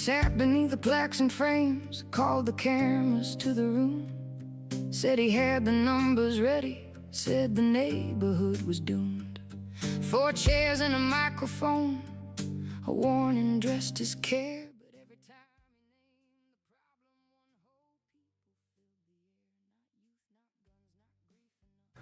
sat beneath the plaques and frames, called the cameras to the room. Said he had the numbers ready, said the neighborhood was doomed. 4 chairs and a microphone, a warning dressed as care. But every time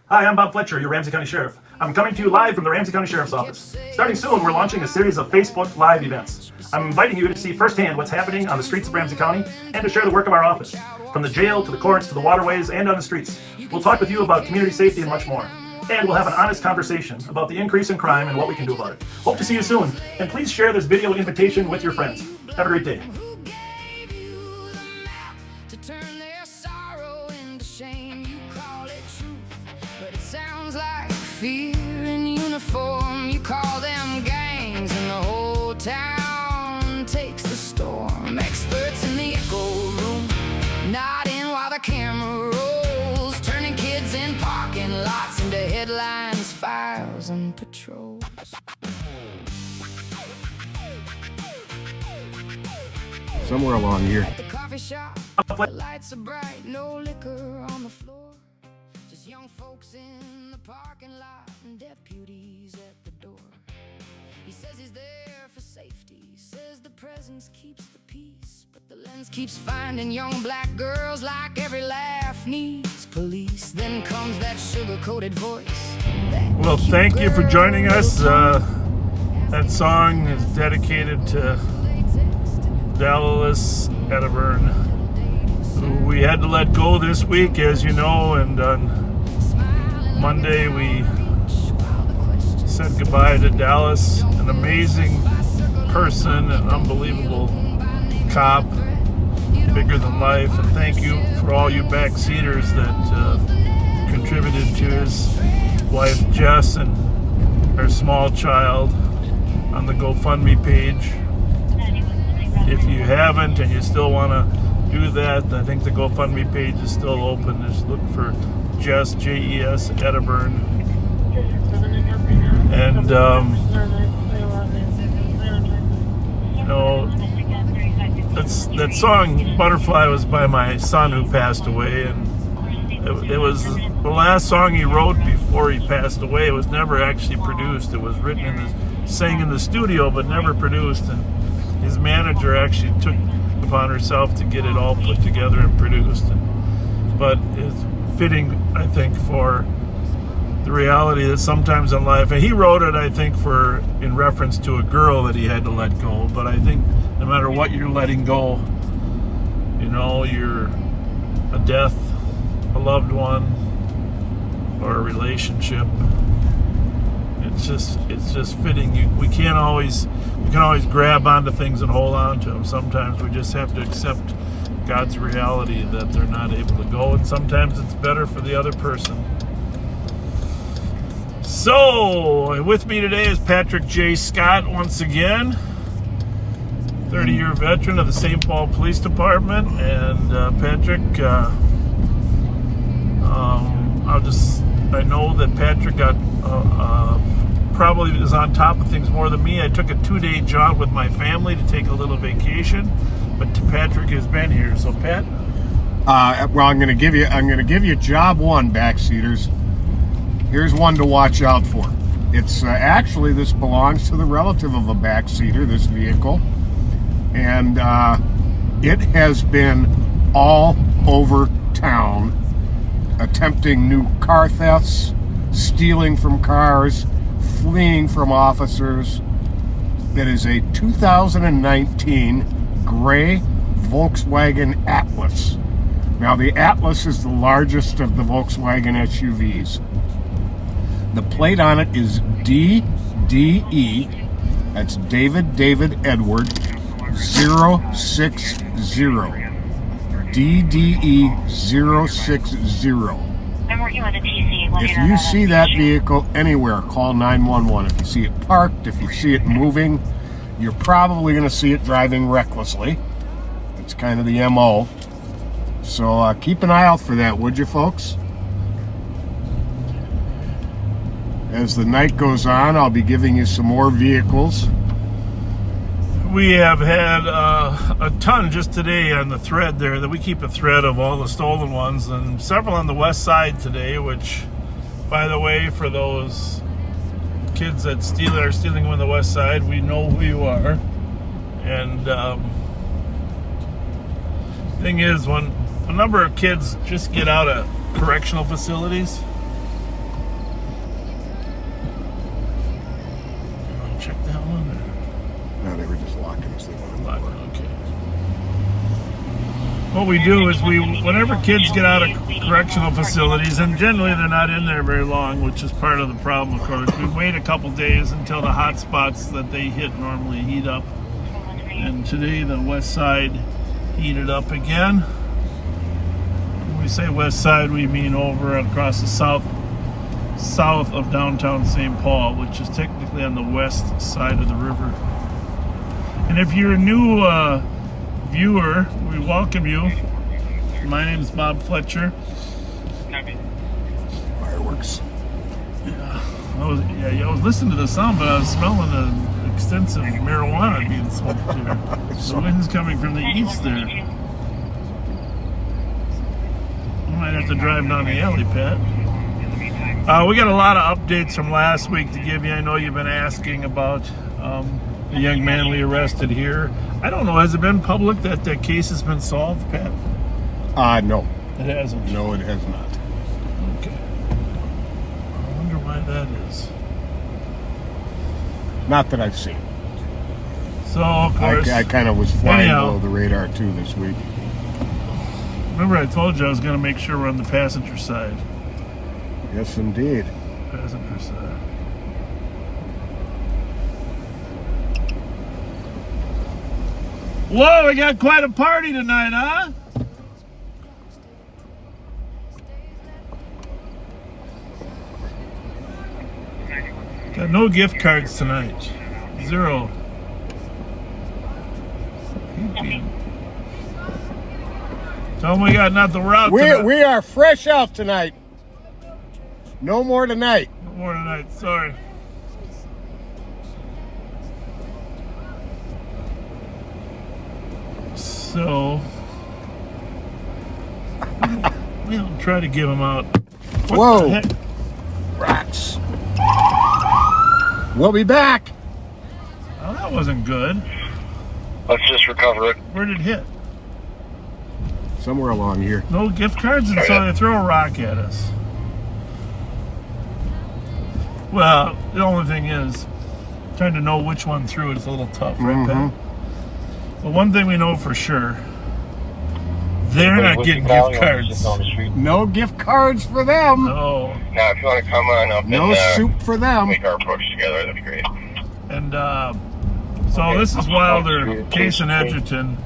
Hi, I'm Bob Fletcher, your Ramsey County Sheriff. I'm coming to you live from the Ramsey County Sheriff's Office. Starting soon, we're launching a series of Facebook Live events. I'm inviting you to see firsthand what's happening on the streets of Ramsey County and to share the work of our office, from the jail to the courts to the waterways and on the streets. We'll talk with you about community safety and much more. And we'll have an honest conversation about the increase in crime and what we can do about it. Hope to see you soon, and please share this video invitation with your friends. Have a great day. Fear in uniform, you call them gangs, and the whole town takes the storm. Experts in the echo room, nodding while the camera rolls, turning kids in parking lots into headlines, files, and patrols. Somewhere along here. At the coffee shop, the lights are bright, no liquor on the floor. Just young folks in the parking lot and deputies at the door. He says he's there for safety, says the presence keeps the peace, but the lens keeps finding young black girls like every laugh needs police. Then comes that sugar-coated voice. Well, thank you for joining us. That song is dedicated to Dallas Edinburgh, who we had to let go this week, as you know, and on Monday we said goodbye to Dallas, an amazing person, an unbelievable cop, bigger than life. And thank you for all you backseaters that contributed to his wife Jess and her small child on the GoFundMe page. If you haven't and you still want to do that, I think the GoFundMe page is still open. Just look for Jess, Jes, Edinburgh. And, you know, that song, Butterfly, was by my son who passed away. And it was the last song he wrote before he passed away. It was never actually produced. It was written sang in the studio, but never produced. And his manager actually took upon herself to get it all put together and produced. But it's fitting, I think, for the reality that sometimes in life, and he wrote it, I think, in reference to a girl that he had to let go. But I think no matter what you're letting go, you know, you're a death, a loved one, or a relationship. It's just fitting. We can always grab onto things and hold on to them. Sometimes we just have to accept God's reality that they're not able to go, and sometimes it's better for the other person. So, with me today is Patrick J. Scott once again, 30-year veteran of the St. Paul Police Department. And Patrick, I know that Patrick got probably is on top of things more than me. I took a 2-day jaunt with my family to take a little vacation, but Patrick has been here. So Pat, well, I'm going to give you job one, backseaters. Here's one to watch out for. It's actually, this belongs to the relative of a backseater, this vehicle, and it has been all over town, attempting new car thefts, stealing from cars, fleeing from officers. That is a 2019 gray Volkswagen Atlas. Now, the Atlas is the largest of the Volkswagen SUVs. The plate on it is DDE, that's David Edward 060. DDE 060. I'm working with a TC. If you see that vehicle anywhere, call 911. If you see it parked, if you see it moving, you're probably going to see it driving recklessly. It's kind of the MO. So keep an eye out for that, would you, folks? As the night goes on, I'll be giving you some more vehicles. We have had a ton just today on the thread there, that we keep a thread of all the stolen ones, and several on the west side today, which, by the way, for those kids that are stealing them on the west side, we know who you are. And thing is, when a number of kids just get out of correctional facilities, check that one. No, they were just locking us. Okay. What we do is whenever kids get out of correctional facilities, and generally they're not in there very long, which is part of the problem, of course, we wait a couple days until the hot spots that they hit normally heat up. And today the west side heated up again. When we say west side, we mean over across the south of downtown St. Paul, which is technically on the west side of the river. And if you're a new viewer, we welcome you. My name's Bob Fletcher. Fireworks. I was listening to the sound, but I was smelling an extensive marijuana being smoked here. The wind's coming from the east there. I might have to drive down the alley, Pat. We got a lot of updates from last week to give you. I know you've been asking about the young man we arrested here. I don't know, has it been public that that case has been solved, Pat? No. It hasn't. No, it has not. Okay. I wonder why that is. Not that I've seen. So, of course, I kind of was flying anyhow, below the radar too this week. remember I told you I was going to make sure we're on the passenger side. Yes, indeed. Passenger side. Whoa, we got quite a party tonight, huh? Got no gift cards tonight. Zero. Tell them we got nothing. We're out tonight. We are fresh out tonight. No more tonight. No more tonight. Sorry. So we'll try to give them out. What Whoa. the heck? Rats. We'll be back. Oh, that wasn't good. Let's just recover it. Where did it hit? Somewhere along here. No gift cards, and so they throw a rock at us. Well, the only thing is, trying to know which one threw it is a little tough, right, Pat? But one thing we know for sure, they're not getting gift cards. No gift cards for them. No. Now, if you want to come on up No and soup for them. make our approach together, that'd be great. And so this is Wilder, case in Edgerton.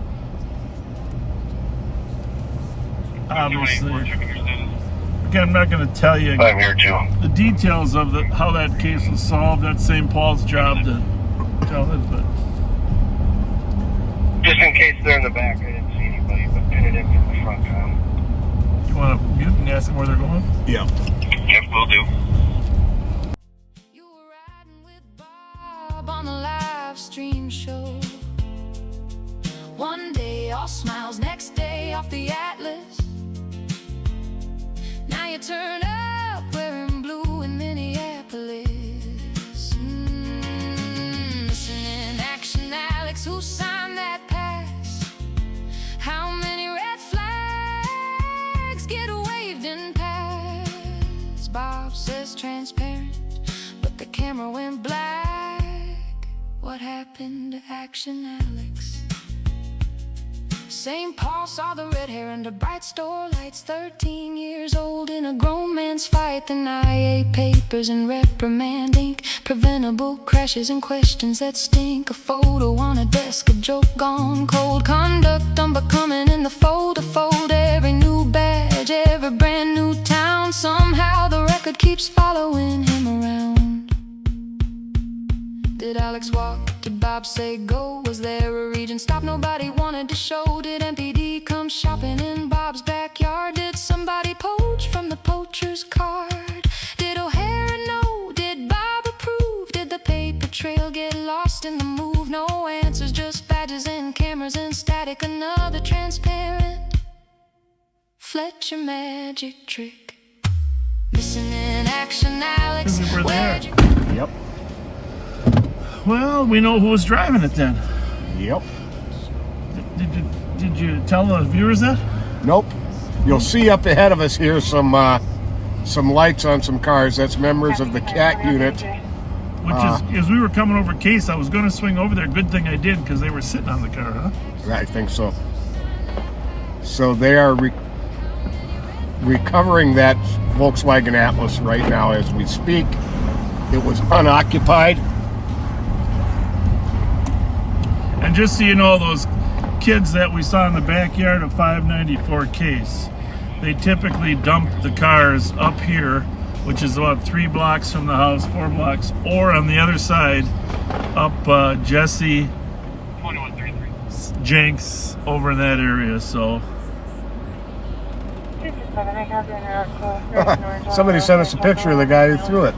Obviously. Again, I'm not going to tell you I'm here too. the details of how that case was solved. That's St. Paul's job to tell it, but Just in case they're in the back, I didn't see anybody, but pin it in from the front. you want to mute and ask them where they're going? Yeah. Yep, will do. You were riding with Bob on the live stream show. One day all smiles, next day off the Atlas. Now you turn up wearing blue in Minneapolis. Listening, Action Alex, who signed that pass? How many red flags get waved and passed? Bob says transparent, but the camera went black. What happened to Action Alex? St. Paul saw the red hair under bright store lights. 13 years old in a grown man's fight. The IA papers and reprimand ink. Preventable crashes and questions that stink. A photo on a desk, a joke gone cold. Conduct unbecoming in the fold to fold. Every new badge, every brand new town. Somehow the record keeps following him around. Did Alex walk? Did Bob say go? Was there a region stop nobody wanted to show? Did MPD come shopping in Bob's backyard? Did somebody poach from the poacher's card? Did O'Hara know? Did Bob approve? Did the paper trail get lost in the move? No answers, just like another transparent Fletcher magic trick. Missing in action, Alex. We were there. Where'd you Yep. Well, we know who was driving it then. Yep. Did you tell the viewers that? Nope. You'll see up ahead of us here some lights on some cars. That's members of the CAT unit. Which is, as we were coming over Case, I was going to swing over there. Good thing I did, because they were sitting on the car, huh? I think so. So they are recovering that Volkswagen Atlas right now as we speak. It was unoccupied. And just so you know, those kids that we saw in the backyard of 594 Case, they typically dump the cars up here, which is about 3 blocks from the house, 4 blocks, or on the other side, up Jesse 2133. Jenks over in that area. So Somebody sent us a picture of the guy who threw it.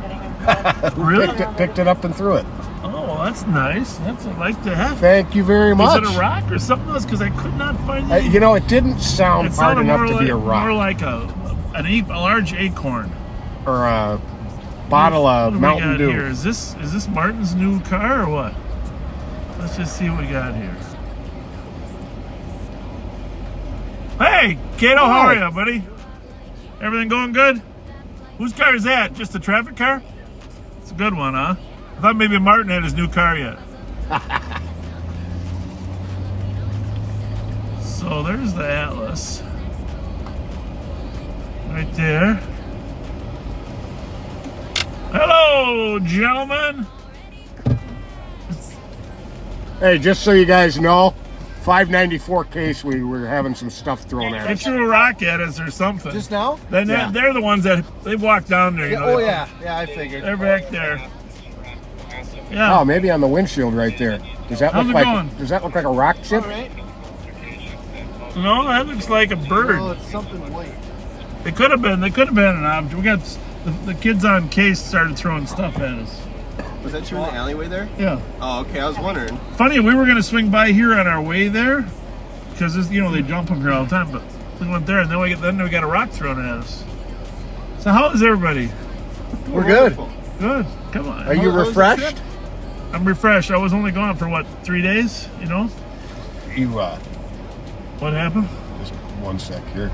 Really? Picked it up and threw it. oh, that's nice. That's what I like to have. Thank you very much. Was it a rock or something else? Because I could not find it. You know, it didn't sound It hard sounded enough more to like, be a rock more like a large acorn. or a bottle of What do we Mountain got Dew. here? Is this Martin's new car or what? Let's just see what we got here. Hey, Kato, how are Hi. you, buddy? Everything going good? Whose car is that? Just a traffic car? It's a good one, huh? I thought maybe Martin had his new car yet. So there's the Atlas. Right there. Hello, gentlemen. Hey, just so you guys know, 594 Case, we were having some stuff thrown at They us. threw a rock at us or something. Just now? Then Yeah. they're the ones that they walked down there. You know, Oh yeah, I figured. They're back there. Yeah. Oh, maybe on the windshield right there. Does that How's look it like? going? Does that look like a rock chip? All right. No, that looks like a bird. Oh, it's something white. They could have been. They could have been an object. We got the kids on Case started throwing stuff at us. Was that you in the alleyway there? Yeah. Oh, okay. I was wondering. Funny, we were gonna swing by here on our way there, because you know they dump them here all the time. But we went there, and then we got a rock thrown at us. So how is everybody? We're good. Wonderful. Good. Come on. Are you How was the refreshed? trip? I'm refreshed. I was only gone for what, 3 days? You know You what happened? just one sec here.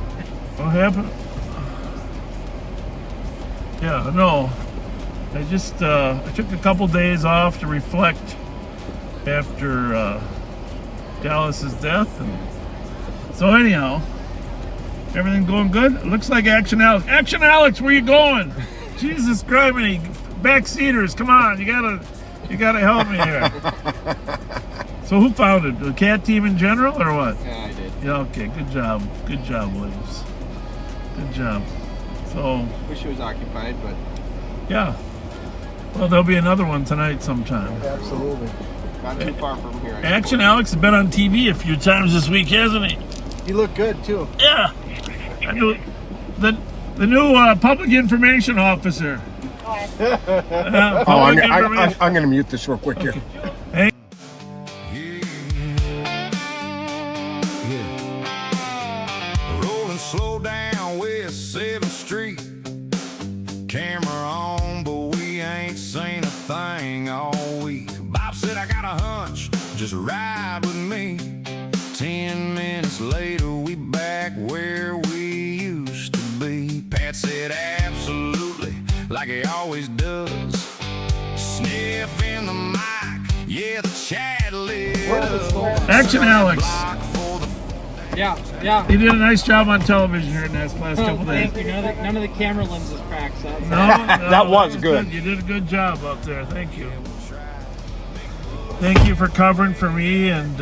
What happened? Yeah, no. I just I took a couple days off to reflect after Dallas's death, and so anyhow, everything going good. It looks like Action Alex. Action Alex, where you going? Jesus Christ, backseaters, come on! You gotta help me here. So who founded the CAT team in general, or what? Yeah, I did. Yeah, okay, good job, Williams. Good job. So Wish it was occupied, but yeah. Well, there'll be another one tonight sometime. Absolutely. not too far from here. I Action suppose. Alex has been on TV a few times this week, hasn't he? You look good too. Yeah. I knew the new public information officer. Oh, Public information. I'm going to mute this real quick here. Hey. Rolling slow down West 7th Street. Camera on, but we ain't seen a thing all week. Bob said, I got a hunch, just ride with me. 10 minutes later, we back where we used to be. Pat said, absolutely, like he always does. Sniffing the mic, yeah, the chat lit up. Action Alex. Yeah. He did a nice job on television here in the last couple days. Thank you. None of the camera lenses cracked. So No, That was good. You did a good job up there. Thank you. Thank you for covering for me and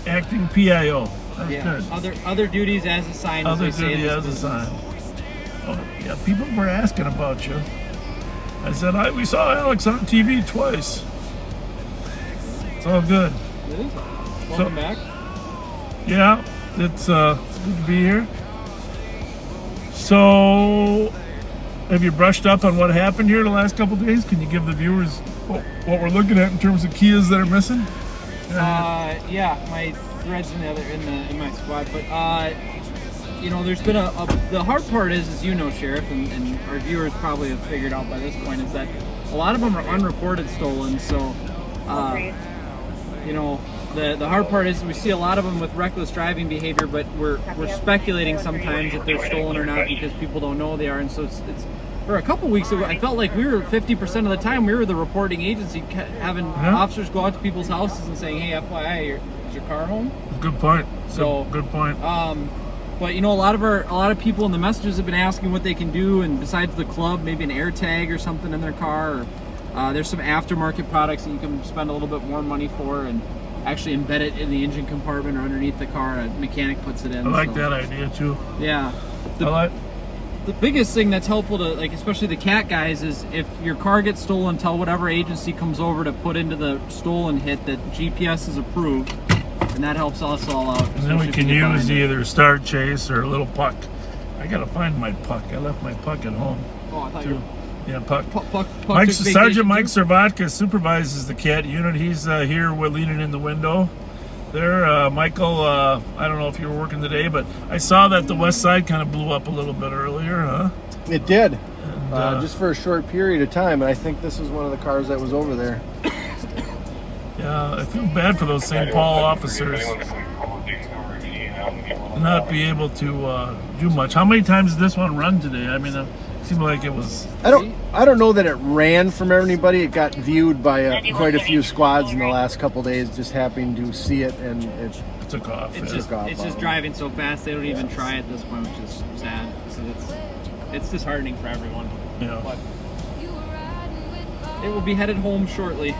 acting PIO. That's good. Other duties as assigned. Other as we say in duty this as business. assigned. Oh, yeah, people were asking about you. I said, we saw Alex on TV twice. It's all good. It is. Welcome back. Yeah, it's good to be here. So, have you brushed up on what happened here the last couple days? Can you give the viewers what we're looking at in terms of Kias that are missing? Yeah, my thread's in my squad. But you know, there's been the hard part is, as you know, Sheriff, and our viewers probably have figured out by this point, is that a lot of them are unreported stolen. So, you know, the hard part is we see a lot of them with reckless driving behavior, but we're speculating sometimes if they're stolen or not because people don't know they are. And so it's for a couple weeks ago, I felt like we were 50% of the time we were the reporting agency, having officers go out to people's houses and saying, "Hey, FYI, is your car home?" Good point. So good point. But you know, a lot of people in the messages have been asking what they can do, and besides the club, maybe an air tag or something in their car. Or there's some aftermarket products that you can spend a little bit more money for and actually embed it in the engine compartment or underneath the car. A mechanic puts it in. I like that idea too. Yeah. The biggest thing that's helpful to, like, especially the cat guys, is if your car gets stolen, tell whatever agency comes over to put into the stolen hit that GPS is approved, and that helps us all out. And then we can use either Star Chase or a little puck. I gotta find my puck. I left my puck at home. Oh, I thought you were... Yeah, puck. Puck Sergeant Mike Servatka supervises the cat unit. He's here. We're leaning in the window. There, Michael, I don't know if you were working today, but I saw that the west side kind of blew up a little bit earlier, huh? It did. And, just for a short period of time, and I think this was one of the cars that was over there. Yeah, I feel bad for those St. Paul officers not be able to do much. How many times did this one run today? I mean, it seemed like it was... I don't know that it ran from anybody. It got viewed by quite a few squads in the last couple days, just happening to see it, and it took off. It's just driving so fast they don't even try at this point, which is sad. So it's disheartening for everyone. Yeah. But it will be headed home shortly.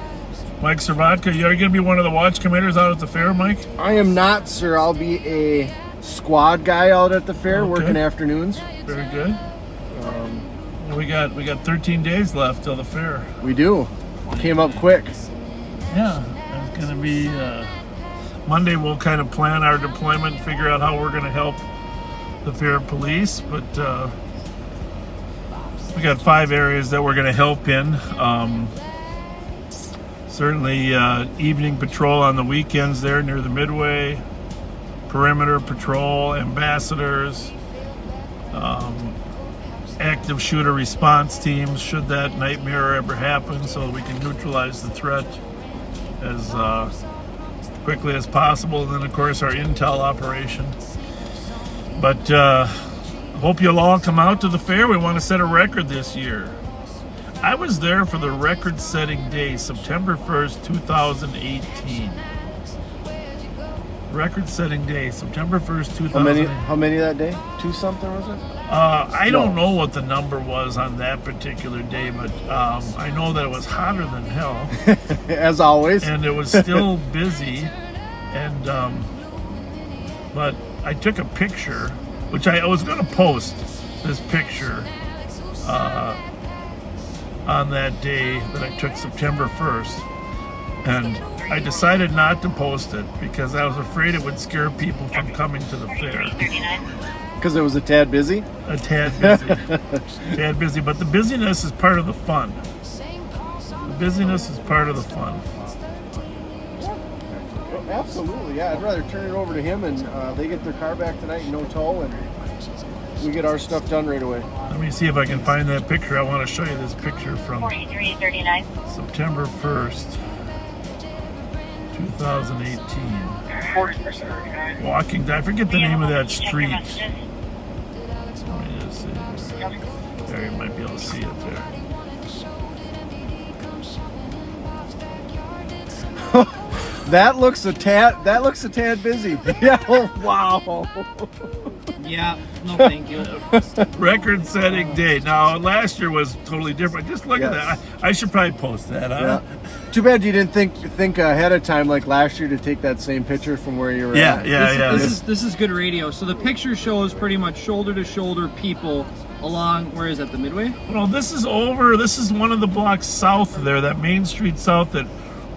Mike Servatka, you're going to be one of the watch commanders out at the fair, Mike? I am not, sir. I'll be a squad guy out at the fair, working afternoons. Very good. We got 13 days left till the fair. We do. Came up quick. Yeah, it's going to be Monday. We'll kind of plan our deployment, figure out how we're going to help the fair police. But we got 5 areas that we're going to help in. Certainly evening patrol on the weekends there near the Midway, perimeter patrol, ambassadors, active shooter response teams should that nightmare ever happen, so we can neutralize the threat as quickly as possible. And then of course our intel operation. But hope you'll all come out to the fair. We want to set a record this year. I was there for the record-setting day, September 1st, 2018. Record-setting day, September 1st, 2018. How many that day? 2-something, was it? I don't know what the number was on that particular day, but I know that it was hotter than hell. As always. And it was still busy. And but I took a picture, which I was going to post this picture on that day that I took September 1st. And I decided not to post it because I was afraid it would scare people from coming to the fair. Because it was a tad busy? A tad busy. Tad busy. But the busyness is part of the fun. The busyness is part of the fun. Absolutely, yeah. I'd rather turn it over to him and they get their car back tonight in no tow and we get our stuff done right away. Let me see if I can find that picture. I want to show you this picture from 4339. September 1st, 2018. 4339. Walking, I forget the name of that street. Let me just see. There, you might be able to see it there. That looks a tad busy. Yeah, oh, wow. Yeah, no thank you. Record-setting day. Now, last year was totally different. Just look at that. I should probably post that, huh? Yeah. Too bad you didn't think ahead of time like last year to take that same picture from where you were at. This is good radio. So the picture shows pretty much shoulder-to-shoulder people along, where is that, the Midway? Well, this is one of the blocks south there, that Main Street South that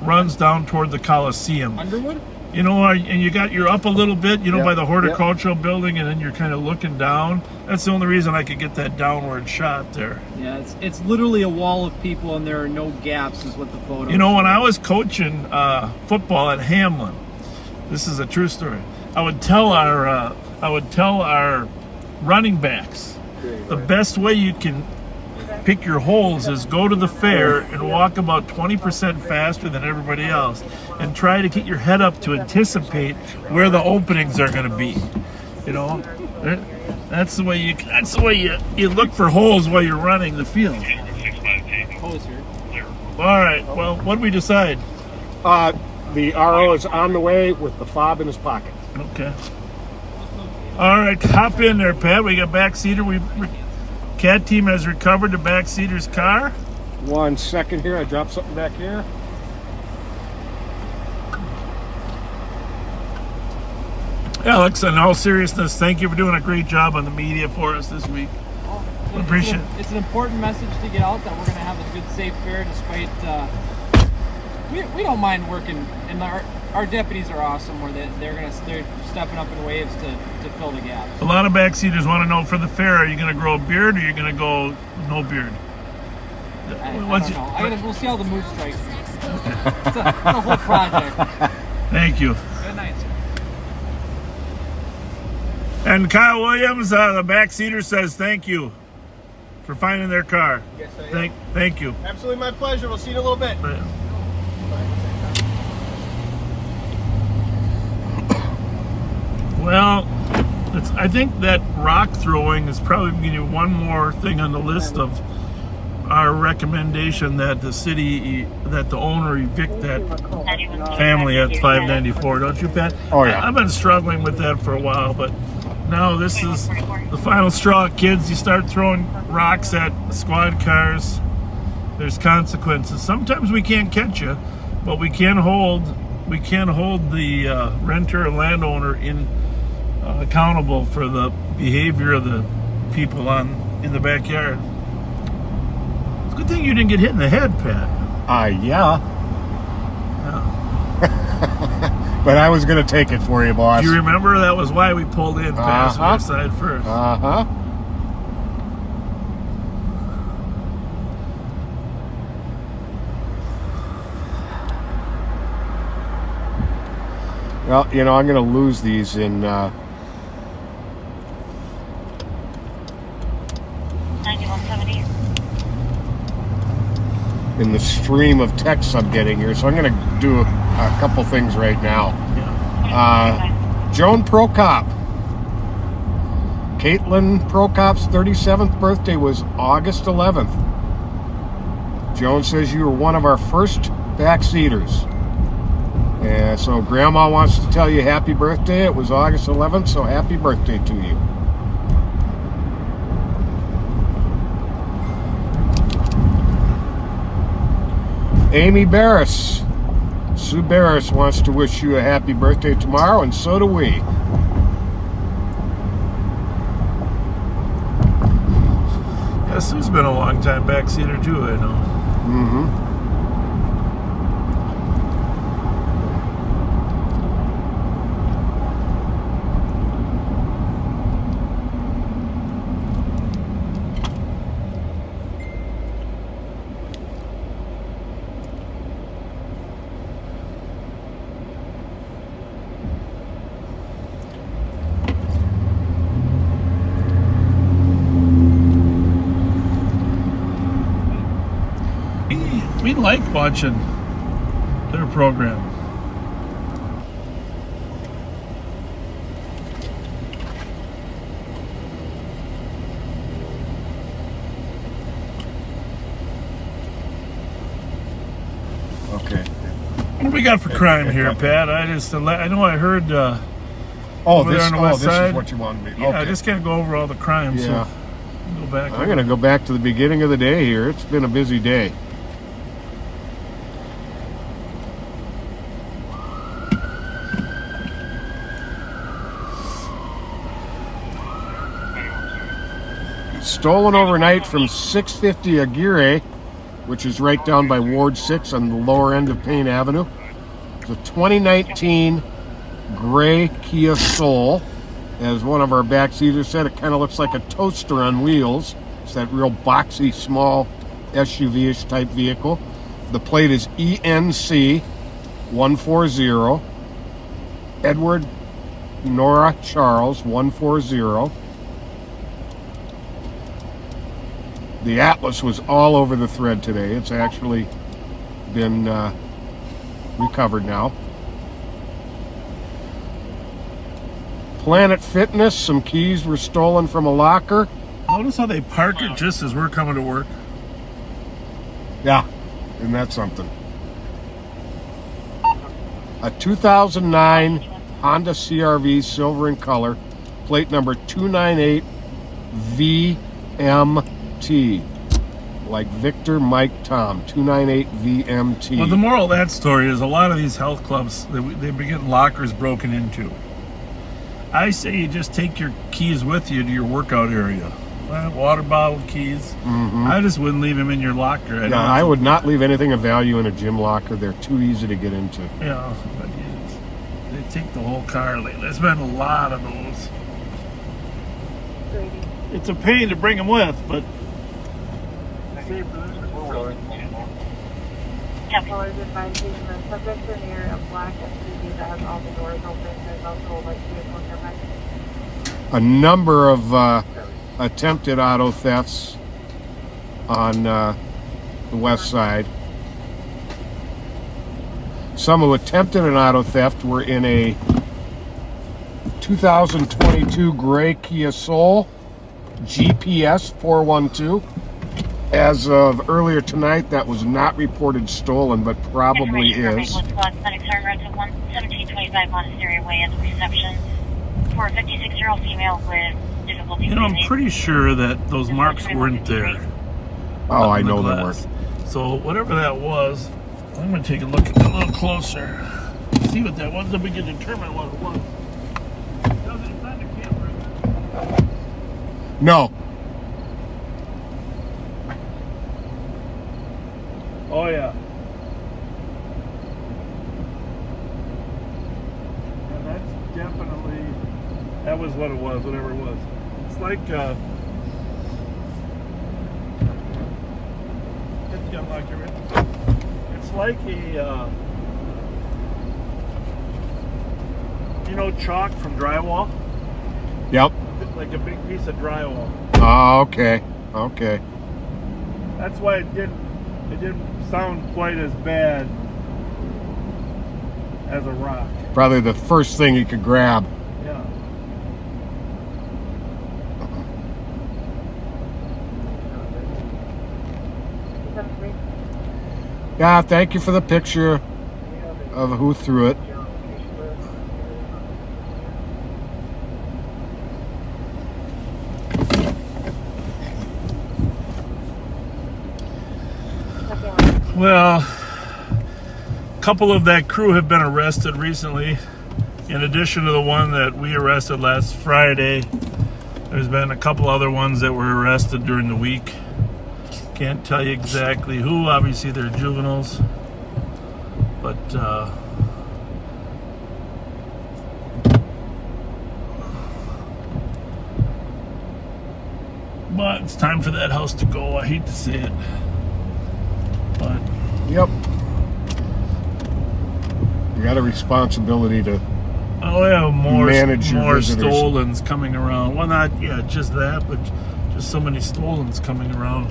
runs down toward the Coliseum. Underwood? You know, and you're up a little bit, you know, Yep, by the horticultural building, and then you're kind of looking down. That's the only reason I could get that downward shot there. Yeah, it's literally a wall of people, and there are no gaps, is what the photo. You know, when I was coaching football at Hamlin, this is a true story. I would tell our running backs, the best way you can pick your holes is go to the fair and walk about 20% faster than everybody else, and try to get your head up to anticipate where the openings are going to be. You know, that's the way you look for holes while you're running the field. All right. Well, what did we decide? The RO is on the way with the fob in his pocket. Okay. All right, hop in there, Pat. We got backseater. CAT team has recovered the backseater's car. 1 second here. I dropped something back here. Alex, in all seriousness, thank you for doing a great job on the media for us this week. Appreciate it. It's an important message to get out that we're going to have a good, safe fair, despite we don't mind working, and our deputies are awesome. Where they're stepping up in waves to fill the gaps. A lot of backseaters want to know for the fair: are you going to grow a beard, or are you going to go no beard? I don't know. We'll see how the mood strikes. It's a whole project. Thank you. Good night, sir. And Kyle Williams, the backseater, says thank you for finding their car. Yes, Thank you. Absolutely my pleasure. We'll see you in a little bit. Well, I think that rock throwing is probably going to be one more thing on the list of our recommendation that the owner evict that family at 594. Don't you, Pat? Oh, yeah. I've been struggling with that for a while, but now this is the final straw, kids. You start throwing rocks at squad cars, there's consequences. Sometimes we can't catch you, but we can hold the renter and landowner accountable for the behavior of the people in the backyard. It's a good thing you didn't get hit in the head, Pat. Yeah. But I was going to take it for you, boss. Do you remember that was why we pulled in passenger side first? Well, you know, I'm going to lose these in 9170. in the stream of texts I'm getting here, so I'm going to do a couple things right now. Joan Prokop. Caitlin Prokop's 37th birthday was August 11th. Joan says you were one of our first backseaters. And so Grandma wants to tell you happy birthday. It was August 11th, so happy birthday to you. Amy Barris. Sue Barris wants to wish you a happy birthday tomorrow, and so do we. Yeah, Sue's been a long time backseater too, I know. Mm-hmm. We like watching their program. Okay. What do we got for crime here, Pat? I know I heard. This is what you wanted me. Yeah, Okay. I just can't go over all the crimes. Yeah. So go back. I'm going to go back to the beginning of the day here. It's been a busy day. Stolen overnight from 650 Aguirre, which is right down by Ward 6 on the lower end of Payne Avenue. It's a 2019 gray Kia Soul. As one of our backseaters said, it kind of looks like a toaster on wheels. It's that real boxy, small SUV-ish type vehicle. The plate is ENC 140. Edward Nora Charles 140. The Atlas was all over the thread today. It's actually been recovered now. Planet Fitness, some keys were stolen from a locker. Notice how they park it just as we're coming to work. Yeah, isn't that something? A 2009 Honda CR-V, silver in color, plate number 298 VMT. Like Victor Mike Tom, 298 VMT. Well, the moral of that story is a lot of these health clubs, they've been getting lockers broken into. I say you just take your keys with you to your workout area. Water bottle keys. I just wouldn't leave them in your locker. I would not leave anything of value in a gym locker. They're too easy to get into. Yeah, but they take the whole car lately. There's been a lot of those. It's a pain to bring them with, but Callers advising the subjects are near a black SUV that has all the doors open. There's also like vehicle nearby. A number of attempted auto thefts on the west side. Some who attempted an auto theft were in a 2022 gray Kia Soul GPS 412. As of earlier tonight, that was not reported stolen, but probably is. 1725 Monastery Way at the reception for a 56-year-old female with difficulty. you know, I'm pretty sure that those marks weren't there. Oh, I know they weren't. So whatever that was, I'm going to take a look at it a little closer. See what that was, then we can determine what it was. Does it on the camera? No. Oh yeah. And that's definitely, that was what it was, whatever it was. It's like, it's like a, you know, chalk from drywall? Yep. It's like a big piece of drywall. Oh, okay. Okay. That's why it didn't sound quite as bad as a rock. Probably the first thing you could grab. Yeah. Yeah, thank you for the picture of who threw it. Well, a couple of that crew have been arrested recently. In addition to the one that we arrested last Friday, there's been a couple other ones that were arrested during the week. Can't tell you exactly who. Obviously, they're juveniles. But, it's time for that house to go. I hate to say it. But yep, you got a responsibility to manage your visitors. stolens coming around. Well, not just that, but just so many stolens coming around.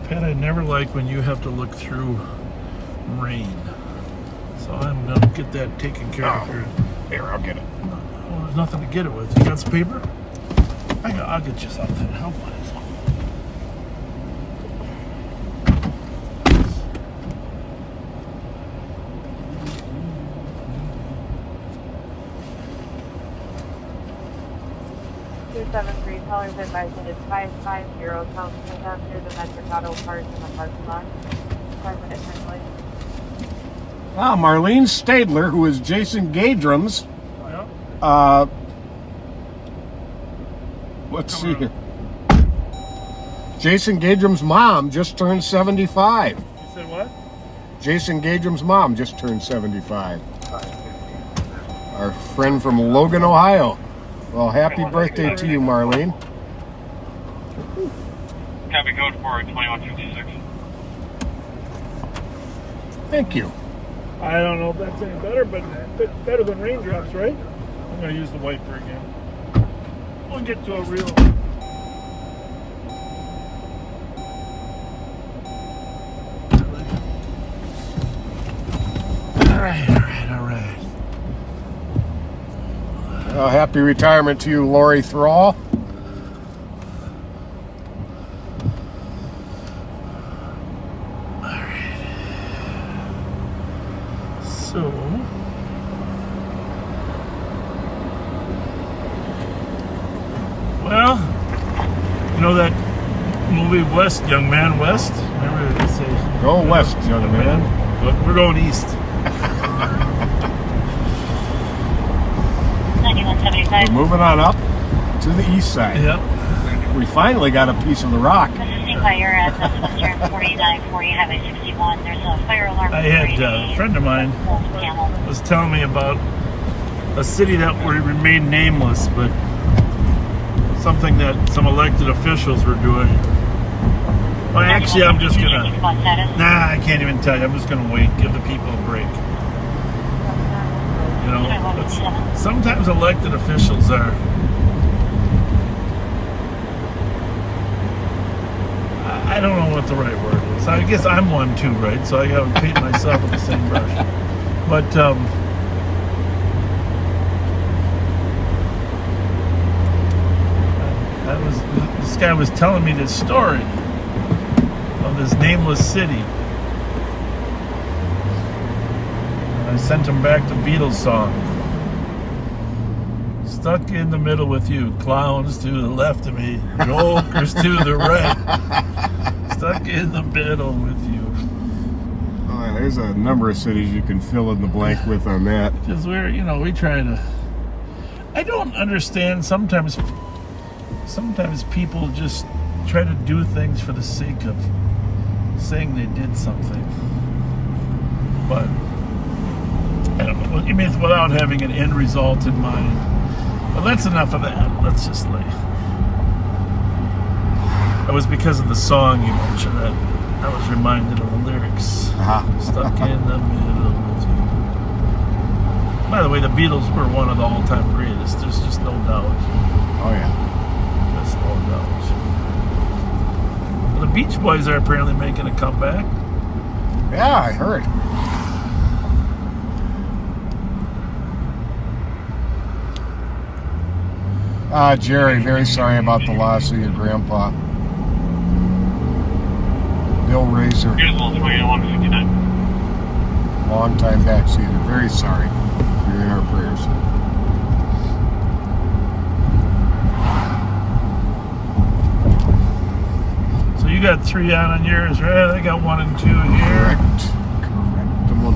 Pat, I never like when you have to look through rain, so I'm gonna get that taken care of here. Here, I'll get it. Well, there's nothing to get it with. You got some paper? I'll get you something. How about it? Callers advising it's 550 South Pickup near the Metric Auto Parts in the parking lot. 5-minute turn lane. Marlene Stadler, who is Jason Gadrum's. Let's see here. Jason Gadram's mom just turned 75. You said what? Jason Gadram's mom just turned 75. Our friend from Logan, Ohio. Well, happy birthday to you, Marlene. Copy code for 2156. Thank you. I don't know if that's any better, but better than raindrops, right? I'm going to use the wiper again. We'll get to a real... All right. Well, happy retirement to you, Lori Thrall. So, well, you know that movie West, Young Man West? Remember they say, Go west, young man. But we're going east. 9175. We're moving on up to the east side. Yep. We finally got a piece of the rock. This is Steve Fire at Western 4940 Highway 61. There's a fire alarm. I had a friend of mine was telling me about a city that would remain nameless, but something that some elected officials were doing. Well, actually, I'm just gonna. Nah, I can't even tell you. I'm just gonna wait. Give the people a break. You know, sometimes elected officials are. I don't know what the right word is. I guess I'm one too, right? So I gotta paint myself with the same brush. But this guy was telling me this story of this nameless city. And I sent him back the Beatles song. Stuck in the middle with you, clowns to the left of me, jokers to the right. Stuck in the middle with you. Oh, there's a number of cities you can fill in the blank with on that. Because we try to. I don't understand sometimes people just try to do things for the sake of saying they did something. But I don't know. You mean without having an end result in mind. But that's enough of that. Let's just lay. It was because of the song you mentioned that I was reminded of the lyrics. Stuck in the middle with you. By the way, the Beatles were one of the all-time greatest. There's just no doubt. Oh, yeah. There's no doubt. Well, the Beach Boys are apparently making a comeback. Yeah, I heard. Jerry, very sorry about the loss of your grandpa. Bill Razor. Long time backseater. Very sorry. You're in our prayers. So you got 3 on yours, right? I got 1 and 2 here. Correct. No.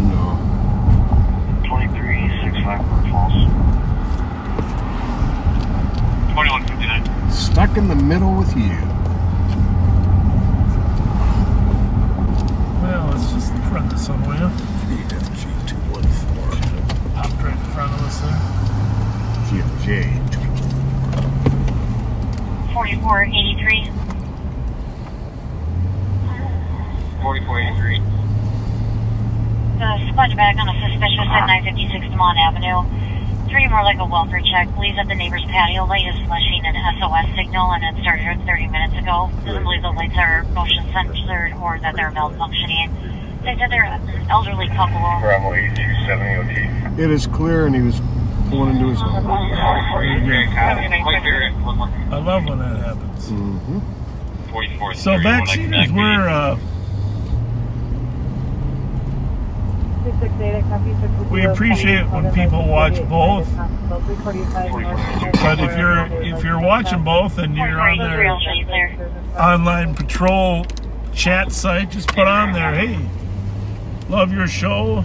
2365 false. 2159. Stuck in the middle with you. Well, let's just run this one way up. GFG 214. Popped right in front of us there. GFJ 4483. 4483. The sponge bag on a suspicious at 956 Demont Avenue. 3 more like a welfare check. Leaves at the neighbor's patio. Light is flashing an SOS signal and it started 30 minutes ago. Doesn't believe the lights are motion censored or that they're malfunctioning. They said they're an elderly couple. Bravo 8270 OT. It is clear, and he was pulling into his home. I love when that happens. Mm-hmm. So backseaters, we appreciate when people watch both. But if you're watching both and you're on their online patrol chat site, just put on there, hey, love your show.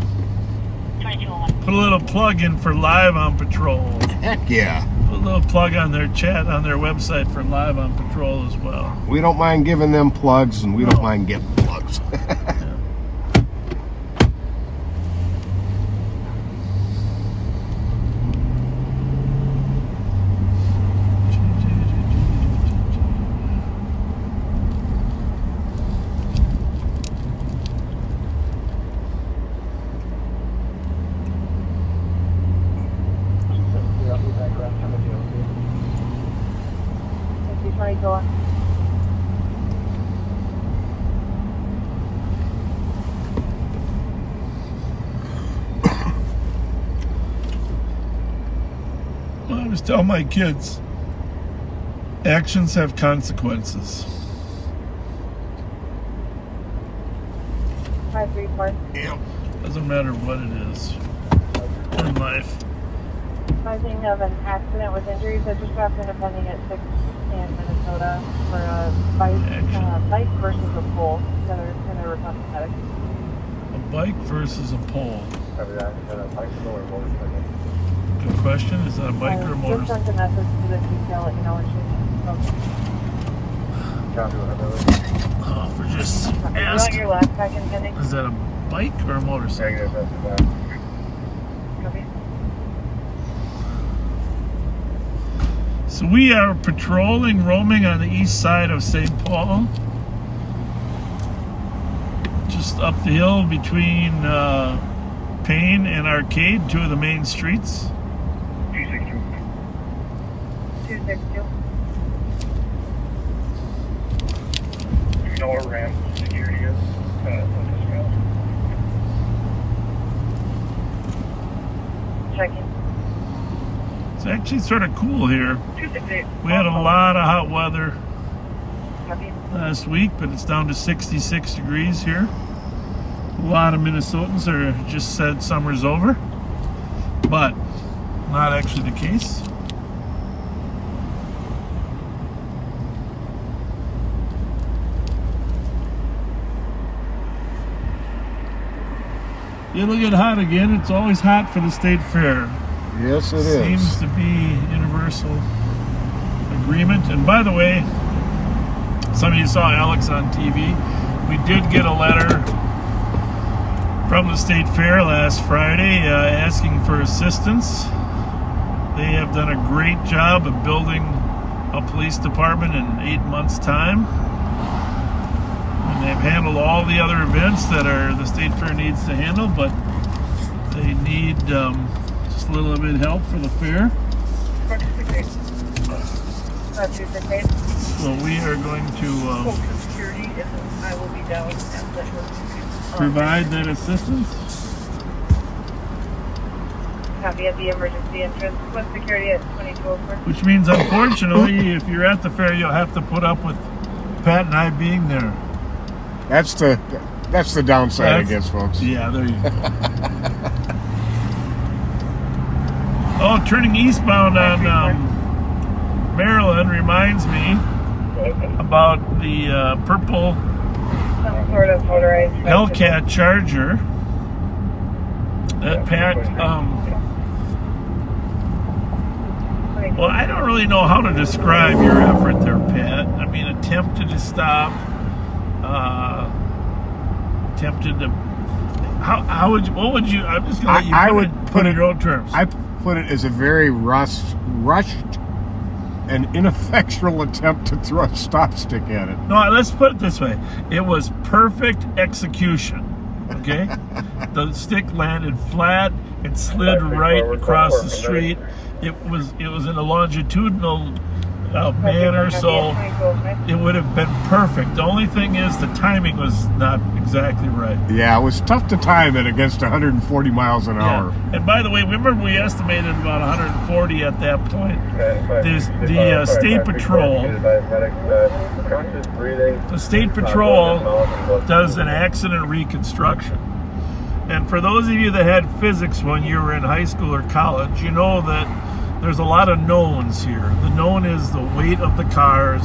Put a little plug in for live on patrol. Heck yeah. A a little plug on their chat on their website for Live on Patrol as well. We don't mind giving them plugs, and we don't mind getting plugs. I always tell my kids, actions have consequences. 534. Yep. Doesn't matter what it is in life. Causing of an accident with injuries that just happened pending at 6 in Minnesota for a bike versus a pole. And there were cosmetics. A bike versus a pole. Good question. Is that a bike or a Just motorcycle? sent a message to the detail, let you know when she's Oh, for just You want asking. your last second pending? Is that a bike or a motorcycle? Copy. So we are patrolling, roaming on the east side of St. Paul. Just up the hill between Payne and Arcade, two of the main streets. 262. Do you know where Ramsey security is? Checking. It's actually sort of cool here. 268. We had a lot of hot weather Copy. last week, but it's down to 66 degrees here. A lot of Minnesotans are just said summer's over, but not actually the case. It'll get hot again. It's always hot for the state fair. Yes, it is. Seems to be universal agreement. And by the way, some of you saw Alex on TV. We did get a letter from the state fair last Friday asking for assistance. They have done a great job of building a police department in 8 months' time. And they've handled all the other events that the state fair needs to handle, but they need just a little bit of help for the fair. 268. So we are going to Security, I will be down at Fletcher. provide that assistance. Copy at the emergency entrance. What's security at 2204? Which means, unfortunately, if you're at the fair, you'll have to put up with Pat and I being there. That's the downside, I guess, folks. Yeah, there you go. Oh, turning eastbound on Maryland reminds me about the purple Some sort of motorized. Hellcat Charger that Pat, well, I don't really know how to describe your effort there, Pat. I mean, attempted to stop, attempted to, how would you, what would you, I'm just going to let you I put would it, put in it- your own terms. I put it as a very rushed and ineffectual attempt to throw a stop stick at it. No, let's put it this way. It was perfect execution, okay? The stick landed flat. It slid right across the street. It was in a longitudinal manner, so it would have been perfect. The only thing is the timing was not exactly right. Yeah, it was tough to time it against 140 miles an hour. And by the way, remember we estimated about 140 at that point. The State Patrol, does an accident reconstruction. And for those of you that had physics when you were in high school or college, you know that there's a lot of knowns here. The known is the weight of the cars,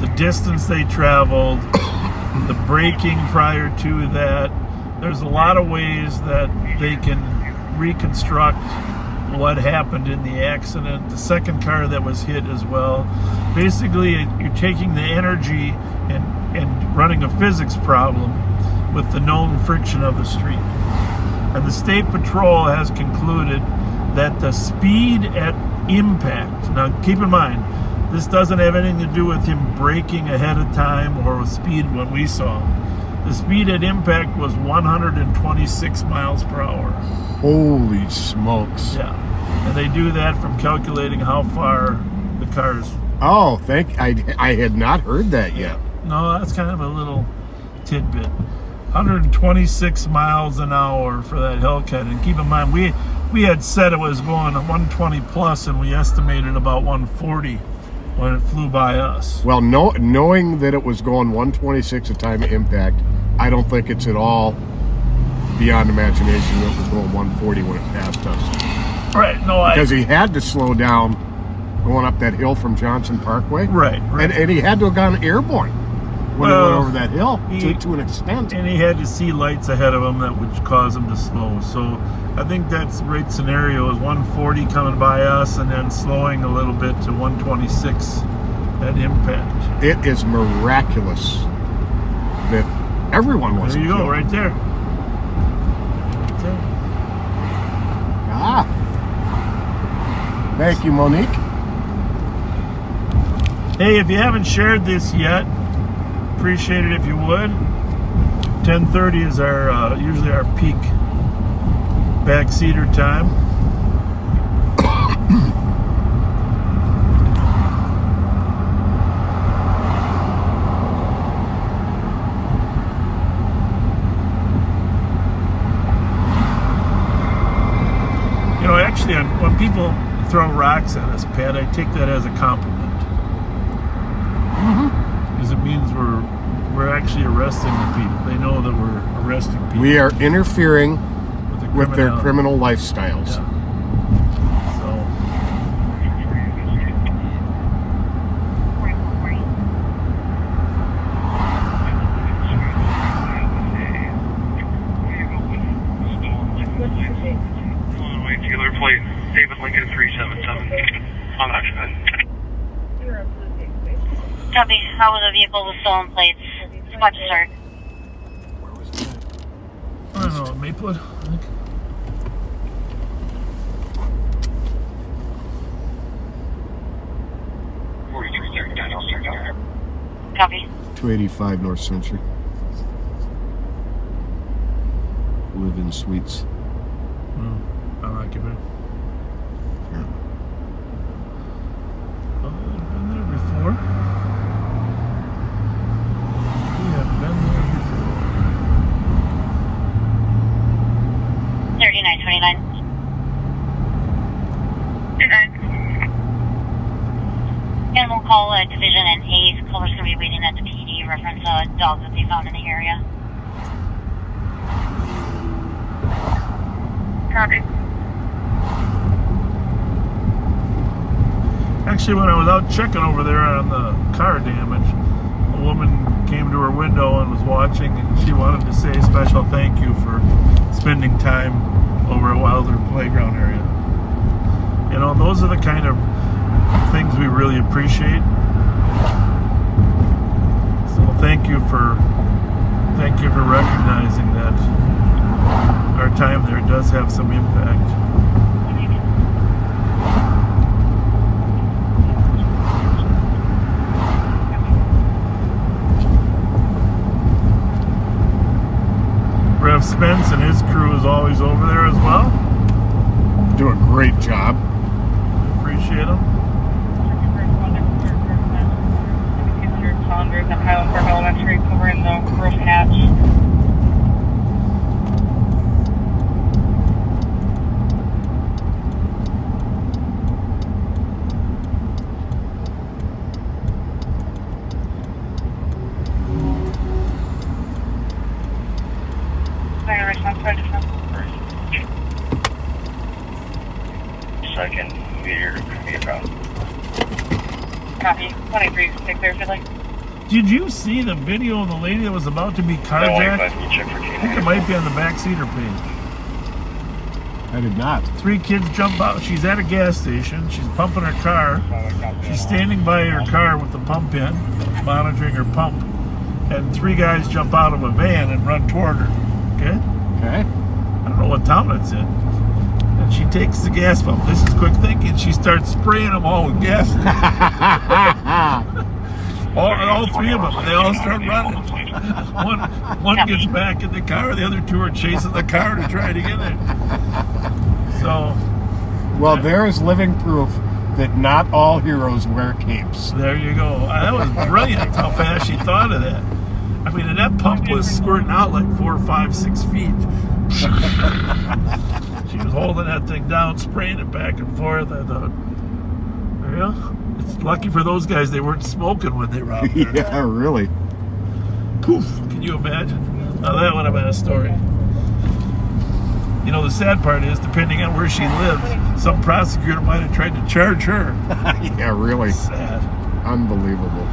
the distance they traveled, the braking prior to that. There's a lot of ways that they can reconstruct what happened in the accident. The second car that was hit as well. Basically, you're taking the energy and running a physics problem with the known friction of the street. And the State Patrol has concluded that the speed at impact, now keep in mind, this doesn't have anything to do with him braking ahead of time or with speed when we saw him. The speed at impact was 126 miles per hour. Holy smokes. Yeah. And they do that from calculating how far the cars. Oh, I had not heard that yet. No, that's kind of a little tidbit. 126 miles an hour for that Hellcat. And keep in mind, we had said it was going 120 plus, and we estimated about 140 when it flew by us. Well, knowing that it was going 126 at time of impact, I don't think it's at all beyond imagination that it was going 140 when it passed us. Right. No, because he had to slow down going up that hill from Johnson Parkway. Right. And he had to have gone airborne when he went over that hill to an extent. And he had to see lights ahead of him that would cause him to slow. So I think that's the right scenario, is 140 coming by us and then slowing a little bit to 126 at impact. It is miraculous that everyone wasn't There you go, killed. right there. Ah. Thank you, Monique. Hey, if you haven't shared this yet, appreciate it if you would. 10:30 is our usually our peak backseater time. You know, actually, when people throw rocks at us, Pat, I take that as a compliment. Because it means we're actually arresting the people. They know that we're arresting people. We are interfering with their criminality. criminal lifestyles. Yeah. So, Taylor plate, David Lincoln 377 on Oxford. Copy. How was the vehicle with stolen plates? Squad to start. I don't know, Maplewood, I think. Copy. 285 North Century. Live-in suites. Unoccupied. Yeah. Oh, we've been there before. We have been there before. 3929. And we'll call Division and A's. Caller's going to be waiting at the PD. Reference dogs that they found in the area. Copy. Actually, when I was out checking over there on the car damage, a woman came to her window and was watching, and she wanted to say a special thank you for spending time over at Wilder Playground area. You know, those are the kind of things we really appreciate. So thank you for recognizing that our time there does have some impact. Rev Spence and his crew is always over there as well. Do a great job. Appreciate them. Saunders at Highland Park Elementary, covering the roof hatch. Second, meter, Copy. 23 there if you'd like. Did you see the video of the lady that was about to be carjacked? I think it might be on the backseater page. I did not. 3 kids jump out. She's at a gas station. She's pumping her car. She's standing by her car with the pump in, monitoring her pump. And 3 guys jump out of a van and run toward her. Okay? Okay. I don't know what town it's in. And she takes the gas pump. This is quick thinking. She starts spraying them all with gas. all 3 of them. They all start running. One gets back in the car. The other 2 are chasing the car to try to get it. So. Well, there is living proof that not all heroes wear capes. There you go. That was brilliant how fast she thought of that. I mean, and that pump was squirting out like 4, 5, 6 feet. She was holding that thing down, spraying it back and forth. I thought, yeah, it's lucky for those guys they weren't smoking when they were out there. Yeah, really. Poof! Can you imagine? Now that would have been a story. You know, the sad part is, depending on where she lived, some prosecutor might have tried to charge her. Yeah, really. Sad. Unbelievable.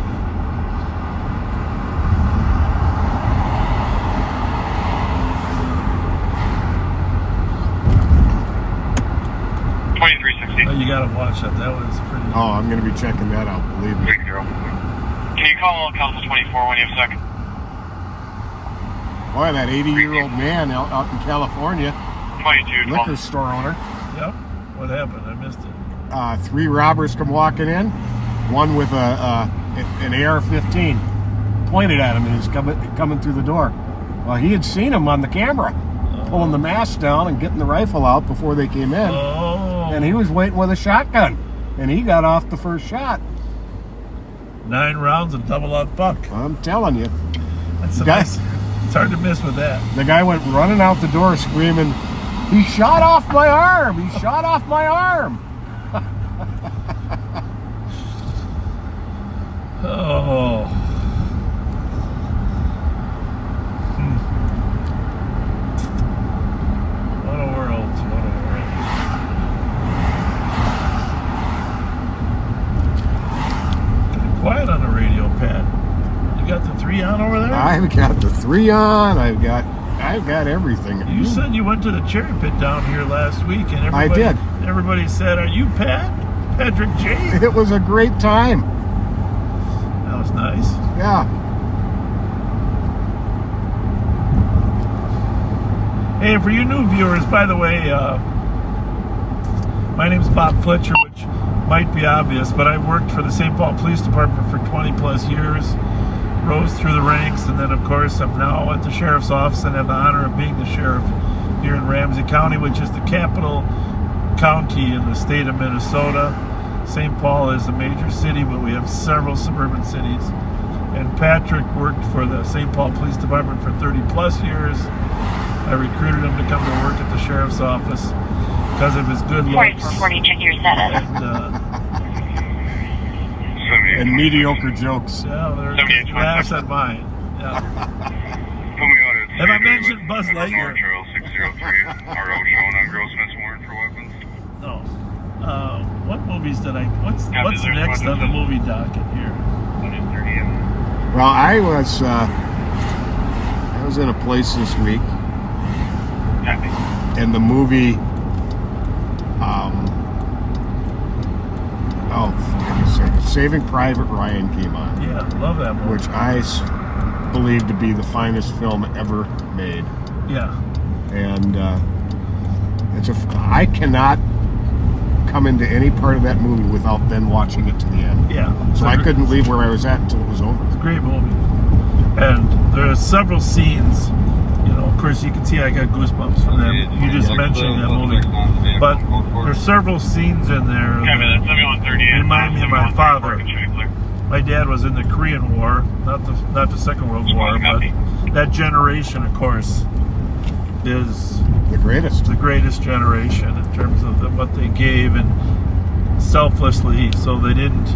Oh, you gotta watch that. That was pretty. Oh, I'm gonna be checking that out. Believe me. Can you call Council 24 when you have a second? Boy, that 80-year-old man out in California, 22. liquor store owner. Yep. What happened? I missed it. 3 robbers come walking in. One with an AR-15 pointed at him, and he's coming through the door. Well, he had seen him on the camera, pulling the mask down and getting the rifle out before they came in. Oh. And he was waiting with a shotgun, and he got off the first shot. 9 rounds of double-out buck. I'm telling you. That's nice. It's hard to miss with that. The guy went running out the door screaming, "He shot off my arm! He shot off my arm!" Oh. What a world. What a world. Getting quiet on the radio, Pat. You got the 3 on over there? I've got the 3 on. I've got everything. You said you went to the cherry pit down here last week, and everybody, I did. Everybody said, "Are you Pat? Patrick J?" It was a great time. That was nice. Yeah. Hey, for you new viewers, by the way, my name's Bob Fletcher, which might be obvious, but I worked for the St. Paul Police Department for 20 plus years, rose through the ranks, and then of course I'm now at the Sheriff's Office and have the honor of being the Sheriff here in Ramsey County, which is the capital county in the state of Minnesota. St. Paul is a major city, but we have several suburban cities. And Patrick worked for the St. Paul Police Department for 30 plus years. I recruited him to come to work at the Sheriff's Office because of his good looks. 4440, check your status. And mediocre jokes. Yeah, there's laughs at mine. Yeah. Have I mentioned Buzz Lightyear? Trail 603, RO shown on Grossman's warrant for weapons. No. What movies did I? What's next on the movie docket here? Well, I was in a place this week, and the movie, Saving Private Ryan came on. Yeah, love that movie. Which I believe to be the finest film ever made. Yeah. And I cannot come into any part of that movie without then watching it to the end. Yeah. So I couldn't leave where I was at until it was over. It's a great movie. And there are several scenes, you know, of course you can see I got goosebumps from that. You just mentioned that movie. But there's several scenes in there that remind me of my father. My dad was in the Korean War, not the Second World War, but that generation, of course, is the greatest generation in terms of what they gave and selflessly, so they didn't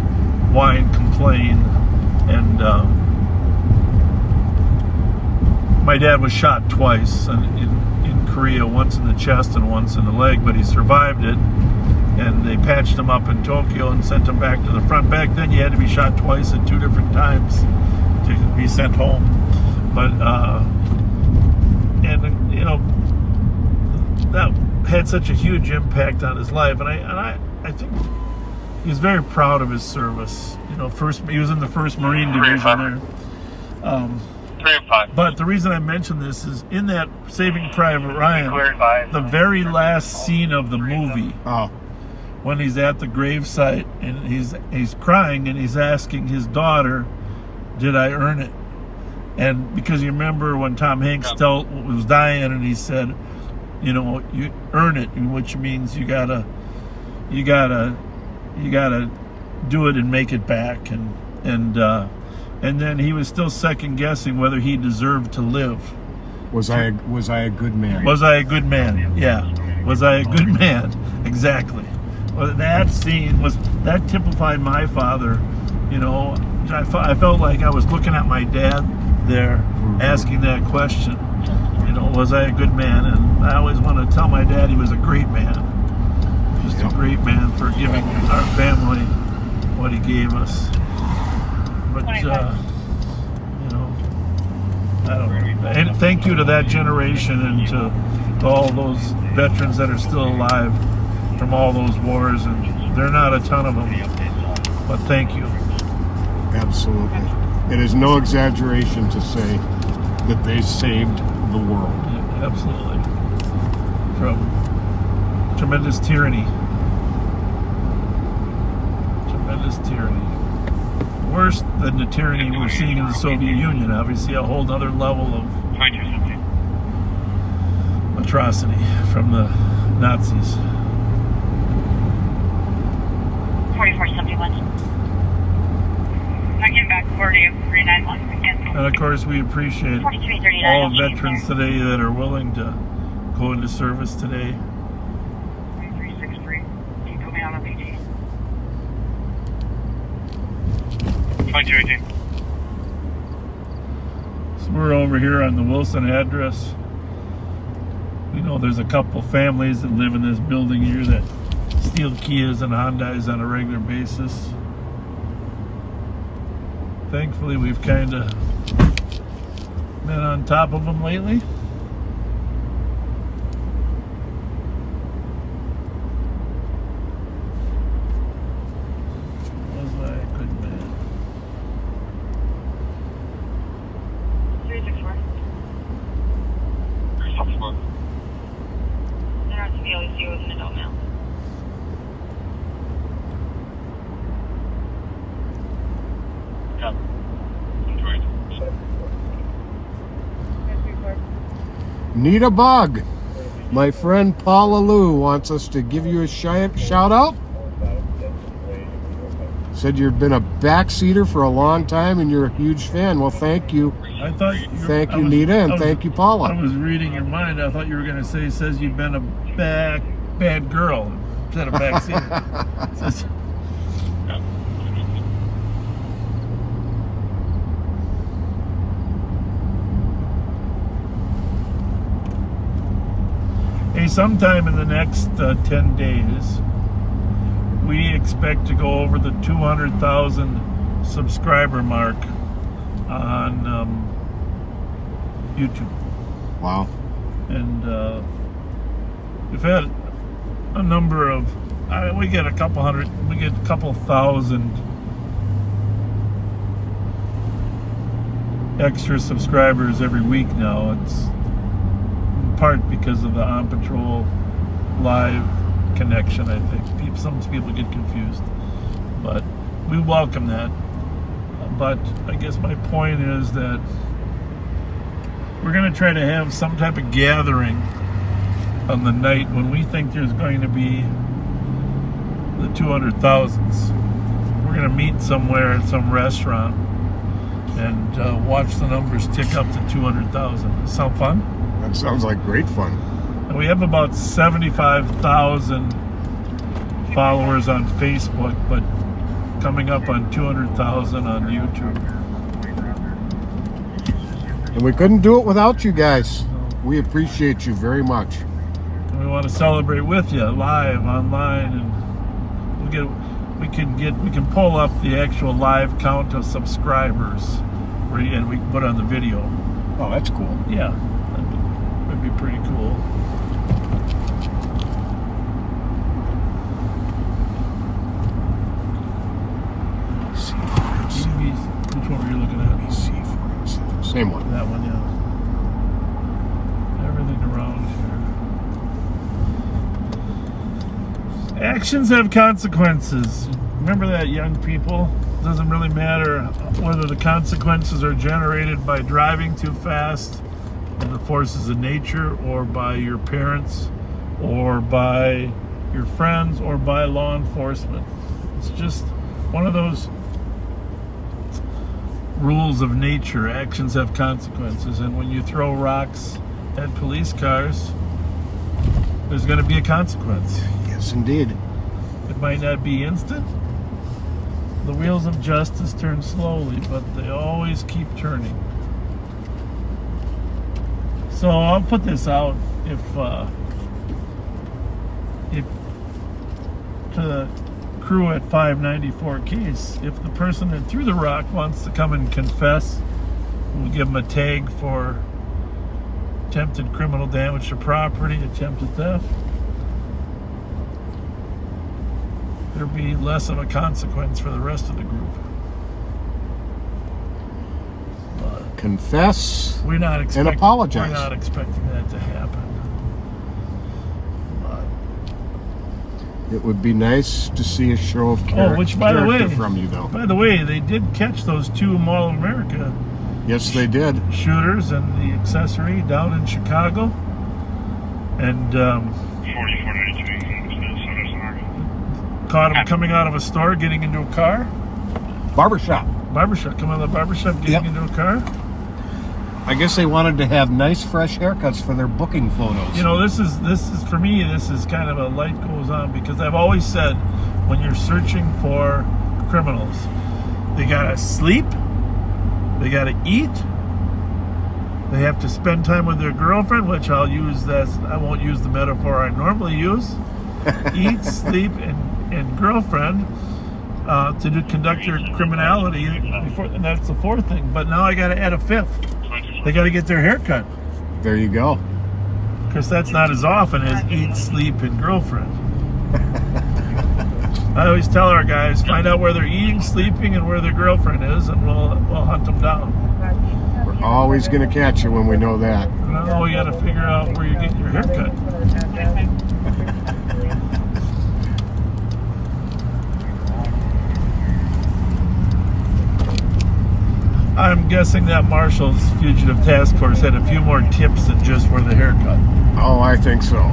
whine, complain, and my dad was shot twice in Korea, once in the chest and once in the leg, but he survived it, and they patched him up in Tokyo and sent him back to the front. Back then you had to be shot twice at 2 different times to be sent home. But and you know, that had such a huge impact on his life, and I think he was very proud of his service. You know, he was in the 1st Marine Division there. 3 and 5. But the reason I mention this is in that Saving Private Ryan, the very last scene of the movie, when he's at the gravesite and he's crying and he's asking his daughter, "Did I earn it?" And because you remember when Tom Hanks was dying and he said, you know, you earn it, which means you gotta do it and make it back, and then he was still second guessing whether he deserved to live. Was I a good man? Was I a good man? Yeah. Was I a good man? Exactly. Well, that scene that typified my father. You know, I felt like I was looking at my dad there, asking that question. You know, was I a good man? And I always want to tell my dad he was a great man. Just a great man for giving our family what he gave us. But, you know, I don't know. And thank you to that generation and to all those veterans that are still alive from all those wars. And there are not a ton of them, but thank you. Absolutely. It is no exaggeration to say that they saved the world. Yeah, absolutely. From tremendous tyranny. Tremendous tyranny. Worse than the tyranny we're seeing in the Soviet Union. Obviously, a whole other level of atrocity from the Nazis. 4471. I came back for you, 391 again. And of course, we appreciate 4339. all veterans today that are willing to go into service today. 3363. Can you put me on a PG? 2218. So we're over here on the Wilson address. We know there's a couple families that live in this building here that steal Kias and Hondas on a regular basis. Thankfully, we've kind of been on top of them lately. Was I a good man? 364. There has to be always you with an adult male. Need a bug. My friend Paula Lou wants us to give you a shout out. Said you've been a backseater for a long time and you're a huge fan. Well, thank you. Thank you, Nita, and thank you, Paula. I was reading your mind. I thought you were going to say, says you've been a bad girl instead of backseater. Hey, sometime in the next 10 days, we expect to go over the 200,000 subscriber mark on YouTube. Wow. And we've had a number of, we get a couple thousand extra subscribers every week now. It's in part because of the On Patrol live connection, I think. Some people get confused, but we welcome that. But I guess my point is that we're going to try to have some type of gathering on the night when we think there's going to be the 200,000s. We're going to meet somewhere at some restaurant and watch the numbers tick up to 200,000. Sound fun? That sounds like great fun. And we have about 75,000 followers on Facebook, but coming up on 200,000 on YouTube. And we couldn't do it without you guys. We appreciate you very much. And we want to celebrate with you live online, and we can pull up the actual live count of subscribers, and we can put on the video. Oh, that's cool. Yeah, that'd be pretty cool. Same one. That one, yeah. Everything around here. Actions have consequences. Remember that, young people? It doesn't really matter whether the consequences are generated by driving too fast and the forces of nature, or by your parents, or by your friends, or by law enforcement. It's just one of those rules of nature. Actions have consequences, and when you throw rocks at police cars, there's going to be a consequence. Yes, indeed. It might not be instant. The wheels of justice turn slowly, but they always keep turning. So I'll put this out if to the crew at 594 case, if the person that threw the rock wants to come and confess, we'll give them a tag for attempted criminal damage to property, attempted theft. There'll be less of a consequence for the rest of the group. But Confess we're not and apologize. We're not expecting that to happen. It would be nice to see a show of character, which, by the way, from you, though. By the way, they did catch those 2 Mall of America Yes, they did. shooters and the accessory down in Chicago. And 4493. caught them coming out of a store, getting into a car. Barbershop. Coming out of the barbershop, getting into a car. I guess they wanted to have nice, fresh haircuts for their booking photos. You know, this is for me, this is kind of a light goes on, because I've always said, when you're searching for criminals, they gotta sleep, they gotta eat, they have to spend time with their girlfriend, which I won't use the metaphor I normally use. Eat, sleep, and girlfriend to conduct their criminality before, and that's the 4th thing. But now I gotta add a 5th. They got to get their hair cut. There you go. Because that's not as often as eat, sleep, and girlfriend. I always tell our guys, find out where they're eating, sleeping, and where their girlfriend is, and we'll hunt them down. We're always going to catch you when we know that. Now we got to figure out where you're getting your hair cut. I'm guessing that Marshall's Fugitive Task Force had a few more tips than just for the haircut. Oh, I think so.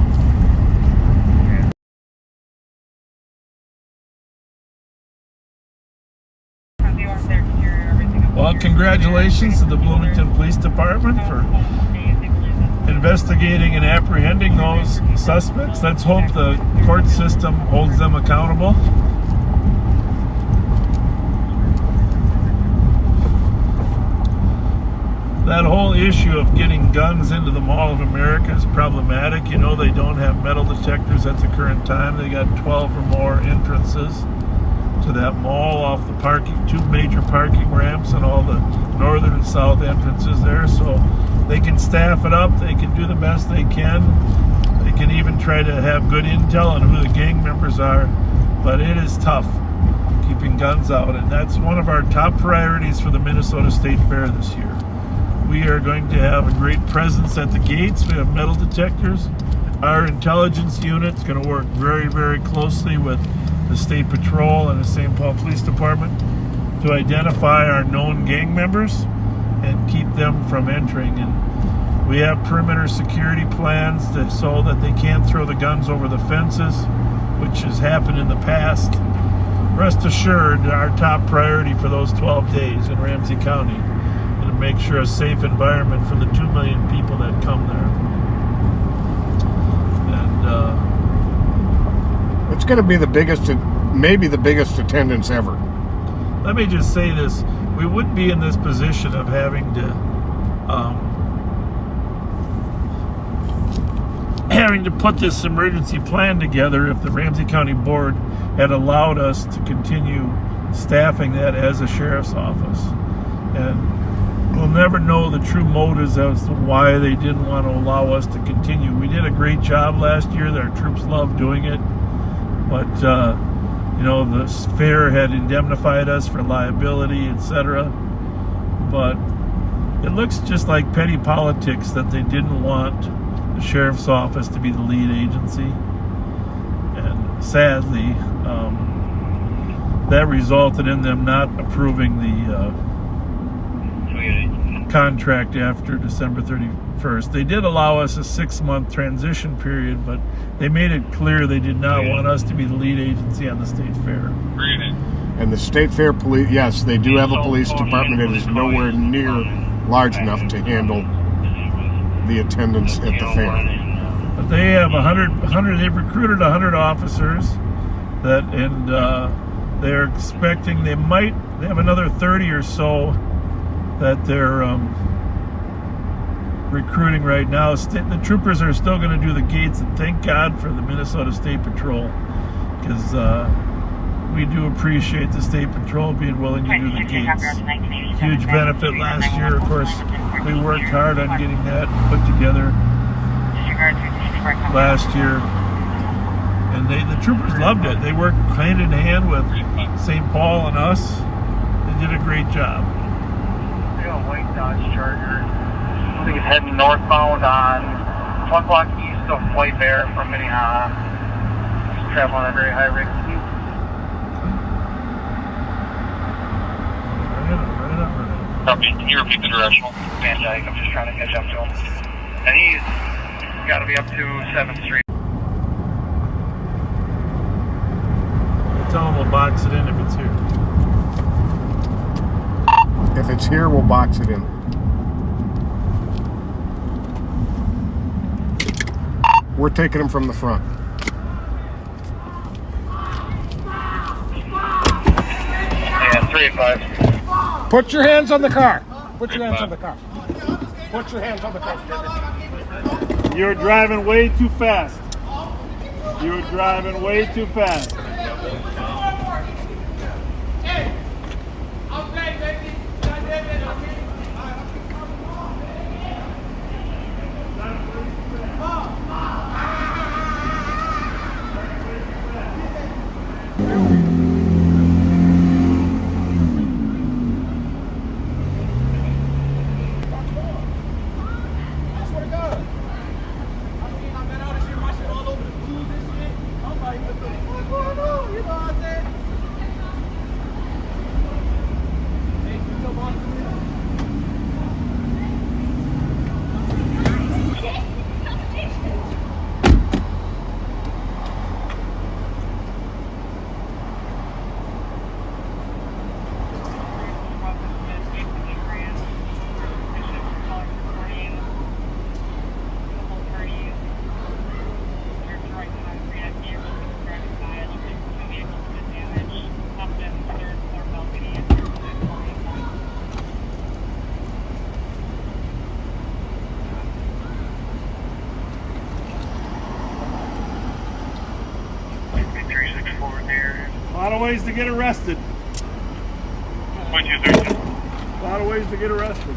Well, congratulations to the Bloomington Police Department for investigating and apprehending those suspects. Let's hope the court system holds them accountable. That whole issue of getting guns into the Mall of America is problematic. You know, they don't have metal detectors at the current time. They got 12 or more entrances to that mall off the 2 major parking ramps and all the northern and south entrances there. So they can staff it up. They can do the best they can. They can even try to have good intel on who the gang members are. But it is tough keeping guns out. And that's one of our top priorities for the Minnesota State Fair this year. We are going to have a great presence at the gates. We have metal detectors. Our intelligence unit's going to work very, very closely with the State Patrol and the St. Paul Police Department to identify our known gang members and keep them from entering. And we have perimeter security plans so that they can't throw the guns over the fences, which has happened in the past. Rest assured, our top priority for those 12 days in Ramsey County, to make sure a safe environment for the 2 million people that come there. And it's going to be the biggest, maybe the biggest attendance ever. Let me just say this. We wouldn't be in this position of having to put this emergency plan together if the Ramsey County Board had allowed us to continue staffing that as a sheriff's office. And we'll never know the true motives as to why they didn't want to allow us to continue. We did a great job last year. Our troops loved doing it. But, you know, the fair had indemnified us for liability, etc. But it looks just like petty politics that they didn't want the sheriff's office to be the lead agency. And sadly, that resulted in them not approving the contract after December 31st. They did allow us a 6-month transition period, but they made it clear they did not want us to be the lead agency on the state fair. And the State Fair police, yes, they do have a police department. It is nowhere near large enough to handle the attendance at the fair. But they have 100. They've recruited 100 officers, and they're expecting they have another 30 or so that they're recruiting right now. The troopers are still going to do the gates, and thank God for the Minnesota State Patrol, because we do appreciate the State Patrol being willing to do the gates. Huge benefit last year, of course. We worked hard on getting that put together last year, and the troopers loved it. They worked hand in hand with St. Paul and us. They did a great job. White Dodge Charger. I think it's heading northbound on 1 block east of White Bear from Minnehaha. It's traveling at a very high rate of speed. Can you repeat the directional? Van Dyke, I'm just trying to catch up to him. And he's got to be up to 7th Street. Tell them we'll box it in if it's here. If it's here, we'll box it in. We're taking them from the front. Yeah, 385. Put your hands on the car. Put your hands on the car. Put your hands on the car. You're driving way too fast. You're driving way too fast. A lot of ways to get arrested. A lot of ways to get arrested.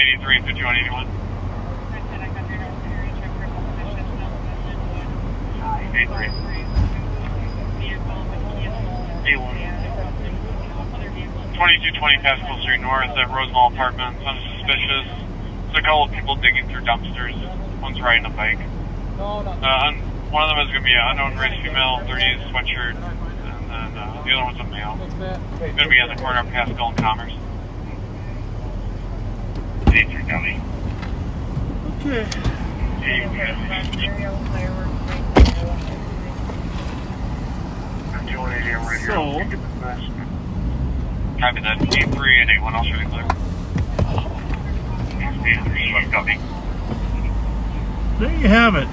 183 and 5181. 83. 2220 Pascal Street North at Rosemont Apartments. Unsuspicious. There's a couple of people digging through dumpsters. One's riding a bike. One of them is going to be an unknown race female, 30s sweatshirt, and then the other one's a male. It's going to be on the corner of Pascal and Commerce. 83 County. Okay. So, Copy that. 83 and 81, I'll show you clear. 83, copy. there you have it.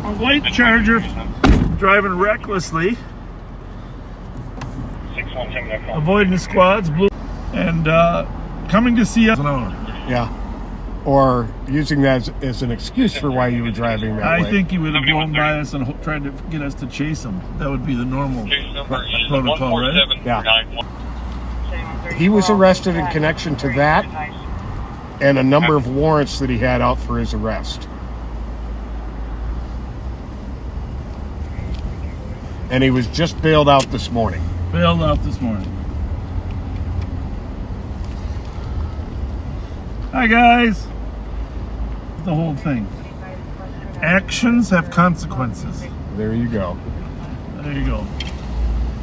A white Charger driving recklessly, 617. avoiding the squads, blue, and coming to see us. Yeah. Or using that as an excuse for why you were driving that way. I think he would have blown by us and tried to get us to chase him. That would be the normal protocol, right? Yeah. He was arrested in connection to that and a number of warrants that he had out for his arrest. And he was just bailed out this morning. Bailed out this morning. Hi guys. The whole thing. Actions have consequences. There you go. There you go.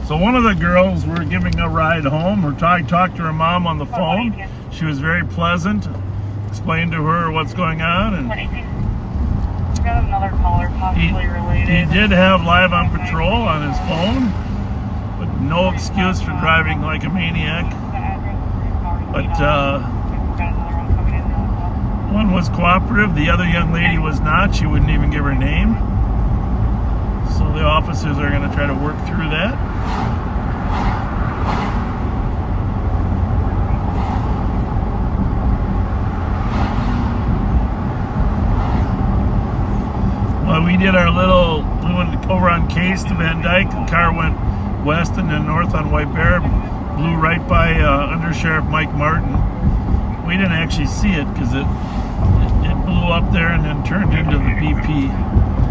So one of the girls were giving a ride home. I talked to her mom on the phone. She was very pleasant. Explained to her what's going on, and Got another caller possibly related. he did have Live on Patrol on his phone, but no excuse for driving like a maniac. But one was cooperative, the other young lady was not. She wouldn't even give her name. So the officers are going to try to work through that. Well, we did our we went over on Case to Van Dyke. The car went west and then north on White Bear, blew right by Under Sheriff Mike Martin. We didn't actually see it because it blew up there and then turned into the BP.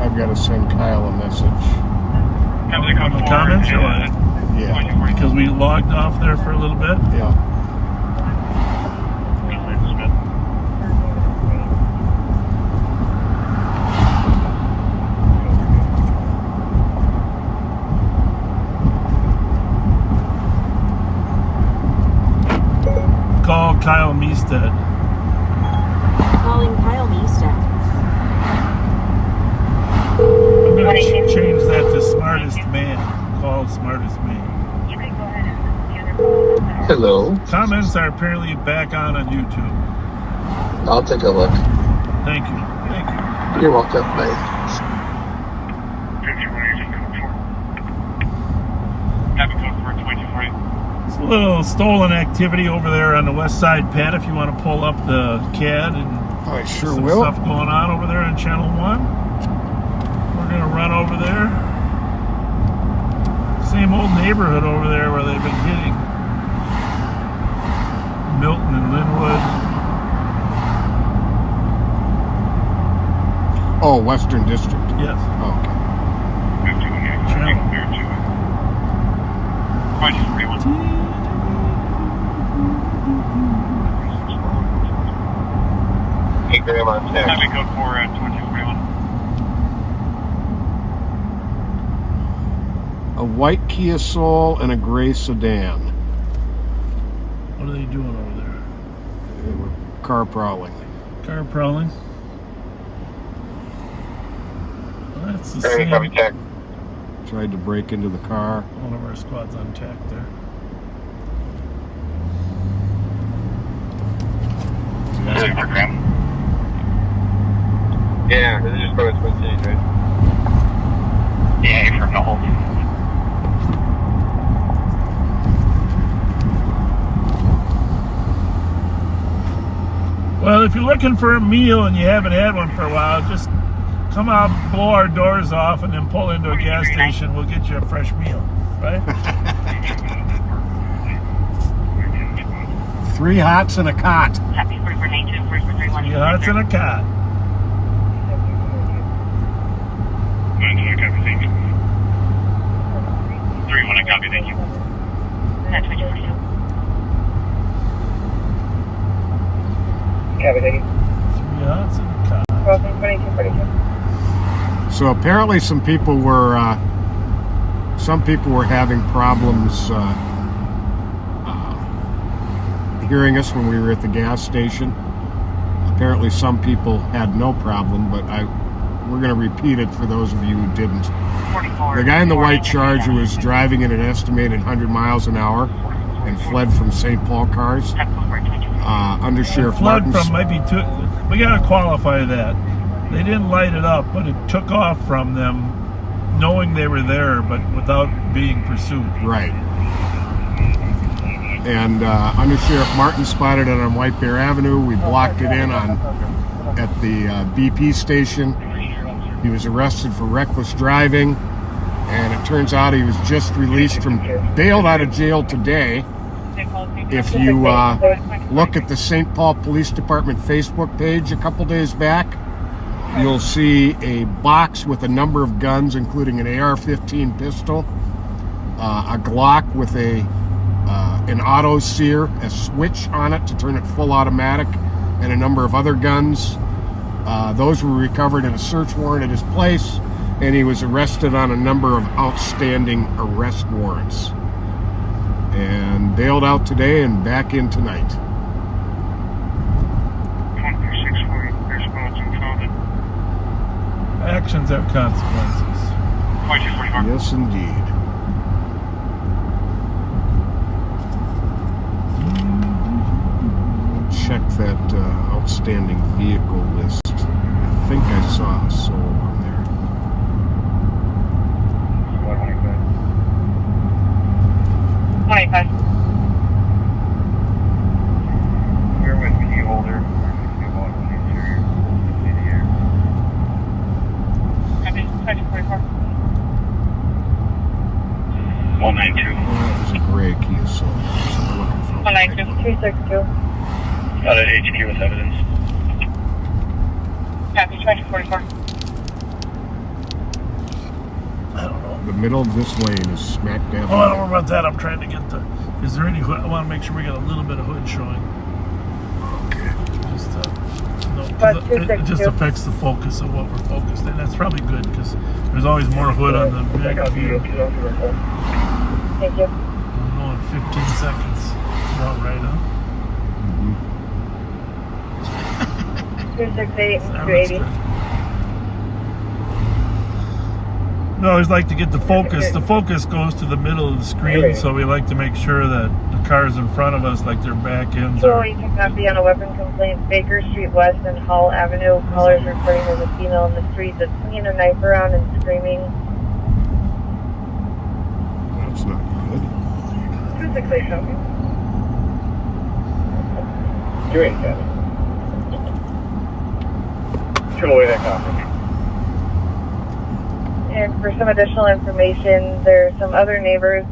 I've got to send Kyle a message. On the comments or what? Yeah. Because we logged off there for a little bit. Yeah. Call Kyle Meestead. Calling Kyle Meestead. I'm going to change that to smartest man. Call smartest man. You can go ahead and Hello. Comments are apparently back on YouTube. I'll take a look. Thank you. Thank you. You're welcome. Bye. It's a little stolen activity over there on the west side, Pat, if you want to pull up the CAD and I sure some will. stuff going on over there on Channel 1. We're going to run over there. Same old neighborhood over there where they've been hitting. Milton and Linwood. Oh, Western District. Yes. Oh, okay. Hey, Graham, I'm next. Having code 4 at 2241. A white Kia Soul and a gray sedan. What are they doing over there? They were car prowling. Car prowling. Well, that's the Hey, same. copy check. Tried to break into the car. One of our squads on tack there. Yeah, this is just from Twin Cities, right? Yeah, from the whole. Well, if you're looking for a meal and you haven't had one for a while, just come out, blow our doors off, and then pull into a gas station. We'll get you a fresh meal, right? 3 hots and a cot. Happy 4492, 4431. Yeah, it's in a cot. Thank you. 3-1, I copy, thank you. That's what you're doing. Copy, thank you. Yeah, it's in a cot. Crossing 2242. So apparently some people were having problems hearing us when we were at the gas station. Apparently some people had no problem, but we're going to repeat it for those of you who didn't. 44. The guy in the white Charger was driving at an estimated 100 miles an hour and fled from St. Paul cars. Under Sheriff Flood Martin's. from might be too. We got to qualify that. They didn't light it up, but it took off from them, knowing they were there, but without being pursued. Right. And Under Sheriff Martin spotted it on White Bear Avenue. We blocked it in at the BP station. He was arrested for reckless driving, and it turns out he was just released bailed out of jail today. If you look at the St. Paul Police Department Facebook page a couple days back, you'll see a box with a number of guns, including an AR-15 pistol, a Glock with an auto sear, a switch on it to turn it full automatic, and a number of other guns. Those were recovered in a search warrant at his place, and he was arrested on a number of outstanding arrest warrants. And bailed out today and back in tonight. 13640, response impounded. Actions have consequences. 2244. Yes, indeed. Check that outstanding vehicle list. I think I saw a soul on there. 25. We're with key holder. Copy, 2244. 192. That was a gray Kia Soul. So I'm looking for 192. 362. Got an HQ with evidence. Copy, 2244. the middle of this lane is smack dab. Oh, I don't know about that. I'm trying to get the. Is there any hood? I want to make sure we got a little bit of hood showing. Okay. Just no, 'cause it just affects the focus of what we're focused in. That's probably good because there's always more hood on the big view. Thank you. I'm going 15 seconds. About right, huh? 268 That looks 280. good. We always like to get the focus. The focus goes to the middle of the screen, so we like to make sure that the cars in front of us, like their back ends, So are. you can copy on a weapon complaint, Baker Street West and Hall Avenue. Callers reporting there's a female in the street that's swinging a knife around and screaming. That's not good. 268 copy. 280 copy. 208 that copy. And for some additional information, there are some other neighbors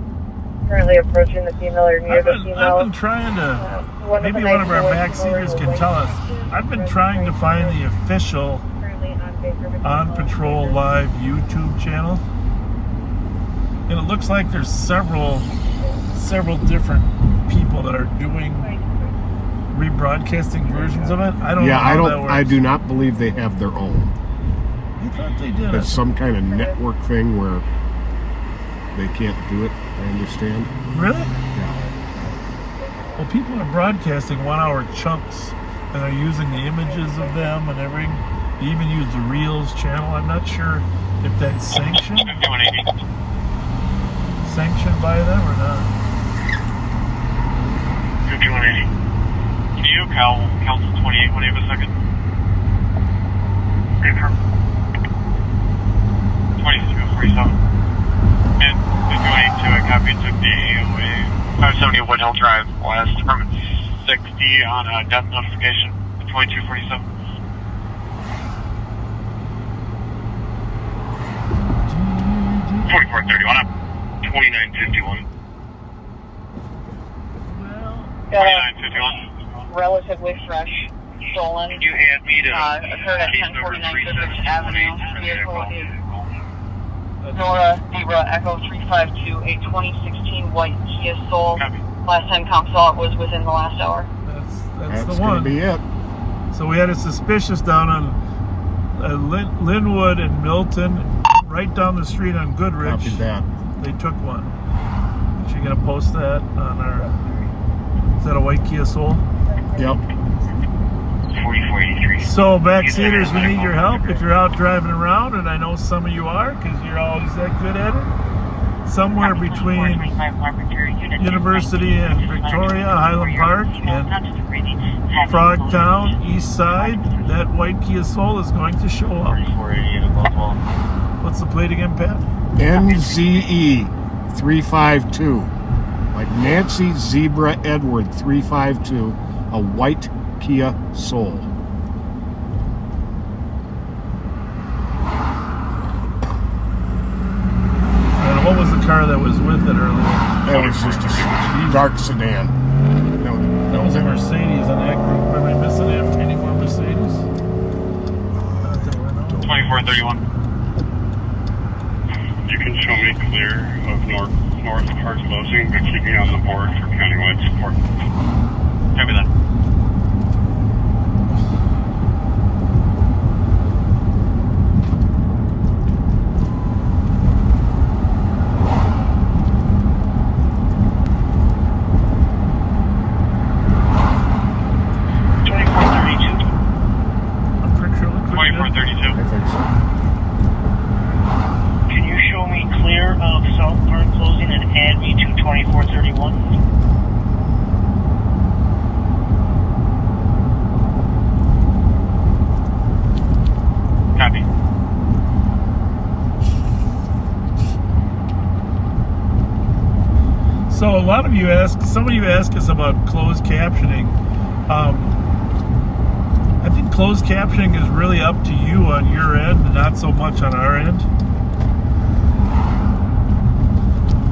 currently approaching the female or near the female. I've been trying to. Maybe one of our backseaters can tell us. I've been trying to find the official On Patrol Live YouTube channel, and it looks like there's several different people that are doing rebroadcasting versions of it. I don't know how that works. I do not believe they have their own. I thought they did. It's some kind of network thing where they can't do it, I understand. Really? Yeah. Well, people are broadcasting 1 hour chunks and they're using the images of them and everything. They even use the Reels channel. I'm not sure if that's sanctioned by them or not. 5180. Can you council 28 when you have a second? Confirm. 2247. And 5182, I copied, took the 570 Woodhill Drive West, permit 60 on a death notification, 2247. $44.31 up, 29.51. Got 2951. relatively fresh stolen. Can you add me to Occurred at case number 1049 Goodrich Avenue. 368 Vehicle is Nora Zebra Echo 352, a 2016 white Kia Soul. Copy. Last time comp saw it was within the last hour. That's the gonna one. be it. So we had a suspicious down on Linwood and Milton, right down the street on Goodrich. Copy that. They took one. Is she gonna post that on our? Is that a white Kia Soul? Yep. 4483. So backseaters, we need your help if you're out driving around, and I know some of you are because you're always that good at it. Somewhere between University and Victoria, Highland Park, and Frogtown, East Side, that white Kia Soul is going to show up. What's the plate again, Pat? NZE 352. Like Nancy Zebra Edward 352. A white Kia Soul. And what was the car that was with it earlier? That was just a dark sedan. That was a Mercedes in that group. Am I missing any more Mercedes? 2431. You can show me clear of north car closing, but keep me on the board for countywide support. Copy that. So a lot of you some of you ask us about closed captioning. I think closed captioning is really up to you on your end, and not so much on our end.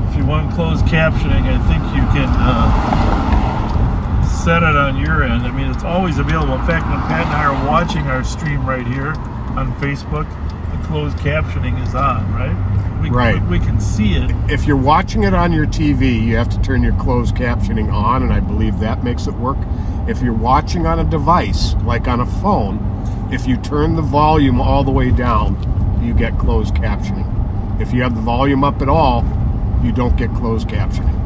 If you want closed captioning, I think you can set it on your end. I mean, it's always available. In fact, when Pat and I are watching our stream right here on Facebook, the closed captioning is on, right? We can see it. If you're watching it on your TV, you have to turn your closed captioning on, and I believe that makes it work. If you're watching on a device, like on a phone, if you turn the volume all the way down, you get closed captioning. If you have the volume up at all, you don't get closed captioning.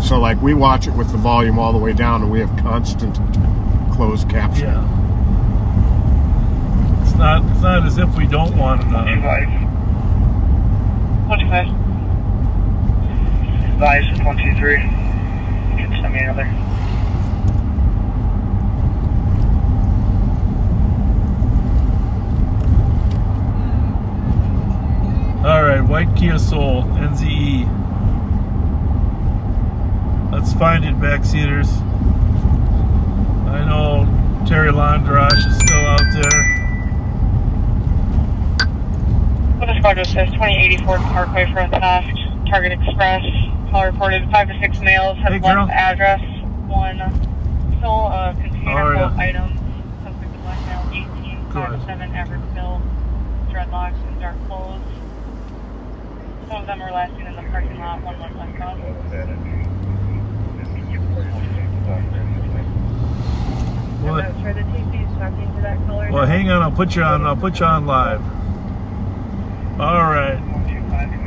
So like we watch it with the volume all the way down, and we have constant closed captioning. Yeah. It's not as if we don't want it on. 25. Advise 123. You can send me another. Alright, white Kia Soul, NZE. Let's find it, backseaters. I know Terry Londrash is still out there. What is Fargo says 2084 Parkway for a theft. Target Express. Call reported 5 to 6 males have left address. One stole a container full of items. Suspect is black male 18, 5 to 7 average build, dreadlocks and dark clothes. Some of them are last seen in the parking lot. One was left out. Well, hang on. I'll put you on live. All right.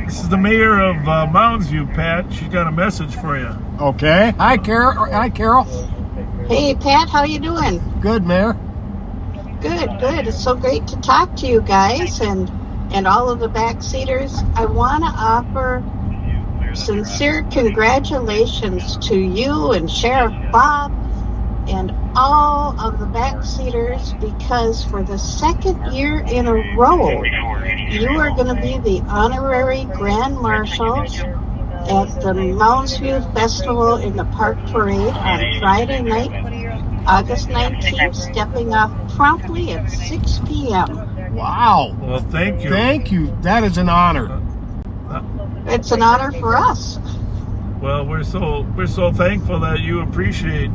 This is the mayor of Mounds View, Pat. She's got a message for you. Okay. Hi, Carol. Hi, Carol. Hey, Pat. How you doing? Good, Mayor. Good, good. It's so great to talk to you guys and all of the backseaters. I want to offer sincere congratulations to you and Sheriff Bob and all of the backseaters, because for the second year in a row, you are going to be the honorary Grand Marshals at the Mounds View Festival in the Park Parade on Friday night, August 19th, stepping off promptly at 6 p.m. Wow. Well, thank you. Thank you. That is an honor. It's an honor for us. Well, we're so thankful that you appreciate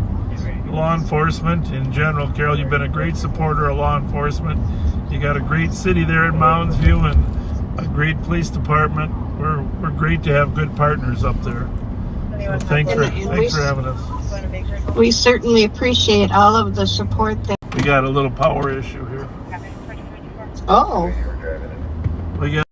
law enforcement in general. Carol, you've been a great supporter of law enforcement. You got a great city there in Mounds View and a great police department. We're great to have good partners up there. So thanks for having us. We certainly appreciate all of the support that. We got a little power issue here. Oh. We got.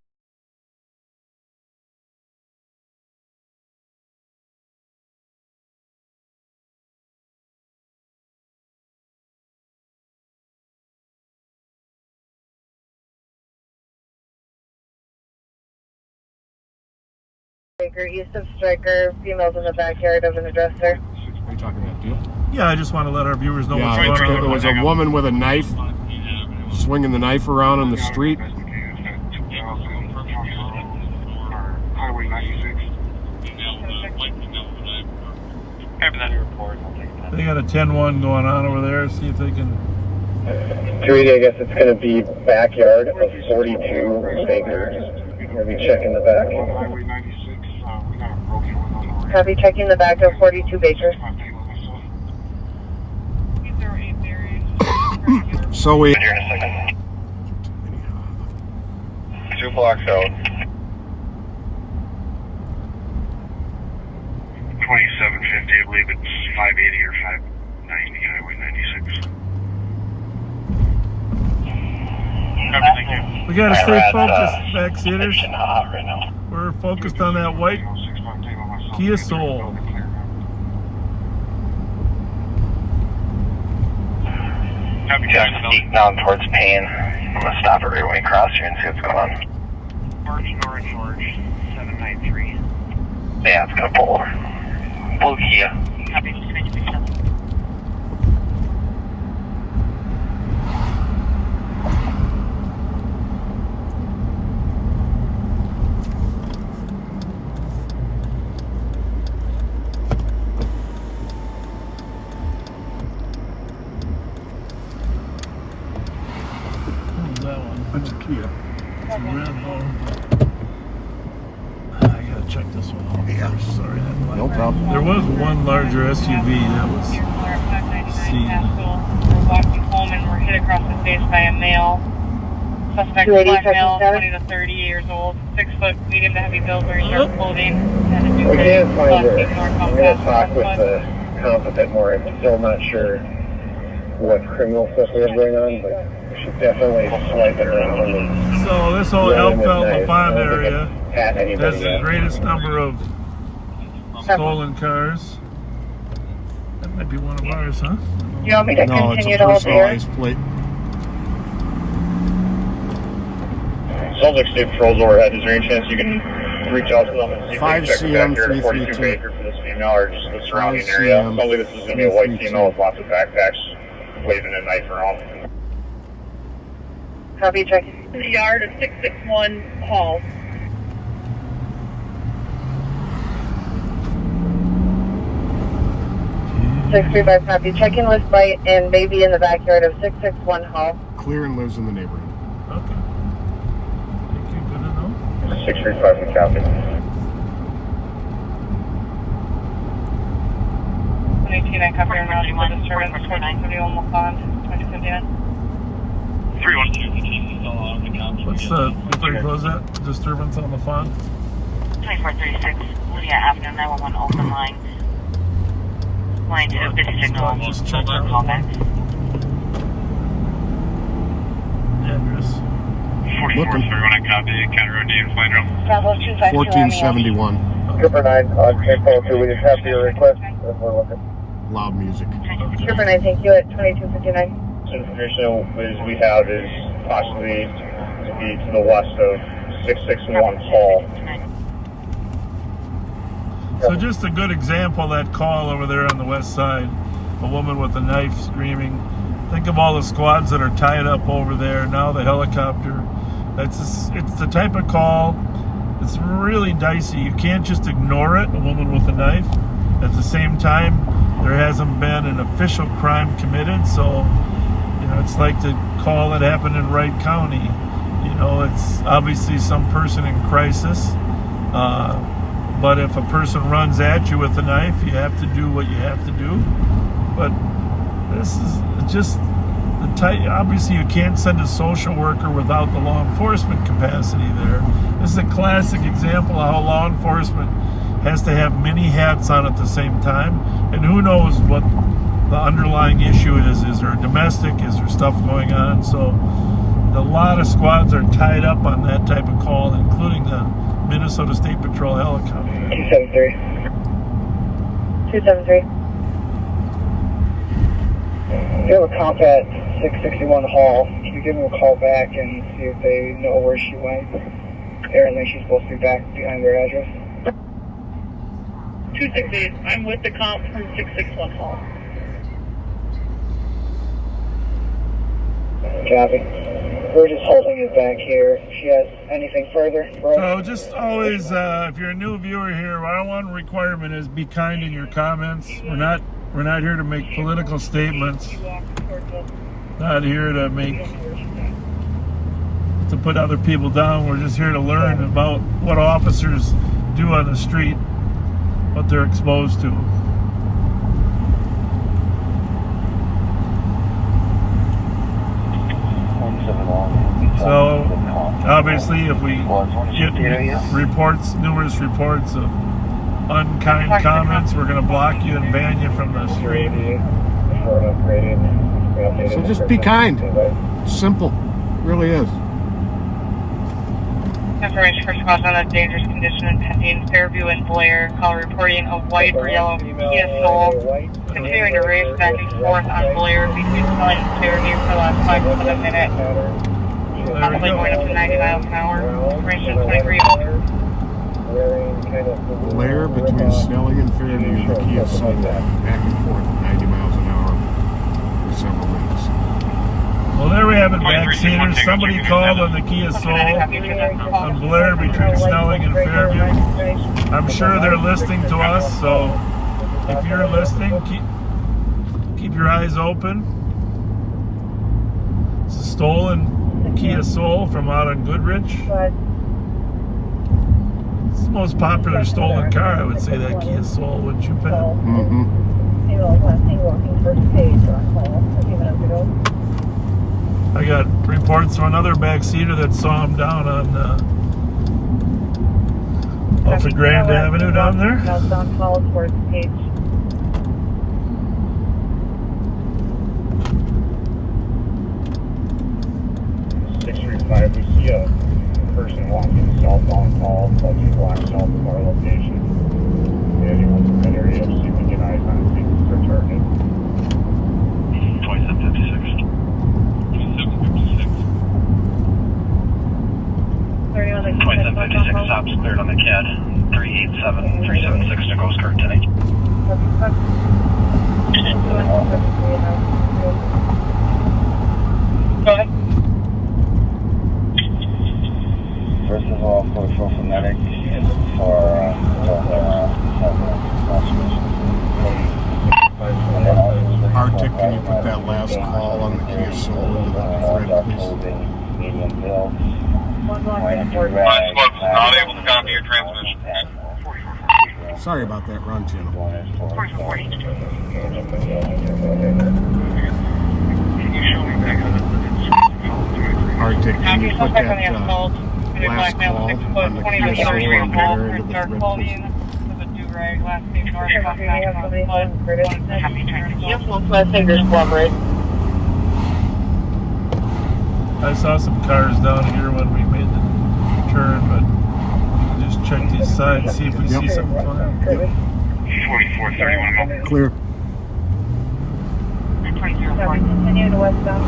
East of Striker, females in the backyard of an addresser. Are you talking that deal? Yeah, I just want to let our viewers know what's going on. There was a woman with a knife, swinging the knife around on the street. Highway 96. They got a 10-1 going on over there. See if they can. 3, I guess it's going to be backyard of 42 Baker. We'll be checking the back. Copy, checking the back of 42 Baker. So we. 2 blocks out. 2750, I believe it's 580 or 590, Highway 96. Thank you. We got to stay focused, backseaters. We're focused on that white Kia Soul. Just down towards Payne. I'm going to stop it right when we cross here and see what's going on. Orange, 793. Yeah, it's going to pull. Blue Kia. Copy, That's a Kia. I gotta check this one out. Yeah. Sorry. No problem. There was one larger SUV that was seen. We're walking home and we're hit across the face by a male. Suspect black male, 20 to 30 years old, 6 foot, medium to heavy build, wearing dark clothing. We can't find her. I'm going to talk with the comp a bit more. I'm still not sure what criminal stuff we have going on, but she's definitely swiping around. So this whole Elkfeld-LaFond area has the greatest number of stolen cars. That might be one of ours, huh? You want me to No, it's continue a to hold here? personalized plate. Sounds like state patrol's overhead. Is there any chance you can reach out to them and see if they can check the back here at 42 Baker for this female or just the surrounding area? Sounds like this is going to be a white female with lots of backpacks, waving a knife around. Copy, checking the yard of 661 Hall. By copy, checking list light and baby in the backyard of 661 Hall. Clear and lives in the neighborhood. Okay. Thank you. Good to know. 635 from copy. 118, I copy and route for disturbance, 1471 LaFond, 2059. 312. What's before you close that, disturbance on the font? 2436, Lydia Avenue, 911 open line. Line to busy signal. Just check out Callback. address. 44, so everyone on copy, County Road D and Flight Drum. 1471. Cooper 9, on 1042, we just have your request. We're looking. Loud music. Cooper 9, thank you, at 2259. Information we have is possibly to be to the west of 661 Hall. So just a good example, that call over there on the west side, a woman with a knife screaming. Think of all the squads that are tied up over there, now the helicopter. It's the type of call, it's really dicey. You can't just ignore it, a woman with a knife. At the same time, there hasn't been an official crime committed, so you know, it's like the call that happened in Wright County. You know, it's obviously some person in crisis. But if a person runs at you with a knife, you have to do what you have to do. But this is just the type. Obviously, you can't send a social worker without the law enforcement capacity there. This is a classic example of how law enforcement has to have many hats on at the same time. And who knows what the underlying issue is. Is there domestic? Is there stuff going on? So a lot of squads are tied up on that type of call, including the Minnesota State Patrol helicopter. 273. 273. If you have a comp at 661 Hall, can you give them a call back and see if they know where she went? Apparently she's supposed to be back behind their address. 268. I'm with the comp from 661 Hall. Copy. We're just holding it back here. If she has anything further for us. So just always, if you're a new viewer here, our one requirement is be kind in your comments. We're not here to make political statements. Not here to put other people down. We're just here to learn about what officers do on the street, what they're exposed to. So obviously, if we get numerous reports of unkind comments, we're going to block you and ban you from the stream. So just be kind. Simple. It really is. Information for squads on a dangerous condition impending Fairview and Blair. Call reporting a white or yellow Kia Soul continuing to race back and forth on Blair between Snelling and Fairview for the last 5 to 7 minutes. Probably going up to 90 miles an hour. Range is 23. Blair between Snelling and Fairview, the Kia Soul, back and forth 90 miles an hour for several minutes. Well, there we have it, backseaters. Somebody called on the Kia Soul on Blair between Snelling and Fairview. I'm sure they're listening to us, so if you're listening, keep your eyes open. It's a stolen Kia Soul from out on Goodrich. It's the most popular stolen car, I would say, that Kia Soul, wouldn't you, Pat? Mm-hmm. I got reports from another backseater that saw him down on off the Grand Avenue down there. Southbound Hall towards Page. We see a person walking southbound Hall, Fletcher block south of our location. If anyone's in that area, see if we can get eyes on it, see if they're targeted. 2756. 2756, stops cleared on the CAD. 387, 376 to Ghost Cart tonight. Go ahead. First of all, for phonetic for Arctic, can you put that last call on the Kia Soul into the thread, please? Medium bill. Squad was not able to copy your transmission. Sorry about that, wrong channel. Arctic, can you put that last call on the Kia Soul on Blair into the thread, please? I saw some cars down here when we made the turn, but we'll just check these sides, see if we see something flying. 4431. Clear. Continue to westbound.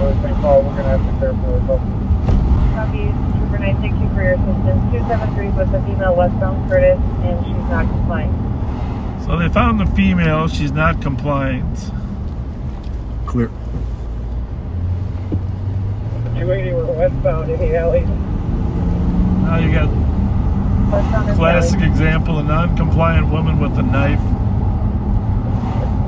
We're going to have to clear for the Copy, Trooper 9, thank you for your assistance. 273 with the female westbound Curtis, and she's not compliant. So they found the female, she's not compliant. Clear. 280, we're westbound in the alley. Now you got classic example, a non-compliant woman with a knife.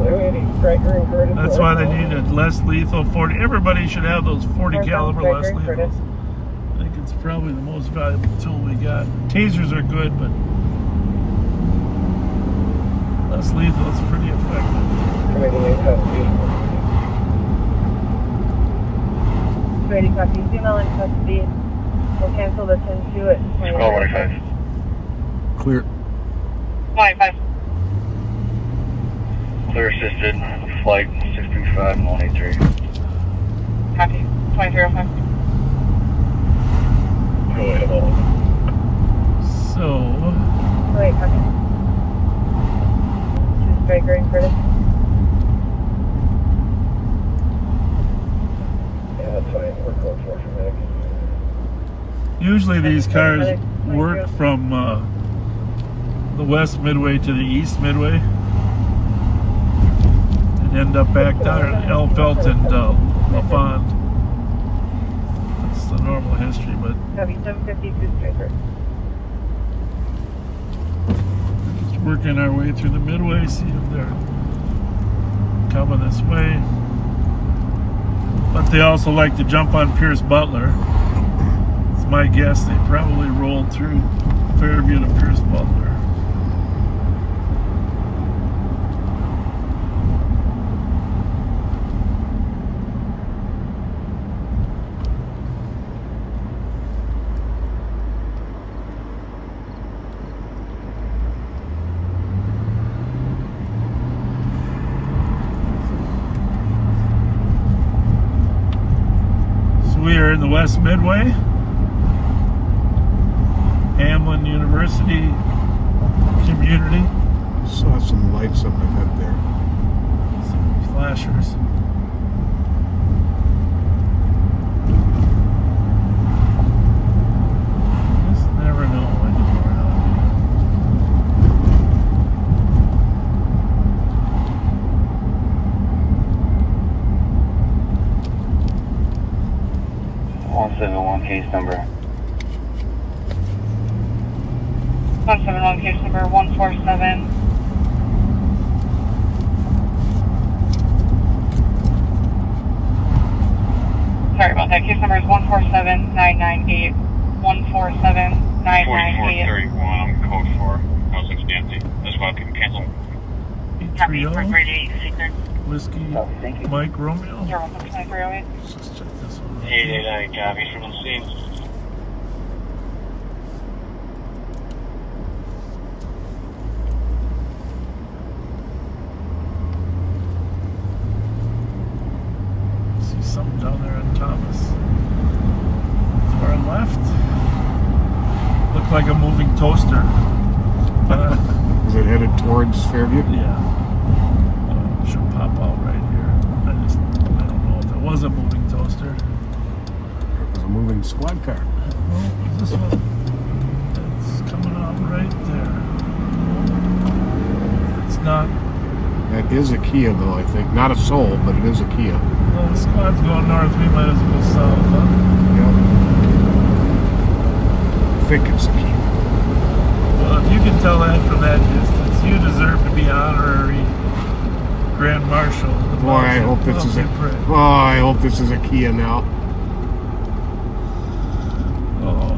280, striker and Curtis. That's why they need a less lethal 40. Everybody should have those 40 caliber less lethals. I think it's probably the most valuable tool we got. Tasers are good, but Less lethal, it's pretty effective. Ready, copy. Female in custody. We'll cancel the 10-2 at 25. Clear. 25. Clear assisted. Flight 635 and 183. Copy. 2305. So, Wait, copy. Just striker in Curtis. Yeah, that's fine. We're code 4 for medic. usually these cars work from the west midway to the east midway and end up back down at Elfelt and LaFond. That's the normal history, but Copy, 752 striker. just working our way through the midway, see if they're coming this way. But they also like to jump on Pierce Butler. It's my guess they probably rolled through Fairview to Pierce Butler. We are in the West Midway, Hamlin University community. Saw some lights up ahead there. Some flashers. Just never know anymore. Case number. 171 case number 147. Sorry about that. Case number is 147998. 147998. 4431. I'm code 4. No 60 empty. This one can cancel. Copy. 438 secret. Whiskey, Mike Romeo. You're welcome. 2308. Let's just check this one. 889 copies from the scene. See something down there on Thomas. To our left. Looked like a moving toaster. Is it headed towards Fairview? Yeah. Should pop out right here. I don't know if it was a moving toaster. It was a moving squad car. Well, this one, it's coming out right there. It's not. That is a Kia, though, I think. Not a Soul, but it is a Kia. Well, the squad's going north. We might as well go south, huh? Yep. I think it's a Kia. Well, if you can tell that from that distance, you deserve to be honorary Grand Marshal. Boy, I hope this is a. Oh, I hope this is a Kia now. Oh,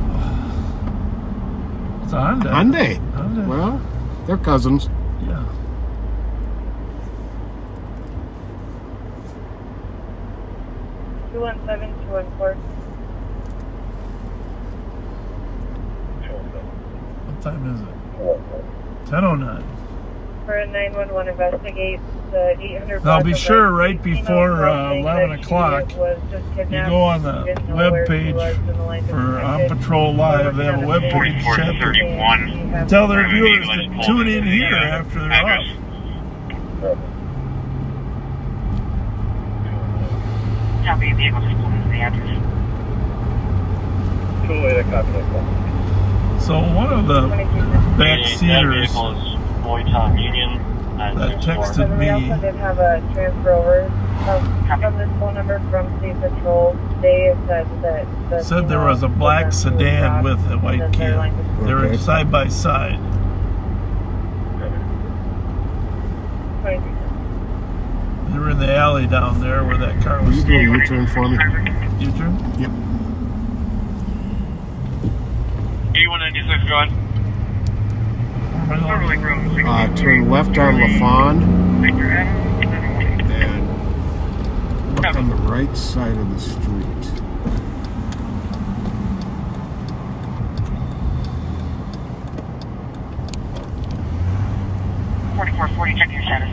it's a Hyundai. Hyundai. Hyundai. Well, they're cousins. Yeah. Two 217, 214. What time is it? 10:09. For a 911 investigate the 800. Now be sure right before 11 o'clock you go on the web page for On Patrol Live. They have a web page. Tell their viewers to tune in here after they're off. Copy, vehicle just pulled into the address. So one of the backseaters that texted We also did have a transfer over from this phone number from State Patrol. They said there was a black sedan with a white Kia. They were side by side. They were in the alley down there where that car was. Will you do a U-turn for me? U-turn? Yep. 8196, go ahead. Turn left on LaFawn and look on the right side of the street. Check your status.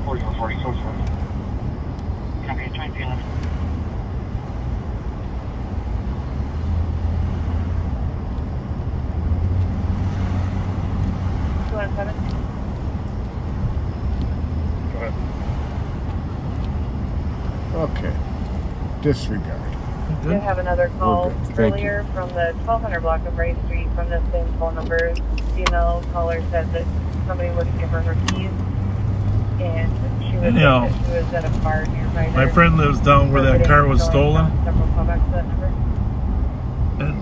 4440, so far. Copy, 2311. Go ahead. Okay. Disregard. We did have another call Thank earlier from the 1200 block of Wright Street from the same phone number. Female caller said that somebody wouldn't give her her keys, and she was, she was at a bar nearby. My friend lives down where that car was stolen. Several callbacks to that number. And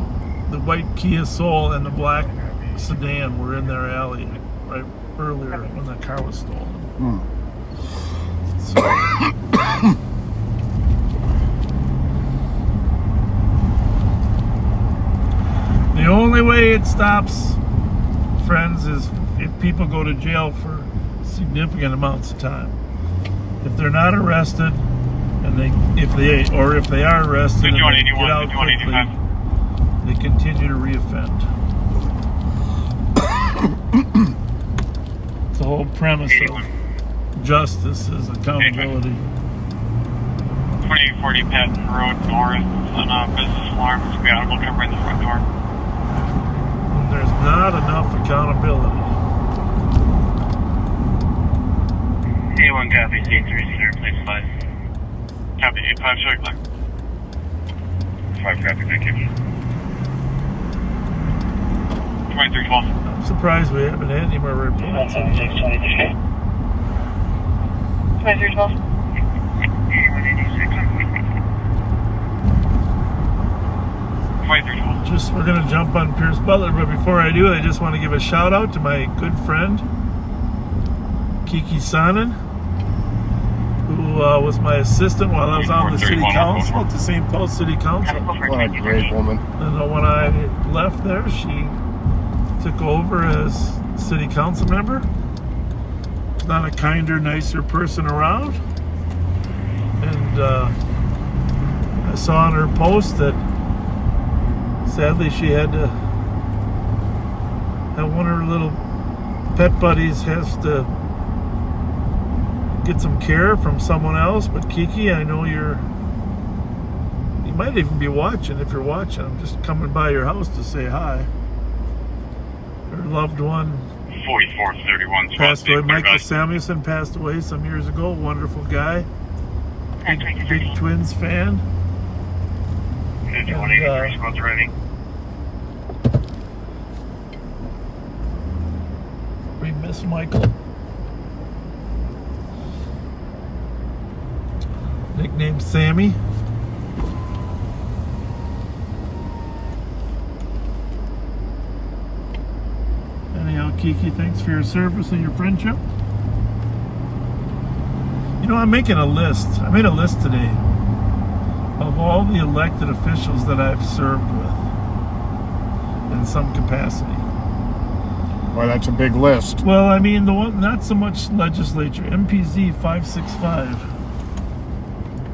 the white Kia Soul and the black sedan were in their alley right earlier when that car was stolen. So, the only way it stops, friends, is if people go to jail for significant amounts of time. If they're not arrested, and if they are arrested and they get out quickly, they continue to reoffend. It's the whole premise of justice is accountability. 2040 Patton Road North on Business Farm. It's be audible cover in the front door. There's not enough accountability. A1 copy, C30, place 5. Copy, 85, show you clear. 5 copy, thank you. 2312. I'm surprised we haven't had any more reports. 2312. We're going to jump on Pierce Butler, but before I do, I just want to give a shout out to my good friend Kiki Sonnen, who was my assistant while I was on the city council at the St. Paul City Council. What a great woman. And when I left there, she took over as city council member. Not a kinder, nicer person around. And I saw on her post that sadly she had to have one of her little pet buddies has to get some care from someone else. But Kiki, I know you might even be watching. If you're watching, I'm just coming by your house to say hi. Her loved one 4431 passed away. Michael Samuelson passed away some years ago. Wonderful guy. Big Twins fan. And, 183 squad's ready. We miss Michael. Nicknamed Sammy. Anyhow, Kiki, thanks for your service and your friendship. You know, I'm making a list. I made a list today of all the elected officials that I've served with in some capacity. Well, that's a big list. Well, I mean, the one, not so much legislature. MPZ 565.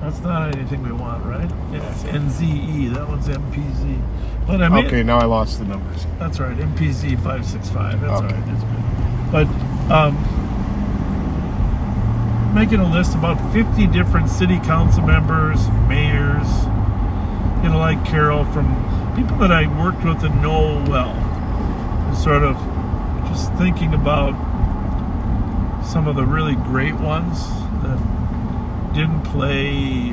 That's not anything we want, right? Yeah, it's NZE. That one's MPZ. But I mean, okay, now I lost the numbers. That's right, MPZ 565. That's okay. All right. That's good. But making a list about 50 different city council members, mayors, you know, like Carol, from people that I worked with and know well. And sort of just thinking about some of the really great ones that didn't play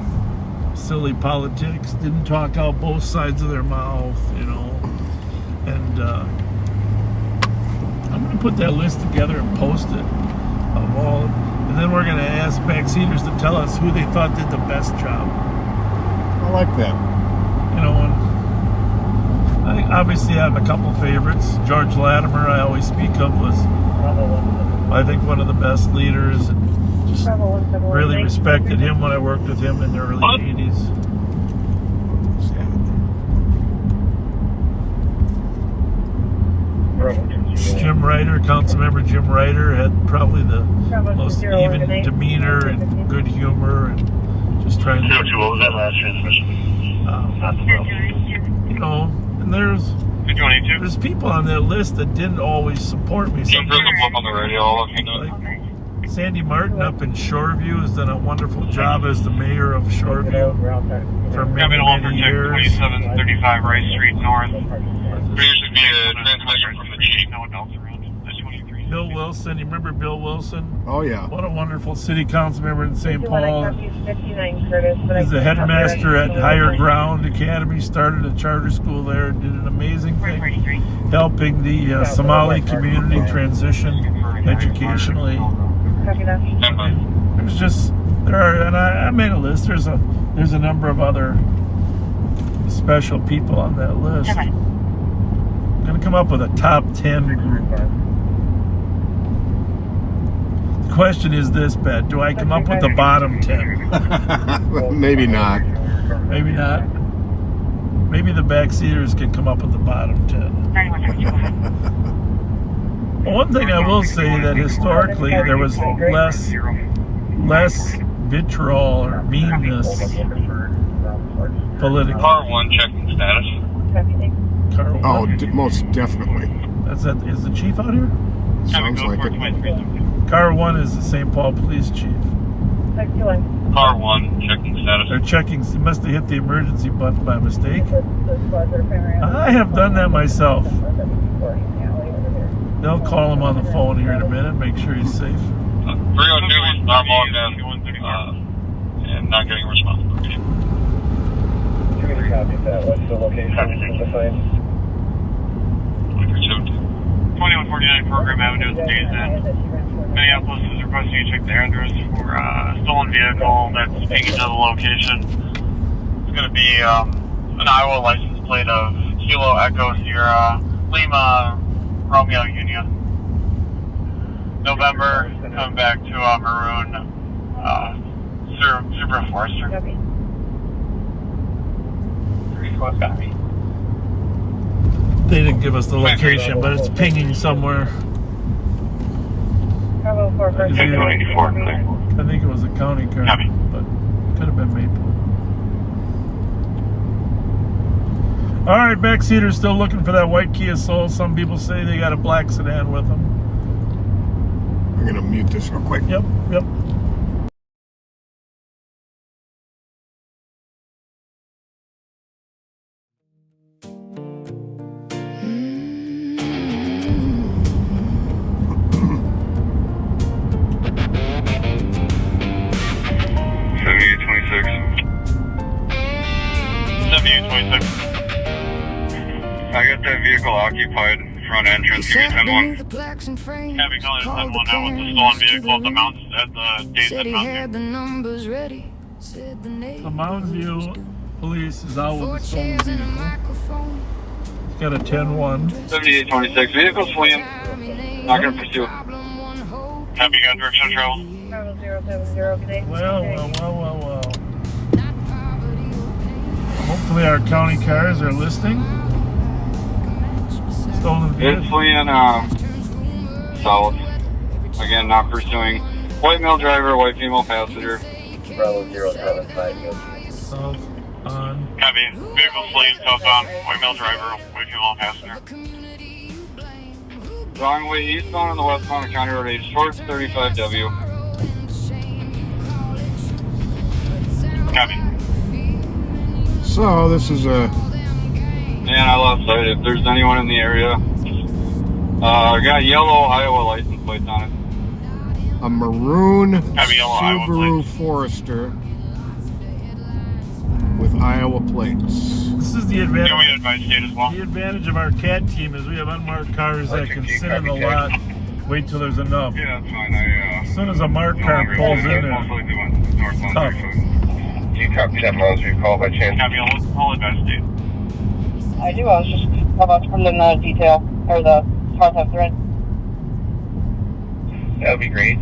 silly politics, didn't talk out both sides of their mouth, you know. And I'm going to put that list together and post it of all. And then we're going to ask backseaters to tell us who they thought did the best job. I like that. You know, and I obviously have a couple favorites. George Latimer, I always speak of, was, I think, one of the best leaders. And just really respected him when I worked with him in the early 80s. Jim Ryder, Councilmember Jim Ryder, had probably the most even demeanor and good humor, and just trying to. What was that last transmission? You know, and there's people on that list that didn't always support me. Some on the radio. Like Sandy Martin up in Shoreview has done a wonderful job as the mayor of Shoreview for many years. 2735 Rice Street North. There used to be a transmission from the chief. No adults around. Bill Wilson, you remember Bill Wilson? Oh yeah. What a wonderful city council member in St. Paul. He's the headmaster at Higher Ground Academy, started a charter school there, and did an amazing thing, helping the Somali community transition educationally. There's just, and I made a list, there's a number of other special people on that list. I'm going to come up with a top 10 group. The question is this, Pat, do I come up with the bottom 10? Maybe not. Maybe not. Maybe the backseaters can come up with the bottom 10. Well, one thing I will say that historically there was less vitriol or meanness politically. Car 1 checking status. Car 1? Oh, most definitely. Is the chief out here? Sounds like it. Car 1 is the St. Paul Police Chief. Car 1 checking status. They're checking. They must have hit the emergency button by mistake. I have done that myself. They'll call him on the phone here in a minute, make sure he's safe. 302 is not logged in and not getting a response. What's the location of the site? 2149 Program Avenue, Days End. Minneapolis is requesting you check the address for a stolen vehicle that's taken to the location. It's going to be an Iowa license plate of Kilo Echo Sierra Lima Romeo Union. November, coming back to Maroon Subaru Forester. They didn't give us the location, but it's pinging somewhere. I think it was a county car, but could have been Maple. All right, backseaters still looking for that white Kia Soul. Some people say they got a black sedan with them. I'm gonna mute this real quick. Yep. I got that vehicle occupied, front entrance, give me 10-1. Cabby calling 10-1 now with the stolen vehicle at the Days End Mountain View. The Mountain View police is out with the stolen vehicle. It's got a 10-1. 7826, vehicle fleeing. Not going to pursue. Cabby, got direction of travel? Well. Hopefully our county cars are listing. Stolen vehicle. It's fleeing south. Again, not pursuing. White male driver, white female passenger. Bravo 075. South on. Cabby, vehicle fleeing southbound, white male driver, white female passenger. Wrong way eastbound on the westbound of County Road 8, short 35W. Cabby. So this is a. Man, I lost sight. If there's anyone in the area, got yellow Iowa license plates on it. A maroon yellow Subaru Forester with Iowa plates. This is the advantage. As well. The advantage of our CAT team is we have unmarked cars that can sit in the lot, wait till there's enough. Yeah, that's fine. As soon as a marked car pulls in there, it's tough. Do you copy that Mons call by chance? Cabby, I'll investigate. I do. I was just about to put in the detail, or the contact thread. That would be great.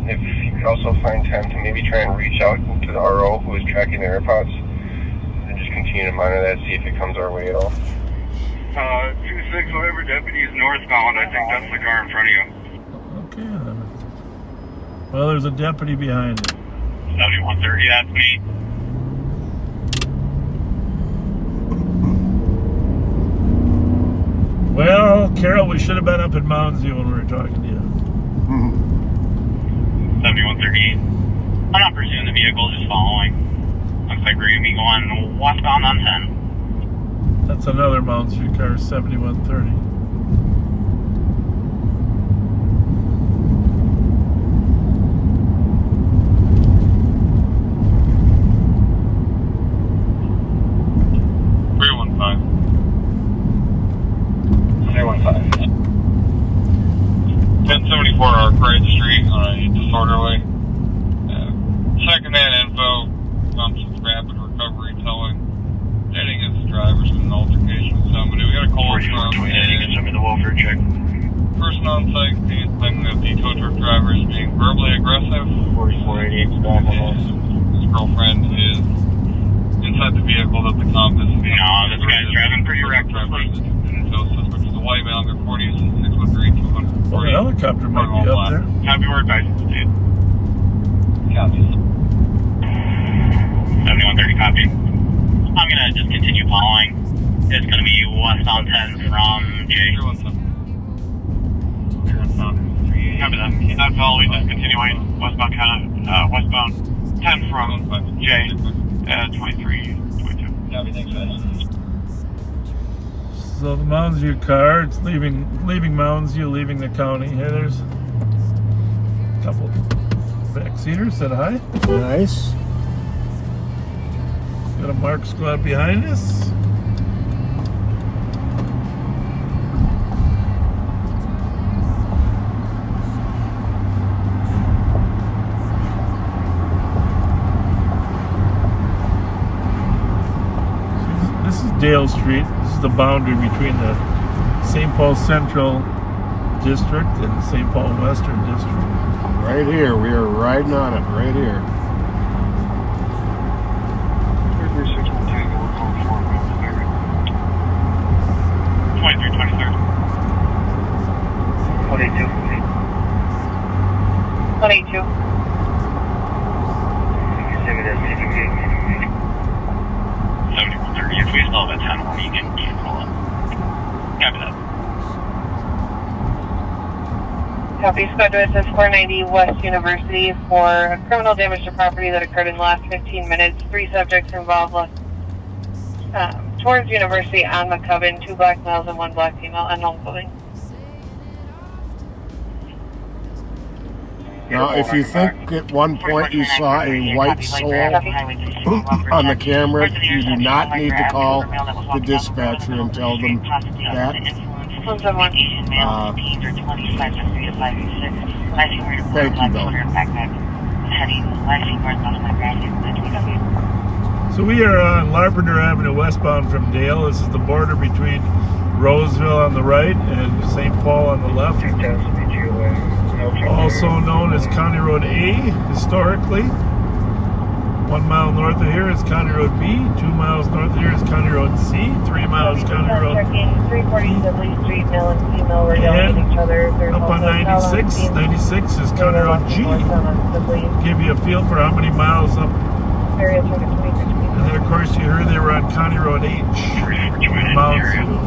If you could also find time to maybe try and reach out to the RO who is tracking the AirPods, and just continue to monitor that, see if it comes our way at all. 26, whatever deputy is northbound. I think that's the car in front of you. Okay, then. Well, there's a deputy behind it. 7130, that's me. Well, Carol, we should have been up in Mounds View when we were talking to you. 7138. I'm not pursuing the vehicle, just following. Looks like we're going to be going westbound on 10. That's another Mounds View car, 7130. Archival Street on a disorderly. Second-hand info on some rapid recovery towing. Heading against drivers in an altercation with somebody. We got a call from the welfare check. Person on site claiming that the tow truck driver is being verbally aggressive. 4488 back on his girlfriend is inside the vehicle that the cop is. No, this guy's driving pretty recklessly. So suspect is a white male under 40s, 6'3", 240. Well, the helicopter might be up there. Happy word, guys. Copy. 7130, copy. I'm going to just continue following. It's going to be west on 10 from J. Copy that. Not following, just continuing westbound, westbound 10 from J. 2322. Copy, thanks, guys. So the Mounds View car, it's leaving Mounds View, leaving the county. Hey, there's a couple backseaters. Said hi. Nice. Got a Mark squad behind us. This is Dale Street. This is the boundary between the St. Paul Central District and the St. Paul Western District. Right here. We are riding on it. Right here. 2323. 182. 182. If we still have a 10, you can pull it. Copy that. Copy. Squad to SS 490 West University for criminal damage to property that occurred in the last 15 minutes. 3 subjects involved left towards University on McCubbin. 2 black males and 1 black female. Unknown clothing. Now, if you think at one point you saw a white soul on the camera, you do not need to call the dispatcher and tell them that. Thank you, though. So we are on Larpenteur Avenue westbound from Dale. This is the border between Roseville on the right and St. Paul on the left. Also known as County Road A historically. 1 mile north of here is County Road B. 2 miles north of here is County Road C. 3 miles County Road. 340 Sibley Street, male and female were yelling at each other. Up on 96. 96 is County Road G. Give you a feel for how many miles up. And then of course you heard they were on County Road H. Mounds View.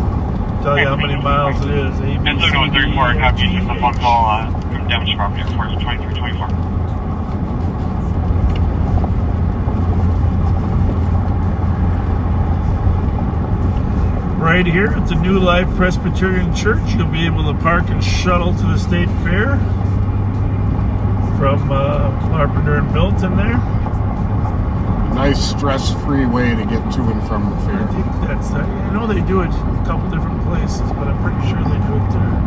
Tell you how many miles it is. And so going 34, copy, just a phone call from damage property, of course, 2324. Right here at the New Life Presbyterian Church, you'll be able to park and shuttle to the State Fair from Larpenteur and Milton there. Nice stress-free way to get to and from the fair. I think that's that. I know they do it a couple different places, but I'm pretty sure they do it there.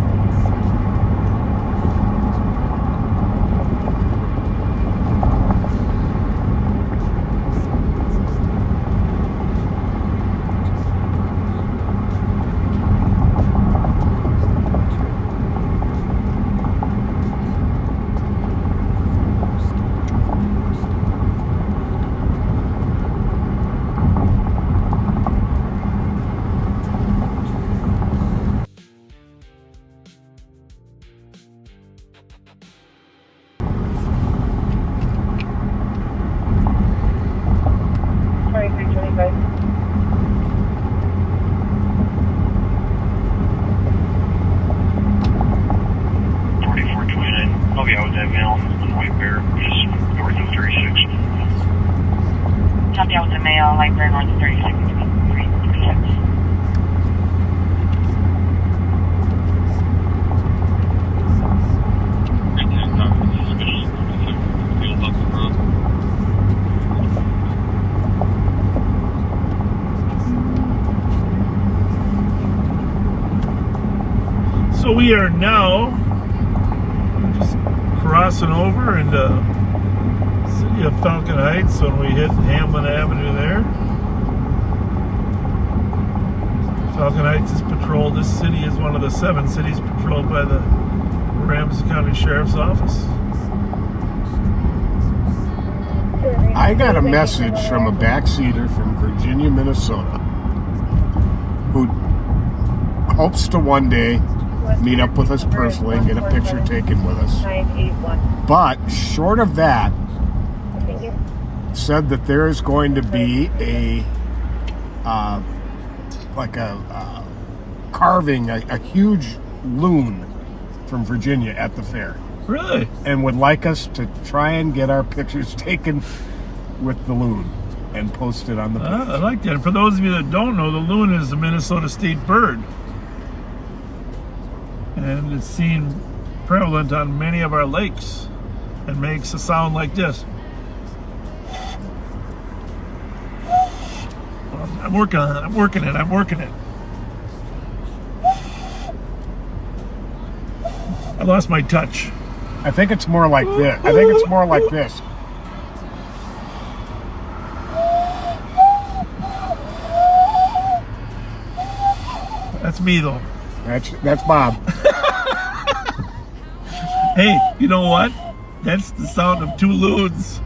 So we are now just crossing over into city of Falcon Heights when we hit Hamlin Avenue there. Falcon Heights is patrolled. This city is one of the 7 cities patrolled by the Ramsey County Sheriff's Office. I got a message from a backseater from Virginia, Minnesota, who hopes to one day meet up with us personally and get a picture taken with us. But short of that, said that there is going to be a carving, a huge loon from Virginia at the fair. Really? And would like us to try and get our pictures taken with the loon and post it on the page. I like that. And for those of you that don't know, the loon is the Minnesota state bird. And it's seen prevalent on many of our lakes and makes a sound like this. I'm working on it. I'm working it. I lost my touch. I think it's more like this. That's me though. That's Bob. Hey, you know what? That's the sound of 2 loons.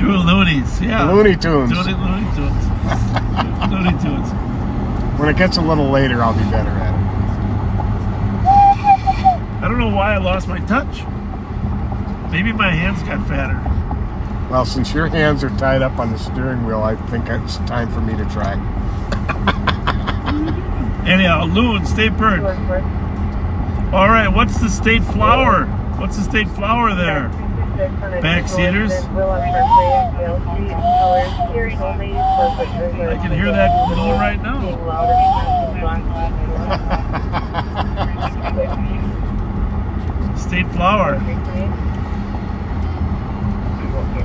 2 loonies, yeah. Looney Tunes. Looney Tunes. Looney Tunes. When it gets a little later, I'll be better at I don't know why I lost my touch. Maybe my hands got fatter. it. Well, since your hands are tied up on the steering wheel, I think it's time for me to try. Anyhow, loon, state bird. All right, what's the state flower? What's the state flower there? Backseaters. I can hear that loon right now. State flower.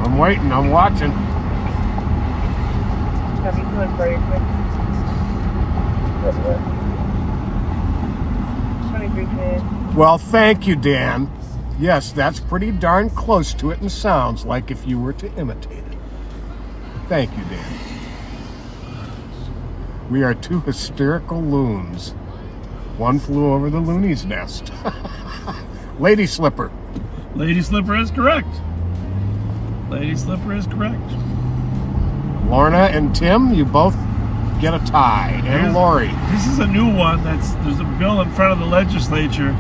I'm waiting. I'm watching. Well, thank you, Dan. Yes, that's pretty darn close to it and sounds like if you were to imitate it. Thank you, Dan. We are 2 hysterical loons. One flew over the loony's nest. Lady Slipper. Lady Slipper is correct. Lady Slipper is correct. Lorna and Tim, you both get a tie. And Lori. This is a new one. There's a bill in front of the legislature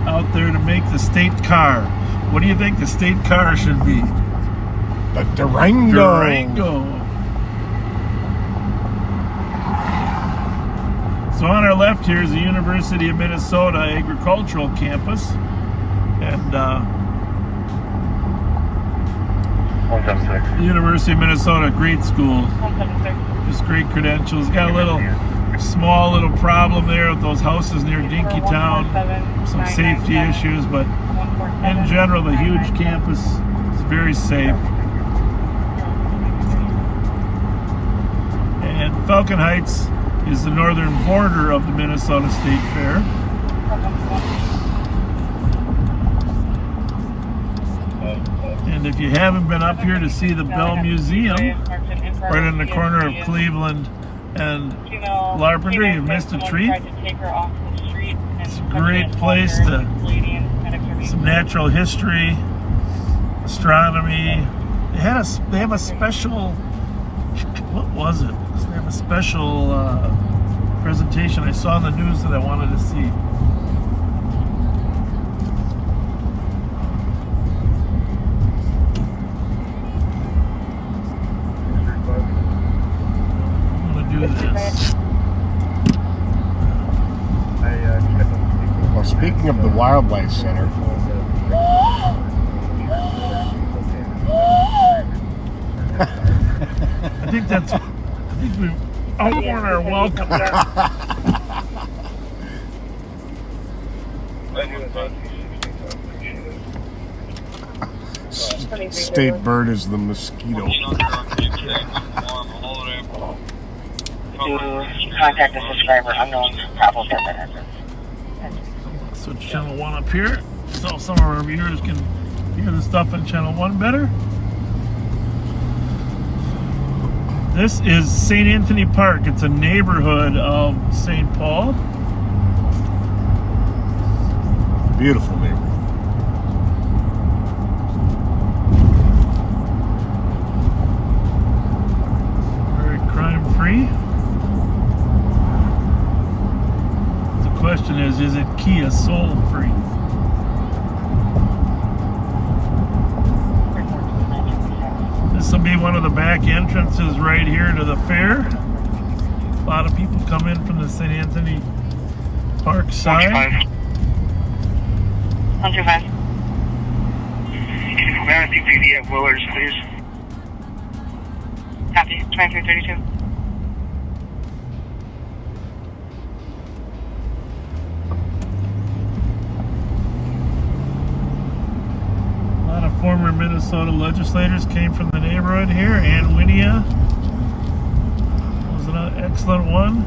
out there to make the state car. What do you think the state car should be? The Durango. Durango. So on our left here is the University of Minnesota Agricultural Campus. And the University of Minnesota, great school. Just great credentials. Got a small little problem there with those houses near Dinkytown. Some safety issues, but in general, the huge campus is very safe. And Falcon Heights is the northern border of the Minnesota State Fair. And if you haven't been up here to see the Bell Museum, right in the corner of Cleveland and Larpenteur, you've missed a treat. It's a great place to some natural history, astronomy. They have a special, what was it? They have a special presentation I saw in the news that I wanted to see. This. Well, speaking of the Wildlife Center, I think we've outworn our welcome there. State bird is the mosquito. to contact the subscriber, unknown problem at that address. Switch channel 1 up here so some of our viewers can hear the stuff in channel 1 better. This is St. Anthony Park. It's a neighborhood of St. Paul. Beautiful neighborhood. Very crime-free. The question is it Kia Soul-free? This will be one of the back entrances right here to the fair. A lot of people come in from the St. Anthony Park side. 125. Can you PD at Willard's, please? Copy. 2332. A lot of former Minnesota legislators came from the neighborhood here. Ann Winia was an excellent one.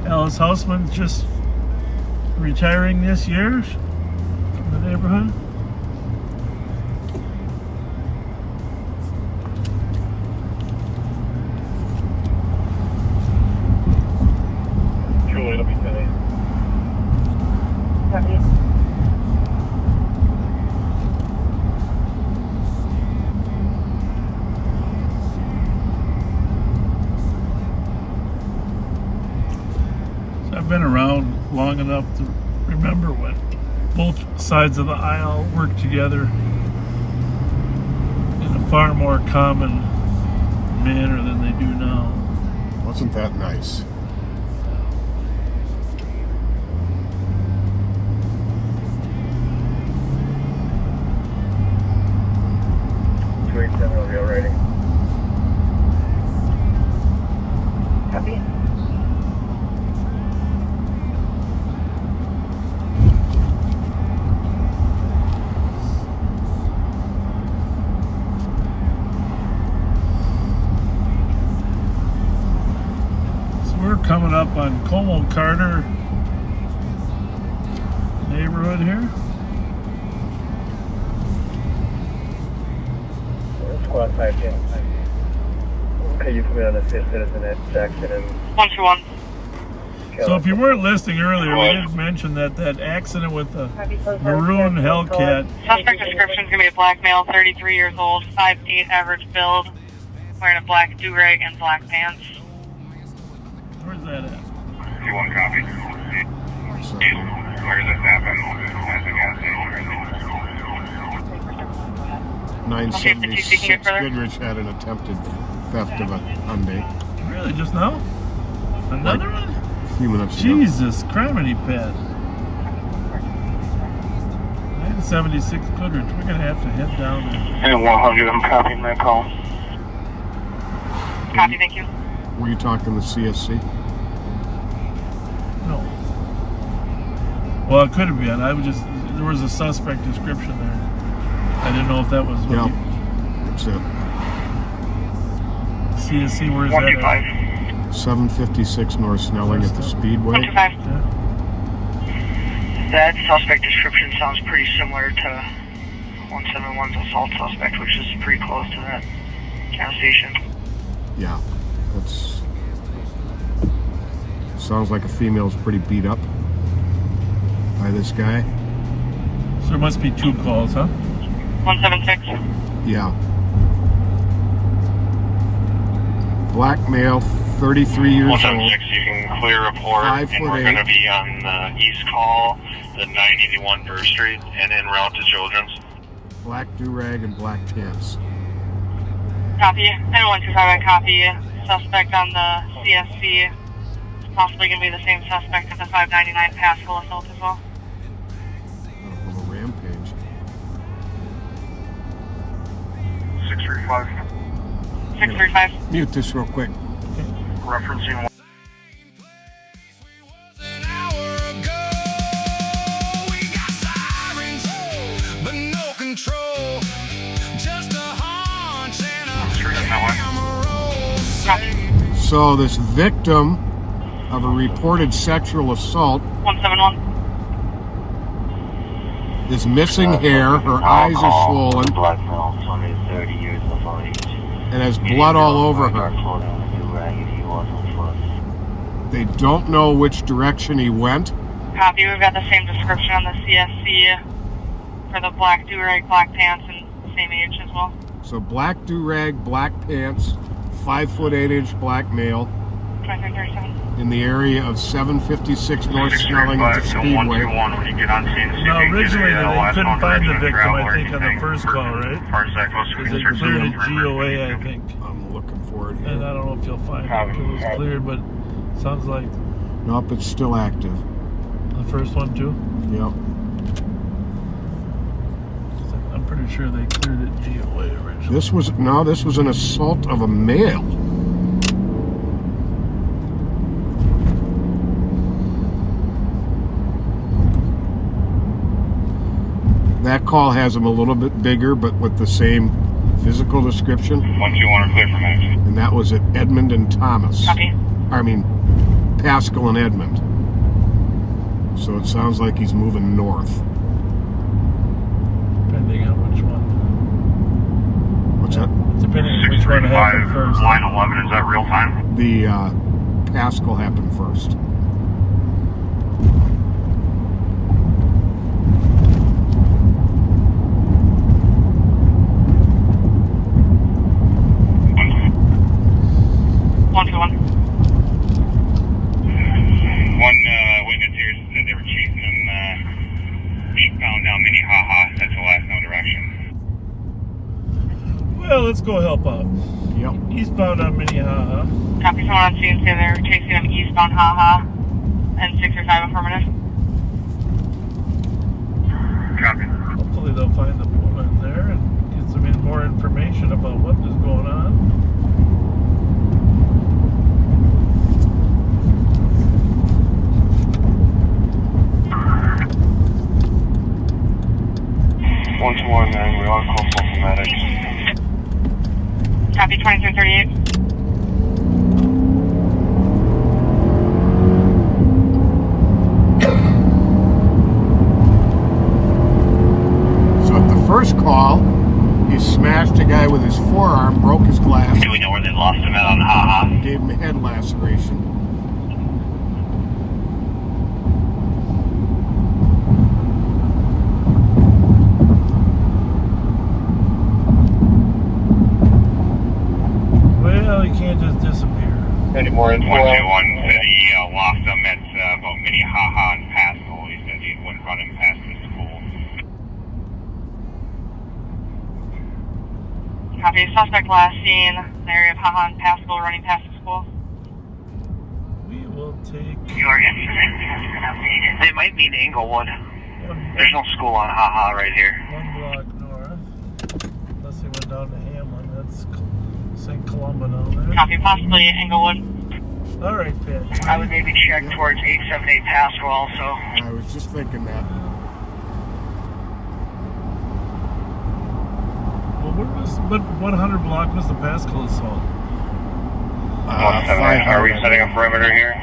Alice Hausman's just retiring this year from the neighborhood. Julie, let me tell you. Copy. I've been around long enough to remember when both sides of the aisle worked together in a far more common manner than they do now. Wasn't that nice? Already. Copy. We're coming up on Como Carter neighborhood here. Squad 510. Okay, you put me on the 5th citizen at Jackson and 121. So if you weren't listening earlier, we did mention that accident with the maroon Hellcat. Suspect description is going to be a black male, 33 years old, 5'8", average build, wearing a black do-rag and black pants. Where's that at? You want a copy? Where does this happen? At the gas station. 976 Goodrich had an attempted theft of a Hyundai. Really, just now? Another one? A few minutes ago. Jesus, criminy pad. 976 Goodrich. We're gonna have to head down there. And 100, I'm copying that call. Copy, thank you. Were you talking to CSC? No. Well, it could have been. I was just, there was a suspect description there. I didn't know if that was what Yeah, that's it. CSC, where's that at? 756 North Snelling at the Speedway. 125. Yeah. That suspect description sounds pretty similar to 171's assault suspect, which is pretty close to that gas station. Yeah, that's. Sounds like a female's pretty beat up by this guy. So there must be two calls, huh? 176. Yeah. Black male, 33 years old. 176, you can clear report, and we're going to be on the east call, the 981 Burr Street, and en route to Children's. Black do-rag and black pants. Copy. And 125, I copy. Suspect on the CSC. It's possibly going to be the same suspect of the 599 Pascal assault as well. Of a rampage. 635. 635. Mute this real quick. Referencing So this victim of a reported sexual assault 171. is missing hair, her eyes are swollen, Black male, 20 to 30 years of age. and has blood all over her. They don't know which direction he went. Copy, we've got the same description on the CSC for the black do-rag, black pants, and same age as well. So black do-rag, black pants, 5 foot 8 inch black male 2337. in the area of 756 North Snelling at the Speedway. Now, originally they couldn't find the victim, I think, on the first call, right? Because they cleared it GOA, I think. I'm looking for it here. And I don't know if you'll find it because it was cleared, but sounds like Nope, it's still active. the first one too. Yep. I'm pretty sure they cleared it GOA originally. This was an assault of a male. That call has him a little bit bigger, but with the same physical description. 121 clear for match. And that was at Edmond and Thomas. Copy. I mean, Pascal and Edmond. So it sounds like he's moving north. Depending on which one. What's that? Depending on which one happened first. Line 11, is that real time? The Pascal happened first. One witness here said they were chasing him eastbound down Minnehaha. That's the last known direction. Well, let's go help out. Yep. Eastbound on Minnehaha. Copy, someone on scene said they were chasing him eastbound Haha and 635 affirmative. Copy. Hopefully they'll find the woman there and get some more information about what is going on. One to one, man. We are close to medics. Copy, 2338. So at the first call, he smashed a guy with his forearm, broke his glass. Do we know where they lost him at on Haha? Gave him a head laceration. Well, you can't just disappear. Any more info? 121 said he lost him at about Minnehaha and Pascal. He said he went running past the school. Copy, suspect last seen in the area of Haha and Pascal running past the school. We will take... Your incident has been updated. They might mean Englewood. There's no school on Haha right here. 1 block north. Unless they went down to Hamlin. That's St. Columba down there. Copy, possibly Englewood. All right, Pat. I would maybe check towards 878 Pascal also. I was just thinking that. Well, what 100 block was the Pascal assault? 178. Are we setting a perimeter here?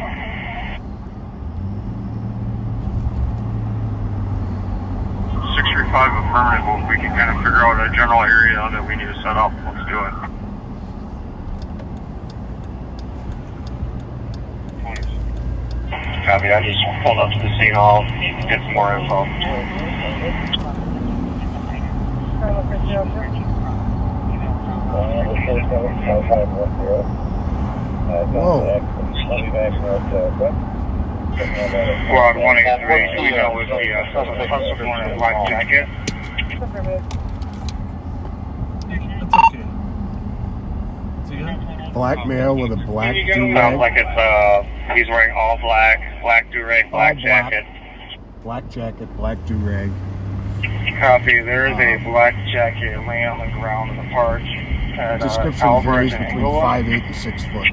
Affirmative. Well, if we can kind of figure out a general area that we need to set up, let's do it. Copy, I just pulled up to the scene hall, get some more info. Whoa. Squad 183, do we know if the suspect was wearing a black jacket? It's okay. See that? Black male with a black Sounds do-rag. like it's, he's wearing all black, black do-rag, black jacket. Black jacket, black do-rag. Copy, there is a black jacket laying on the ground in the park. At, Description Albert varies and between Englewood. 5'8" and 6 foot.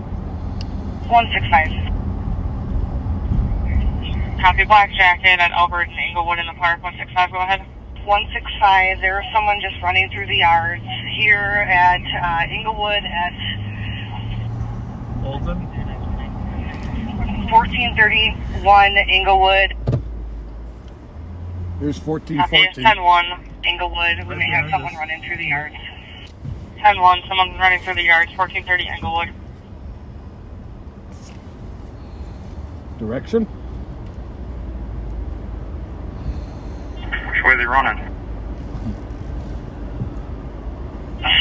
165. Copy, black jacket at Albert and Englewood in the park. 165, go ahead. 165, there was someone just running through the yards here at Englewood at Holden? 1431 Inglewood. There's Copy, 1414. 10-1 Inglewood. We may have someone running through the yards. 10-1, someone's running through the yards. 1430 Inglewood. Direction? Which way are they running?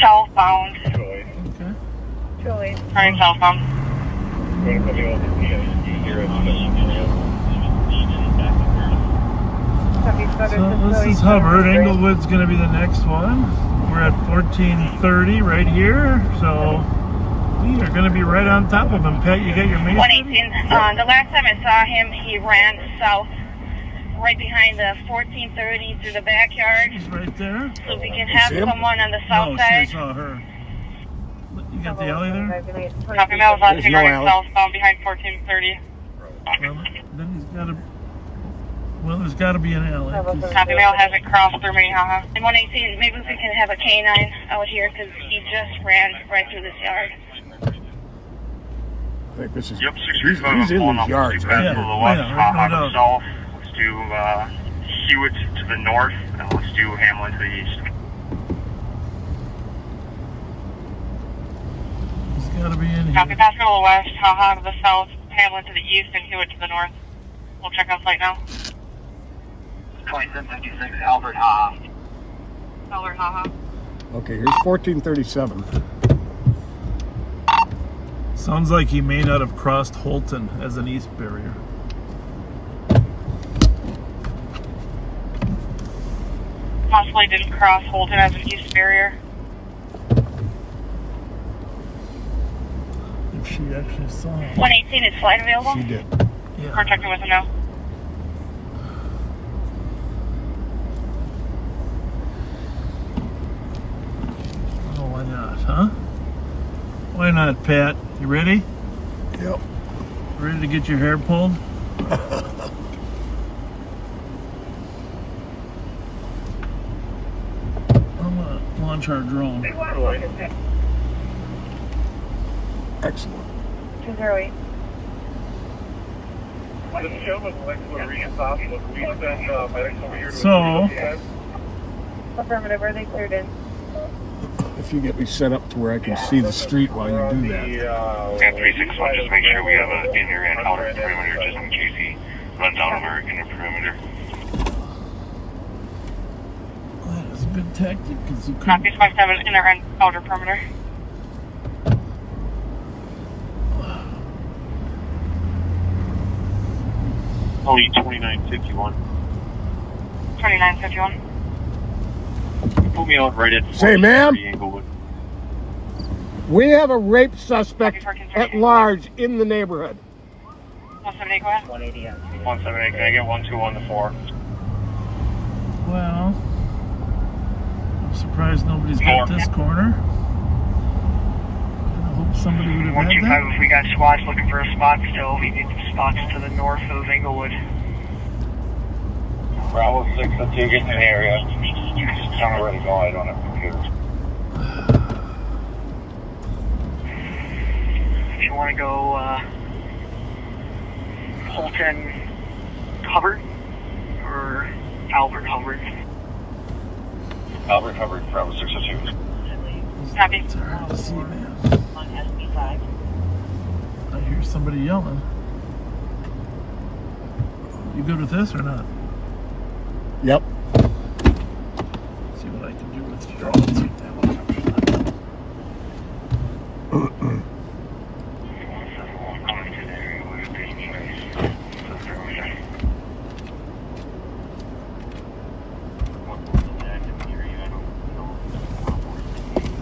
Southbound. Okay. Running southbound. So this is Hubbard. Englewood's going to be the next one. We're at 1430 right here. So we are going to be right on top of him. Pat, you got your mace? 118. The last time I saw him, he ran south, right behind the 1430 through the backyard. He's right there. So we can have someone on the south side. I saw her. You got the alley there? Copy, Mel's last running southbound behind 1430. Well, then he's got to. Well, there's got to be an alley. Copy, Mel hasn't crossed through Minnehaha. And 118, maybe if we can have a canine out here because he just ran right through this yard. I think this is. Yep, He's in these yards. Right Right to here. the west, Haha to no the south. Let's do Hewitt to the north, and let's do Hamlin to the east. He's got to be in here. Copy, Pasco to the west, Haha to the south, Hamlin to the east, and Hewitt to the north. We'll check on site now. 2756 Albert Haha. Albert Haha. Okay, here's 1437. Sounds like he may not have crossed Holton as an east barrier. Possibly didn't cross Holton as an east barrier. If she actually saw him. 118, is flight available? She did. Yeah. We're checking with him now. Oh, why not, huh? Why not, Pat? You ready? Yep. Ready to get your hair pulled? I'm gonna launch our drone. Excellent. 208. So, Affirmative, are they cleared in? If you get me set up to where I can see the street while you do that. Yeah, 361, just make sure we have an in-ear and outer perimeter just in case he runs out of our inner perimeter. that is a good tactic because you Copy, couldn't. 57, inner and outer perimeter. Only 2951. 2951. Put me out right at Say, ma'am. Inglewood. We have a rape suspect at large in the neighborhood. 178, go ahead. 178, can I get 121 to 4? Well, I'm surprised nobody's got this corner. I hope somebody would have had 125, that. if we got squads looking for a spot still, we need spots to the north of Inglewood. Bravo 6 and 2 getting in the area. Just tell me where to go, I don't have a computer. If you want to go Holton Hubbard or Albert Hubbard. Albert Hubbard, Bravo 602. Copy. It's hard to see, man. On SB5. I hear somebody yelling. You good with this or not? Yep. See what I can do with the drone. See if that one comes.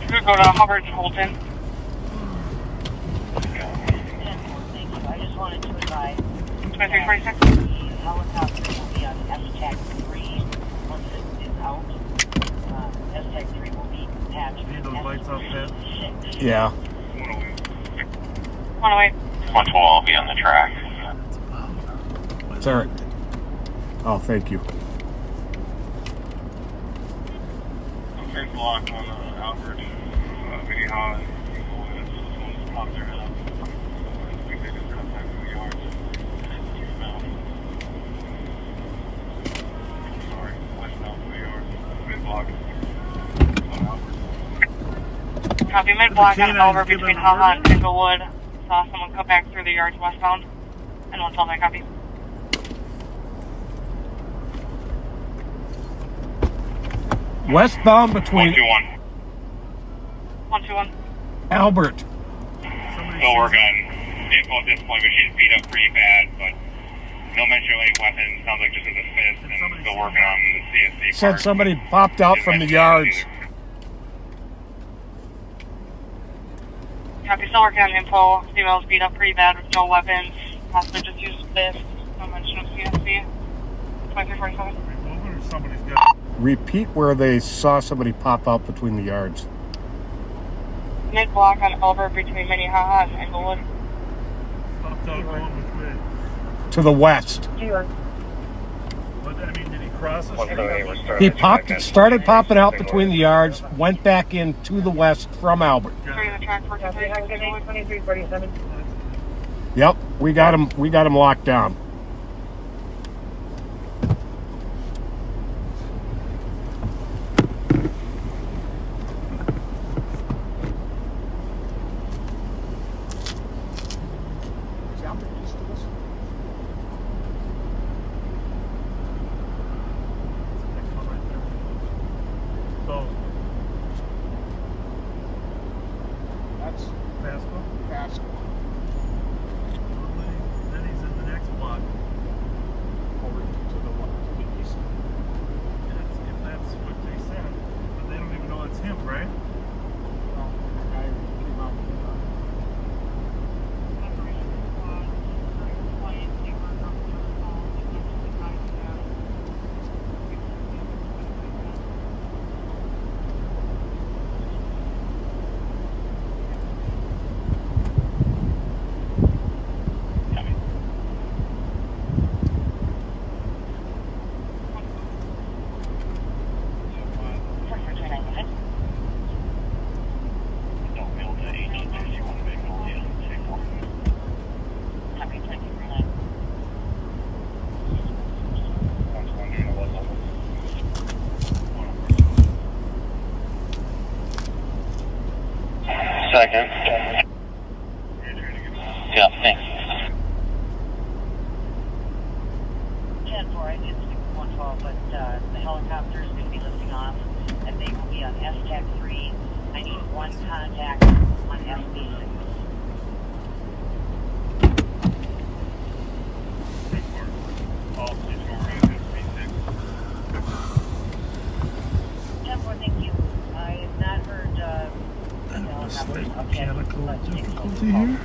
We're going to go to Hubbard and Holton. I just wanted to advise 2346. the helicopter will be on S-Tech 3 once it is out. S-Tech 3 will be attached. Need those lights off, Pat? Yeah. 108. 112, I'll be on the track. It's all right. Oh, thank you. Okay, block on Albert. Minnehaha. Pop there. Copy, mid-block on Oliver between Haha and Englewood. Saw someone come back through the yards westbound. And 112, I copy. Westbound between 121. 121. Albert. Still working on info at this point, but she's beat up pretty bad, but no mention of any weapons. Sounds like just as a fist, and still working on the CSC Said part. somebody popped out from the yards. Copy, still working on info. Female's beat up pretty bad with no weapons. Possibly just used fist. No mention of CSC. 2347. Repeat where they saw somebody pop out between the yards. Mid-block on Oliver between Minnehaha and Englewood. To the west. He started popping out between the yards, went back in to the west from Albert. Yep, we got him locked down. Second. Yeah, thanks. 10-4, I did stick with 112, but the helicopter is going to be lifting off, and they will be on S-TAC 3. I need one contact on SB6. Thank you. I have not heard the helicopter. Mechanical difficulty here.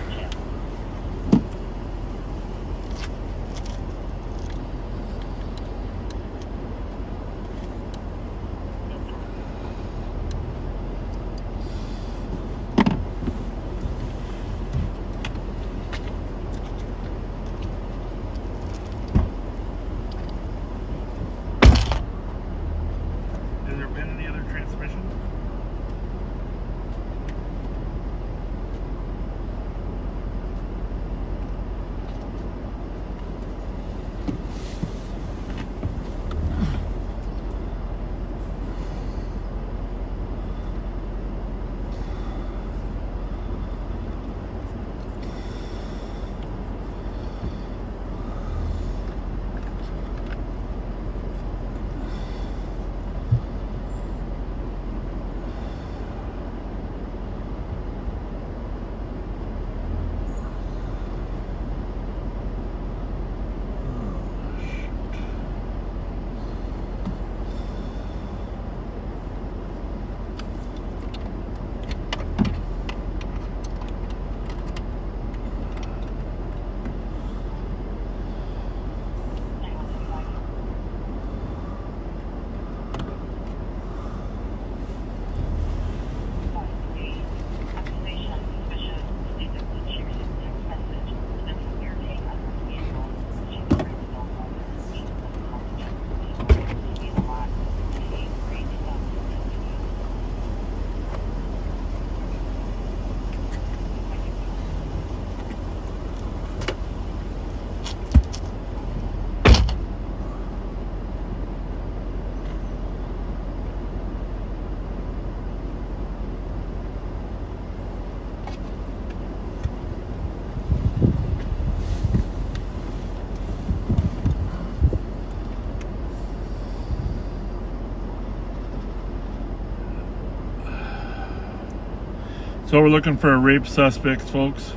So we're looking for a rape suspect, folks.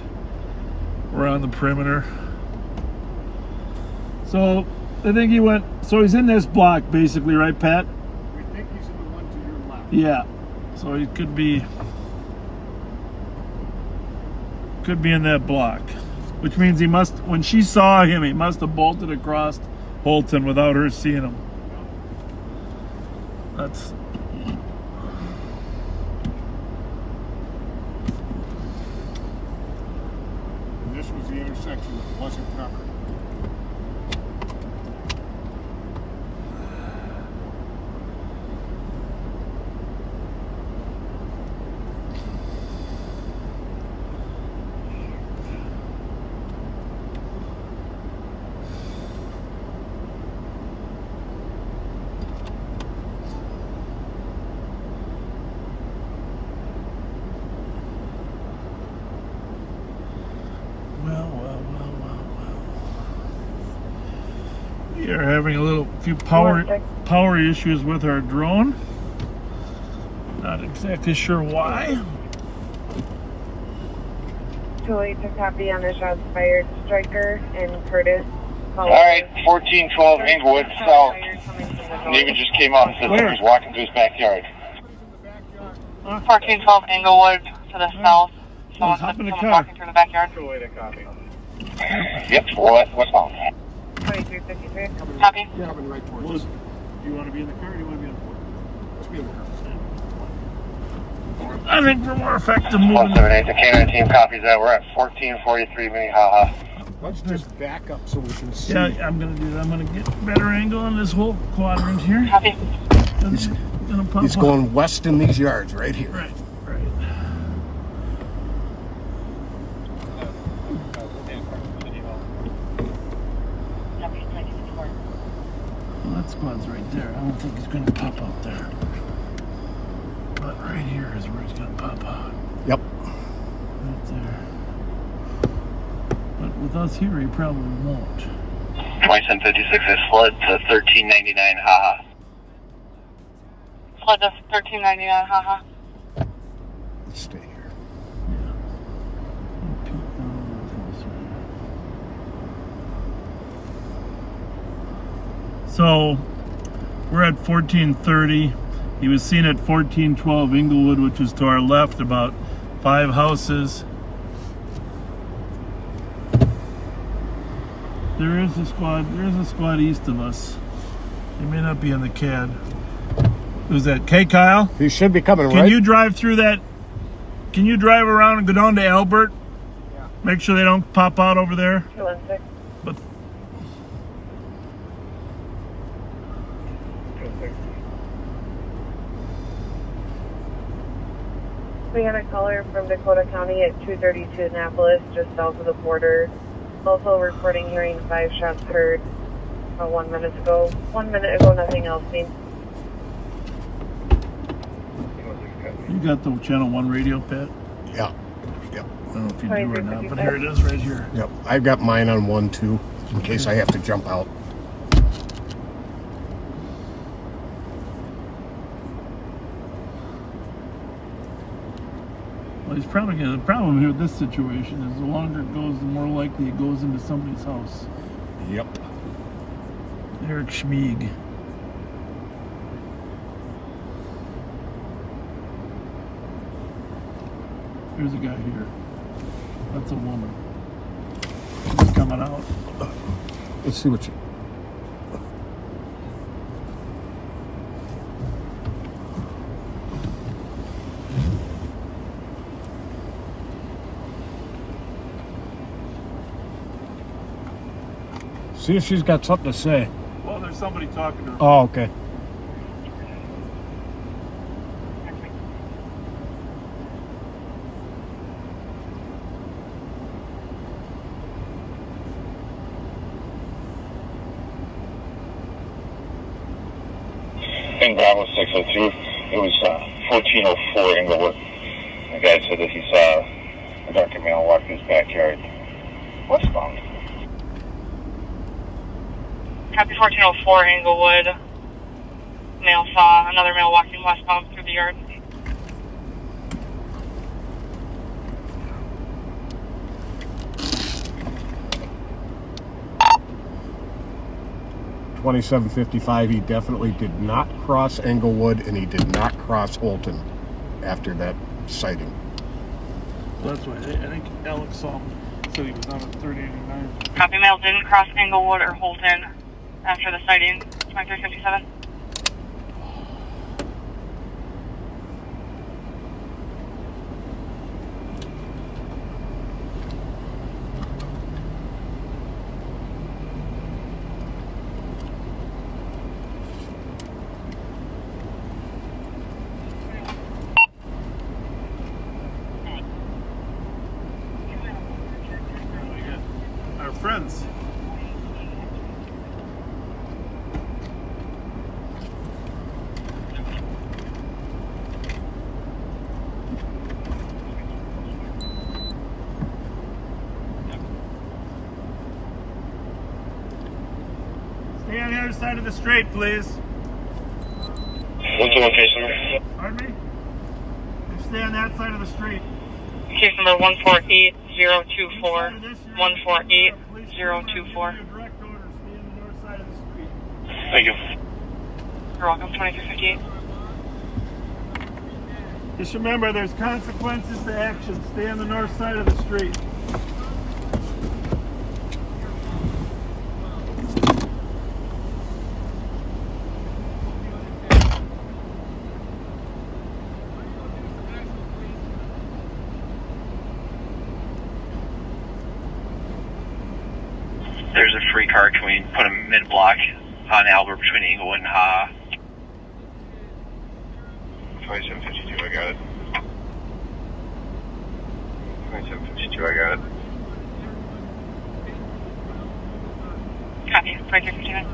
We're on the perimeter. So I think he went, so he's in this block basically, right, Pat? We think he's in the one to your left. Yeah. So he could be in that block. Which means he must, when she saw him, he must have bolted across Holton without her seeing him. That's... And this was the intersection that wasn't covered. We are having a few power issues with our drone. Not exactly sure why. Julie to copy on the shots fired. Striker and Curtis. Alright, 1412 Inglewood South. David just came out and said somebody's walking through his backyard. 1412 Inglewood to the south. Someone's hopping walking through the backyard. Yep, westbound. 2353. Copy. Coming right towards us. Do you want to be in the car or do you want to be on foot? Let's be in the car. I think we're more effective moving. 178, the K9 team copies that. We're at 1443 Minnehaha. Let's just back up so we can see. Yeah, I'm going to do that. I'm going to get a better angle on this whole quadrant here. Copy. He's going west in these yards right here. Right. Well, that squad's right there. I don't think he's going to pop out there. But right here is where he's going to pop out. Yep. Right there. But with us here, he probably won't. 2756 is flood to 1399 Haha. Flood to 1399 Haha. Let's stay here. So we're at 1430. He was seen at 1412 Inglewood, which is to our left, about 5 houses. There is a squad east of us. He may not be in the CAD. Who's that? K Kyle? He should be coming, right? Can you drive through that? Can you drive around and go down to Albert? Yeah. Make sure they don't pop out over there. 216. But We had a caller from Dakota County at 232 Annapolis, just south of the border. Also reporting hearing 5 shots heard about 1 minute ago. 1 minute ago, nothing else seen. you got the channel 1 radio, Pat? Yeah. Yep. I don't know if you do or not, but here it is right here. Yep. I've got mine on 1 too, in case I have to jump out. Well, he's probably going to, the problem here with this situation is the longer it goes, the more likely it goes into somebody's house. Yep. Eric Schmieg. Here's a guy here. That's a woman. She's coming out. Let's see what you... See if she's got something to say. Well, there's somebody talking to her. Oh, okay. In Bravo 602, it was 1404 Inglewood. The guy said that he saw a darker male walk through his backyard. Westbound. Copy 1404 Inglewood. Male saw another male walking westbound through the yard. 2755, he definitely did not cross Englewood, and he did not cross Holton after that sighting. That's right. I think Alex said he was on at 3089. Copy, mail didn't cross Englewood or Holton after the sighting. 2357. Our friends. Stay on the other side of the street, please. What's the location there? Pardon me? Stay on that side of the street. Case number 148024. 148024. Thank you. You're welcome. 2358. Just remember, there's consequences to action. Stay on the north side of the street. There's a free car. Can we put a mid-block on Albert between Englewood and Ha? 2752, I got it. 2752, I got it. Copy. 2359.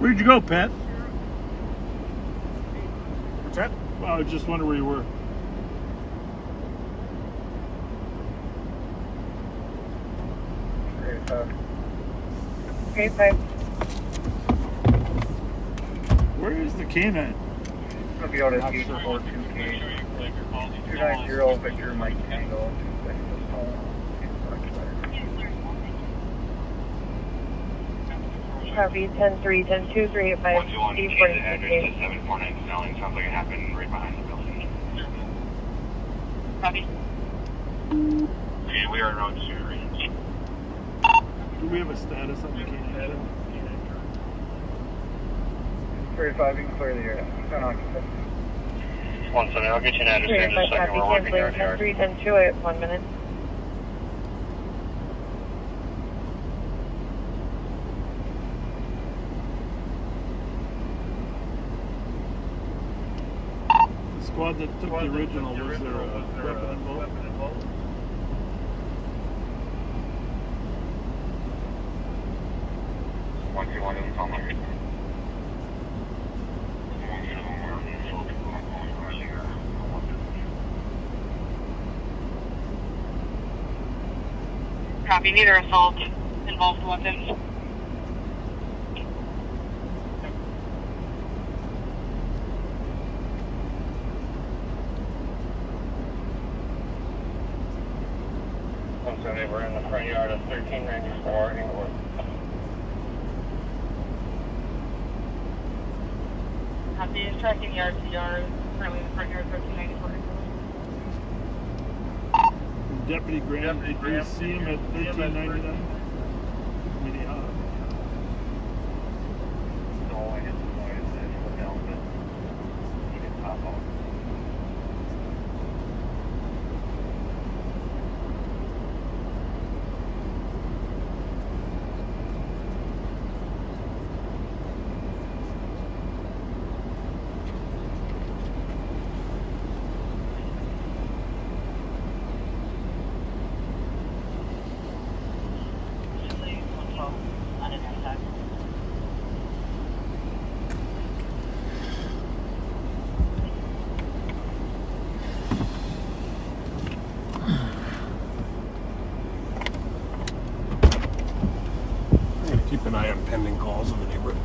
Where'd you go, Pat? What's that? Well, I just wonder where you were. Okay, 5. Where is the canine? I'll be out at 842K. 290 Victor Mike Tango. Copy. 10-3, 10-2, 385. Address is 749 Snelling. Sounds like it happened right behind the building. Copy. Okay, we are around 2. Do we have a status on the canine? 35, you can clear the area. One second, I'll get you an address here in just a second. We're working yard to yard. 10-3, 10-2, I have 1 minute. The squad that took the original, was there a weapon involved? Copy. Neither assault involved weapons. We're in the front yard of 1394 Inglewood. Copy. Tracking yard to yard. Currently in the front yard, 1394. Deputy Graham, did you see him at 1399? Minnehaha. No, I didn't notice it. Look down, but he can pop out. Keep an eye on pending calls in the neighborhood.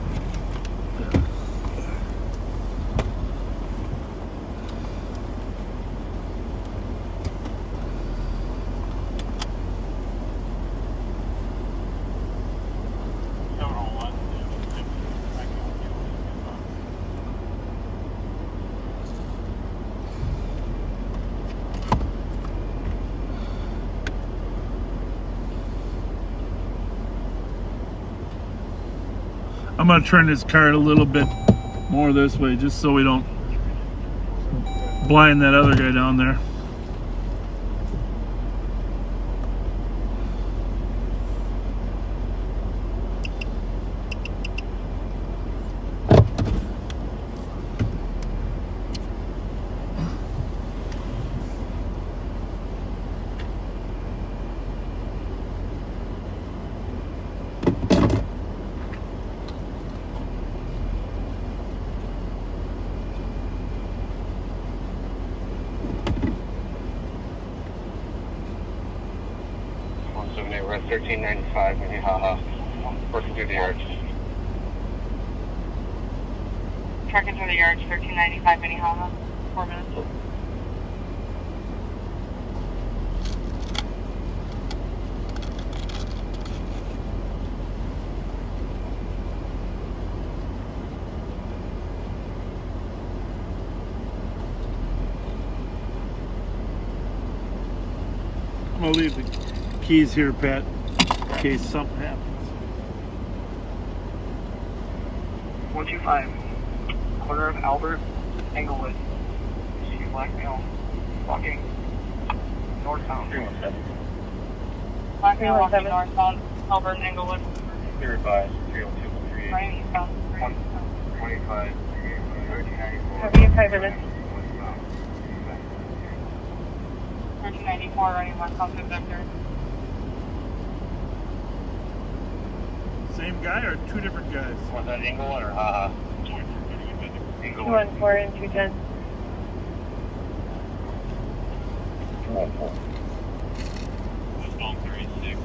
I'm gonna turn this card a little bit more this way, just so we don't blind that other guy down there. We're at 1395 Minnehaha, working through the yards. Trucking through the yards, 1395 Minnehaha, 4 minutes. I'm gonna leave the keys here, Pat, in case something happens. 125, corner of Albert, Englewood. You see a black male walking northbound. 317. Black male walking northbound, Albert and Englewood. Clear advised, 302, Right eastbound. 125, 1394. Have you 5 minutes? 1394, running one conflict vector. Same guy or two different guys? Was that Englewood or Haha? Englewood. 214 and 210. 214. Westbound 36,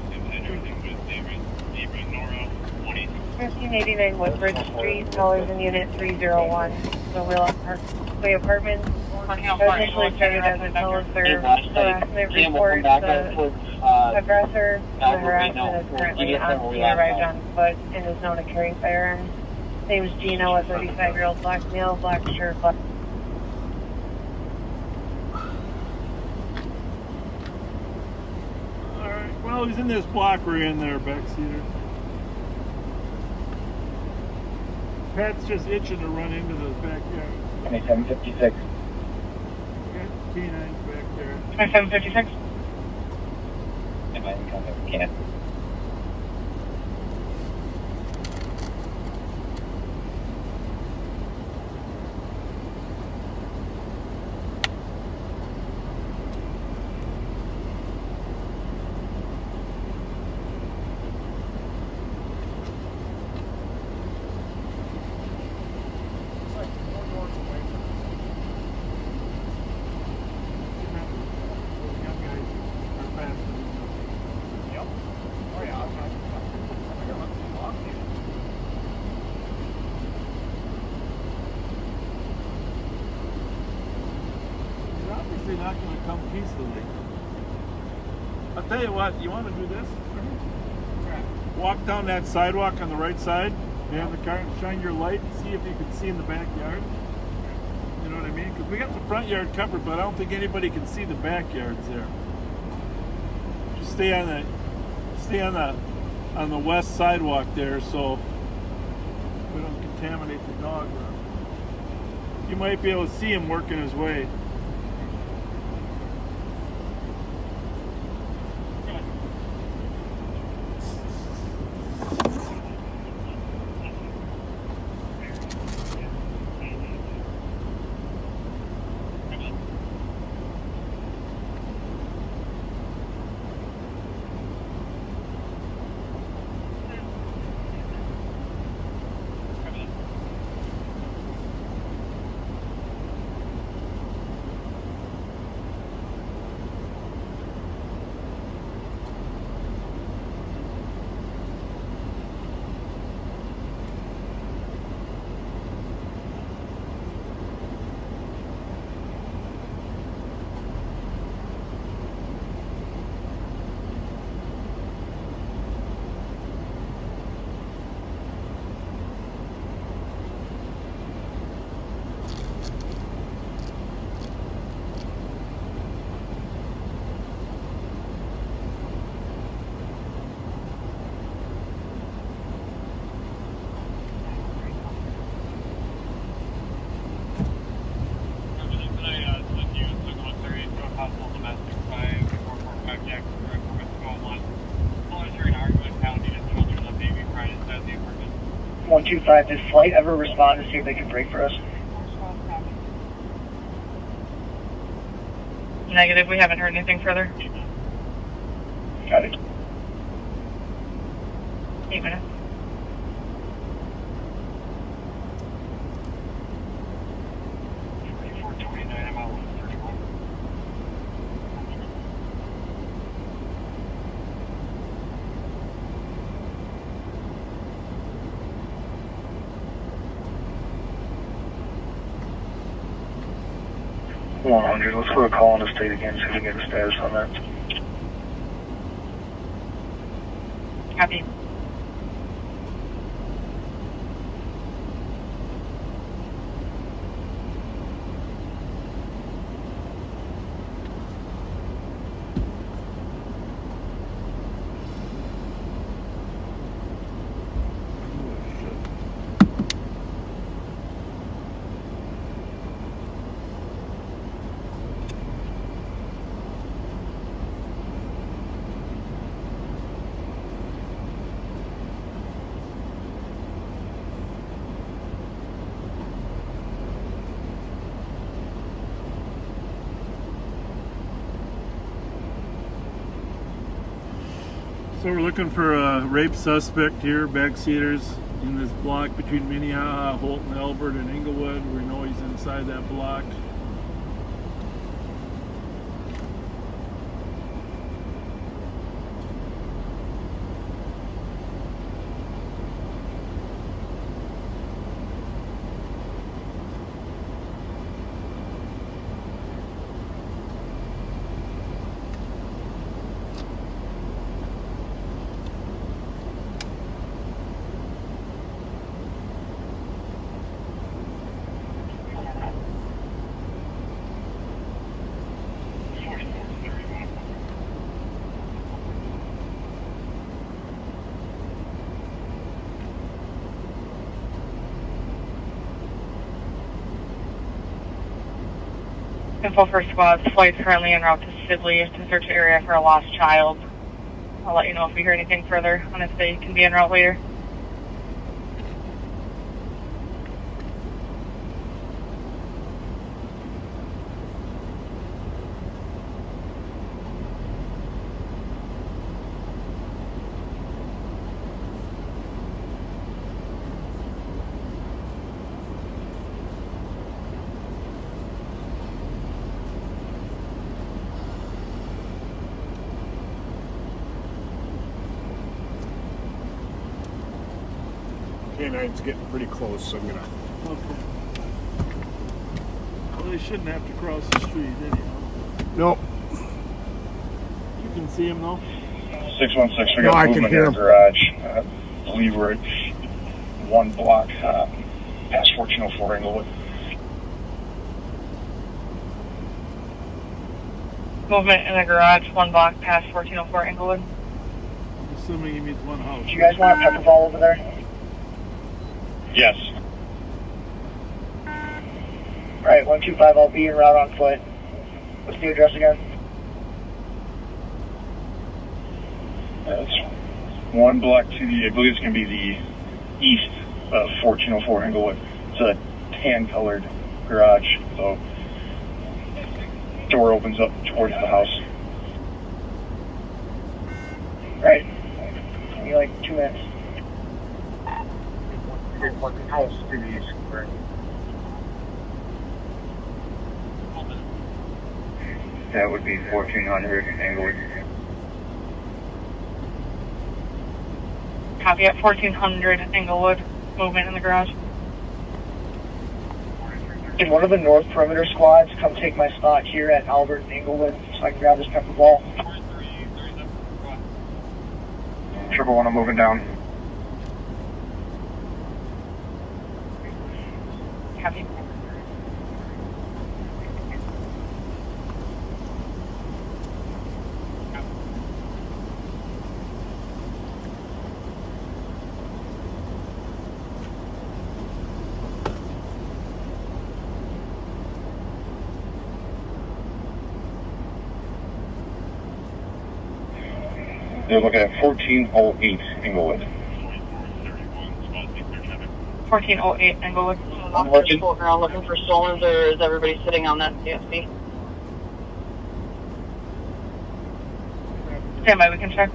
everything with David Nora, 20. 1589 Woodbridge Street, callers in unit 301. The Wheelock Parkway Apartments. Initially started as a teleserve harassment report. The aggressor, the harassment is currently on. He arrived on foot and is known to carry firearms. His name is Gino, a 35-year-old black male, black shirt, black. Alright, well, he's in this block we're in there, backseater. Pat's just itching to run into the backyard. 2756. Okay, K9's back there. 2756. Am I in contact with Ken? Not going to come peacefully. I'll tell you what, you want to do this? Walk down that sidewalk on the right side, behind the car, and shine your light, see if you can see in the backyard. You know what I mean? Because we got the front yard covered, but I don't think anybody can see the backyards there. Just stay on the west sidewalk there, so we don't contaminate the dog run. You might be able to see him working his way. Did Flight ever respond to see if they could break for us? Negative, we haven't heard anything further. Got it. 8 minutes. Let's put a call on the state again, see if we get a status on that. Copy. So we're looking for a rape suspect here, backseaters in this block between Minnehaha, Holton, Albert, and Inglewood. We know he's inside that block. Info for squads. Flight's currently en route to Sibley to search the area for a lost child. I'll let you know if we hear anything further on if they can be en route later. K-9's getting pretty close, so I'm gonna... Okay. Well, they shouldn't have to cross the street anyhow. Nope. You can see him though? 616, we No, I got can movement hear in him. the garage. I believe we're at one block past 1404 Inglewood. Movement in the garage, 1 block past 1404 Englewood. I'm assuming he means one house. Do you guys want a pepper ball over there? Yes. Alright, 125, I'll be en route on foot. What's the address again? That's 1 block to the, I believe it's going to be the east of 1404 Englewood. It's a tan-colored garage, so door opens up towards the house. Right. Give me like 2 minutes. House to the east. That would be 1400 Englewood. Copy at 1400 Englewood. Movement in the garage. Can one of the north perimeter squads come take my spot here at Albert and Englewood so I can grab this pepper ball? 111, I'm moving down. Copy. They're looking at 1408 Englewood. 1408 Englewood. I'm looking. Around looking for stolen, or is everybody sitting on that CSP? Stand by, we can check.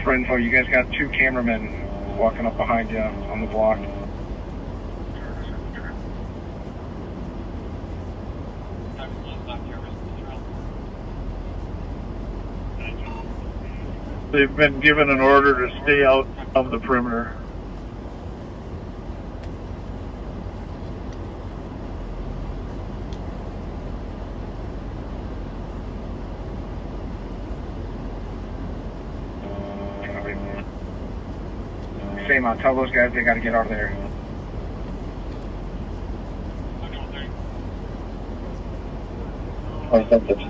For info, you guys got 2 cameramen walking up behind you on the block. They've been given an order to stay out of the perimeter. Same, I'll tell those guys they got to get out of there.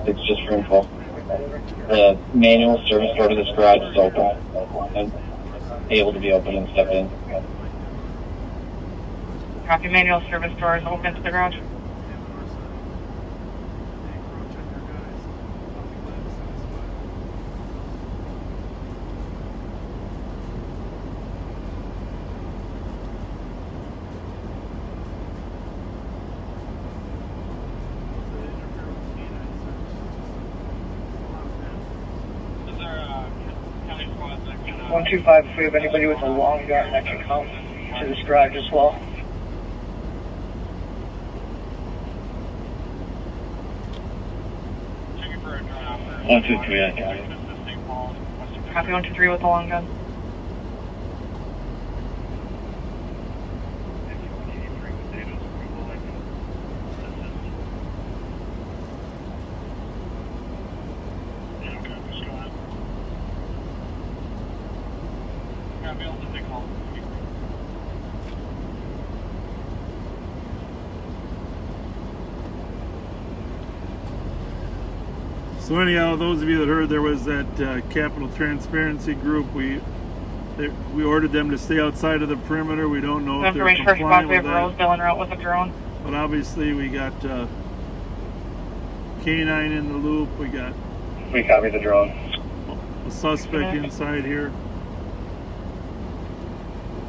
It's just for info. The manual service door to this garage is open and able to be opened and step in. Copy, manual service door is open to the garage. County squads that can 125, if we have anybody with a long gun that can come to this garage as well. checking for a drone operator. 123, I got it. Copy 123 with the long gun. So anyhow, those of you that heard, there was that Capital Transparency group. We ordered them to stay outside of the perimeter. We don't know if they're complying with that. Rose billing route with a drone. But obviously we got K9 in the loop. We got We copy the drone. a suspect inside here.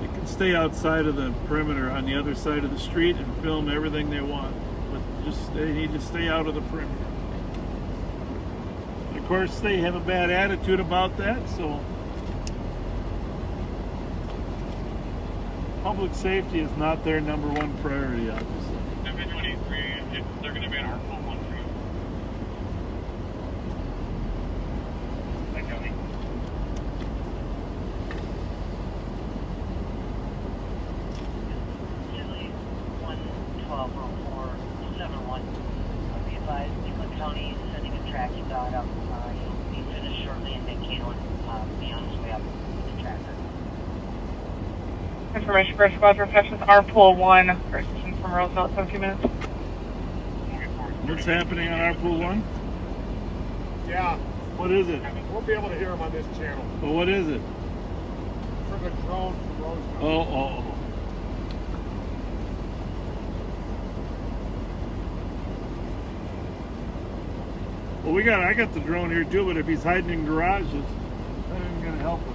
They can stay outside of the perimeter on the other side of the street and film everything they want. But just they need to stay out of the perimeter. Of course, they have a bad attitude about that, so public safety is not their number one priority, obviously. They're going to be an archival one for you. Thank you. 120471. Be advised, Cleveland County is sending a tracking dog up. He'll be finished shortly and maintain on be on his way up. Information for squad reflections are pool 1. Reception from Roseville at 17 minutes. What's happening on our pool 1? Yeah. What is it? We'll be able to hear them on this channel. Well, what is it? From the drone from Roseville. Oh. Well, I got the drone here too, but if he's hiding in garages, that ain't gonna help us.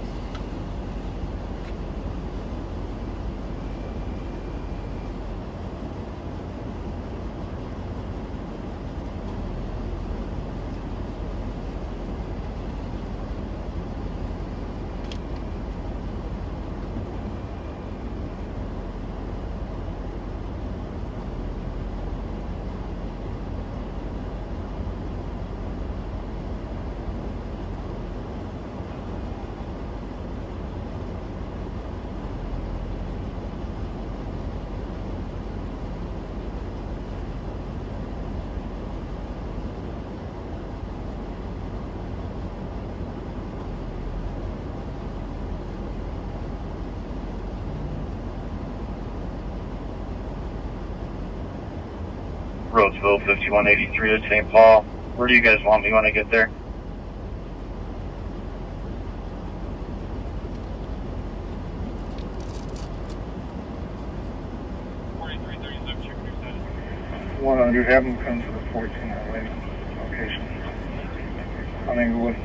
Roseville 5183 to St. Paul. Where do you guys want me when I get there? You have them come to the 1408 location. On Englewood.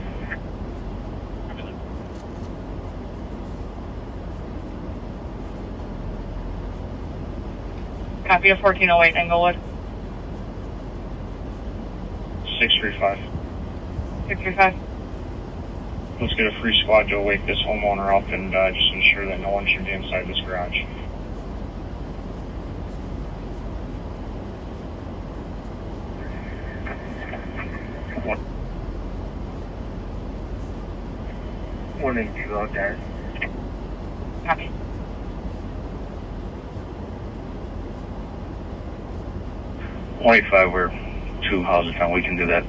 Copy of 1408 Englewood. 635. 635. Let's get a free squad to wake this homeowner up and just ensure that no one should be inside this garage. One and two out there. Copy. $185, we're 2 houses down. We can do that.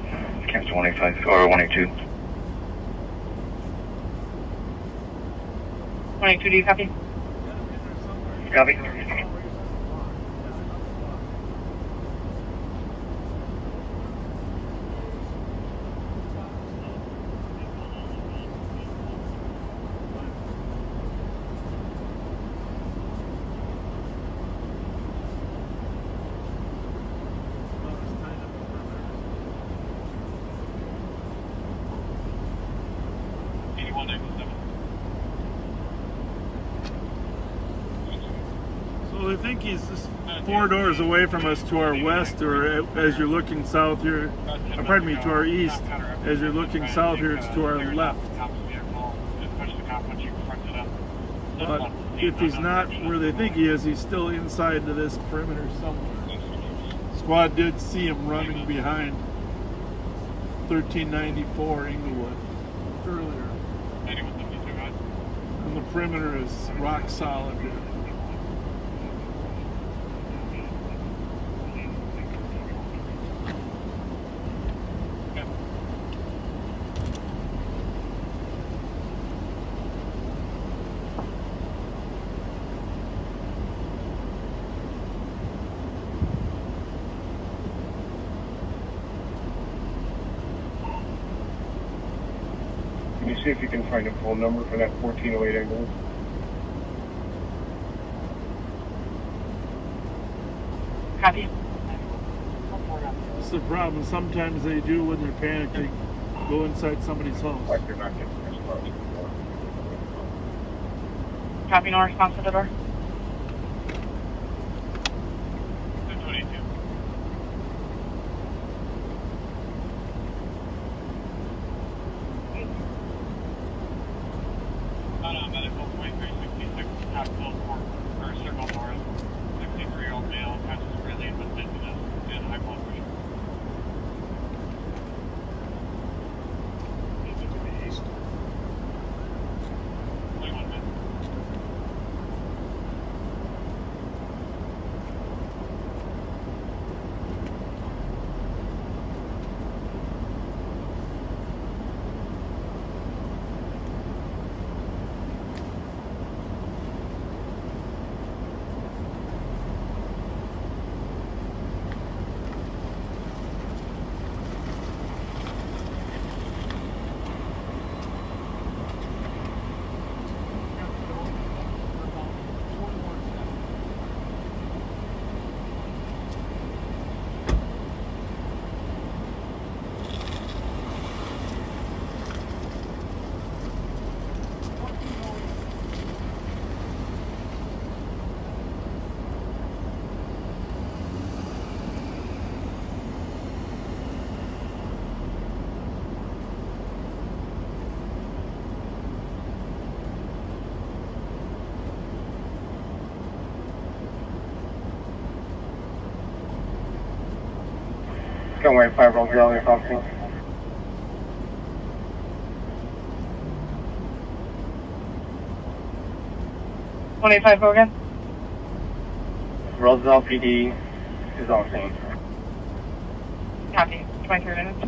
Cancel 185 or 182. 182, do you copy? Copy. Well, I think he's just 4 doors away from us to our west, or as you're looking south here, pardon me, to our east. As you're looking south here, it's to our left. But if he's not where they think he is, he's still inside of this perimeter somewhere. Squad did see him running behind 1394 Inglewood earlier. And the perimeter is rock solid here. Can you see if you can find a phone number for that 1408 Englewood? Copy. That's the problem. Sometimes they do when they're panicked, they go inside somebody's house. Like they're not getting this close. Copy, no response to the door. Skyway 5 Roseville, you're from 185 go again? Roseville PD is on scene. Copy. 23 minutes.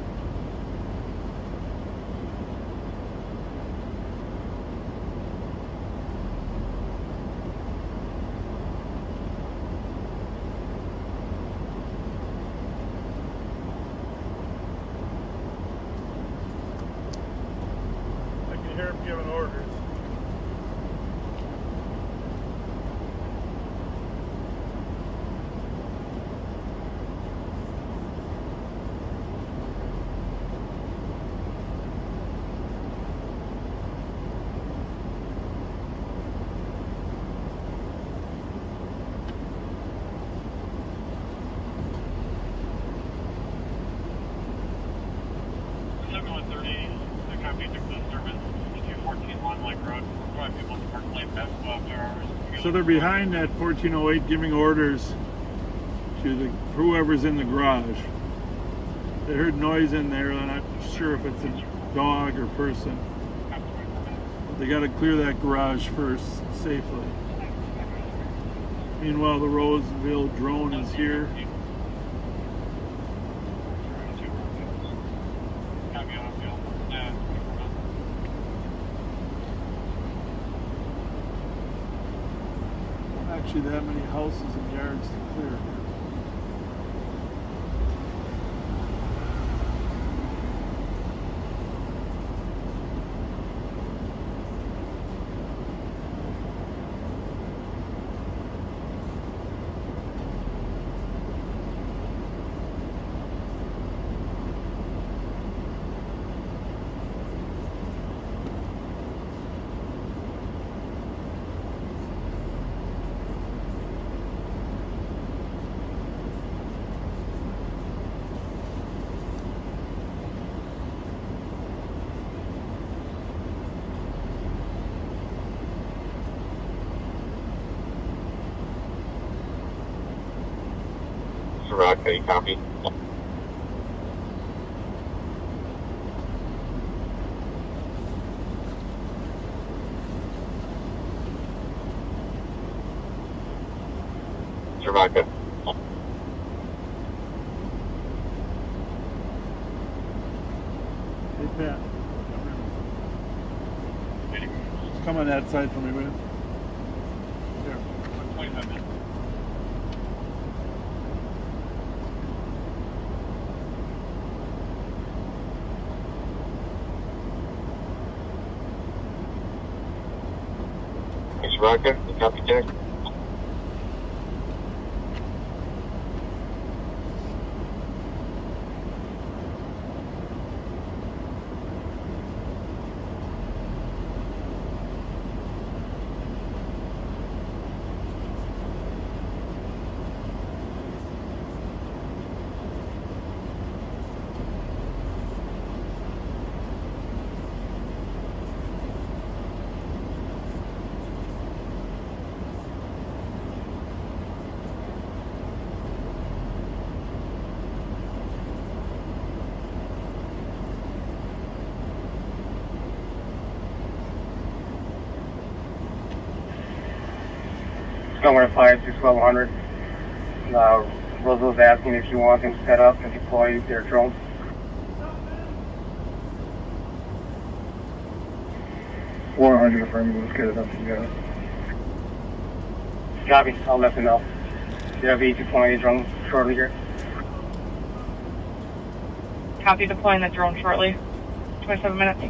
I can hear him giving orders. So they're behind that 1408 giving orders to whoever's in the garage. They heard noise in there. They're not sure if it's a dog or person. They got to clear that garage first safely. Meanwhile, the Roseville drone is here. Actually, that many houses and yards to clear. Rock, can you copy? Vodka. Hey Pat. Just come on that side for me, will you? Here. 25 minutes. Thanks, Vodka. You copy, Jack? Somewhere 5-1200. Roosevelt asking if you want them set up and deploy their drone. $400 affirmative. Let's get it up together. Copy. I'll let them know. You have deploying a drone shortly here. Copy, deploying the drone shortly. 27 minutes.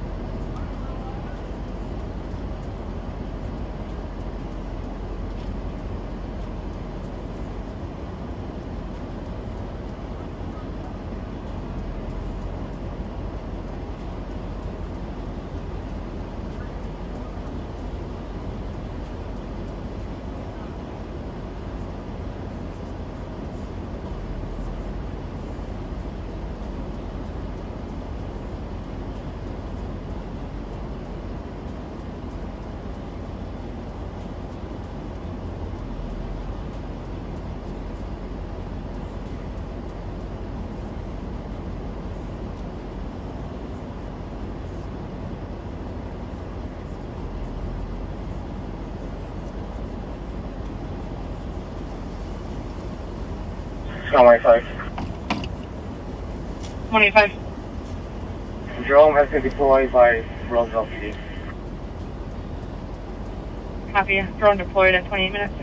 185. 185. Drone has been deployed by Roseville PD. Copy. Drone deployed at 28 minutes.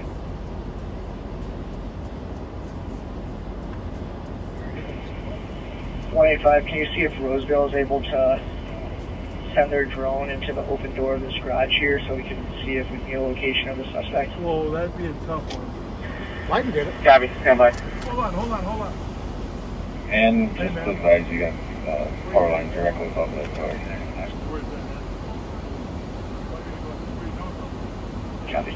185, can you see if Roseville is able to send their drone into the open door of this garage here so we can see if we can get a location of the suspect? Whoa, that'd be a tough one. I can get it. Copy. Stand by. Hold on. And just to advise you got power line directly above the door. Copy.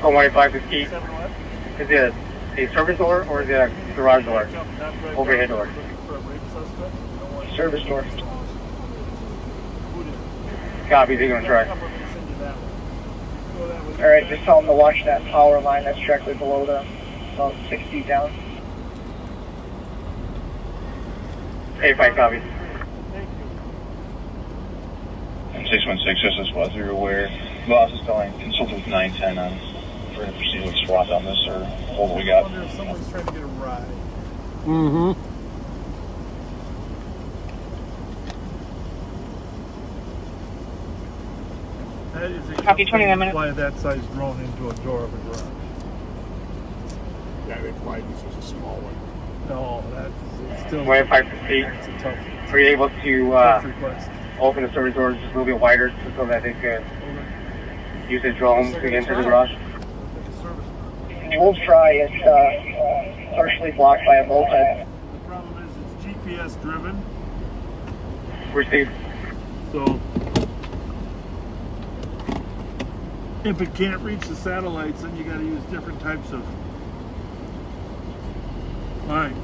185 is key. Is it a service door or is it a garage door? Overhead door. Service door. Copy, they're going to try. Alright, just tell them to watch that power line that's directly below them, about 6 feet down. 85, copy. And 616, just as well, you're aware. Boss is calling, consult with 910 on for a proceed with SWAT on this or hold what we got. I wonder if someone's trying to get a ride. Mm-hmm. That is a Copy, 29 minutes. Fly that size drone into a door of a garage. Yeah, they fly this was a small one. No, that's still. 185 feet. It's a tough. Are you able to tough request. open the service doors just a little bit wider so that they could use the drone to get into the garage? We'll try. It's partially blocked by a moped. The problem is it's GPS driven. Received. So if it can't reach the satellites, then you got to use different types of line.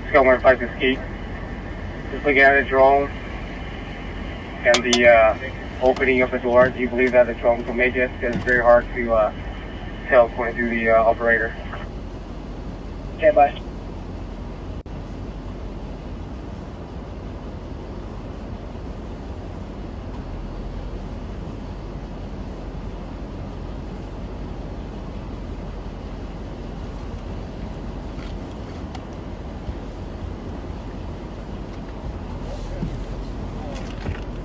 Scale 185 is key. Just looking at the drone and the opening of the door, do you believe that the drone will make it? Because it's very hard to tell according to the operator. Stand by.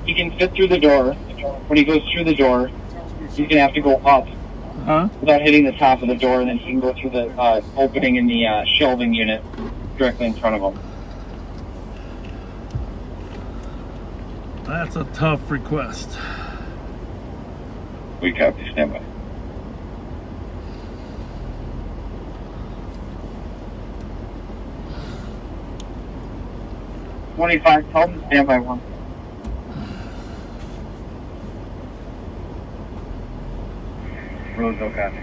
He can fit through the door. When he goes through the door, he's going to have to go up without hitting the top of the door, and then he can go through the opening in the shelving unit directly in front of him. That's a tough request. We copy. Stand by. $25, tell them to stand by one. Roseville copy.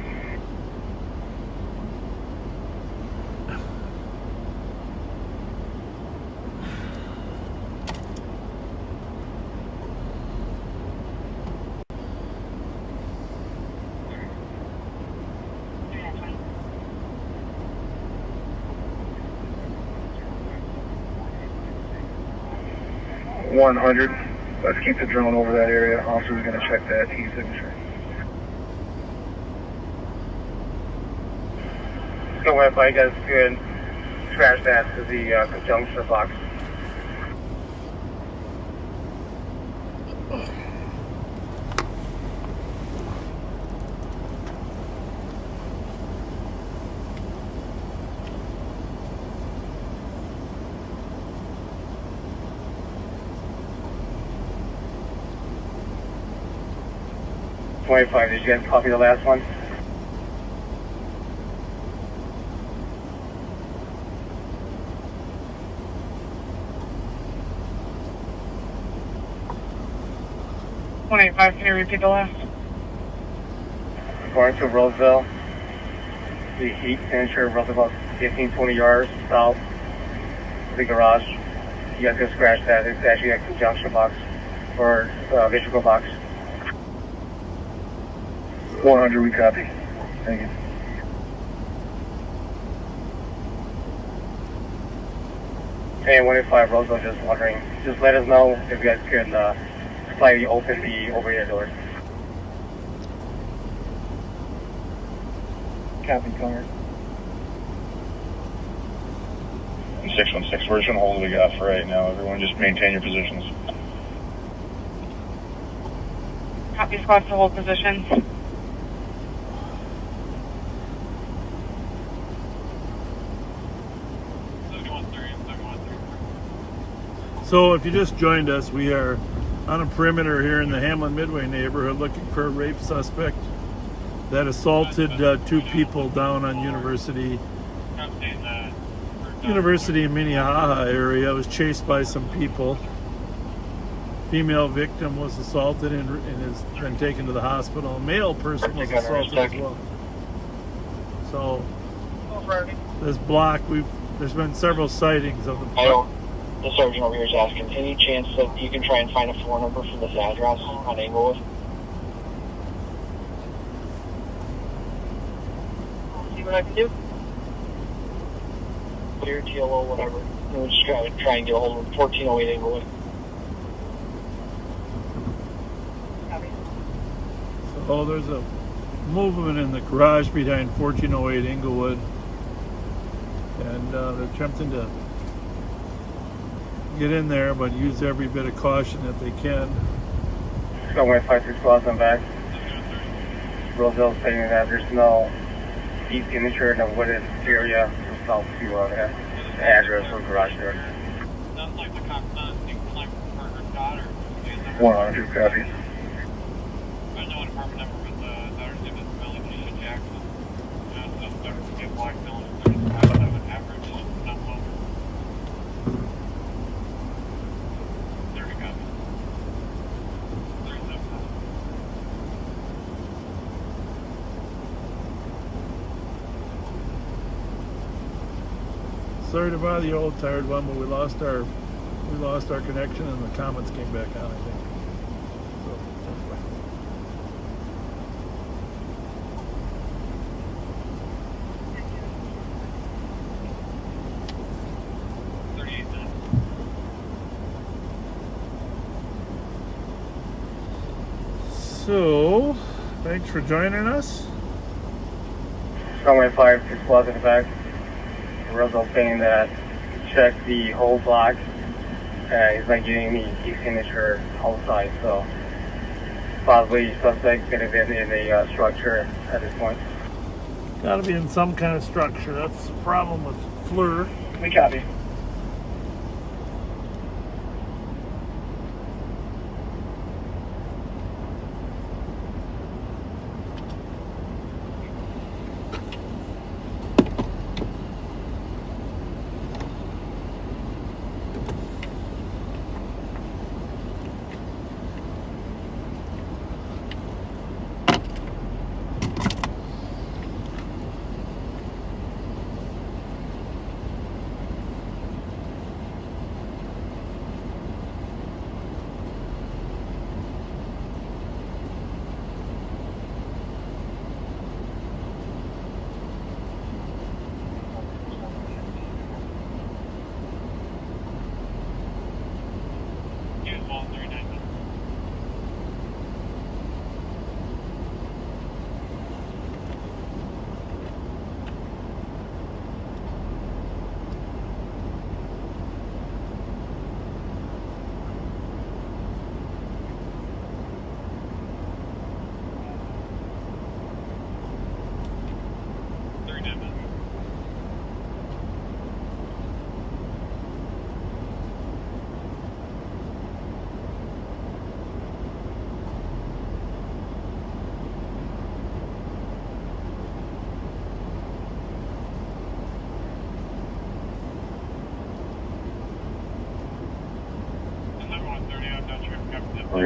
$100. Let's keep the drone over that area. Officer's going to check that T signature. Go Wi-Fi, guys. Good. Scratch that to the conjunction box. $25. Did you guys copy the last one? 185, can you repeat the last? Going to Roseville. The heat signature runs about 15-20 yards south of the garage. You guys can scratch that. It's actually a junction box or vehicle box. 100, we copy. Thank you. Hey, 185 Roseville, just wondering. Just let us know if you guys could slightly open the overhead doors. Copy, Connor. 616, we're just going to hold what we got for right now. Everyone just maintain your positions. Copy, squad to hold positions. So if you just joined us, we are on a perimeter here in the Hamlin Midway neighborhood looking for a rape suspect that assaulted two people down on University in Minnehaha area. Was chased by some people. Female victim was assaulted and has been taken to the hospital. A male person was assaulted as well. So this block, there's been several sightings of the block. The sergeant over here is asking, any chance that you can try and find a phone number for this address on Englewood? See what I can do? Clear, TLO, whatever. We'll just try and get a hold of 1408 Englewood. So there's a movement in the garage behind 1408 Englewood, and they're attempting to get in there, but use every bit of caution that they can. Somewhere 56,000 back. Roseville saying that there's no deep signature in the wooded area south to the address or garage door. 100, copy. Sorry to bother you, old tired one, but we lost our connection and the comments came back on, I think. So, So, thanks for joining us. Somewhere 56,000 in back. Roseville saying that check the whole block. He's not getting any e-signature outside, so possibly suspect could have been in a structure at this point. Got to be in some kind of structure. That's the problem with FLIR. We copy.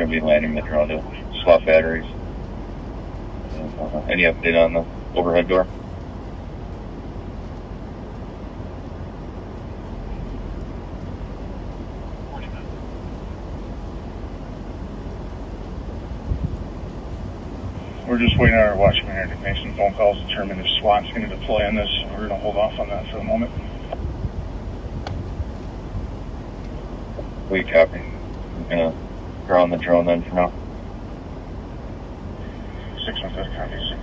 going to be landing the drone to swap batteries. Any update on the overhead door? We're just waiting on our watchman here to make some phone calls to determine if SWAT's going to deploy on this. We're going to hold off on that for the moment. We copy. We're going to ground the drone then for now. 615 copies.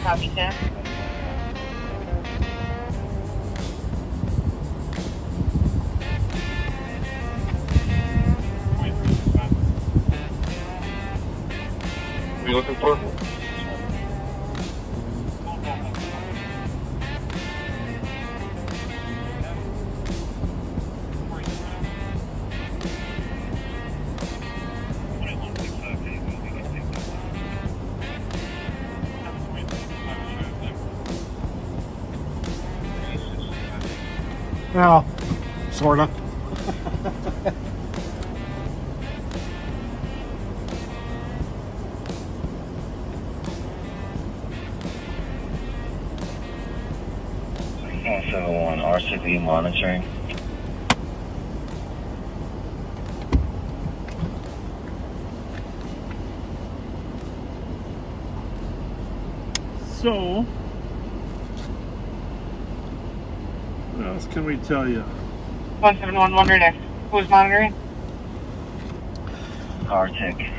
Copy, Sam. What are you looking for? Well, sorta. Also on RCV monitoring. So, what else can we tell you? 171 wondering if who's monitoring? Arctic.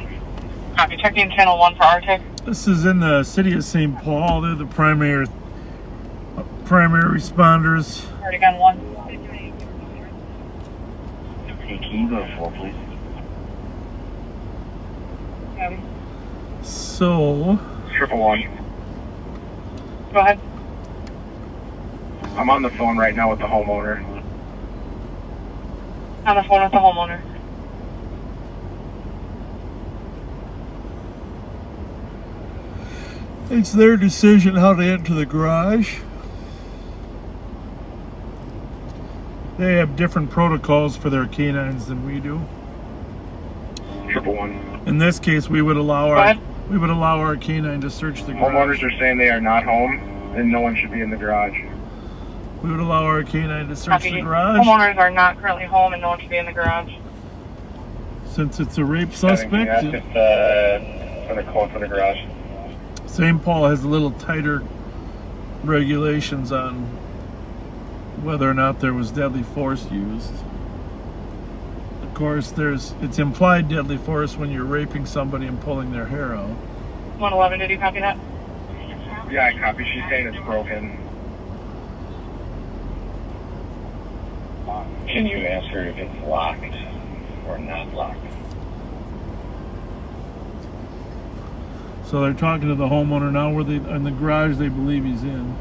Copy, checking channel 1 for Arctic. This is in the city of St. Paul. They're the primary responders. Already got 1. Hey, can you go 4, please? So, 111. Go ahead. I'm on the phone right now with the homeowner. On the phone with the homeowner. it's their decision how to enter the garage. They have different protocols for their canines than we do. 111. In this case, we would allow our canine to search the garage. Homeowners are saying they are not home and no one should be in the garage. We would allow our canine to search Copy. the garage. Homeowners are not currently home and no one should be in the garage. Since it's a rape suspect, for the code for the garage. St. Paul has a little tighter regulations on whether or not there was deadly force used. Of course, it's implied deadly force when you're raping somebody and pulling their hair out. 111, did you copy that? Yeah, I copy. She's saying it's broken. Can you answer if it's locked or not locked? So they're talking to the homeowner now where they in the garage they believe he's in.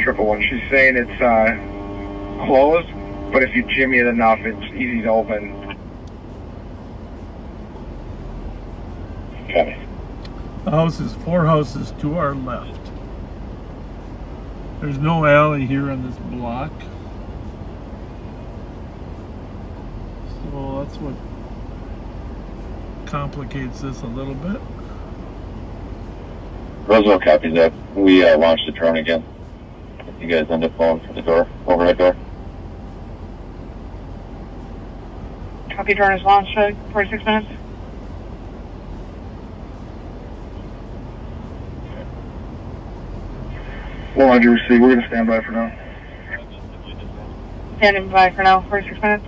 Triple one. She's saying it's closed, but if you jimmy it enough, it's easy to open. Okay. The house is 4 houses to our left. There's no alley here on this block. So that's what complicates this a little bit. Roswell copies that. We launched the drone again. You guys end up going for the door, overhead door. Copy, drone is launched for 46 minutes. Well, I do receive. We're going to stand by for now. Standing by for now, 46 minutes.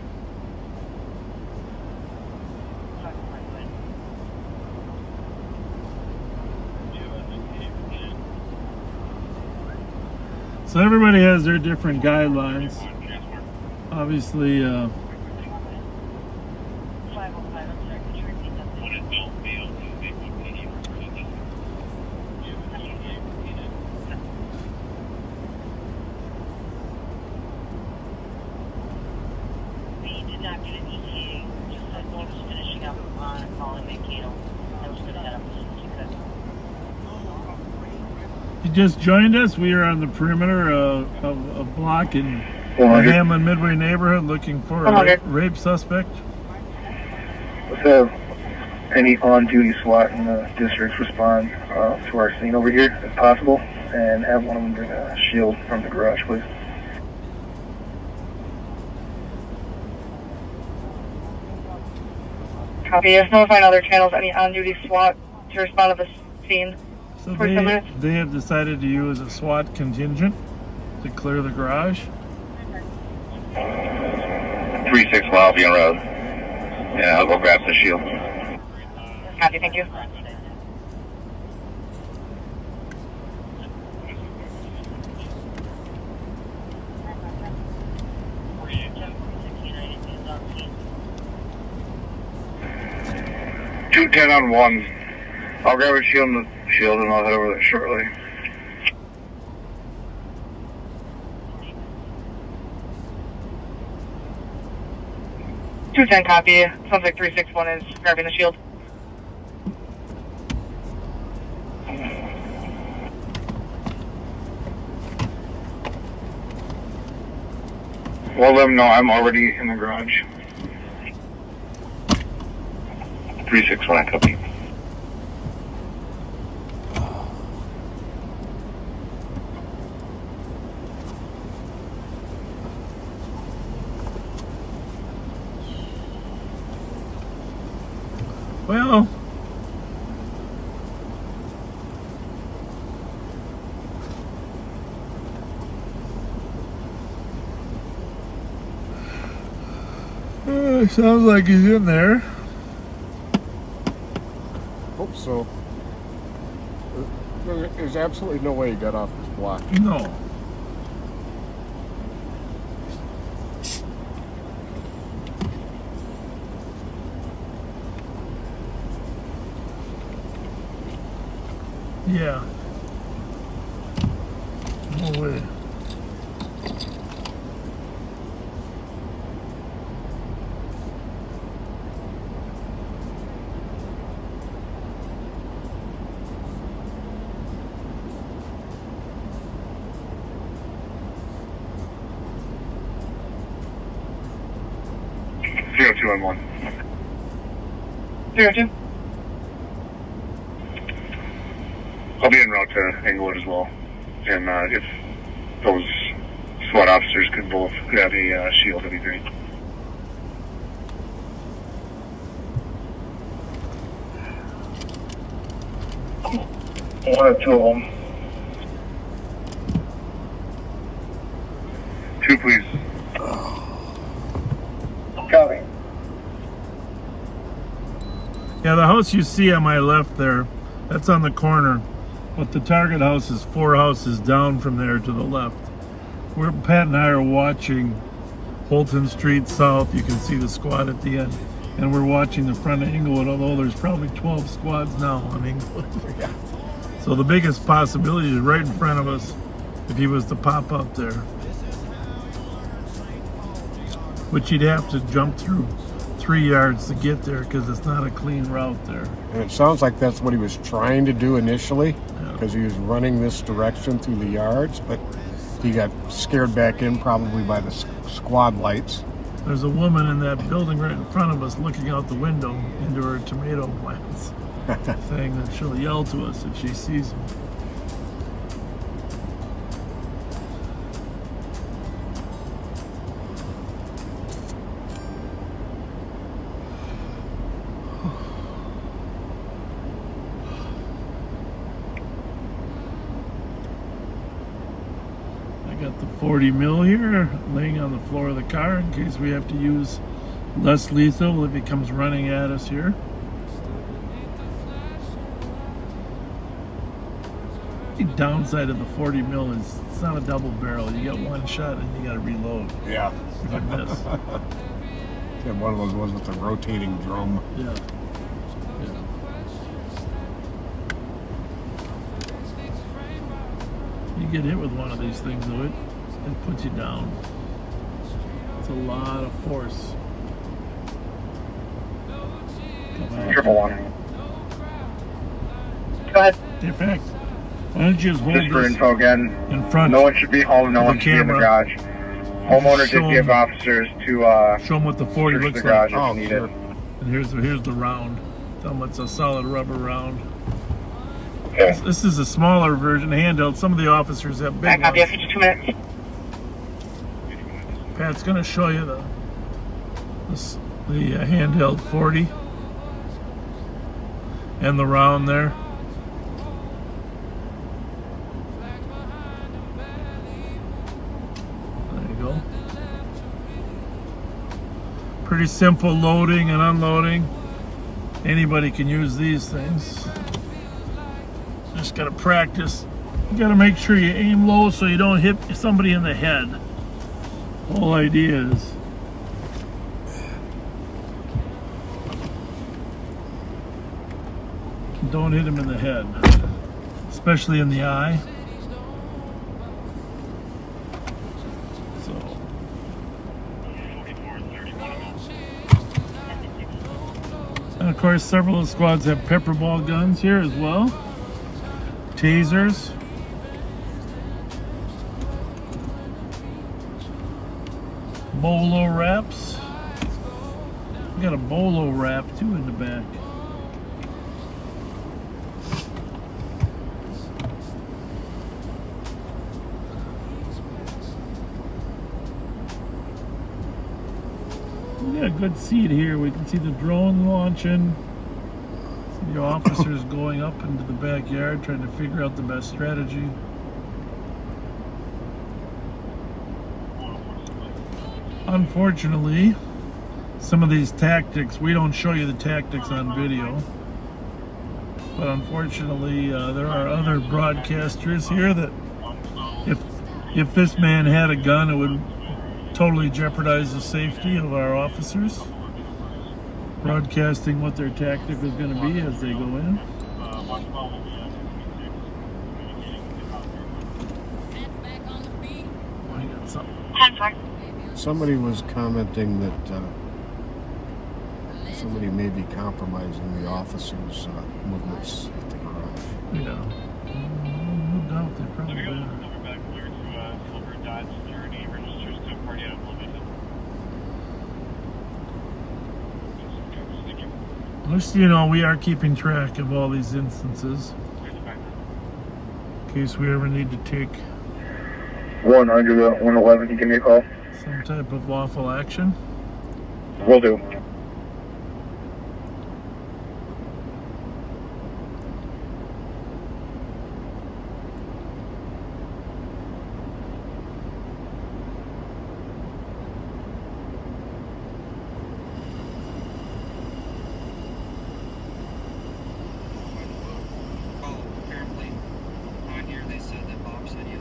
So everybody has their different guidelines. Obviously, you just joined us. We are on the perimeter of a block in the Hamlin Midway neighborhood looking for a rape suspect. Let's have any on-duty SWAT in the district respond to our scene over here, if possible, and have one of them bring a shield from the garage, please. Copy. Yes, notifying other channels, any on-duty SWAT to respond to the scene. So they have decided to use a SWAT contingent to clear the garage. 3-6 mile Albion Road. Yeah, I'll go grab the shield. Copy, thank you. Two 10 on 1. I'll grab a shield and I'll head over there shortly. Two 10 copy. Sounds like 361 is grabbing the shield. Well, let them know I'm already in the garage. 361, copy. Well, sounds like he's in there. Hope so. There's absolutely no way he got off this block. No. Yeah. No way. Zero 2 on 1. 02. I'll be en route to Englewood as well. And if those SWAT officers could have a shield, that'd be great. One or two of them. Two, please. Copy. Yeah, the house you see on my left there, that's on the corner. But the target house is 4 houses down from there to the left. Pat and I are watching Holton Street South. You can see the squad at the end. And we're watching the front of Inglewood, although there's probably 12 squads now on Inglewood. Yeah. So the biggest possibility is right in front of us if he was to pop up there. Which you'd have to jump through 3 yards to get there because it's not a clean route there. And it sounds like that's what he was trying to do initially, because he was running this direction through the yards, but he got scared back in probably by the squad lights. There's a woman in that building right in front of us looking out the window into her tomato plants, saying that she'll yell to us if she sees them. I got the 40 mil here laying on the floor of the car in case we have to use less lethal if he comes running at us here. The downside of the 40 mil is it's not a double barrel. You get one shot and you got to reload. Yeah. If you miss. Yeah, one of those ones with the rotating drum. Yeah. You get hit with one of these things, though, it puts you down. It's a lot of force. Triple one. Go ahead. In fact, why don't you just hold Just for this info again, in front? no one should be home, no one should be in the garage. Homeowner did give officers to show them what the 40 search looks the garage like. if needed. And here's the round. Tell them it's a solid rubber round. Okay. This is a smaller version, handheld. Some of the officers have big Back up, yeah, ones. 52 minutes. Pat's going to show you the handheld 40 and the round there. There you go. Pretty simple loading and unloading. Anybody can use these things. Just got to practice. You got to make sure you aim low so you don't hit somebody in the head. The whole idea is don't hit him in the head, especially in the eye. So and of course several of the squads have pepper ball guns here as well. Tasers. Bolo wraps. We got a bolo wrap too in the back. We got a good seat here. We can see the drone launching. See the officers going up into the backyard trying to figure out the best strategy. Unfortunately, some of these tactics, we don't show you the tactics on video, but unfortunately there are other broadcasters here that if this man had a gun, it would totally jeopardize the safety of our officers, broadcasting what their tactic is going to be as they go in. I got something. Somebody was commenting that somebody may be compromising the officers' movements at the garage. Yeah. No doubt they probably are. At least, you know, we are keeping track of all these instances in case we ever need to take 1 under the 111, you give me a call. Some type of lawful action? Will do. Apparently, on here they said that Bob said you.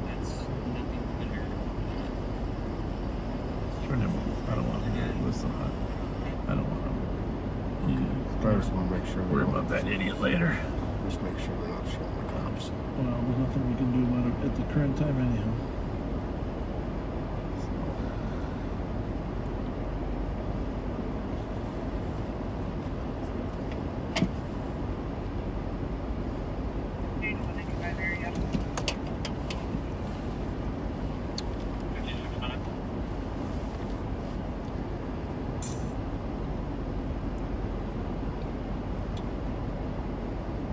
That's nothing under. I don't want to listen. I don't want to. I just want to make sure. Worry about that idiot later. Just make sure they're not showing the cops. Well, there's nothing we can do about it at the current time, anyhow.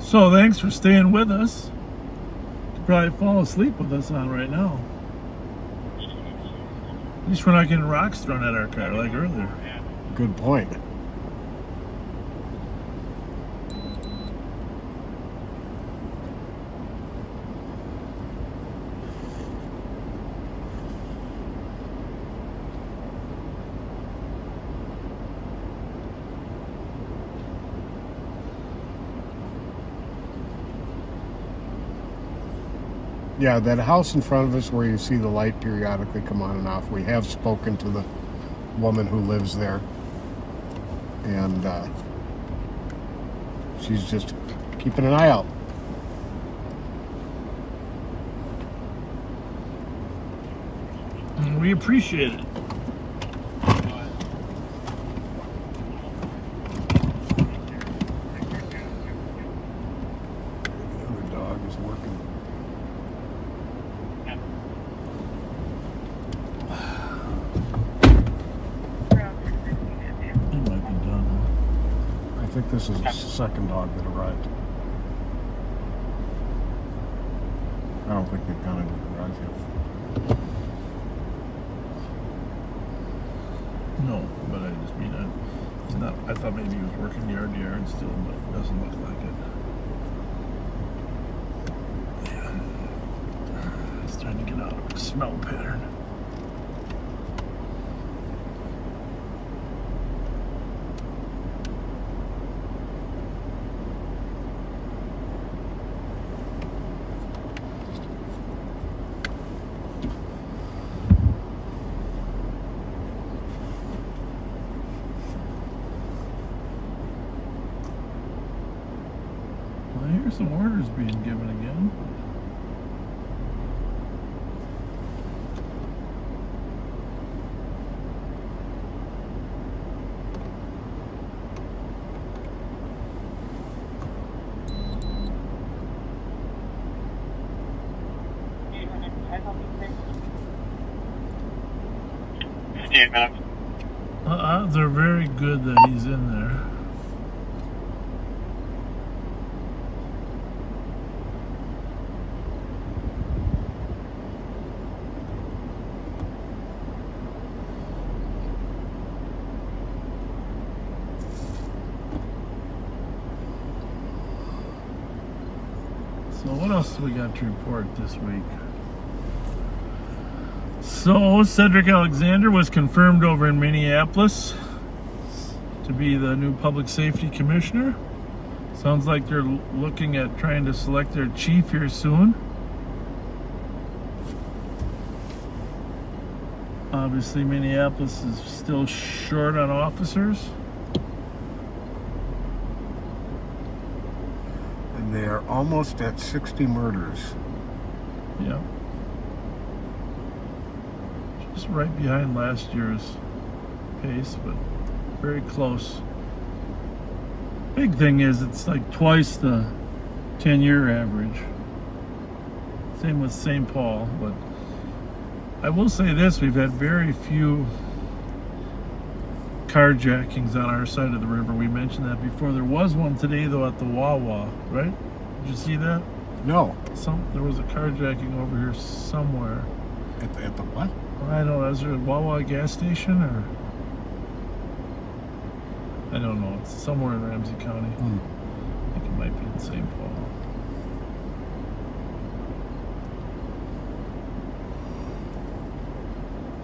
So thanks for staying with us. You could probably fall asleep with us on right now. At least we're not getting rocks thrown at our car like earlier. Good point. Yeah, that house in front of us where you see the light periodically come on and off, we have spoken to the woman who lives there. And she's just keeping an eye out. And we appreciate it. The other dog is working. I think this is the second dog that arrived. I don't think they've gone into the garage yet. No, but I just mean it's not. I thought maybe he was working yard to yard still, but it doesn't look like it. Yeah, it's trying to get out of the smell pattern. I hear some orders being given again. They're very good that he's in there. So what else do we got to report this week? So Cedric Alexander was confirmed over in Minneapolis to be the new public safety commissioner. Sounds like they're looking at trying to select their chief here soon. Obviously Minneapolis is still short on officers. And they are almost at 60 murders. Yeah. Just right behind last year's pace, but very close. Big thing is it's like twice the 10-year average. Same with St. Paul, but I will say this, we've had very few carjackings on our side of the river. We mentioned that before. There was one today though at the Wawa, right? Did you see that? No. There was a carjacking over here somewhere. At the what? I don't know. Is there a Wawa gas station or? I don't know. It's somewhere in Ramsey County. I think it might be in St. Paul.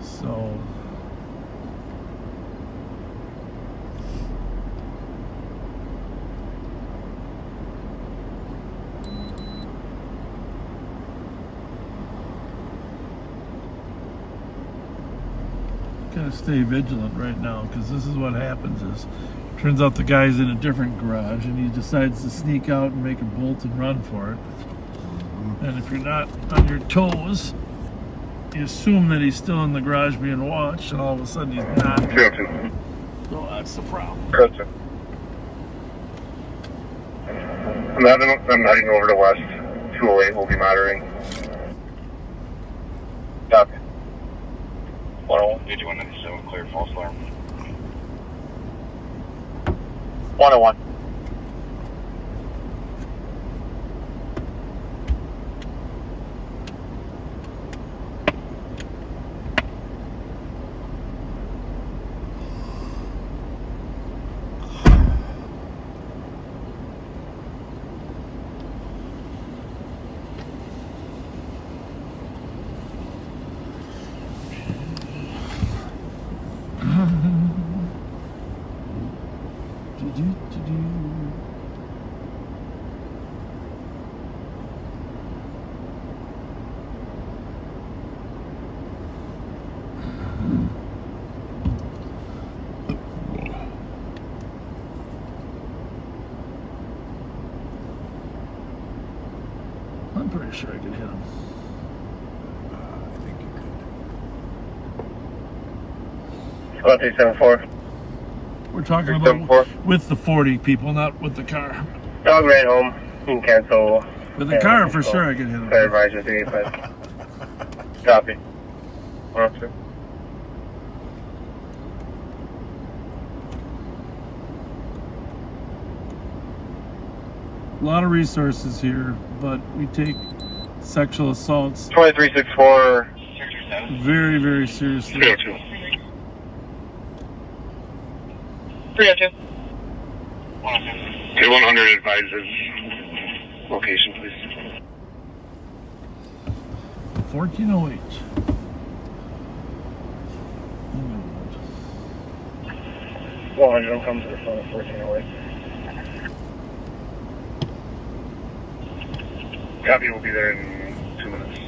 So. Gotta stay vigilant right now, because this is what happens is, turns out the guy's in a different garage and he decides to sneak out and make a bolt and run for it. And if you're not on your toes, you assume that he's still in the garage being watched, and all of a sudden he's not. So that's the problem. I'm heading over to West 208. We'll be monitoring. Copy. 101, 8197, clear, false alarm. 101. I'm pretty sure I could hit him. I think you could. Squad 374. We're talking about with the 40 people, not with the car. Dog ran home. You can cancel. With the car, for sure I could hit him. Fair advisor 385. Copy. 102. A lot of resources here, but we take sexual assaults 2364. very, very seriously. 302. 302. 100 advises. Location, please. 1408. Oh 100 will come to the phone at 1408. Copy, will be there in 2 minutes.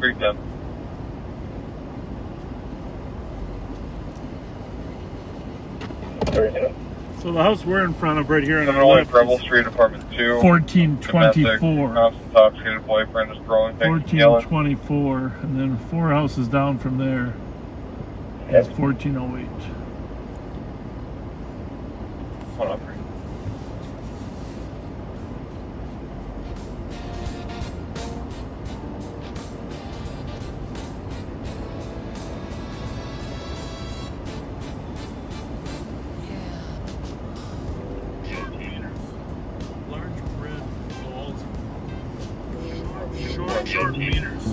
Great then. So the house we're in front of right here on the Illinois, left Preble is Street, Apartment 2. 1424. Intoxicated boyfriend is throwing things. 1424, and then 4 houses down from there is 1408. 103. Short meters.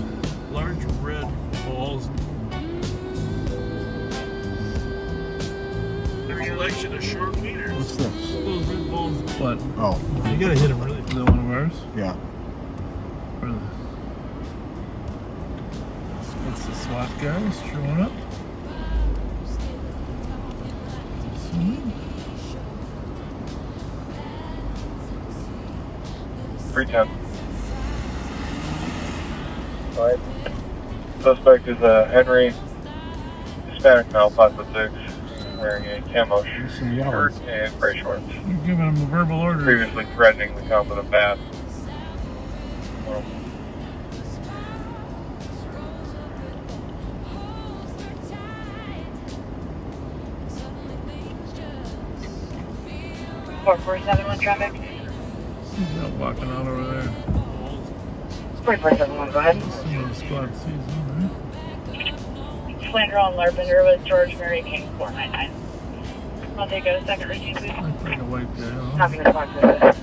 Large red balls. A collection of short meters. What's this? Those red balls. What? Oh. You gotta hit them, really. Is that one of ours? Yeah. Really? That's the SWAT guys showing up. 310. Alright. Suspect is Henry, Hispanic male, 5'6", wearing a camo shirt and gray shorts. You're giving him a verbal order. Previously threatening the cop with a bat. Well, Four 471 traffic. He's not walking out over there. 4471, go ahead. Some of the squad sees him, right? Flander on Larpenter with George Mary King 499. I'll take a second receipt, please. Looks like a white guy. Huh? Copy response service.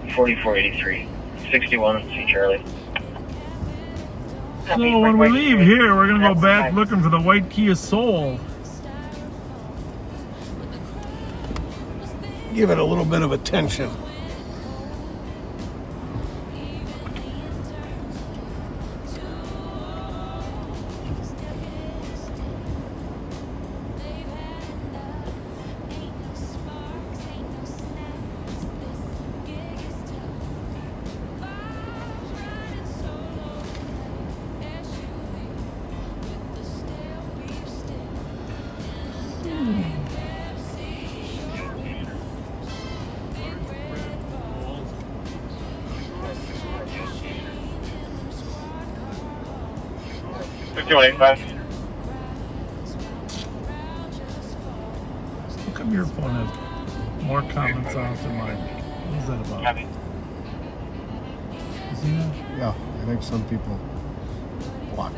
$44.83. 61, see Charlie. So when we leave here, we're gonna go back looking for the white Kia Soul. Give it a little bit of attention. $51.85. How come your phone has more comments on it than mine? What is that about? Copy. You see that? Yeah, I think some people block.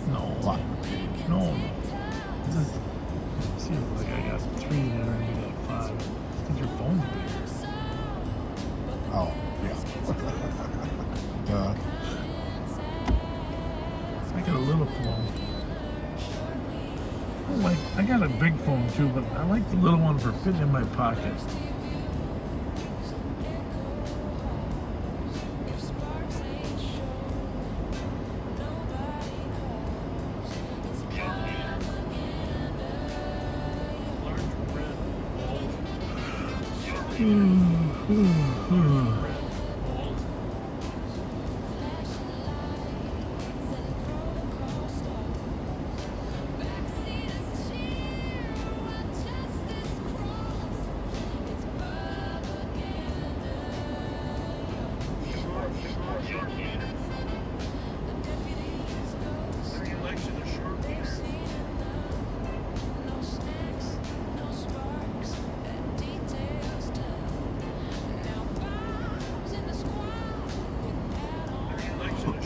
No. Block. No. Just, see, like I got 3 there and you got 5. Because your phone's bigger. Oh, yeah. Duh. I got a little phone. I got a big phone too, but I like the little one for fitting in my pocket.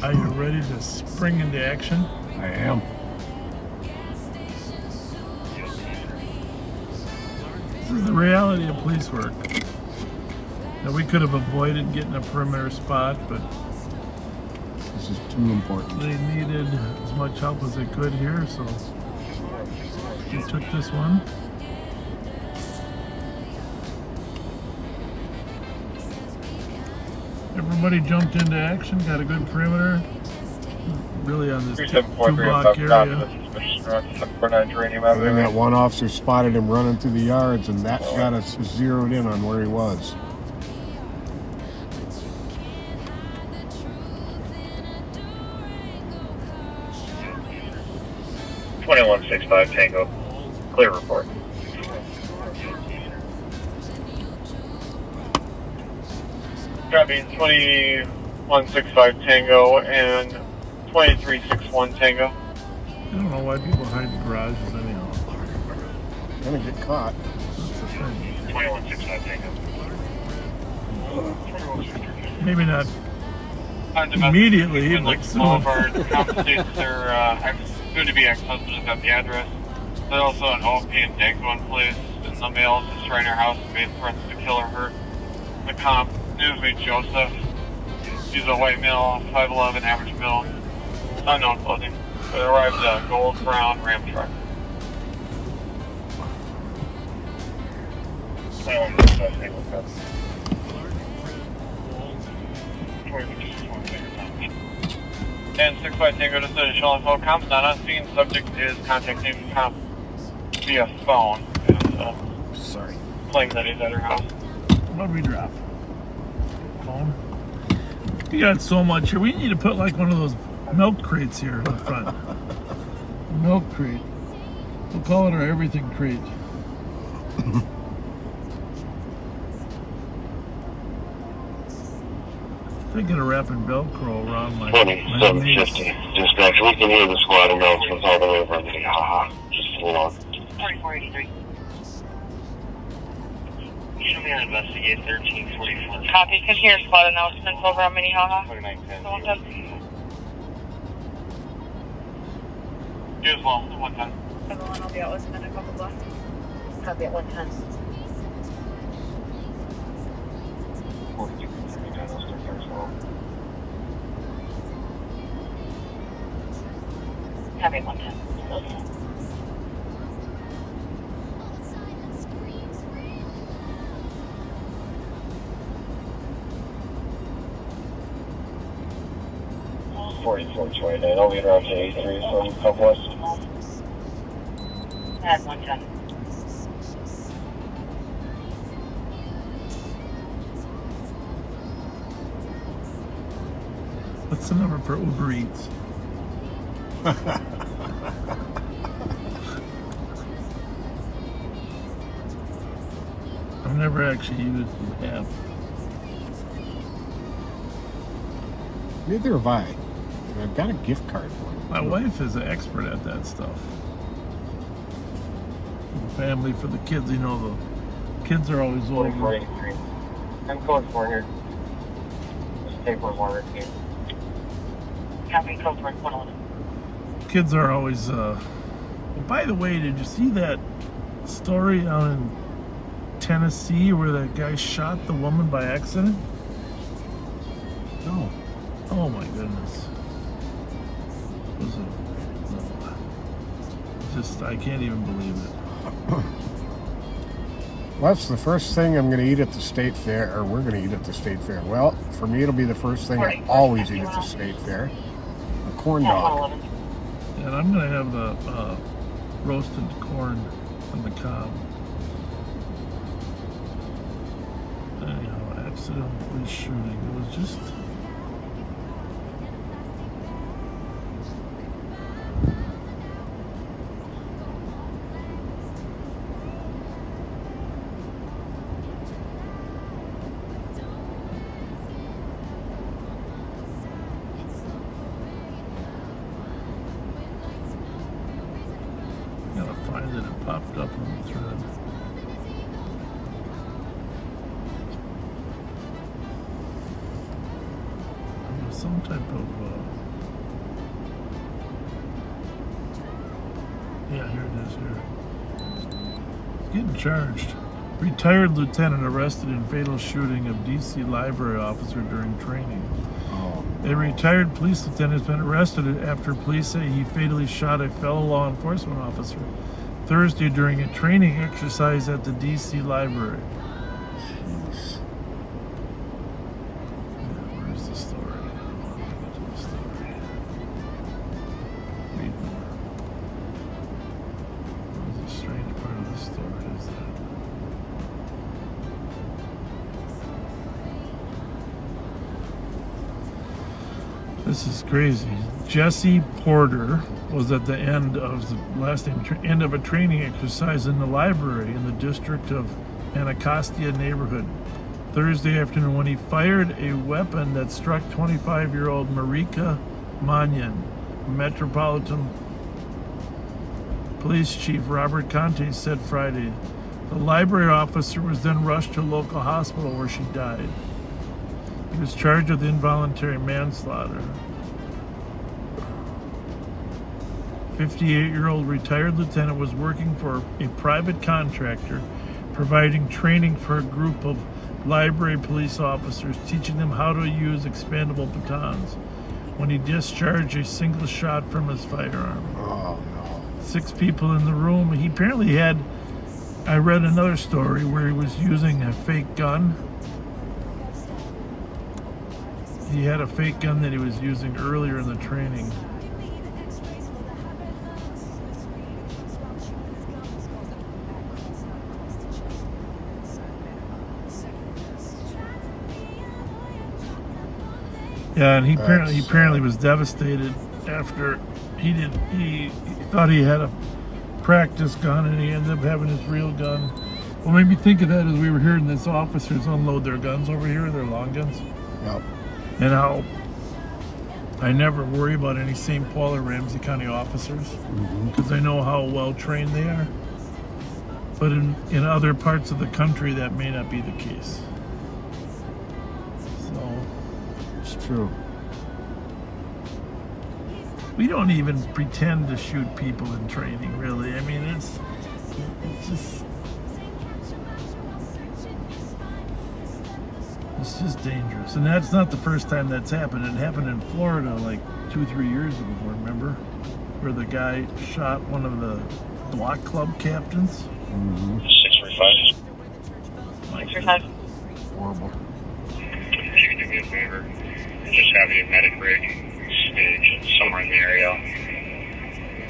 Are you ready to spring into action? I am. This is the reality of police work. Now we could have avoided getting a perimeter spot, but This is too important. they needed as much help as they could here, so we took this one. Everybody jumped into action, got a good perimeter. Really on this 2-block area. And then that one officer spotted him running through the yards, and that got us zeroed in on where he was. $21.65 Tango. Clear report. Copy. 2165 Tango and 2361 Tango. I don't know why people hide in garages anyhow. Gonna get caught. That's the thing. 2165 Tango. Maybe not immediately, but soon. All of our compensates are soon to be ex-husbands at the address. There's also an OP and Danko in place. In the male is destroying our house and made threats to kill or hurt. The comp, newsmate Joseph. He's a white male, 5'11", average male, unknown clothing. It arrived a gold brown Ram truck. 2165 Tango. Copy. And 65 Tango just additional info. Comp's not on scene. Subject is contacting comp via phone. And, Sorry. claiming that he's at her house. What did we drop? Phone? We got so much here. We need to put like one of those milk crates here in front. Milk crate. We'll call it our everything crate. Thinking of wrapping Velcro around my 2750. Dispatch, we can hear the squad announcements all the way from the just hold on. 4483. Show me on investigate 1344. Copy. Can hear squad announcements over on Minnehaha. 2910. You as well. 110. Everyone, I'll be out within a couple blocks. Copy at 110. Copy at 110. I'll be around to 83, so Southwest. At 110. What's the number for Uber Eats? I've never actually used the app. Neither have I. I've got a gift card for it. My wife is an expert at that stuff. Family for the kids, you know, the kids are always over. 4483. I'm code 4 here. Just take 113. Copy code for 111. Kids are always, by the way, did you see that story out in Tennessee where that guy shot the woman by accident? No. Oh my goodness. Was it? No. Just, I can't even believe it. Well, that's the first thing I'm going to eat at the state fair, or we're going to eat at the state fair. Well, for me, it'll be the first thing I always eat at the state fair. A corn dog. And I'm going to have the roasted corn on the cob. Anyhow, accidentally shooting. It was just... Gotta find it. It popped up on the thread. Some type of yeah, here it is here. Getting charged. Retired lieutenant arrested in fatal shooting of DC library officer during training. A retired police lieutenant has been arrested after police say he fatally shot a fellow law enforcement officer Thursday during a training exercise at the DC library. Jeez. Where's the story? Get to the story. Read more. Where's the strange part of the story is that? This is crazy. Jesse Porter was at the end of end of a training exercise in the library in the district of Anacostia neighborhood Thursday afternoon when he fired a weapon that struck 25-year-old Marika Mannion. Metropolitan Police Chief Robert Conte said Friday. The library officer was then rushed to a local hospital where she died. He was charged with involuntary manslaughter. 58-year-old retired lieutenant was working for a private contractor, providing training for a group of library police officers, teaching them how to use expandable batons, when he discharged a single shot from his firearm. Oh, no. 6 people in the room. He apparently had, I read another story where he was using a fake gun. He had a fake gun that he was using earlier in the training. Yeah, and he apparently was devastated after he thought he had a practice gun and he ended up having his real gun. What made me think of that is we were hearing these officers unload their guns over here, their long guns. Yep. And how I never worry about any St. Paul or Ramsey County officers because I know how well trained they are. But in other parts of the country, that may not be the case. So it's true. We don't even pretend to shoot people in training, really. I mean, it's just dangerous. And that's not the first time that's happened. It happened in Florida like 2-3 years ago, remember? Where the guy shot one of the block club captains. 635. 635. Horrible. If you can do me a favor, just have the medic rig stage somewhere in the area.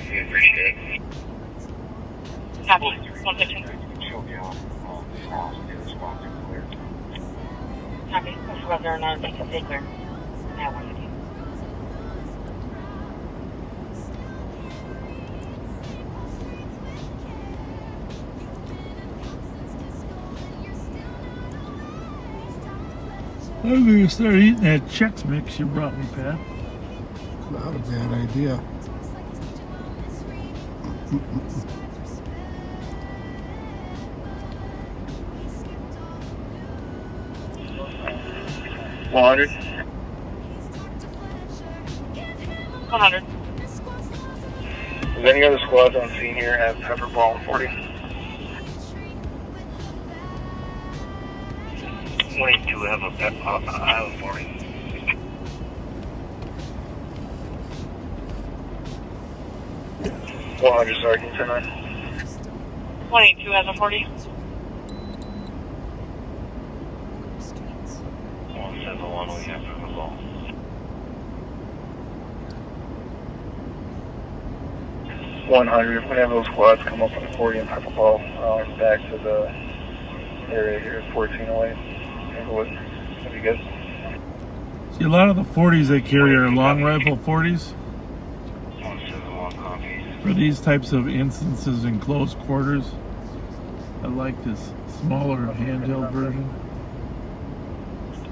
We appreciate it. Copy. 115. Copy. Whether or not they can stay clear. At 115. I'm going to start eating that Chex Mix you brought me, Pat. Not a bad idea. $100. 100. Does any other squads on scene here have pepper ball 40? 22 have a I have a 40. 100 Sergeant, 10-9. 22 has a 40. 171, we have pepper ball. 100, we have those squads come up on the 40 and pepper ball back to the area here, 1408. That'd be good. See, a lot of the 40s they carry are long rifle 40s. For these types of instances in close quarters, I like this smaller handheld version.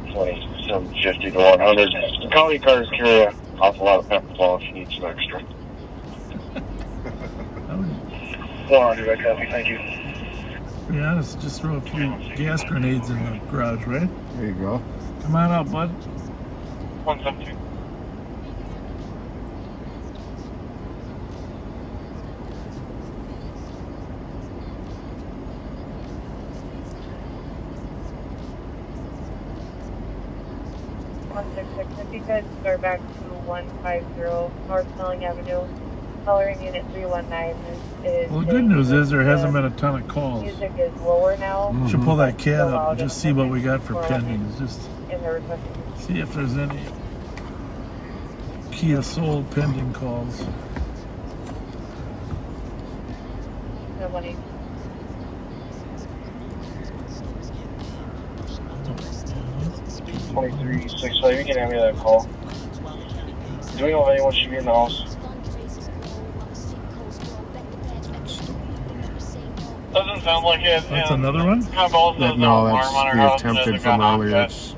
2750 to 100. The county cars carry an awful lot of pepper ball if you need some extra. 100, I copy, thank you. To be honest, just throw a few gas grenades in the garage, right? There you go. Come on out, bud. 172. If you guys start back to 150 North Snelling Avenue, coloring unit 319 is. Well, the good news is there hasn't been a ton of calls. Music is lower now. Should pull that cat up and just see what we got for pendings. Just In the request. see if there's any Kia Soul pending calls. Nobody. $23.65, you can have me that call. Do we know if anyone should be in the house? Doesn't sound like it. That's another one? No, that's the attempted from earlier. It's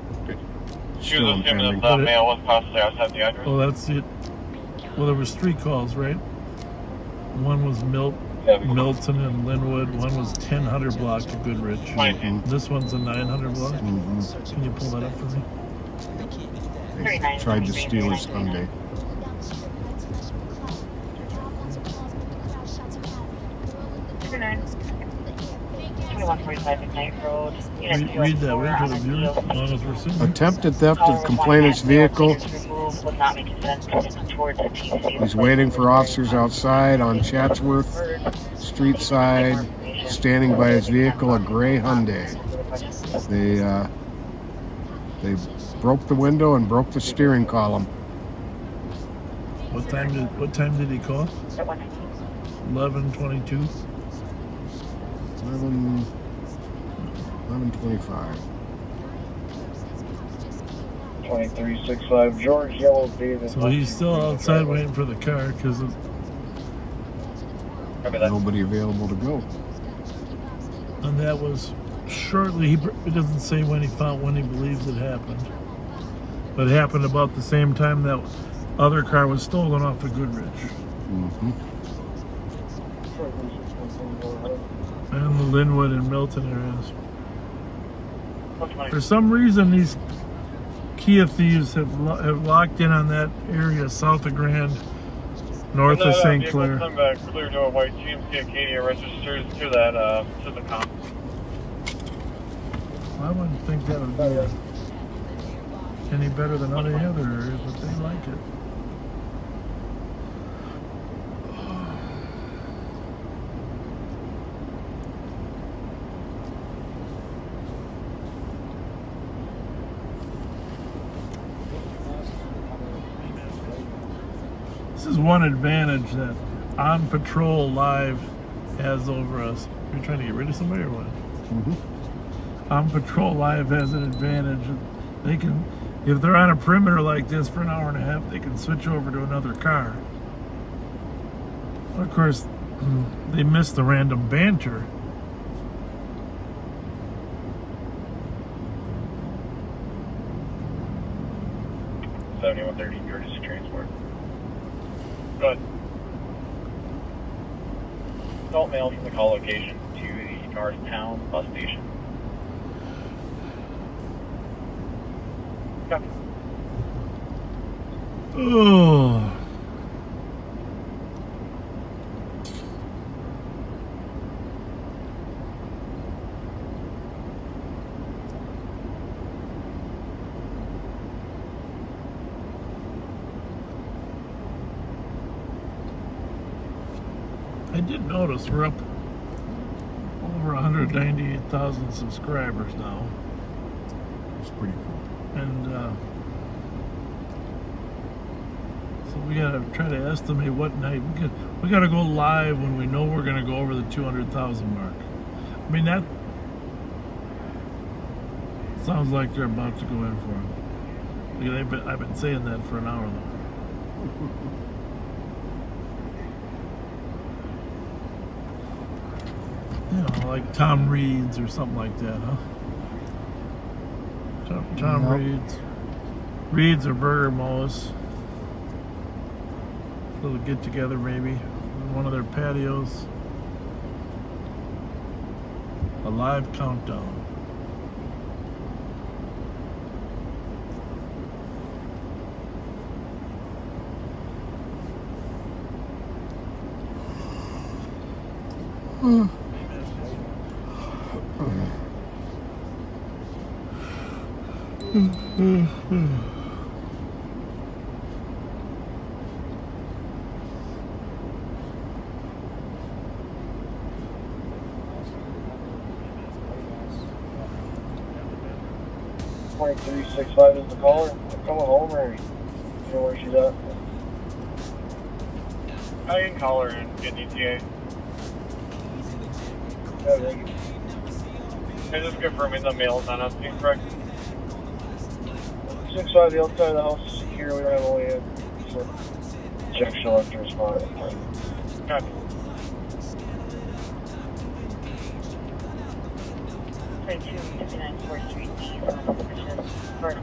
still impending. The mail was possibly outside the address. Oh, that's it. Well, there was 3 calls, right? One was Milton and Linwood. One was 1000 block to Goodrich. This one's a 900 block. Can you pull that up for me? They tried to steal his Hyundai. 2145 Ignite Road. Read that way for the viewers, as long as we're sitting. Attempted theft of complainant's vehicle. He's waiting for officers outside on Chatsworth Street side, standing by his vehicle, a gray Hyundai. They broke the window and broke the steering column. What time did he call? 11:22. 11:25. 2365 George Yellow Davis. So he's still outside waiting for the car because Nobody available to go. And that was shortly. It doesn't say when he believes it happened, but it happened about the same time that other car was stolen off the Goodrich. And the Linwood and Milton areas. For some reason, these Kia thieves have locked in on that area south of Grand, north of St. Clair. Come back, clear to a white GMC Acadia registers to that, to the comp. I wouldn't think that would be any better than any other areas, but they like it. This is one advantage that On Patrol Live has over us. You're trying to get rid of somebody or what? Mm-hmm. On Patrol Live has an advantage. They can, if they're on a perimeter like this for an hour and a half, they can switch over to another car. Of course, they miss the random banter. Emergency transport. Good. Adult male from the call location to the North Town bus station. Copy. Oh. I did notice we're up over 198,000 subscribers now. It's pretty cool. And so we gotta try to estimate what night we gotta go live when we know we're gonna go over the 200,000 mark. I mean, that sounds like they're about to go in for it. I've been saying that for an hour though. You know, like Tom Reed's or something like that, huh? Tom Reed's. Reed's or Burger Mo's. A little get together maybe in one of their patios. A live countdown. .365 is the caller. Coming home, or you know where she's at? I can call her and get ETA. Yeah, thank you. Can I just confirming the mail's on us being correct? 65, the outside of the house is secure. We don't have a way in. So check she'll have to respond. Copy.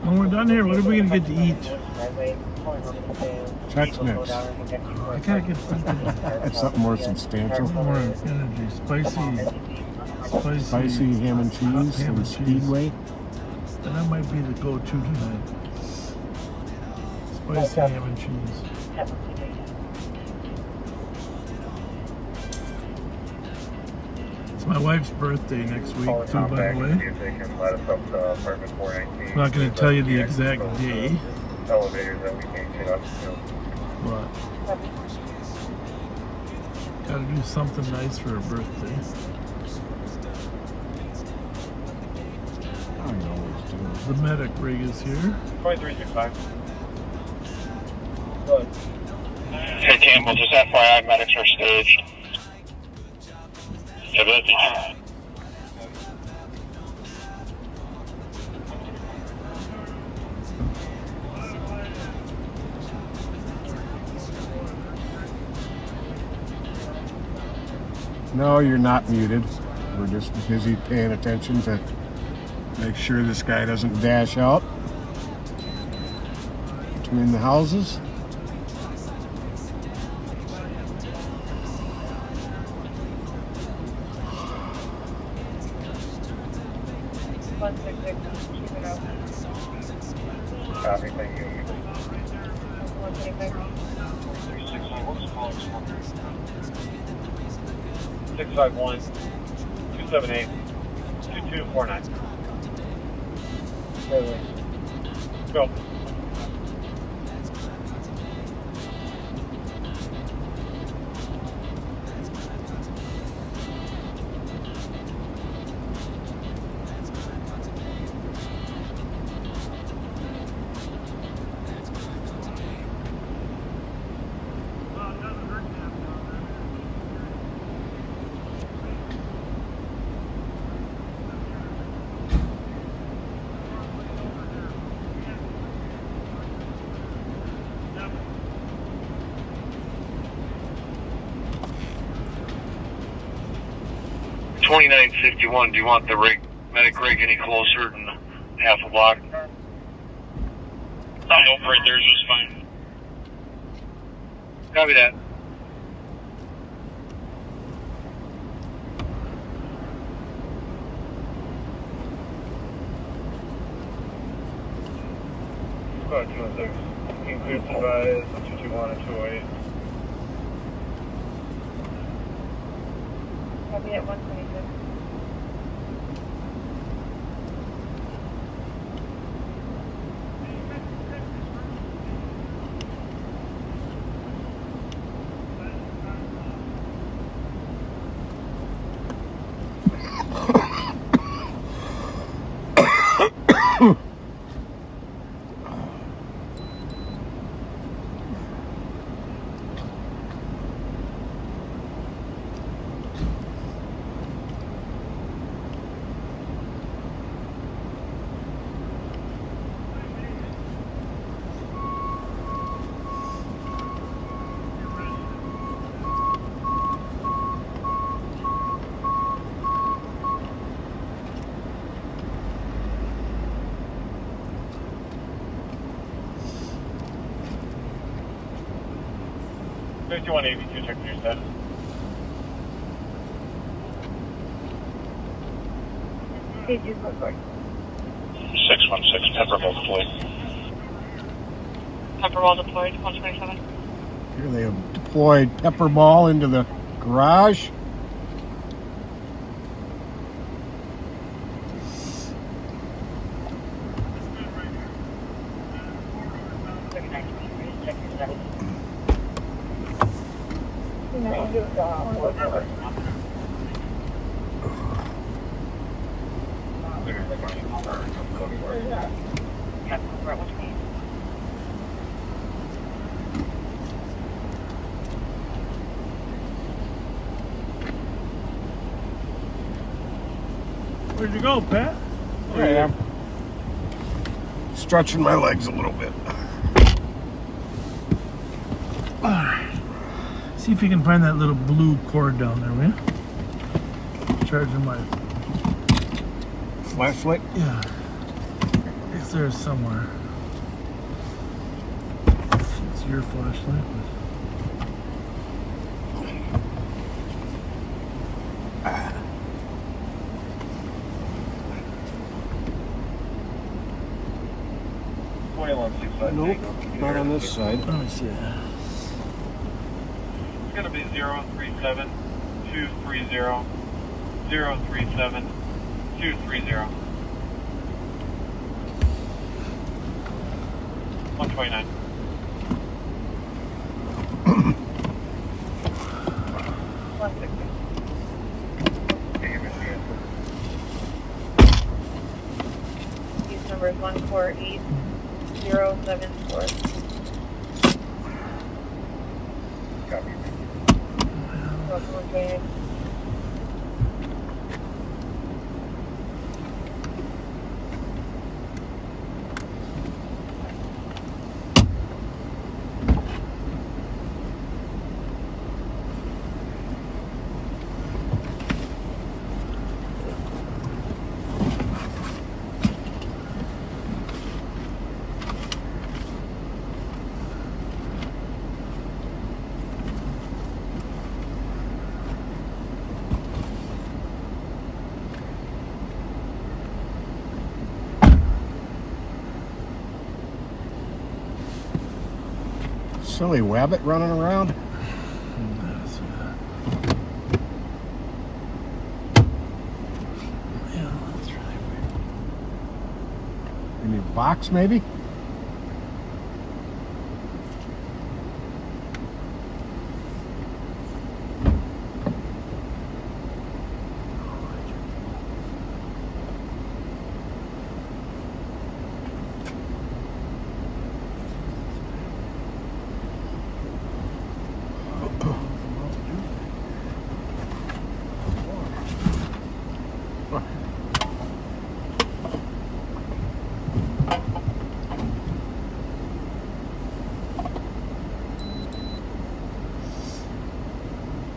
When we're done here, what are we gonna get to eat? Chex Mix. I gotta get something. Something more substantial. More energy. Spicy ham and cheese and Speedway. That might be the go-to tonight. Spicy ham and cheese. It's my wife's birthday next week, too, by the way. I'm not going to tell you the exact day. Elevators that we can't get up to. But gotta do something nice for her birthday. I always do. The medic rig is here. 2365. Good. Hey Campbell, just FYI, medics are staged. Yeah, but No, you're not muted. We're just busy paying attention to make sure this guy doesn't dash out between the houses. Copy, thank you. 651 278 2249. Go. $29.51. Do you want the medic rig any closer than half a block? Nope, right there's just fine. Copy that. About 206. Includes advise 221 and 208. Copy at 126. $51.82, check for your status. Pages report. 616, Pepperball deployed. Pepperball deployed, 127. Here they have deployed pepper ball into the garage. Where'd you go, Pat? Here I am. Stretching my legs a little bit. See if you can find that little blue cord down there, will you? Charging my flashlight? Yeah. It's there somewhere. It's your flashlight. Nope, not on this side. Let me see. It's going to be 037 230 037 230 129. These numbers 148074. Copy. Okay. silly wabbit running around? Yeah, that's really weird. In your box, maybe?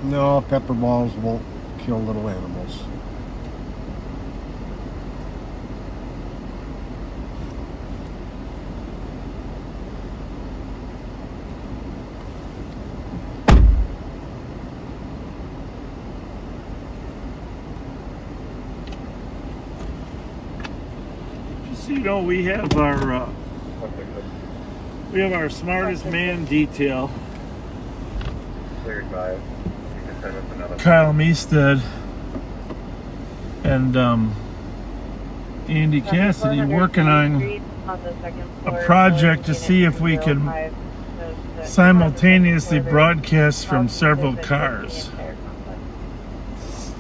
No, pepper balls won't kill little animals. Just so you know, we have our smartest man detail. Cleared by. Kyle Meestead and Andy Cassidy working on a project to see if we can simultaneously broadcast from several cars.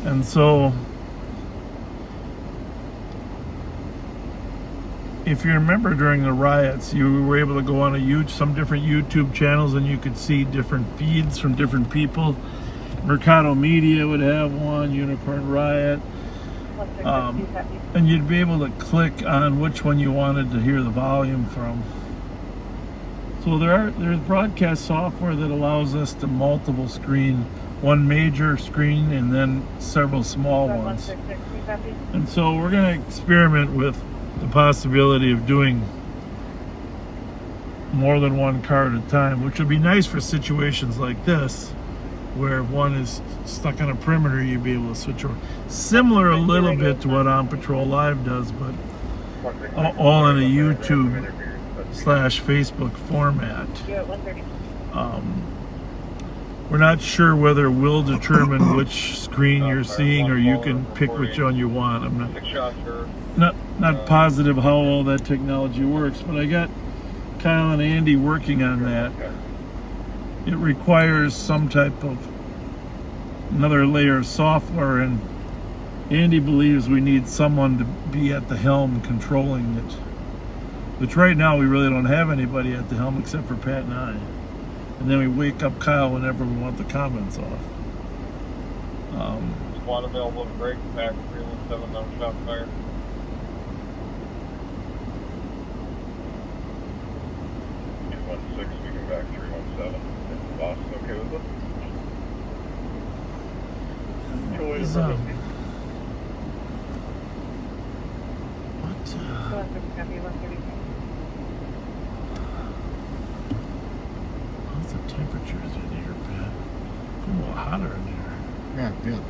And so, if you remember during the riots, you were able to go on some different YouTube channels and you could see different feeds from different people. Mercado Media would have one, Unicorn Riot, and you'd be able to click on which one you wanted to hear the volume from. So there's broadcast software that allows us to multiple screen, one major screen and then several small ones. And so we're going to experiment with the possibility of doing more than one car at a time, which would be nice for situations like this, where if one is stuck on a perimeter, you'd be able to switch over. Similar a little bit to what On Patrol Live does, but all in a YouTube/Facebook format. We're not sure whether we'll determine which screen you're seeing, or you can pick which one you want. I'm not positive how all that technology works, but I got Kyle and Andy working on that. It requires some type of another layer of software, and Andy believes we need someone to be at the helm controlling it, which right now we really don't have anybody at the helm except for Pat and I, and then we wake up Kyle whenever we want the comments off. Squad available to break back 317 on shot fire. Speaking back 317. If the boss is okay with it. What's the temperatures in here, Pat? It's a little hotter in here. Yeah, good.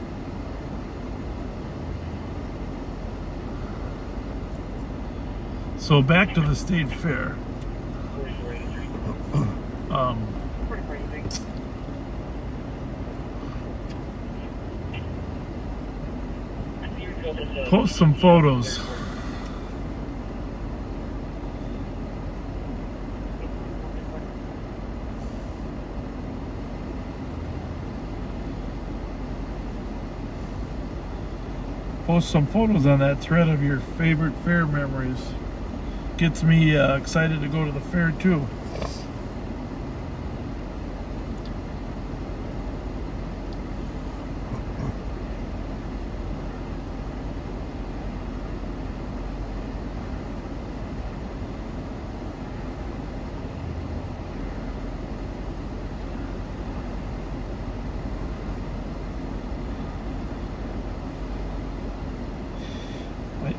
So back to the state fair. Post some photos. Post some photos on that thread of your favorite fair memories. Gets me excited to go to the fair too.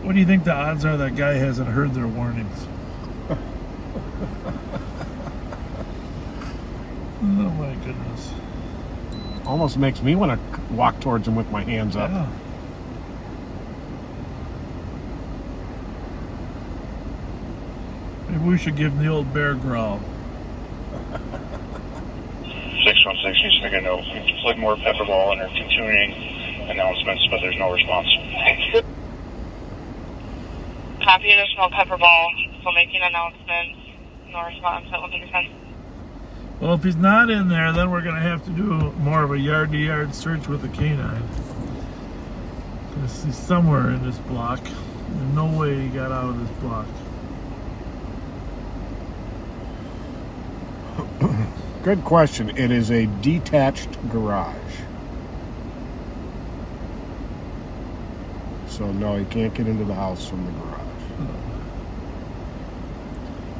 What do you think the odds are that guy hasn't heard their warnings? Oh my goodness. Almost makes me want to walk towards him with my hands up. Yeah. Maybe we should give him the old bear growl. 616 needs to make a note. It's like more pepperball and are continuing announcements, but there's no response. Copy, additional pepperball, still making announcements, no response at 137. Well, if he's not in there, then we're going to have to do more of a yard-to-yard search with a canine. Because he's somewhere in this block. There's no way he got out of this block. Good question. It is a detached garage. So no, he can't get into the house from the garage.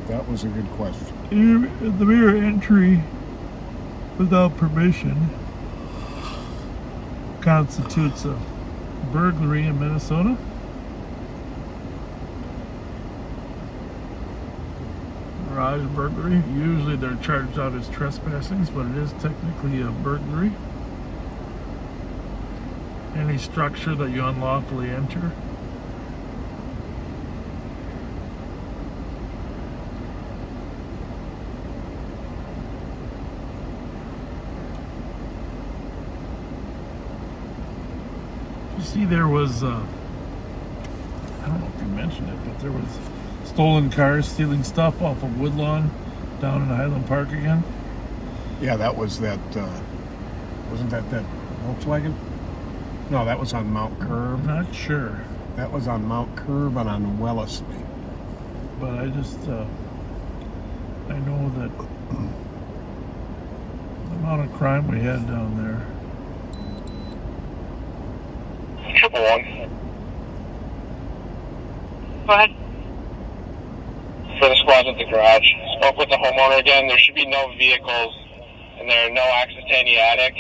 That was a good question. The mere entry without permission constitutes a burglary in Minnesota. Garage burglary. Usually they're charged out as trespassing, but it is technically a burglary. Any structure that you unlawfully enter. You see, there was, I don't know if you mentioned it, but there was stolen cars stealing stuff off of Woodlawn down in Highland Park again. Yeah, that was that, wasn't that Volkswagen? No, that was on Mount Curb. Not sure. That was on Mount Curb and on Wellesley. But I just, I know that the amount of crime we had down there. 111. Go ahead. For the squads at the garage, spoke with the homeowner again. There should be no vehicles in there, no access to any attic,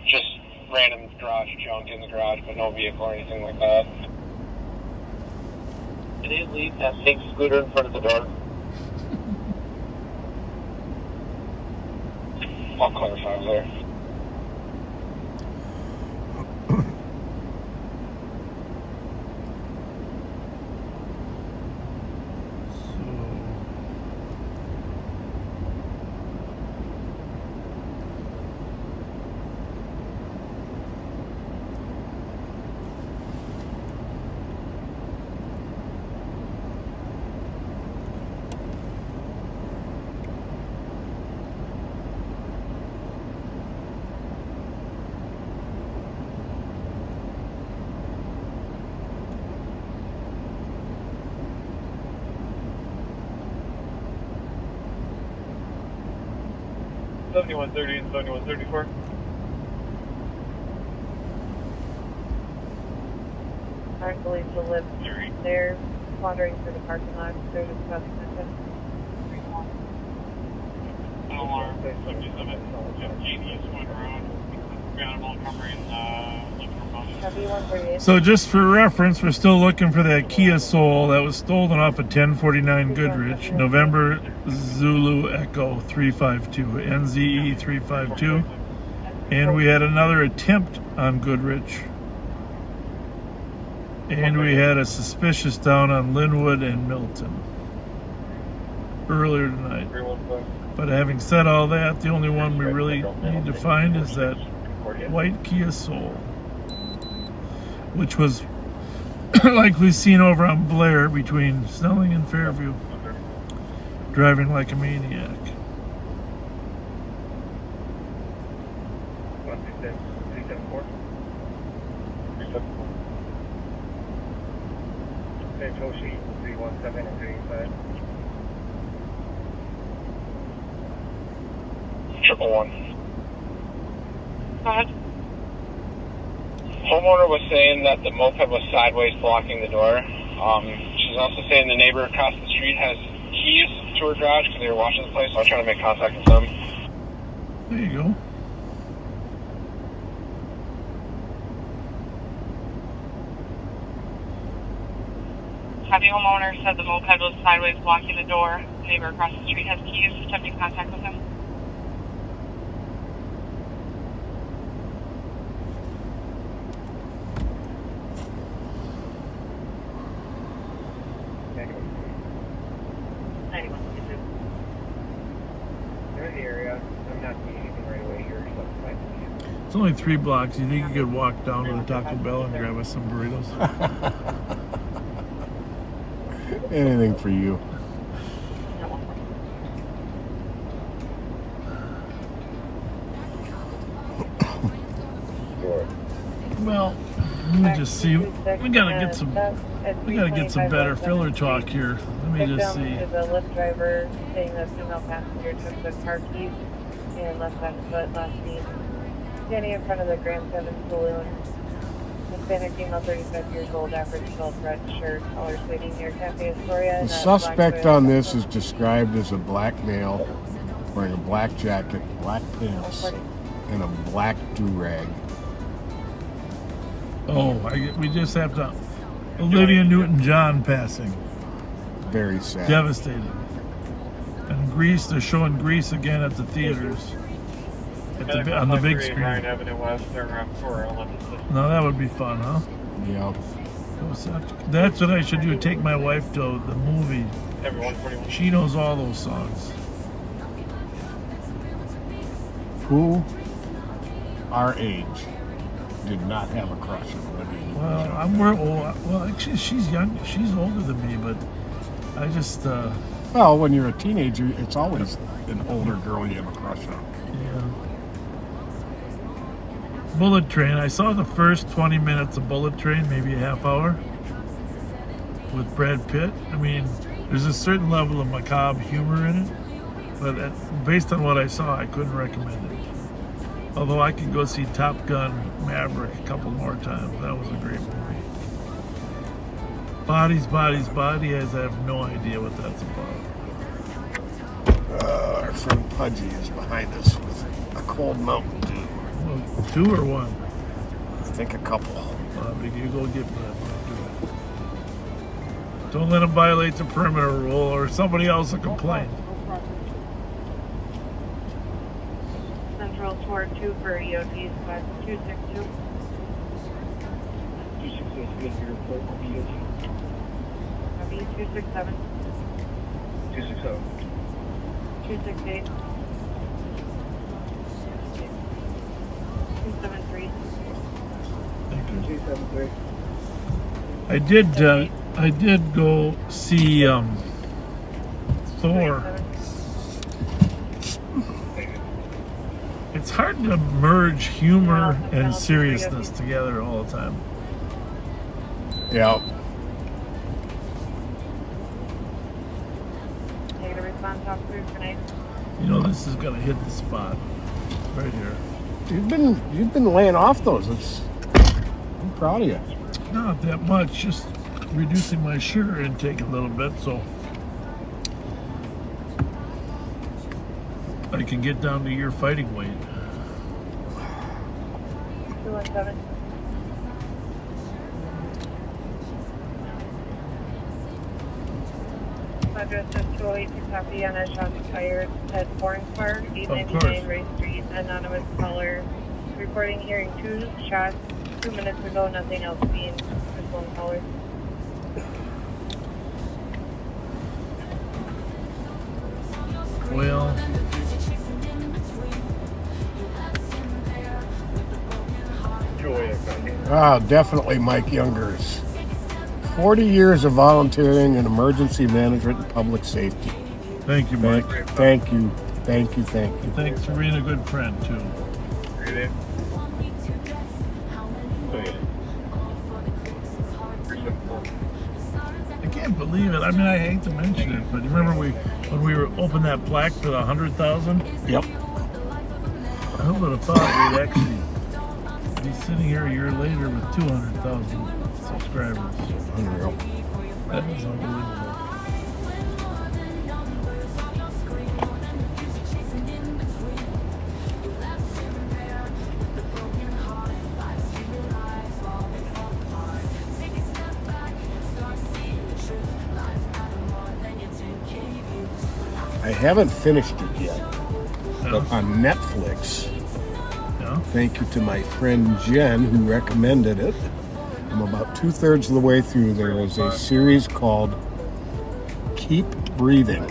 just random garage junk in the garage, but no vehicle or anything like that. Did they leave that pink scooter in front of the door? I'll clarify there. and 7134. Aren't believed to live there, wandering through the parking lot. They're discussing it. Alarm 77. Genius went around. Groundable covering So just for reference, we're still looking for that Kia Soul that was stolen off of 1049 Goodrich, November Zulu Echo 352, NZE 352. And we had another attempt on Goodrich. And we had a suspicious down on Linwood and Milton earlier tonight. But having said all that, the only one we really need to find is that white Kia Soul, which was likely seen over on Blair between Snelling and Fairview, driving like a maniac. Toshi 317 and 385. 111. Go ahead. Homeowner was saying that the moped was sideways blocking the door. She's also saying the neighbor across the street has keys to her garage because they were watching the place, so I was trying to make contact with them. There you go. Happy homeowner said the moped was sideways blocking the door. Neighbor across the street has keys. Attempting contact with him. They're in the area. I'm not seeing anything right away here. It's only 3 blocks. You think you could walk down to the Taco Bell and grab us some burritos? Anything for you. Well, let me just see. We gotta get some better filler talk here. Let me just see. To the Lyft driver saying the female passenger took the car keys and left back foot last seen standing in front of the Grand 7 Saloon. Hispanic female, 35 years old, average felt red shirt, colors waiting near Cafe Astoria. The suspect on this is described as a black male wearing a black jacket, black pants, and a black do-rag. Oh, we just have to. Olivia Newton-John passing. Very sad. Devastating. And Grease, they're showing Grease again at the theaters. On the big screen. Avenue West, No, that would be fun, huh? Yeah. That's what I should do. Take my wife to the movie. She knows all those songs. Who, our age, did not have a crush on Olivia? Well, we're old. Well, actually, she's young. She's older than me, but I just. Well, when you're a teenager, it's always an older girl you have a crush on. Yeah. Bullet Train. I saw the first 20 minutes of Bullet Train, maybe a half hour, with Brad Pitt. I mean, there's a certain level of macabre humor in it, but based on what I saw, I couldn't recommend it. Although I could go see Top Gun Maverick a couple more times. That was a great movie. Bodies, I have no idea what that's about. Our friend Pudgy is behind us with a cold Mountain Dew. Well, 2 or 1? I think a couple. You go get me that. Don't let him violate the perimeter rule or somebody else will complain. Central Tour 2 for EOTs, 262. 267. 267. 268. 273. Thank you. 273. I did go see Thor. It's hard to merge humor and seriousness together all the time. Yeah. Negative response officer tonight. You know, this is gonna hit the spot right here. You've been laying off those. I'm proud of you. Not that much, just reducing my sugar intake a little bit so I can get down to your fighting weight. 217. Address is 208 copy on a shots fired at Boring Park, 899 Ray Street. Anonymous caller reporting hearing 2 shots 2 minutes ago, nothing else being just 1 caller. Well, definitely Mike Younger's 40 years of volunteering in emergency management and public safety. Thank you, Mike. Thank you. Thanks for being a good friend, too. I can't believe it. I mean, I hate to mention it, but you remember when we opened that plaque for the 100,000? Yep. Who would have thought we'd actually be sitting here a year later with 200,000 subscribers? Unreal. That is unbelievable. I haven't finished it yet, but on Netflix, thank you to my friend Jen who recommended it. I'm about 2/3 of the way through. There is a series called Keep Breathing.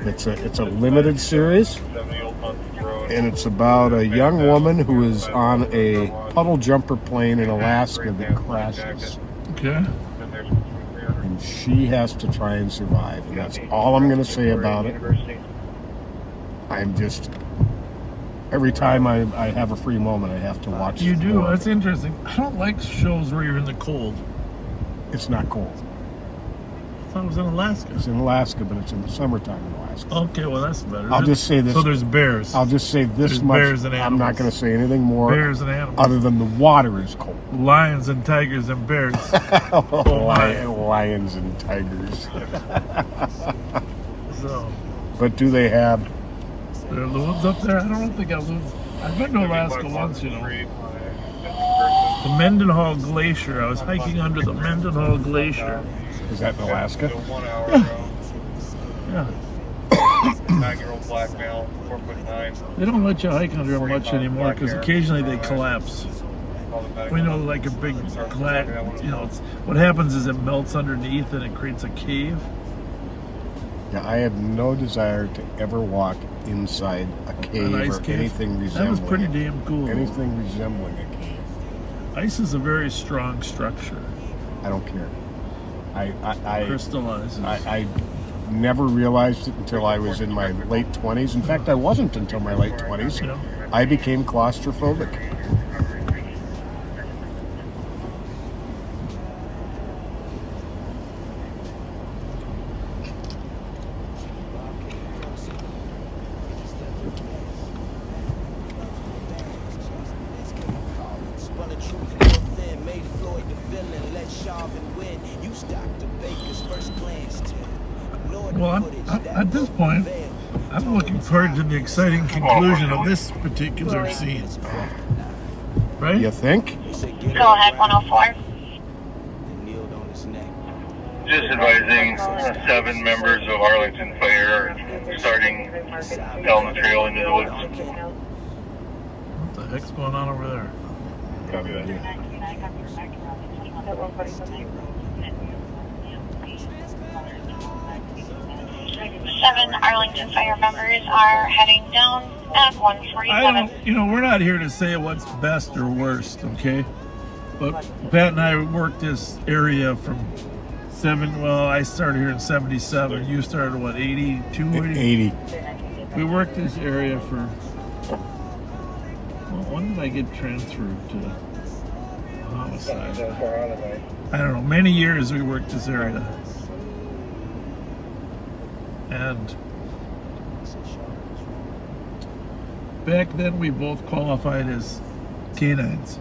It's a limited series. And it's about a young woman who is on a puddle jumper plane in Alaska that crashes. Okay. And she has to try and survive. And that's all I'm going to say about it. I'm just... Every time I have a free moment, I have to watch it. You do? That's interesting. I don't like shows where you're in the cold. It's not cold. I thought it was in Alaska. It's in Alaska, but it's in the summertime in Alaska. Okay, well, that's better. I'll just say this. So there's bears. I'll just say this There's much. bears and I'm not animals. going to say anything more. Bears and animals. Other than the water is cold. Lions and tigers and bears. Lions and tigers. So, But do they have... there are loons up there? I don't think I loons. I've been to Alaska once, you know. The Mendenhall Glacier. I was hiking under the Mendenhall Glacier. Is that in Alaska? Yeah. 9-year-old black male, 4'9". They don't let you hike under them much anymore because occasionally they collapse. We know, like a big you know, what happens is it melts underneath and it creates a cave. Yeah, I have no desire to ever walk inside a cave or cave. Anything resembling. That was pretty damn cool. Anything resembling a cave. Ice is a very strong structure. I don't care. I crystallizes. I never realized it until I was in my late 20s. In fact, I wasn't until my late 20s. Yeah. I became claustrophobic. Well, at this point, I'm looking forward to the exciting conclusion of this particular scene. Right? You think? Go ahead, 104. Just advising 7 members of Arlington Fire starting down the trail into the woods. What the heck's going on over there? Copy that. 7 Arlington Fire members are heading down at 147. You know, we're not here to say what's best or worst, okay? But Pat and I worked this area from I started here in 77. You started, what, 82? 80. We worked this area for, well, when did I get transferred to homicide? I don't know, many years we worked this area. And back then we both qualified as canines.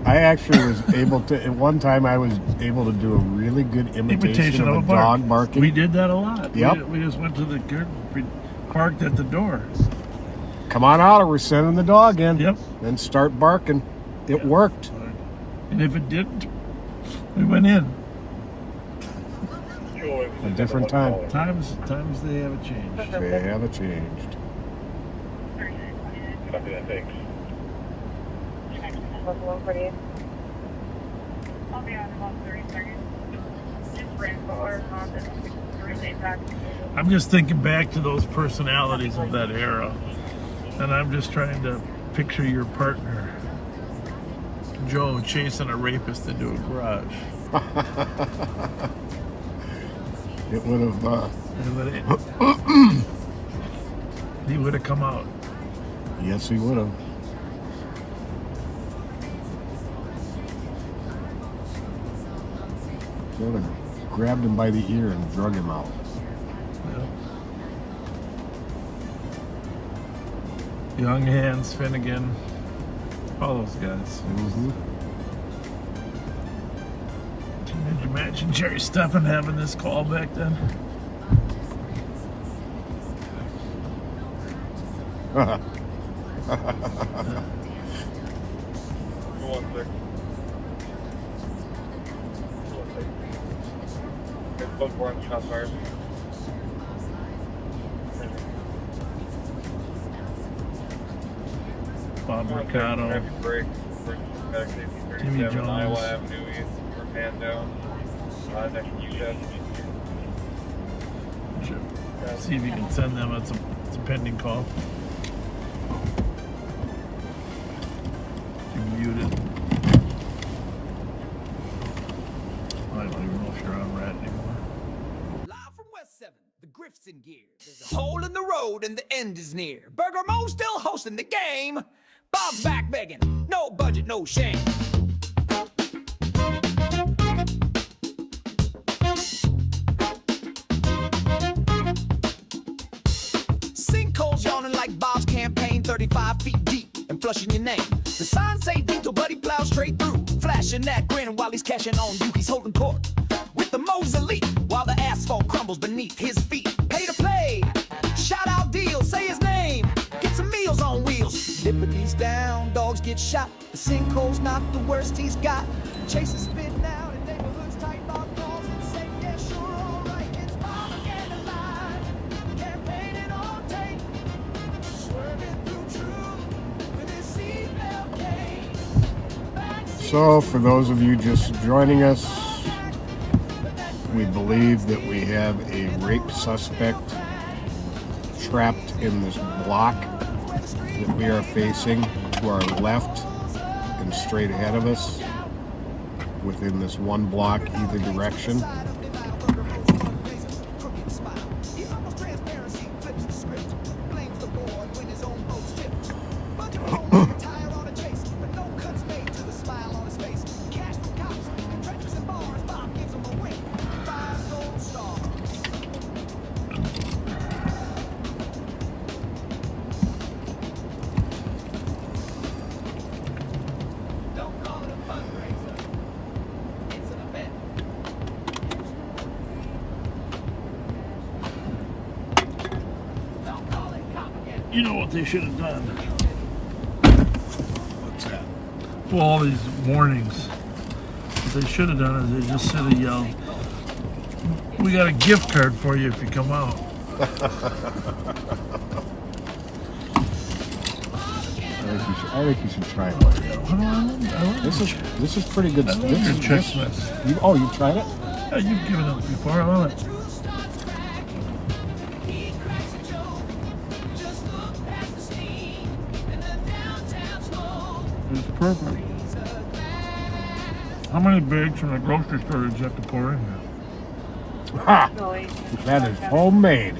I actually was able to, at one time I was able to do a really good imitation of a dog barking. We did that a lot. Yep. We just went to the we parked at the door. Come on out or we're sending the dog in. Yep. Then start barking. It worked. And if it didn't, we went in. A different time. Times they haven't changed. They haven't changed. Copy that, thanks. I'll be on about 30 seconds. I'm just thinking back to those personalities of that era. And I'm just trying to picture your partner, Joe, chasing a rapist into a garage. It would have... He would have come out. Yes, he would have. They would have grabbed him by the ear and drug him out. Yeah. Young Hands, Finnegan, all those guys. Mm-hmm. Did you imagine Jerry Steffen having this call back then? Go on, sir. It's both more on the shot fire. Bob Mercado, Timmy Jones. Iowa Avenue East, we're pan down. Next to you, See if you can send them. It's a pending call. You're muted. I don't even know if you're on rat anymore. Live from West 7, the Griff's in gear. There's a hole in the road and the end is near. Burger Mo still hosting the game. Bob's back begging. No budget, no shame. Sinkholes yawning like Bob's campaign, 35 feet deep and flushing your name. The signs say Diesel, but he plows straight through, flashing that grin while he's cashing on you. He's holding court with the Mo's elite while the asphalt crumbles beneath his feet. Pay to play, shout out deals, say his name, get some meals on wheels. Liberty's down, dogs get shot. The sinkhole's not the worst he's got. Chase is spitting out in neighborhoods, tight Bob calls and say, yeah, sure, all right. It's Bob again alive, campaigning on tape, swerving through truth with his seatbelt cane. So, for those of you just joining us, we believe that we have a rape suspect trapped in this block that we are facing to our left and straight ahead of us within this one block either direction. You know what they should have done? What's that? Well, all these warnings. What they should have done is they just should have yelled, "We got a gift card for you if you come out." I think you should try it. This is pretty good. I love your checklist. You've tried it? Yeah, you've given it before. I love it. It's perfect. How many bags from the grocery store did you have to pour in here? Ha! That is homemade.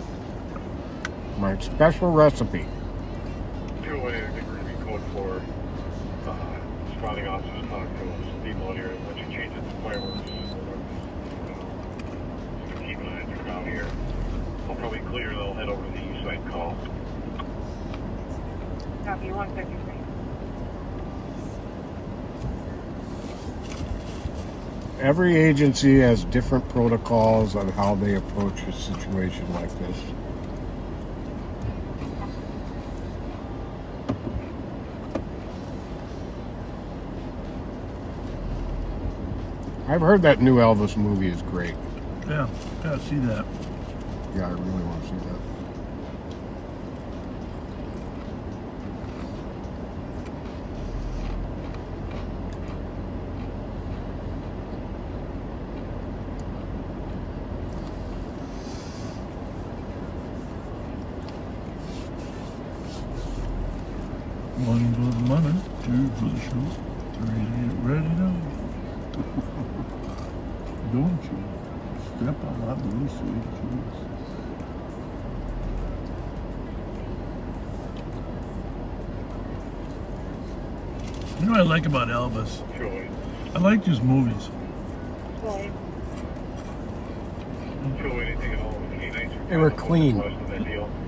My special recipe. 208 degree code for sprouting officers talk to people out here and let you change it to fireworks. Keep an eye on the crowd here. They'll probably clear, they'll head over to the east side call. Copy 153. Every agency has different protocols on how they approach a situation like this. I've heard that new Elvis movie is great. Yeah, gotta see that. Yeah, I really want to see that. One for the money, two for the show, three to get ready now. Don't you step on my blue suede shoes. You know what I like about Elvis? Sure. I like his movies. Anything at all with the nights. They were clean.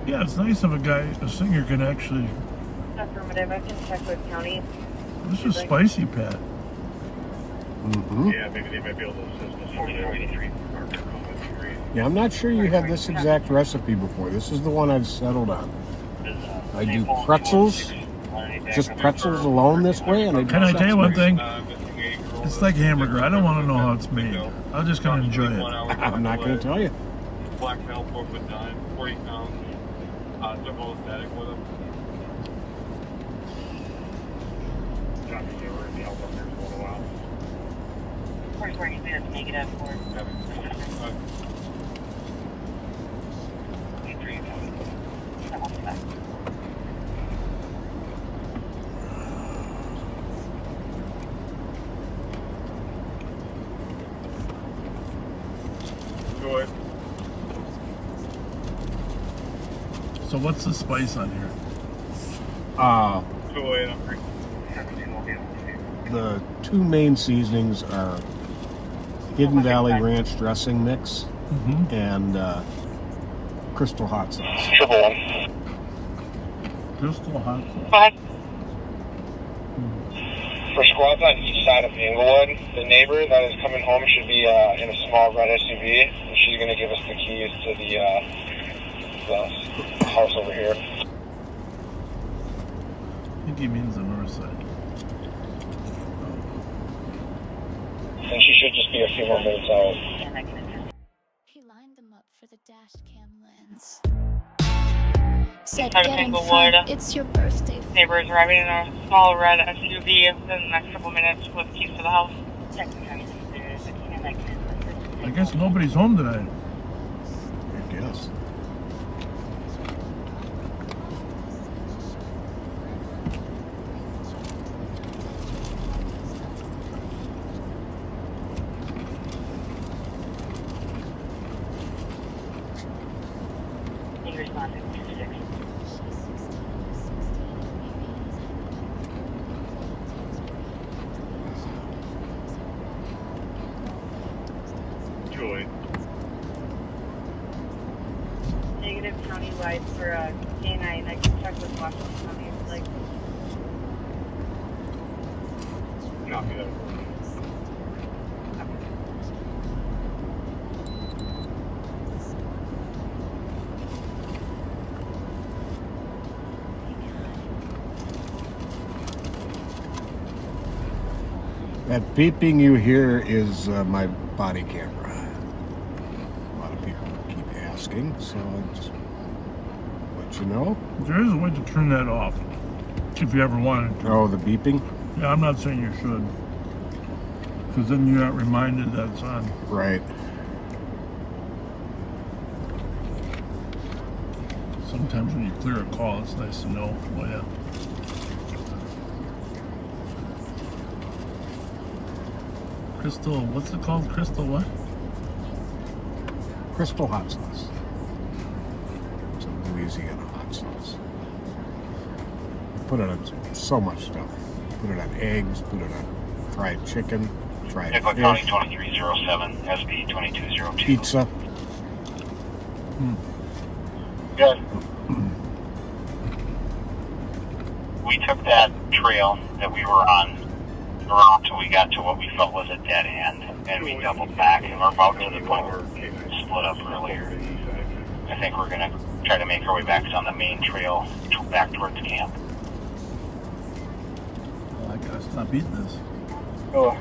Yeah, it's nice if a singer can actually. Affirmative. I can check with county. This is spicy, Pat. Mm-hmm. Yeah, maybe they might be able to assist us. 4483. Yeah, I'm not sure you had this exact recipe before. This is the one I've settled on. I do pretzels, just pretzels alone this way, and Can I tell you one thing? It's like hamburger. I don't want to know how it's made. I'm just going to enjoy it. I'm not going to tell you. Black male, 4'9", 40 pounds. Took all the static with him. Johnny, you were in the help up there for a while. 44, you see that's negative for assistance. suspect. Joy. So what's the spice on here? Joy. The two main seasonings are Hidden Valley Ranch dressing mix and Crystal hot sauce. Triple one. Crystal hot sauce. Go ahead. For squads on each side of Inglewood, the neighbor that is coming home should be in a small red SUV, and she's going to give us the keys to the house over here. I think he means the north side. And she should just be a few more minutes out. He lined them up for the dash cam lens. Said, Side of get in Inglewood. front, it's your birthday. Neighbor is arriving in a small red SUV in the next couple minutes with keys to the house. I guess nobody's home tonight. I guess. He responded to 6. Joy. Negative countywide for K9. I can check with Washington County if you'd like. Copy that. That beeping you hear is my body camera. A lot of people keep asking, so I just let you know. There is a way to turn that off, if you ever wanted to. Oh, the beeping? Yeah, I'm not saying you should. Because then you're not reminded that it's on. Right. Sometimes when you clear a call, it's nice to know. Oh, yeah. Crystal, what's it called? Crystal what? Crystal hot sauce. It's a Louisiana hot sauce. Put it on so much stuff. Put it on eggs, put it on fried chicken, fried Nickel fish, County 2307, SB 2202. pizza. Good. We took that trail that we were on around until we got to what we felt was a dead end, and we doubled back, and we're about to the point where we split up earlier. I think we're going to try to make our way back on the main trail back towards camp. Well, I gotta stop eating this. Oh.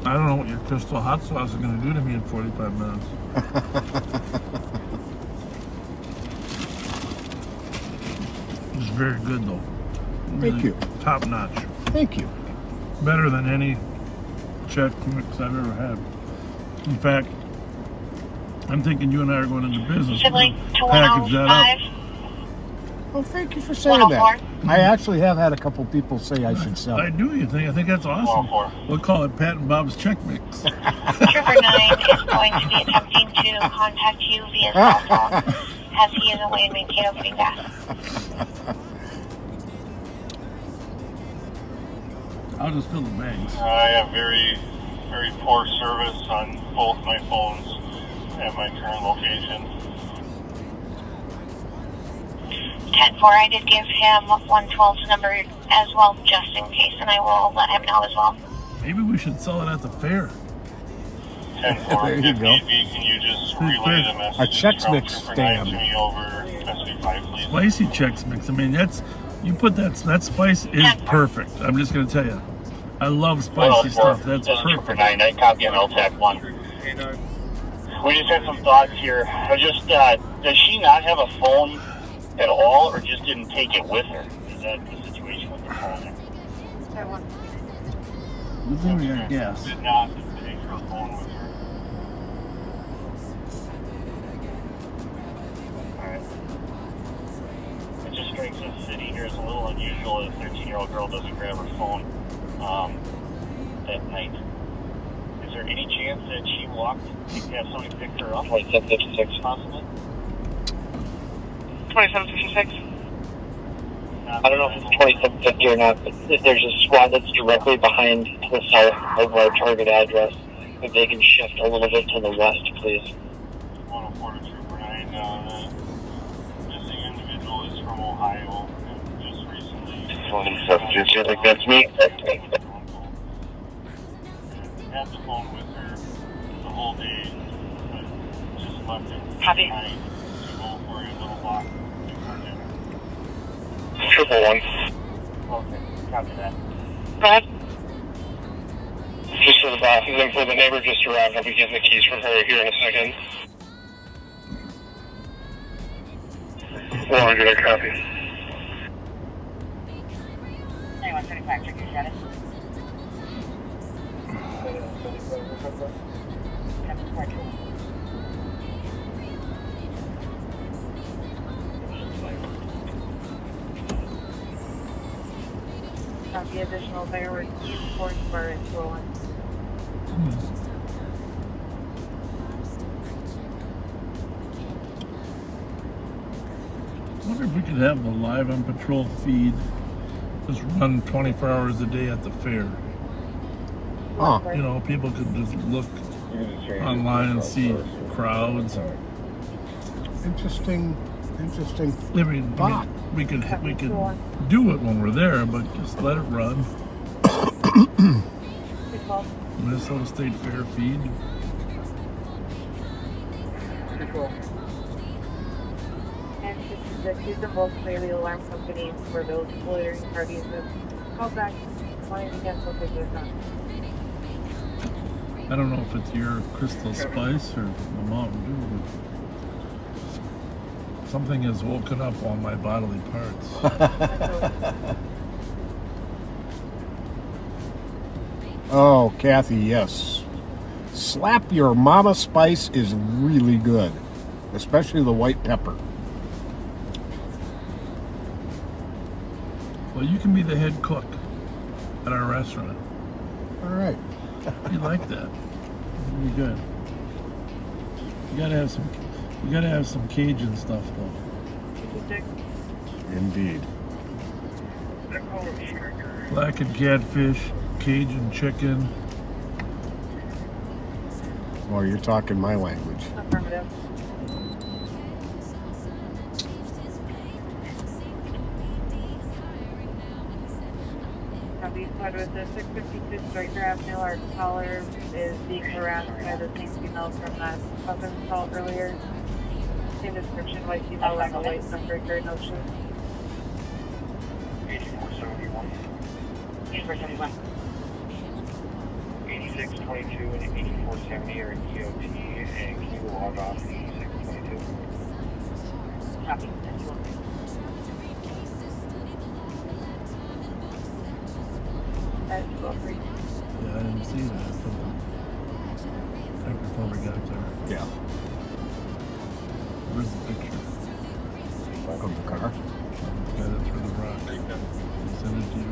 I don't know what your crystal hot sauce is going to do to me in 45 minutes. It's very good, though. Really Thank you. Top notch. Thank you. Better than any Czech mix I've ever had. In fact, I'm thinking you and I are going into business. Sibling to Package that 105. up. Well, thank you for saying that. I actually have had a couple people say I should sell I it. do. You think? I think that's awesome. We'll call it Pat and Bob's Czech Mix. Trooper 9 is going to be attempting to contact you via cell phone as he is away and maintain opening back. I'll just fill the bags. I have very, very poor service on both my phones at my current location. 10-4, I did give him 112's number as well, just in case, and I will let him know as well. Maybe we should sell it at the fair. 10-4, There you if go. need be, can you just relay the message A Chex from Mix Trooper 9 stand. to me over SB5, please? Spicy Chex Mix. I mean, that's you put that spice is perfect. I'm just gonna tell you, I love spicy stuff. That's This is Trooper perfect. 9, night copy on LTAC 1. We just had some thoughts here. I just, does she not have a phone at all, or just didn't take it with her? Is that the situation with the phone? Good thing we got gas. Did not take her phone with her. Alright. It just strikes the city here is a little unusual that a 13-year-old girl doesn't grab her phone at night. Is there any chance that she walked to have somebody pick her up? 2756. Possibly? 2756. I don't know if it's 2750 or not, but there's a squad that's directly behind the south of our target address. If they can shift a little bit to the west, please. 104 to Trooper 9. Missing individual is from Ohio and just recently. 2750, I think that's me. Had the phone with her the whole day, but just left it Copy. behind to go for a little walk. 111. Okay, copy that. Go ahead. Just for the boss's info, the neighbor just arrived. I'll be getting the keys from her here in a second. 100, I copy. 9135, check your status. The additional fireworks reports for it rolling. I wonder if we could have the live on patrol feed just run 24 hours a day at the fair. Oh. You know, people could just look online and see crowds. Interesting. I mean, we could do it when we're there, but just let it run. Minnesota State Fair feed. And 66, use them both clearly alarm companies for those loitering parties that call back wanting to cancel tickets on. I don't know if it's your Crystal Spice or the Mountain Dew, but something has woken up all my bodily parts. Oh, Kathy, yes. Slap Your Mama Spice is really good, especially the white pepper. Well, you can be the head cook at our restaurant. All right. You like that? It'll be good. You gotta have some Cajun stuff though. Indeed. Blackened catfish, Cajun chicken. Well, you're talking my language. Affirmative. Copy, squad with the 652 Striker Avenue. Our caller is being harassed by the same female from that weapons assault earlier. Same description, white female with a white sunbreaker, no shoes. 8471. 8471. 8622 and 8470 are EOT, and can you log off the 8622? Copy. That's 203. Yeah, I didn't see that. Right before we got there. Yeah. Where's the picture? Of the car? Yeah, that's where the rock. Send it to you.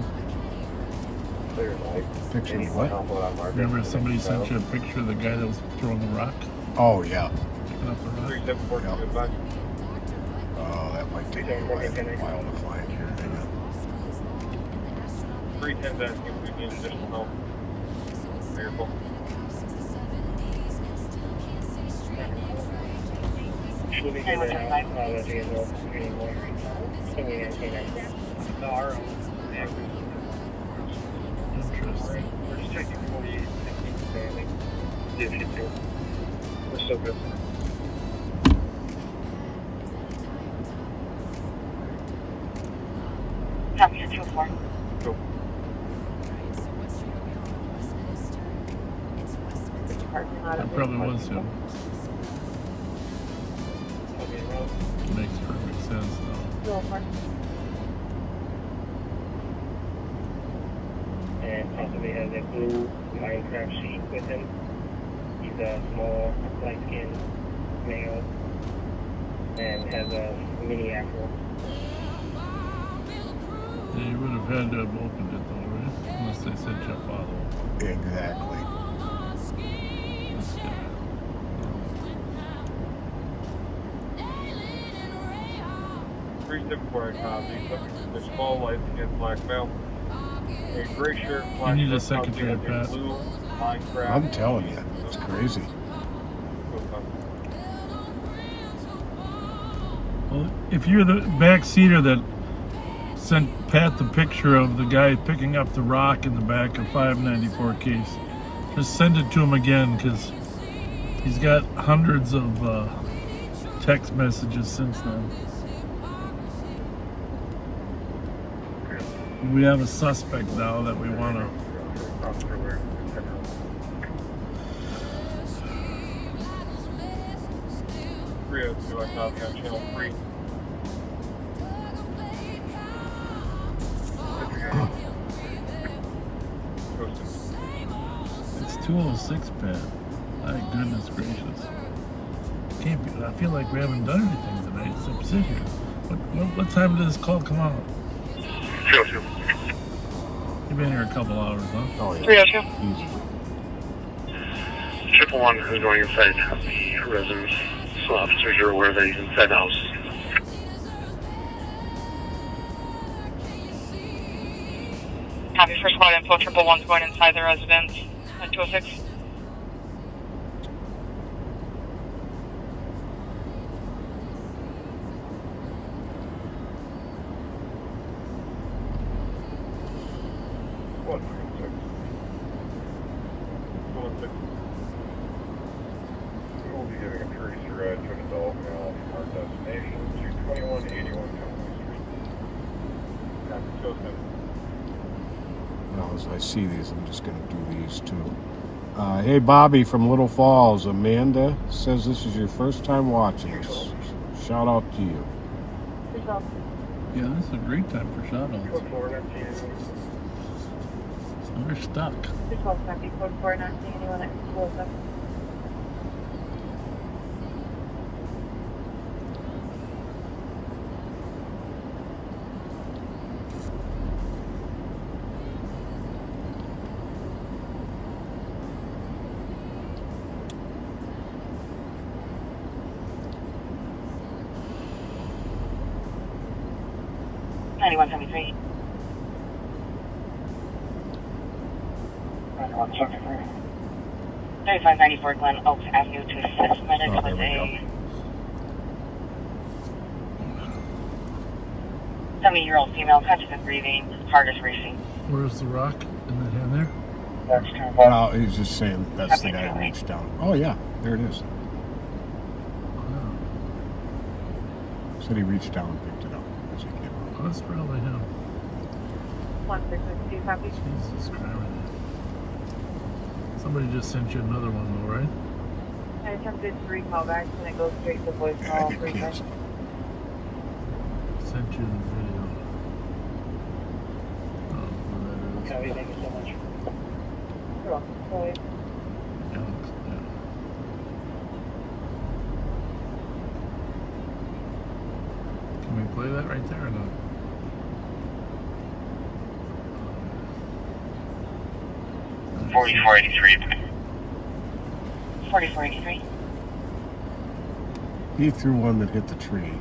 Picture of what? Remember somebody sent you a picture of the guy that was throwing the rock? Oh, yeah. Picking up the rock? Yep. Oh, that might take me a while to find here. Hang on. 310's asking if we need additional help. Vehicle. Should we get an apology as well anymore? So we maintain our own. Interesting. We're just checking 48 and family. If you do. We're still good. Copy, 204. Cool. That probably was him. Makes perfect sense though. And possibly has a blue Minecraft sheet with him. He's a small, light-skinned male. and has a mini axle. Yeah, you would have had to have opened it though, right? Unless they said you follow. Exactly. 374 copy. Subject is small lights against black male. A gray shirt, You black need a shirt, secretary, Pat. blue Minecraft. I'm telling you, it's crazy. Well, if you're the backseater that sent Pat the picture of the guy picking up the rock in the back of 594 case, just send it to him again, because he's got hundreds of text messages since then. We have a suspect now that we want to. 302, I copy on channel 3. It's 206, Pat. My goodness gracious. Can't be. I feel like we haven't done anything tonight except sit here. What time did this call come out? 302. You've been here a couple hours, huh? Oh, yeah. 302. Easy. 111 is going inside the residence, so officers are aware that he's inside the house. Copy, first squad info, 111's going inside the residence at 206. We'll be giving a courtesy ride to an adult male from our destination to 2181 Cowboy Street. Copy, 207. Now, as I see these, I'm just going to do these too. Hey, Bobby from Little Falls. Amanda says this is your first time watching us. Shout out to you. Yeah, this is a great time for shout-outs. We're stuck. 212 copy, code 4, not seeing anyone at 207. $91.73. 3594 Glen Oaks Avenue to assist medics with a 70-year-old female conscious and breathing, heart is racing. Where's the rock in the hand there? That's 2 Well, he's just saying that's the guy who reached down. Oh, yeah, there it is. Said he reached down and picked it up as he came out. Oh, that's probably him. 1662 copy. Jesus Christ. Somebody just sent you another one though, right? I attempted to recall back and it goes straight to voicemail. Sent you the video. Oh, well, Copy, thank you so much. You're welcome. Sorry. Alex, yeah. Can we play that right there or not? 4483. 4483. He threw one that hit the tree.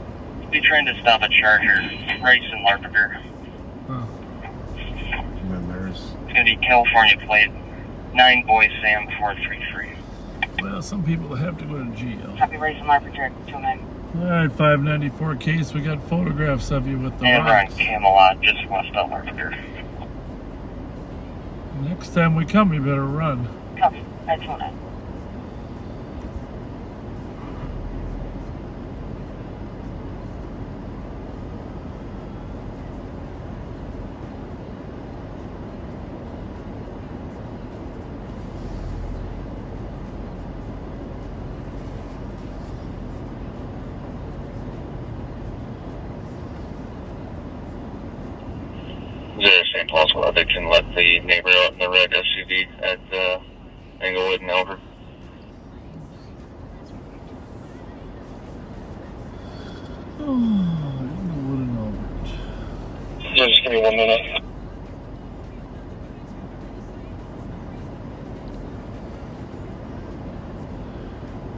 Be trying to stop a Charger, right in Larpenteur. Huh. And then there's... It's going to be California plate, 9 Boy Sam 433. Well, some people have to go to jail. Copy, right in Larpenteur 29. All right, 594 case. We got photographs of you with the And we're on rocks. Camelot, just west of Larpenteur. Next time we come, you better run. Copy, at 29. The St. Paul's Club, they can let the neighbor out in the red SUV at Englewood and Elver. Yeah, just give me 1 minute.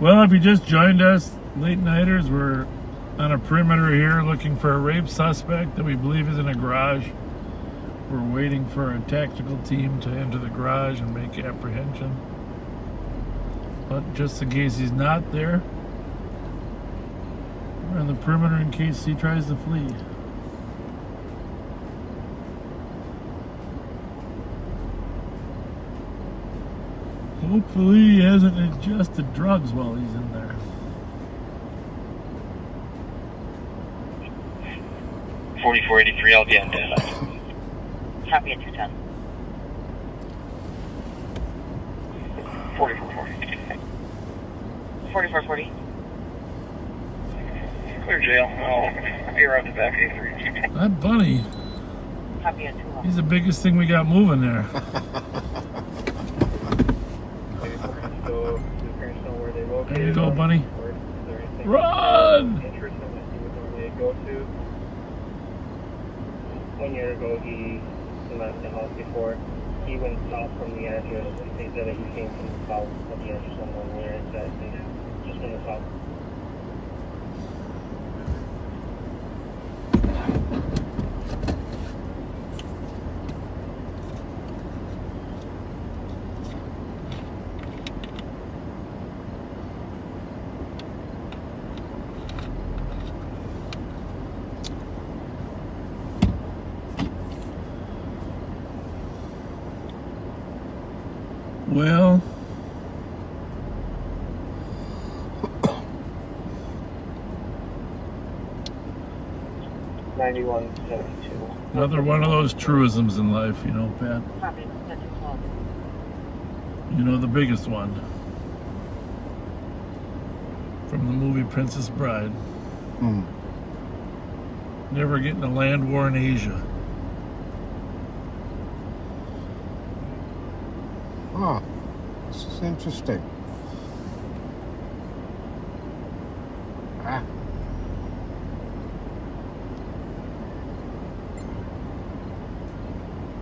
Well, if you just joined us, late nighters, we're on a perimeter here looking for a rape suspect that we believe is in a garage. We're waiting for a tactical team to enter the garage and make apprehension. But just in case he's not there, we're on the perimeter in case he tries to flee. Hopefully he hasn't ingested drugs while he's in there. 4483, I'll be on dead. Copy at 210. 4440. 4440. Clear jail. Oh, you're out the back A3. That bunny, Copy at 210. he's the biggest thing we got moving there. There you go, bunny. Run! 1 year ago, he left the house before. He went south from the address. They said that he came from the south of the address. I don't know where exactly. Just from the south. Well, another one of those truisms in life, you know, Pat. Copy at 212. You know, the biggest one from the movie Princess Bride. Never getting a land war in Asia. Oh, this is interesting.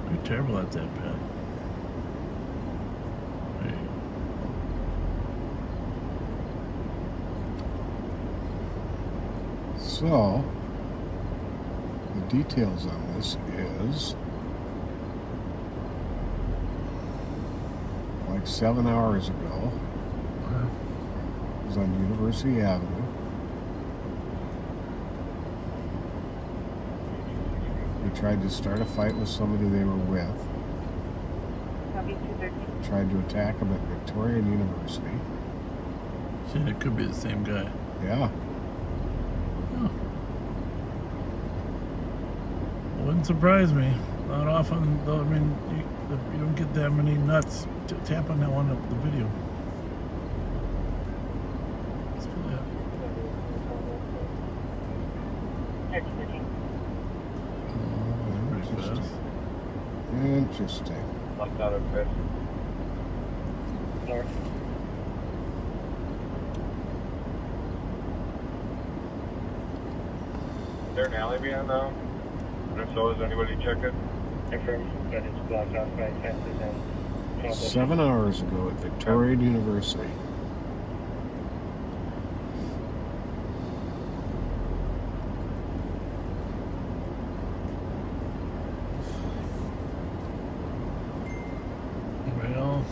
You're terrible at that, Pat. Hey. So, the details on this is like 7 hours ago. It was on University Avenue. They tried to start a fight with somebody they were with. Copy 213. Tried to attack him at Victorian University. See, it could be the same guy. Yeah. Wouldn't surprise me. Not often, though. I mean, you don't get that many nuts. Tap on that one up the video. Let's do that. 1313. Interesting. Locked out of Chris. North. Is there an alley beyond now? And if so, is anybody check it? Confirmed that it's blocked off by fences and 7 hours ago at Victorian University. Well,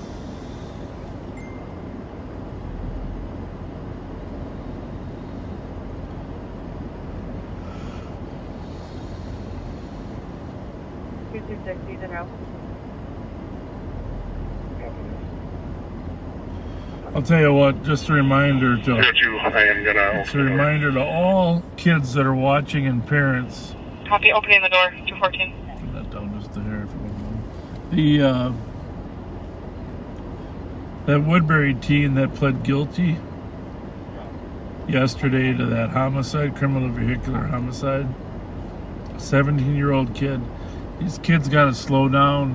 I'll tell you what, just a reminder to it's a reminder to all kids that are watching and parents. Copy, opening the door, 214. Put that down just a hair if you want. That Woodbury teen that pled guilty yesterday to that homicide, criminal vehicular homicide, 17-year-old kid. These kids got to slow down.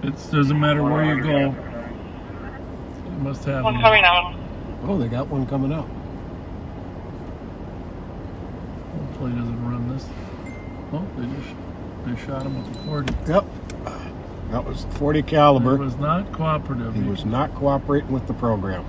It doesn't matter where you go. It must happen. One coming out. Oh, they got one coming up. Hopefully he doesn't run this. Oh, they shot him with a 40. Yep. That was the 40 caliber. He was not cooperative. He was not cooperating with the program.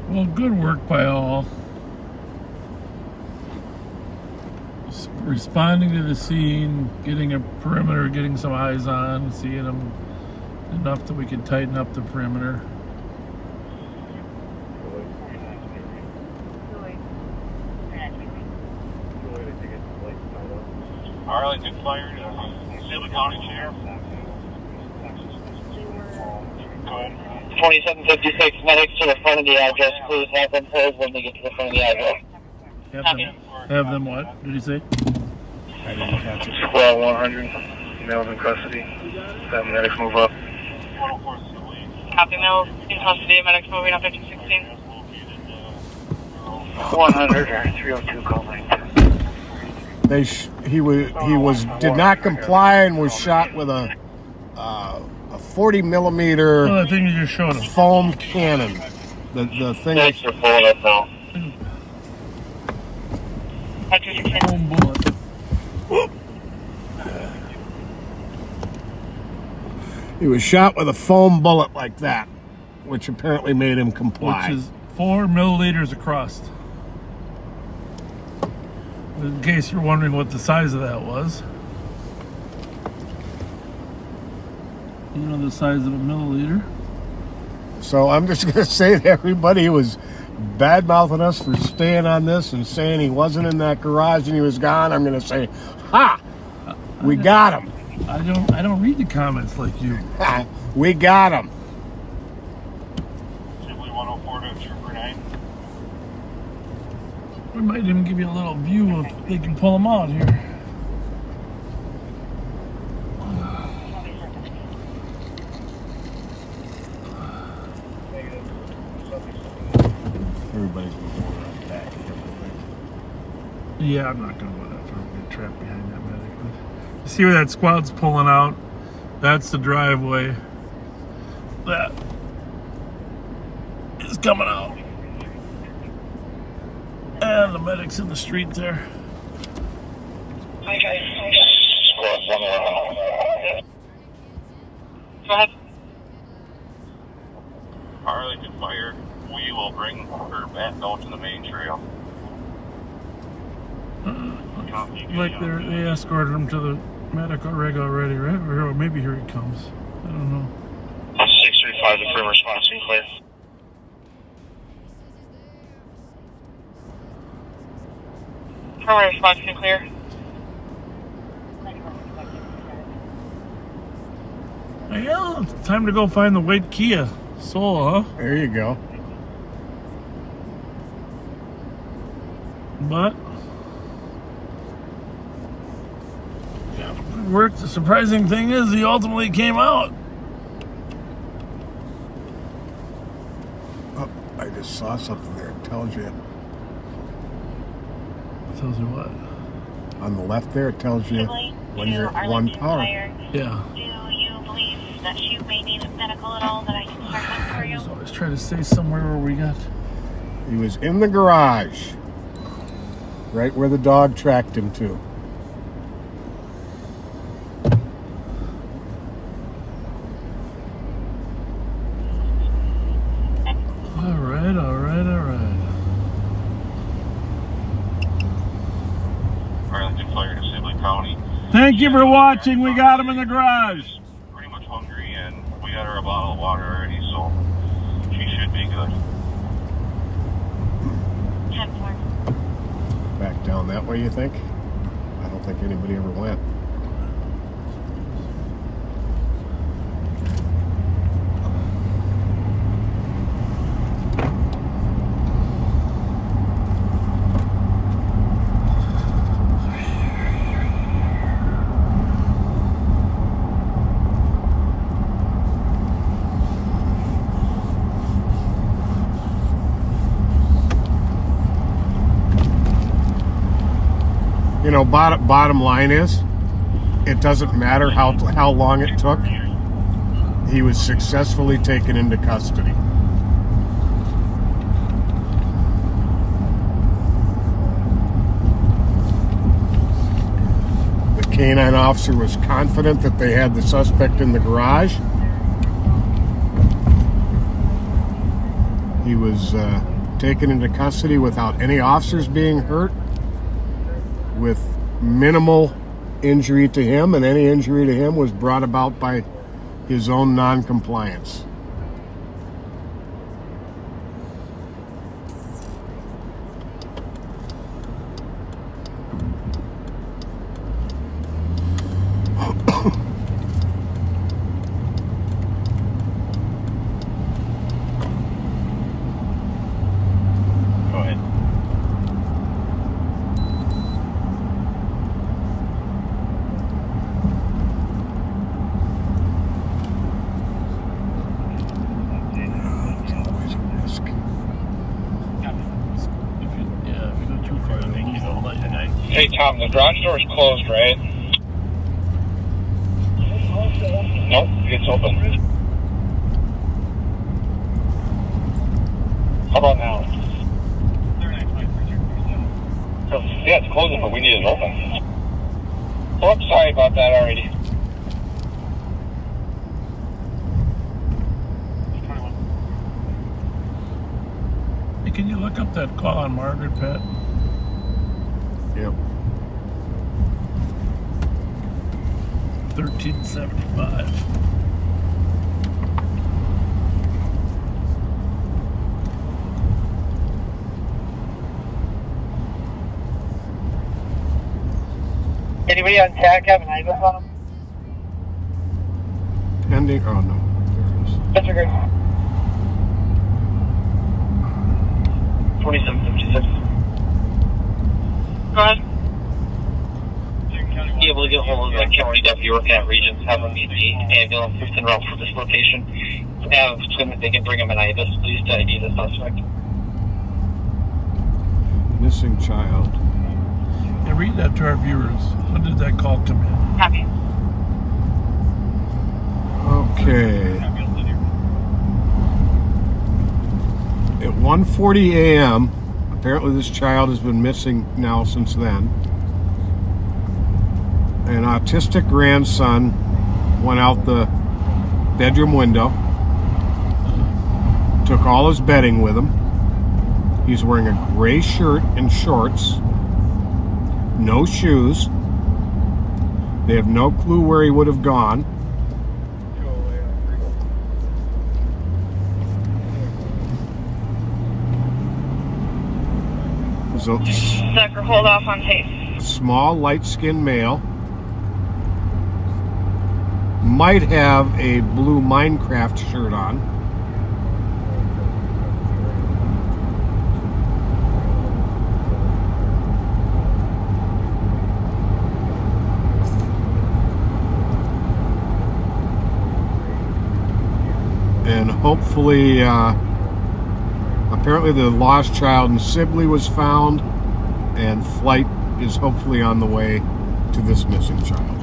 Well, good work by all. Responding to the scene, getting a perimeter, getting some eyes on, seeing them enough that we can tighten up the perimeter. Arlington Fire to Sibley County Sheriff. Go ahead. 2756 medics to the front of the address. Please have them hold when they get to the front of the address. Have them what? Did he say? I didn't catch it. Squad 100, males in custody. Have medics move up. Copy, males in custody. Medics moving up 1516. 100 or 302 call line. He did not comply and was shot with a 40 millimeter Oh, that thing you just showed him. foam cannon. The thing. Thanks for pulling up now. Foam bullet. He was shot with a foam bullet like that, which apparently made him comply. Which is 4 milliliters across. In case you're wondering what the size of that was. You know the size of a milliliter? So I'm just going to say to everybody who was bad-mouthing us for staying on this and saying he wasn't in that garage and he was gone, I'm going to say, ha! We got him. I don't read the comments like you. We got him. Sibley 104 to Trooper 9. We might even give you a little view if they can pull them out here. Everybody's going around back. Yeah, I'm not going to go that far. I'm going to get trapped behind that medic. But you see where that squad's pulling out? That's the driveway. That is coming out. And the medic's in the street there. Squad 111. Go ahead. Arlington Fire, we will bring her back out to the main trail. Like they escorted him to the medical rig already, right? Or maybe here he comes. I don't know. 635 to firm response and clear. Primary response can clear. Yeah, it's time to go find the white Kia Soul, huh? There you go. But yeah, it worked. The surprising thing is he ultimately came out. Oh, I just saw something there. It tells you. It tells you what? On the left there, it tells you when you're at 1 power. Yeah. Do you believe that she may need medical at all that I can start with for you? I was always trying to stay somewhere where we got. He was in the garage, right where the dog tracked him to. All right. Arlington Fire to Sibley County. Thank you for watching. We got him in the garage. Pretty much hungry, and we got her a bottle of water already, so she should be good. 10-4. Back down that way, you think? I don't think anybody ever went. You know, bottom line is, it doesn't matter how long it took. He was successfully taken into custody. The canine officer was confident that they had the suspect in the garage. He was taken into custody without any officers being hurt, with minimal injury to him, and any injury to him was brought about by his own non-compliance. Hey Tom, the garage door is closed, right? Nope, it's open. How about now? Yeah, it's closed, but we need it open. Oh, I'm sorry about that already. Hey, can you look up that call on Margaret, Pat? Yep. 1375. Anybody on tag have an IBIS on them? Pending. Oh no. There it is. That's okay. 2756. Go ahead. Be able to get a hold of the county deputy working at Regions, have them meet the ambulance en route for this location. Have them, they can bring him an IBIS, please, to ID the suspect. Missing child. Yeah, read that to our viewers. When did that call come in? Happy. Okay. At 1:40 a.m., apparently this child has been missing now since then. An autistic grandson went out the bedroom window, took all his bedding with him. He's wearing a gray shirt and shorts, no shoes. They have no clue where he would have gone. So, Zucker, hold off on tape. small, light-skinned male. Might have a blue Minecraft shirt on. And hopefully, apparently the lost child in Sibley was found, and flight is hopefully on the way to this missing child.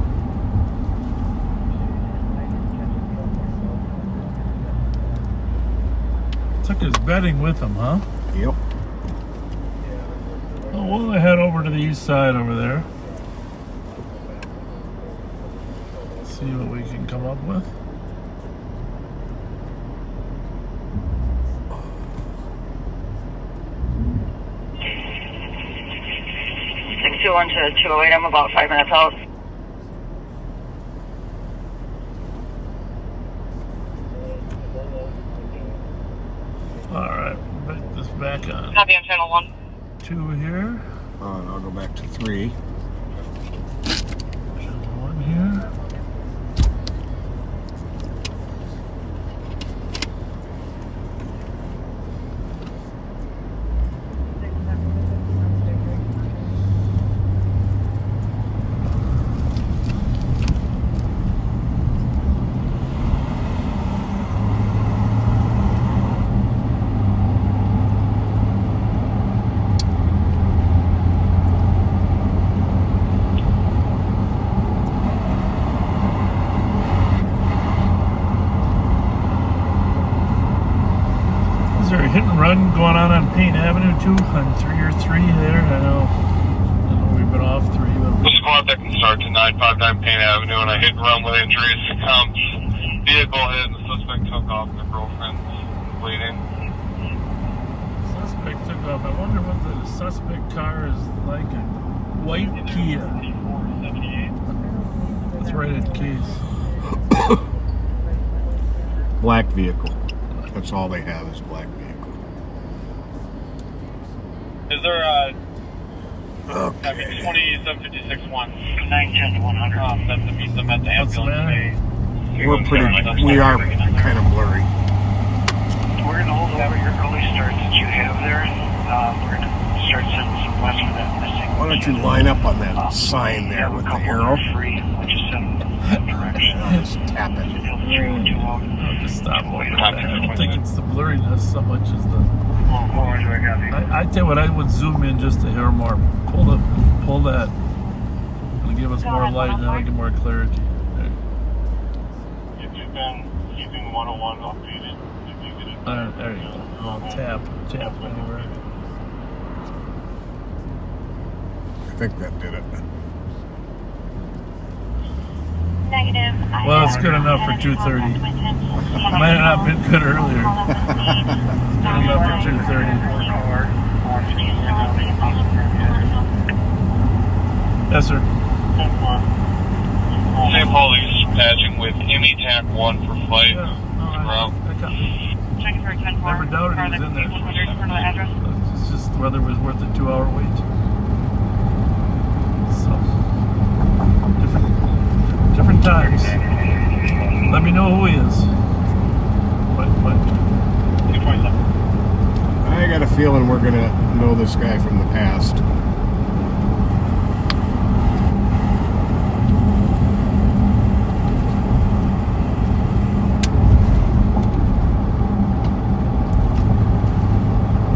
Took his bedding with him, huh? Yep. Oh, we'll head over to the east side over there. See what we can come up with. To 208, I'm about 5 minutes out. Alright, back this back on. Copy on channel 1. 2 here. And I'll go back to 3. Channel 1 here. run going on Payne Avenue too, on 3 or 3 there. I know we've been off 3. But... The squad that can start to 959 Payne Avenue, and I hit and run with injuries. Vehicle hit, and the suspect took off. The girlfriend's bleeding. Suspect took off. I wonder what the suspect car is like. A white Kia. That's right at Case. Black vehicle. That's all they have is black vehicle. Is there a 2756-1, 910 to 100? That means I'm at the ambulance. We are kind of blurry. We're going to hold over your early starts that you have there. We're going to start sending some west for that missing. Why don't you line up on that sign there with the arrow? We'll just send them direction. Just tap it. I'll just stop looking at that. I don't think it's the blurriness so much as the... I tell you what, I would zoom in just a hair more. Pull that. It'll give us more light and that'll get more clarity. If you've been keeping 101 updated, if you get it. There you go. I'll tap anywhere. I think that did it. Negative. Well, it's good enough for 2:30. Might have not been good earlier. Good enough for 2:30. Yes, sir. St. Pauli's patching with ME-TAC 1 for flight. Checking for 10-4. Never doubted he was in there. It's just whether it was worth a 2-hour wait. So, different times. Let me know who he is. I got a feeling we're gonna know this guy from the past.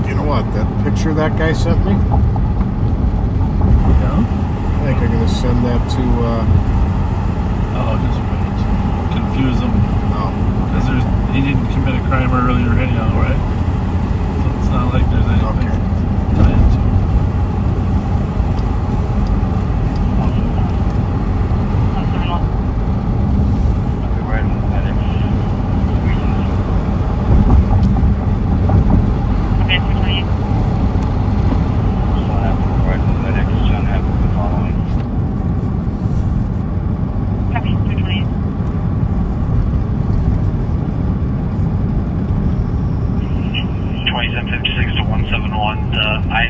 You know what? That picture that guy sent me? Yeah? I think I'm gonna send that to Oh, just wait. Confuse him. No. Because he didn't commit a crime earlier anyhow, right? So it's not like there's anything tied to it. I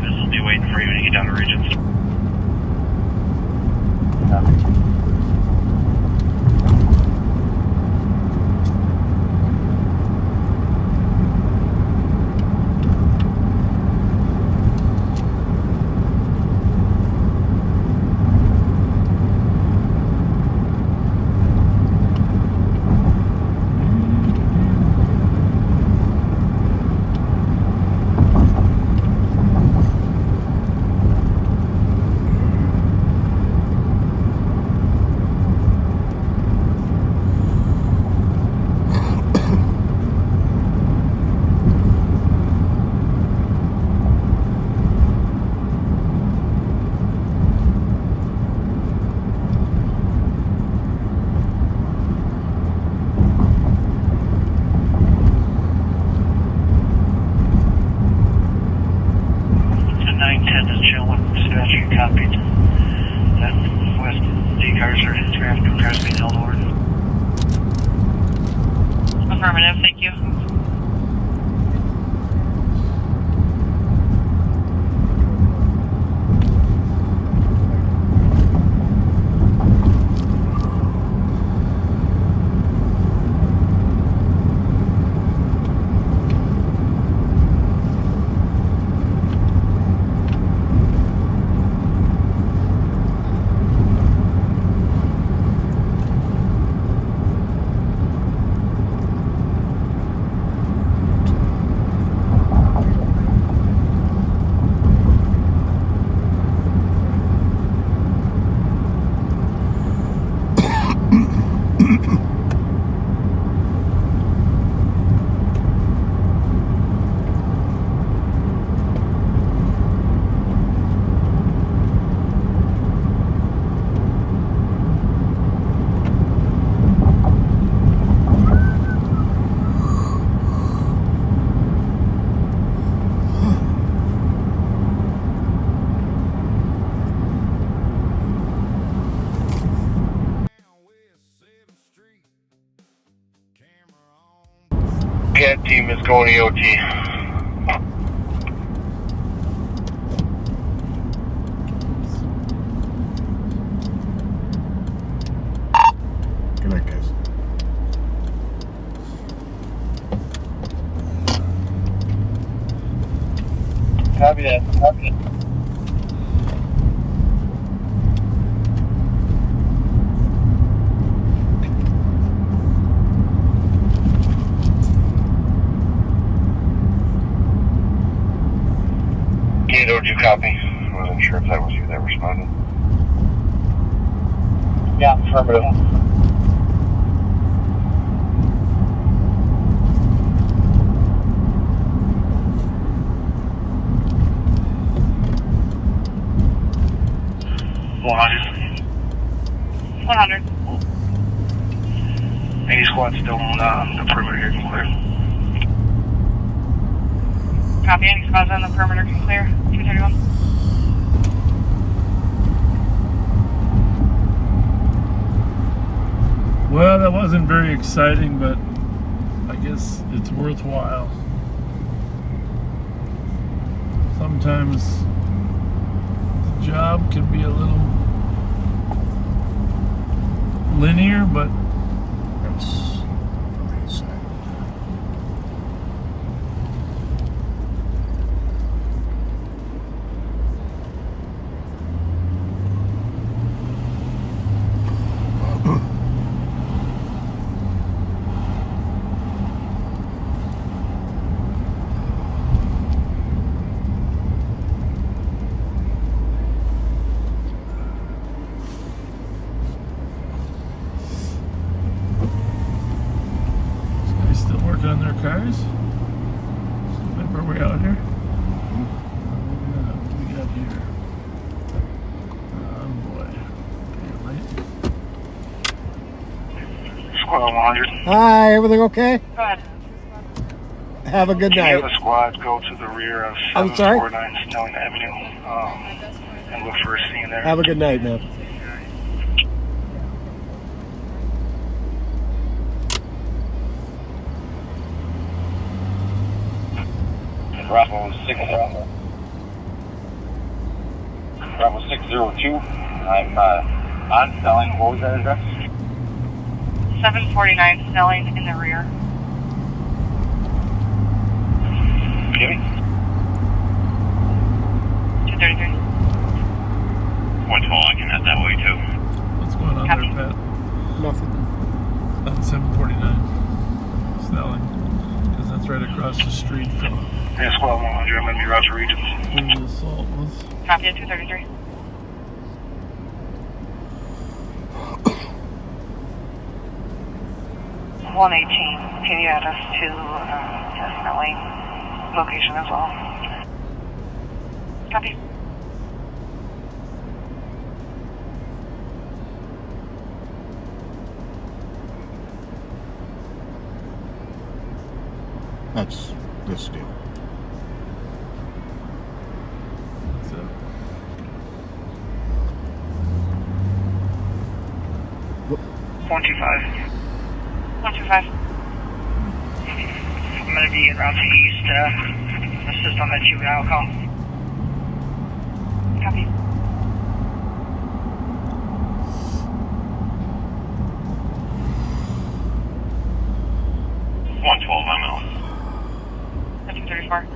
CAT team is going EOT. Good night, guys. Copy that. Copy that. Gato, did you copy? I wasn't sure if that was you that responded. Yeah, affirmative. 100. Any squad still on the perimeter here can clear. Copy. Any squads on the perimeter can clear. 231. Well, that wasn't very exciting, but I guess it's worthwhile. Sometimes the job can be a little linear, but That's from the inside. guys still working on their cars. Remember we out here? What do we got here? Oh boy. Squad 100. Hi, everything okay? Go ahead. Have a good Can you night. have a squad go to the rear of I'm sorry? 749 Snelling Avenue and look for a scene there? Have a good night, man. Bravo 602. I'm on Snelling. What was that address? 749 Snelling in the rear. Jimmy? 233. 112, I can head that way too. What's going on Copy. there, Pat? Nothing. On 749 Snelling, because that's right across the street from Yeah, Squad 100, I'm going to be route to Regents. where the assault was. Copy at 233. Can you add us to Snelling location as well? Copy. That's this deal. So, 125. 125. I'm going to be en route to east, assist on that juvenile call. Copy. I'm out. 234.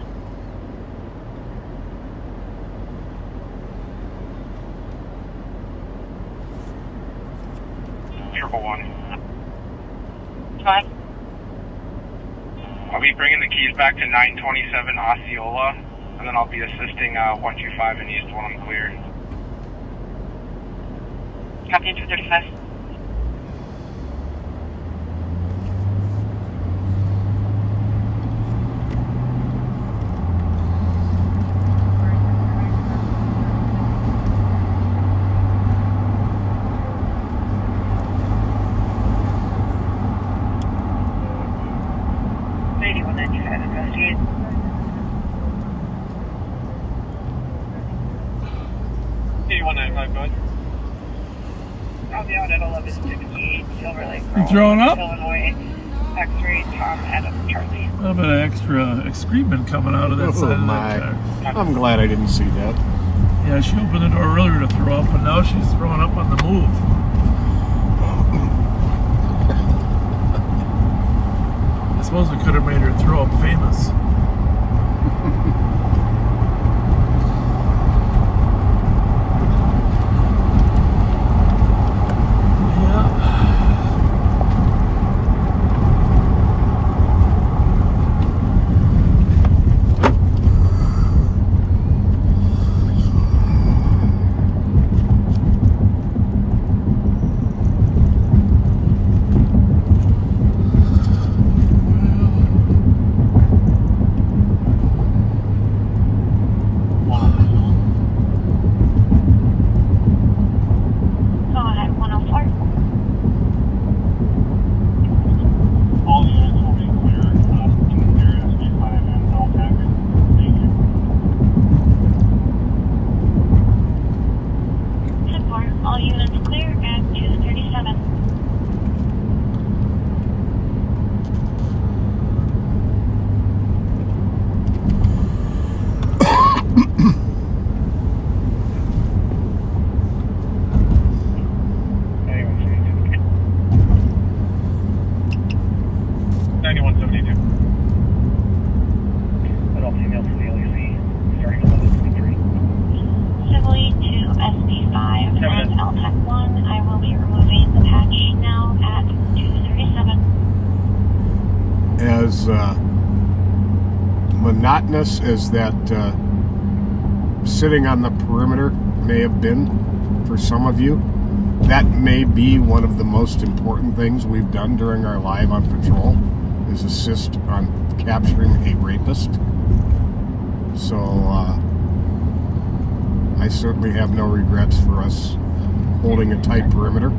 Triple one. Fine. I'll be bringing the keys back to 927 Osceola, and then I'll be assisting 125 in east when I'm clear. Copy at 235. you throwing up? Illinois. X-ray Tom Adam Charlie. A little bit of extra excrement coming out of that side of that car. I'm glad I didn't see that. Yeah, she opened the door earlier to throw up, and now she's throwing up on the move. I suppose we could have made her throw up famous. As monotonous as that sitting on the perimeter may have been for some of you, that may be one of the most important things we've done during our live on patrol, is assist on capturing a rapist. So I certainly have no regrets for us holding a tight perimeter.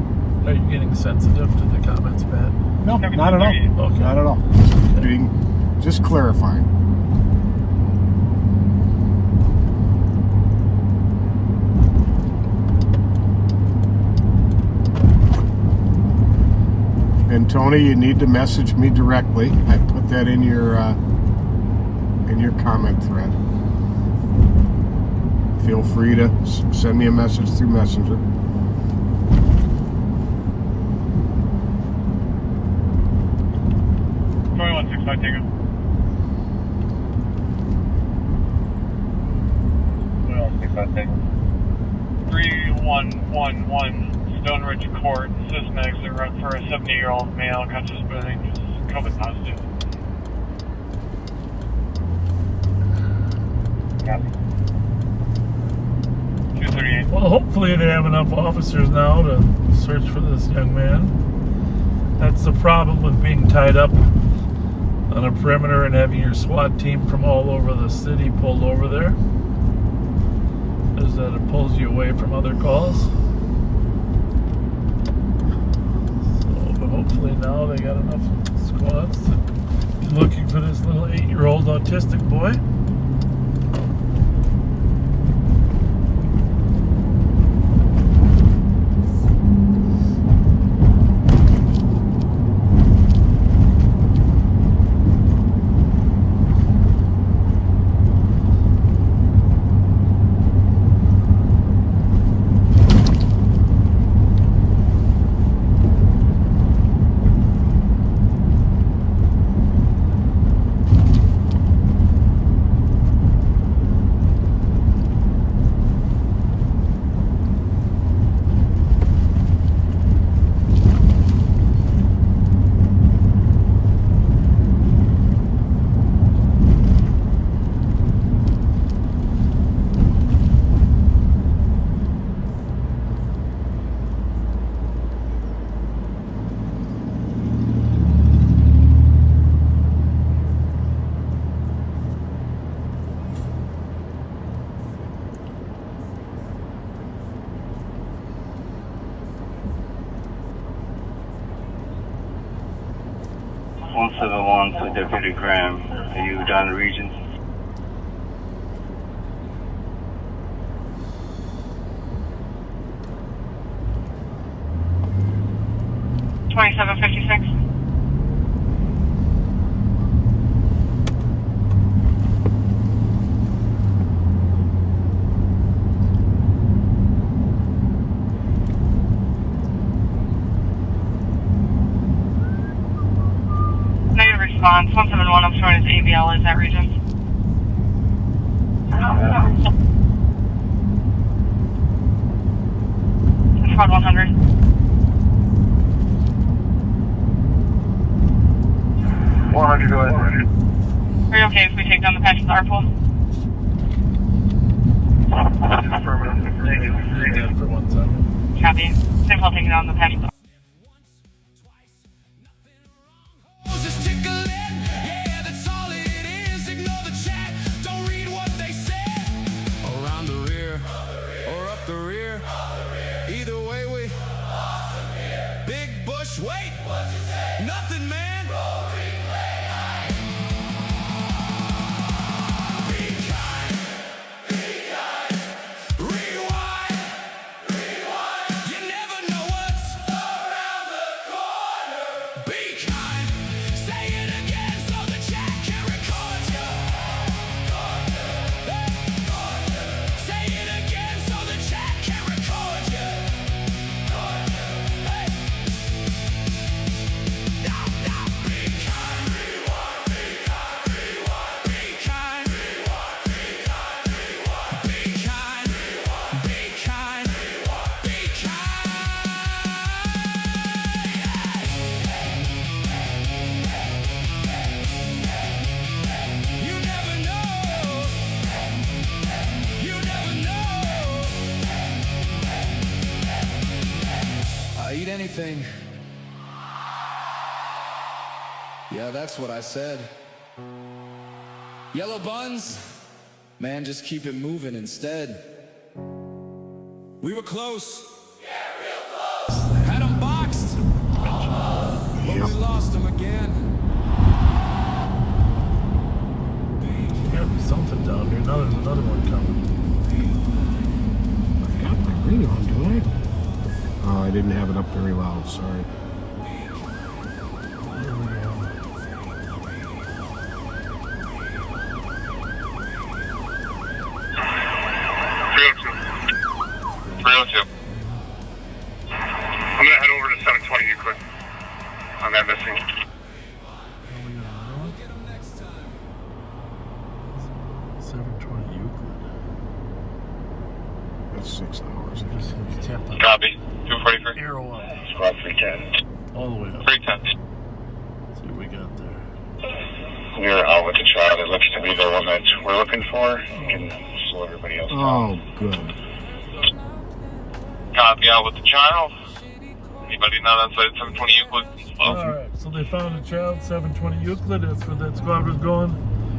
Are you getting sensitive to the comments, Pat? No, not at all. Okay. Not at all. Just clarifying. And Tony, you need to message me directly. I put that in your comment thread. Feel free to send me a message through Messenger. Tango. What else? 65 Tango. 3111 Stone Ridge Court. Sysmegs are run for a 70-year-old male conscious breathing, just COVID positive. Copy. 238. Well, hopefully they have enough officers now to search for this young man. That's the problem with being tied up on a perimeter and having your SWAT team from all over the city pulled over there, is that it pulls you away from other calls. So, but hopefully now they got enough squads to be looking for this little 8-year-old autistic boy. To Deputy Graham, are you down the region? $27.56. response. 171, I'm showing his AVL is at Regents. Squad 100. 100, go ahead. Are you okay if we take down the patch with our pool? Affirmative. Thank you. Dead for 1 second. Copy. Same while taking down the patch with our Just tickling, yeah, that's all it is. Ignore the chat, don't read what they say. Around the rear, or up the rear. Either way, we. Big Bush, wait. Nothing, man. Eat anything. Yeah, that's what I said. Yellow buns? Man, just keep it moving instead. We were close. Yeah, real close. Had them boxed. But we lost them again. There's gotta be something down here. Now there's another one coming. I've got my radio on, don't I? Oh, I didn't have it up very loud, sorry. I'm gonna head over to 720 Euclid on that missing. 720 Euclid. That's 6 hours. Copy. 243. Arrow up. Squad 310. All the way up. 310. See what we got there. We're out with the child. It looks to be the one that we're looking for. You can slow everybody else down. Oh, good. Copy, out with the child. Anybody not outside 720 Euclid? Alright, so they found a child, 720 Euclid. That's where that squad was going.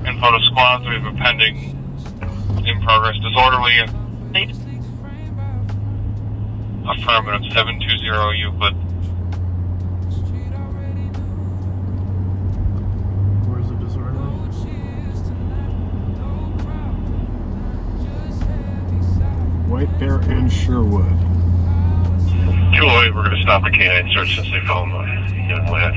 Info to squads. We have a pending in progress disorderly. Affirmative 720 Euclid. Where's the disorderly? White Bear and Sherwood. 208, we're going to stop the canine search since they found the young lad.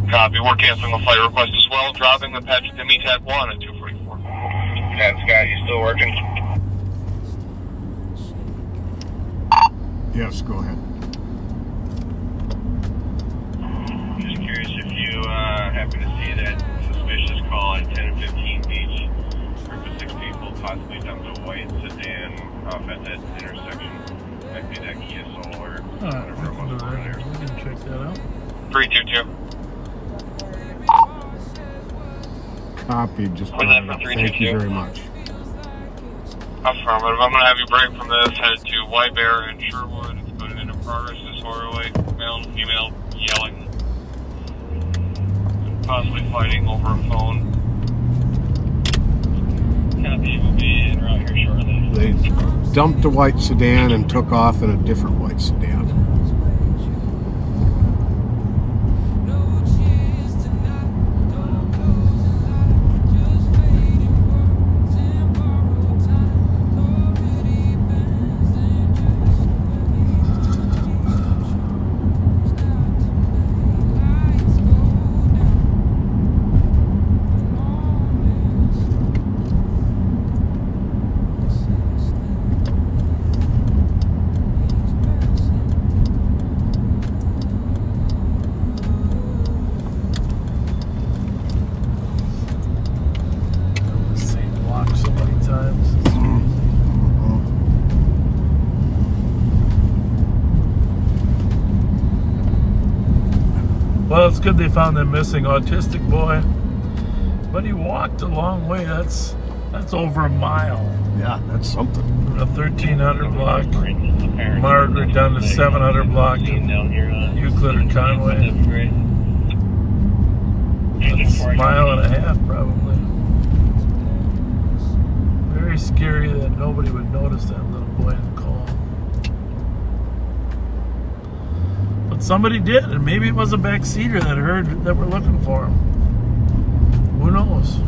Copy, we're canceling the flight request as well, dropping the patch to METAC 1 at 244. Pat Scott, you still working? Yes, go ahead. Just curious if you happen to see that suspicious call at 10 and 15 Beach. Group of 6 people possibly dumped a white sedan off at that intersection. Might be that Kia Soul or whatever it was over there. We can check that out. 322. Copy, just Was that for 322? thank you very much. Affirmative. I'm going to have you break from this, head to White Bear and Sherwood. It's put it into progress disorderly. Male and female yelling. And possibly fighting over a phone. Copy, we'll be en route here shortly. They dumped a white sedan and took off in a different white sedan. Well, it's good they found the missing autistic boy. But he walked a long way. That's over a mile. Yeah, that's something. From the 1300 block, Margaret down to 700 block, Euclid or Conway. That's a mile and a half, probably. Very scary that nobody would notice that little boy in the call. But somebody did, and maybe it was a backseater that heard that we're looking for him. Who knows?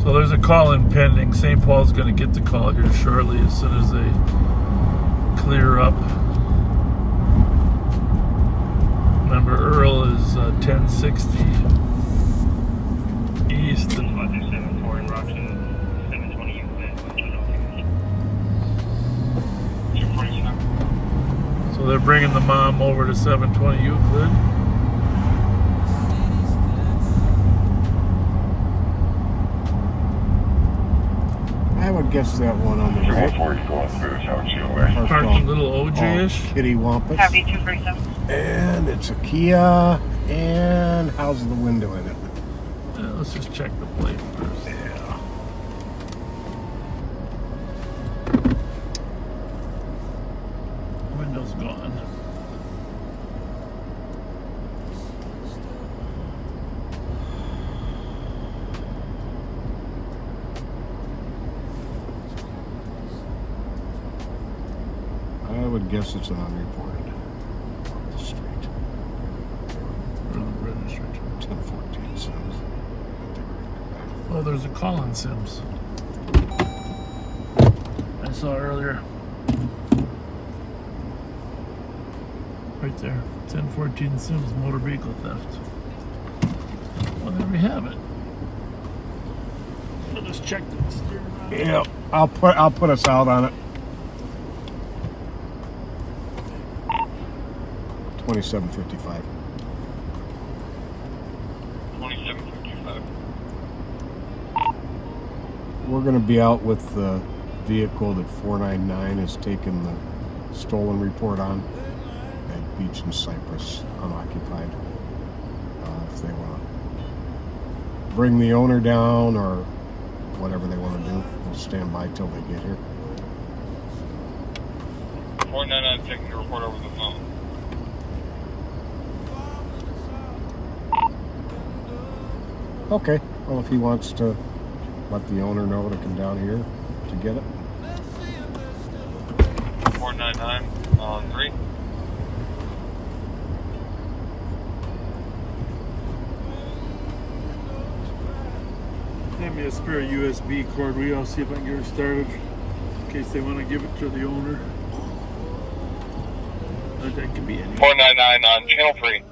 So there's a call in pending. St. Paul's going to get the call here shortly as soon as they clear up. Remember, Earl is 1060 east. So they're bringing the mom over to 720 Euclid. I would guess that one on the right. Parked a little OG-ish. Kitty Wampus. Copy 247. And it's a Kia. And how's the window in it? Yeah, let's just check the plate first. Yeah. Window's gone. I would guess it's an unreported. The street. Registered. 1014 Sims. Oh, there's a call on Sims. I saw earlier. Right there. 1014 Sims, motor vehicle theft. Well, there we have it. We'll just check the steering wheel. Yeah, I'll put us out on it. 2755. 2755. We're going to be out with the vehicle that 499 has taken the stolen report on at Beach and Cypress, unoccupied. If they want to bring the owner down or whatever they want to do, we'll stand by till they get here. 499 taking your report over the phone. Okay, well, if he wants to let the owner know to come down here to get it. 499 on 3. Hand me a spare USB cord. I'll see if I can get her started in case they want to give it to the owner. That could be any. 499 on channel 3.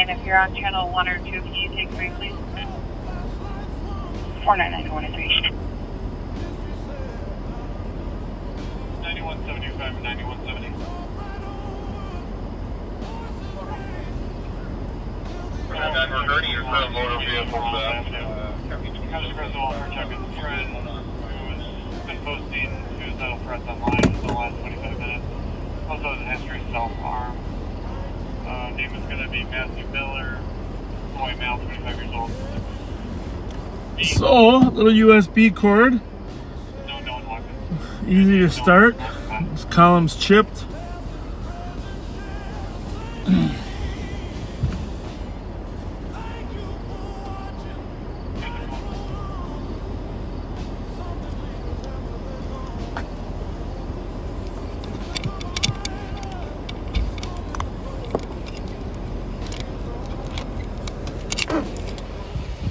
If you're on channel 1 or 2, can you take 3, please? 499, 1 and 3. 9175 and 9170. And regarding your current motor vehicle theft, County Reservoir for checking the friend who's been posting suicidal threats online for the last 25 minutes. Also has a history of self-harm. Name is going to be Matthew Miller, boy, male, 25 years old. So, little USB cord. No one locked it. Easy to start. This column's chipped.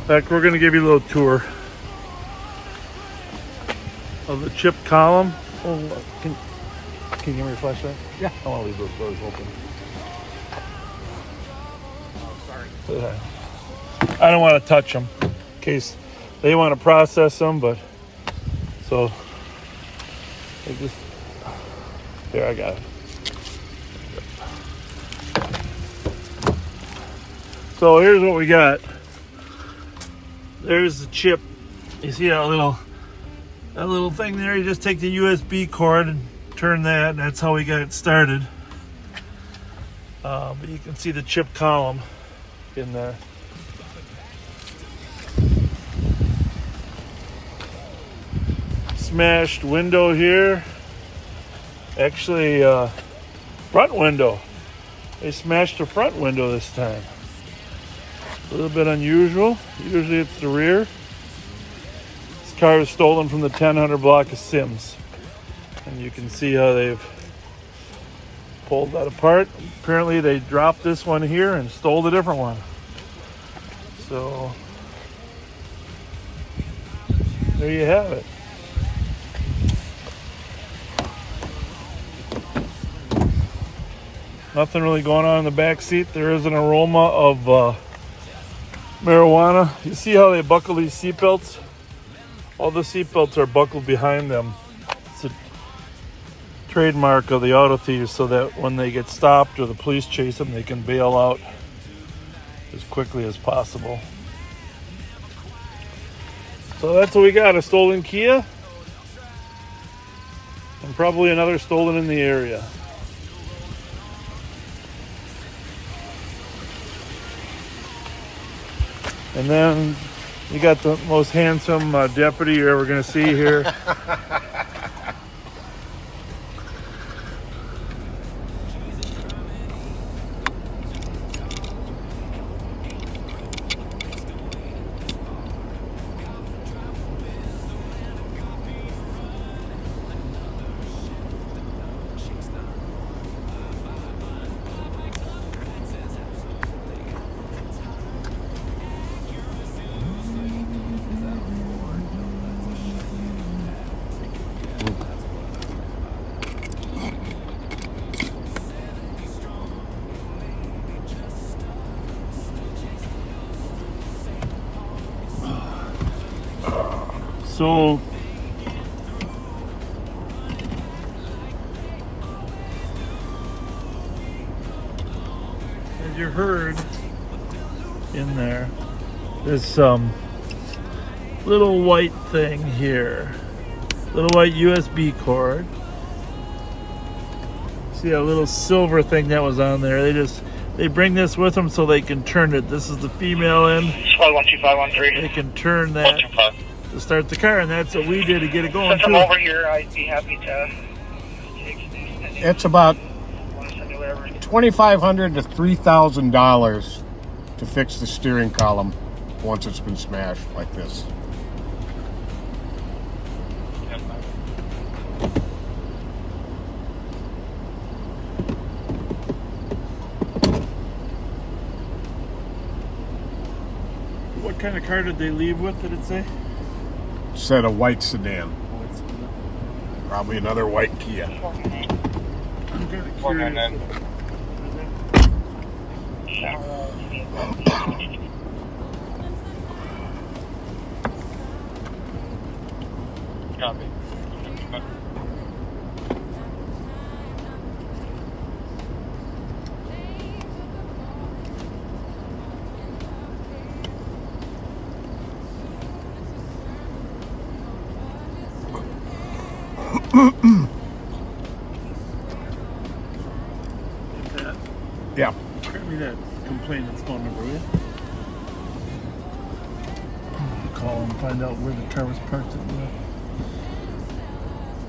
In fact, we're going to give you a little tour of the chip column. Oh, can you give me your flashlight? Yeah. I want to leave those doors open. Oh, sorry. I don't want to touch them in case they want to process them, but so they just, here, I got it. So here's what we got. There's the chip. You see that little thing there? You just take the USB cord and turn that, and that's how we got it started. But you can see the chip column in there. Smashed window here. Actually, front window. They smashed the front window this time. A little bit unusual. Usually it's the rear. This car was stolen from the 1000 block of Sims. And you can see how they've pulled that apart. Apparently they dropped this one here and stole the different one. So there you have it. Nothing really going on in the back seat. There is an aroma of marijuana. You see how they buckle these seatbelts? All the seatbelts are buckled behind them. It's a trademark of the auto thieves so that when they get stopped or the police chase them, they can bail out as quickly as possible. So that's what we got, a stolen Kia and probably another stolen in the area. And then you got the most handsome deputy you're ever going to see here. So as you heard in there, this little white thing here, little white USB cord. See that little silver thing that was on there? They bring this with them so they can turn it. This is the female end. Squad 12513. They can turn that to start the car, and that's what we did to get it going. Send them over here. I'd be happy to. It's about $2,500 to $3,000 to fix the steering column once it's been smashed like this. What kind of car did they leave with, did it say? Said a white sedan. Probably another white Kia. I'm kind of curious. Copy. Yeah. Grab me that complainant's phone number, will you? Call and find out where the car was parked at.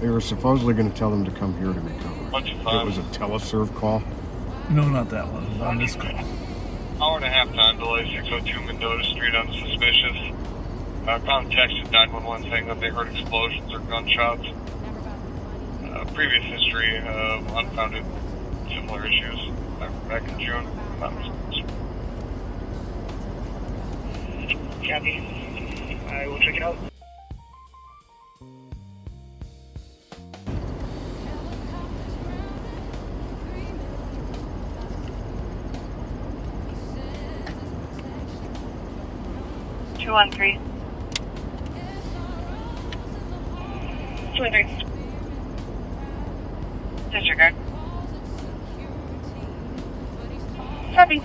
They were supposedly going to tell them to come here to recover. It was a teleserve call. No, not that one. On this call. Hour and a half time delay, 602 Mendota Street, unsuspicious. Found text at 911 saying that they heard explosions or gunshots. Previous history of unfounded similar issues back in June. Copy. I will check it out. Two one three. 213. Disregard. Copy.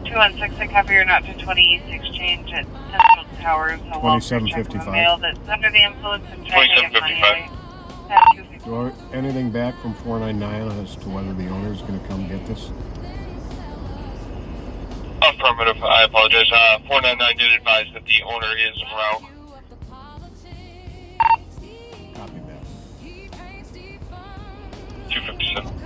216, I copy your not to 20 East Exchange at Central Towers. A welfare check from a male that's under the influence and trying to get money away. Do anything back from 499 as to whether the owner is going to come get this? Affirmative. I apologize. 499 did advise that the owner is en route. Copy that. 257.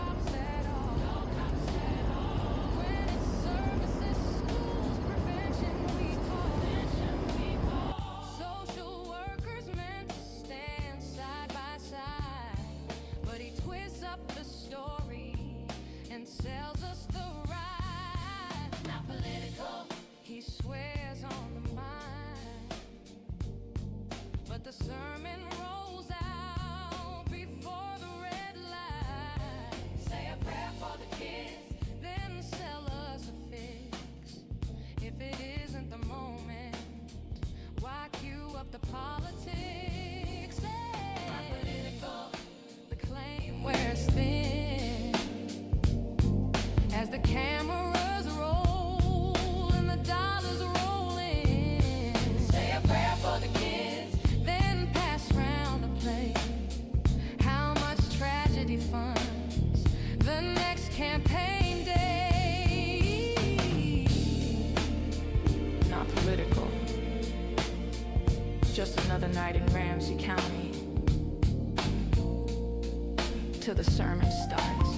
Sells us the ride, not political. He swears on the mind, but the sermon rolls out before the red light. Say a prayer for the kids, then sell us a fix. If it isn't the moment, why cue up the politics? Not political. The claim wears thin. As the cameras roll and the dollars roll in, say a prayer for the kids, then pass round a plate. How much tragedy funds the next campaign day? Not political, just another night in Ramsey County till the sermon starts.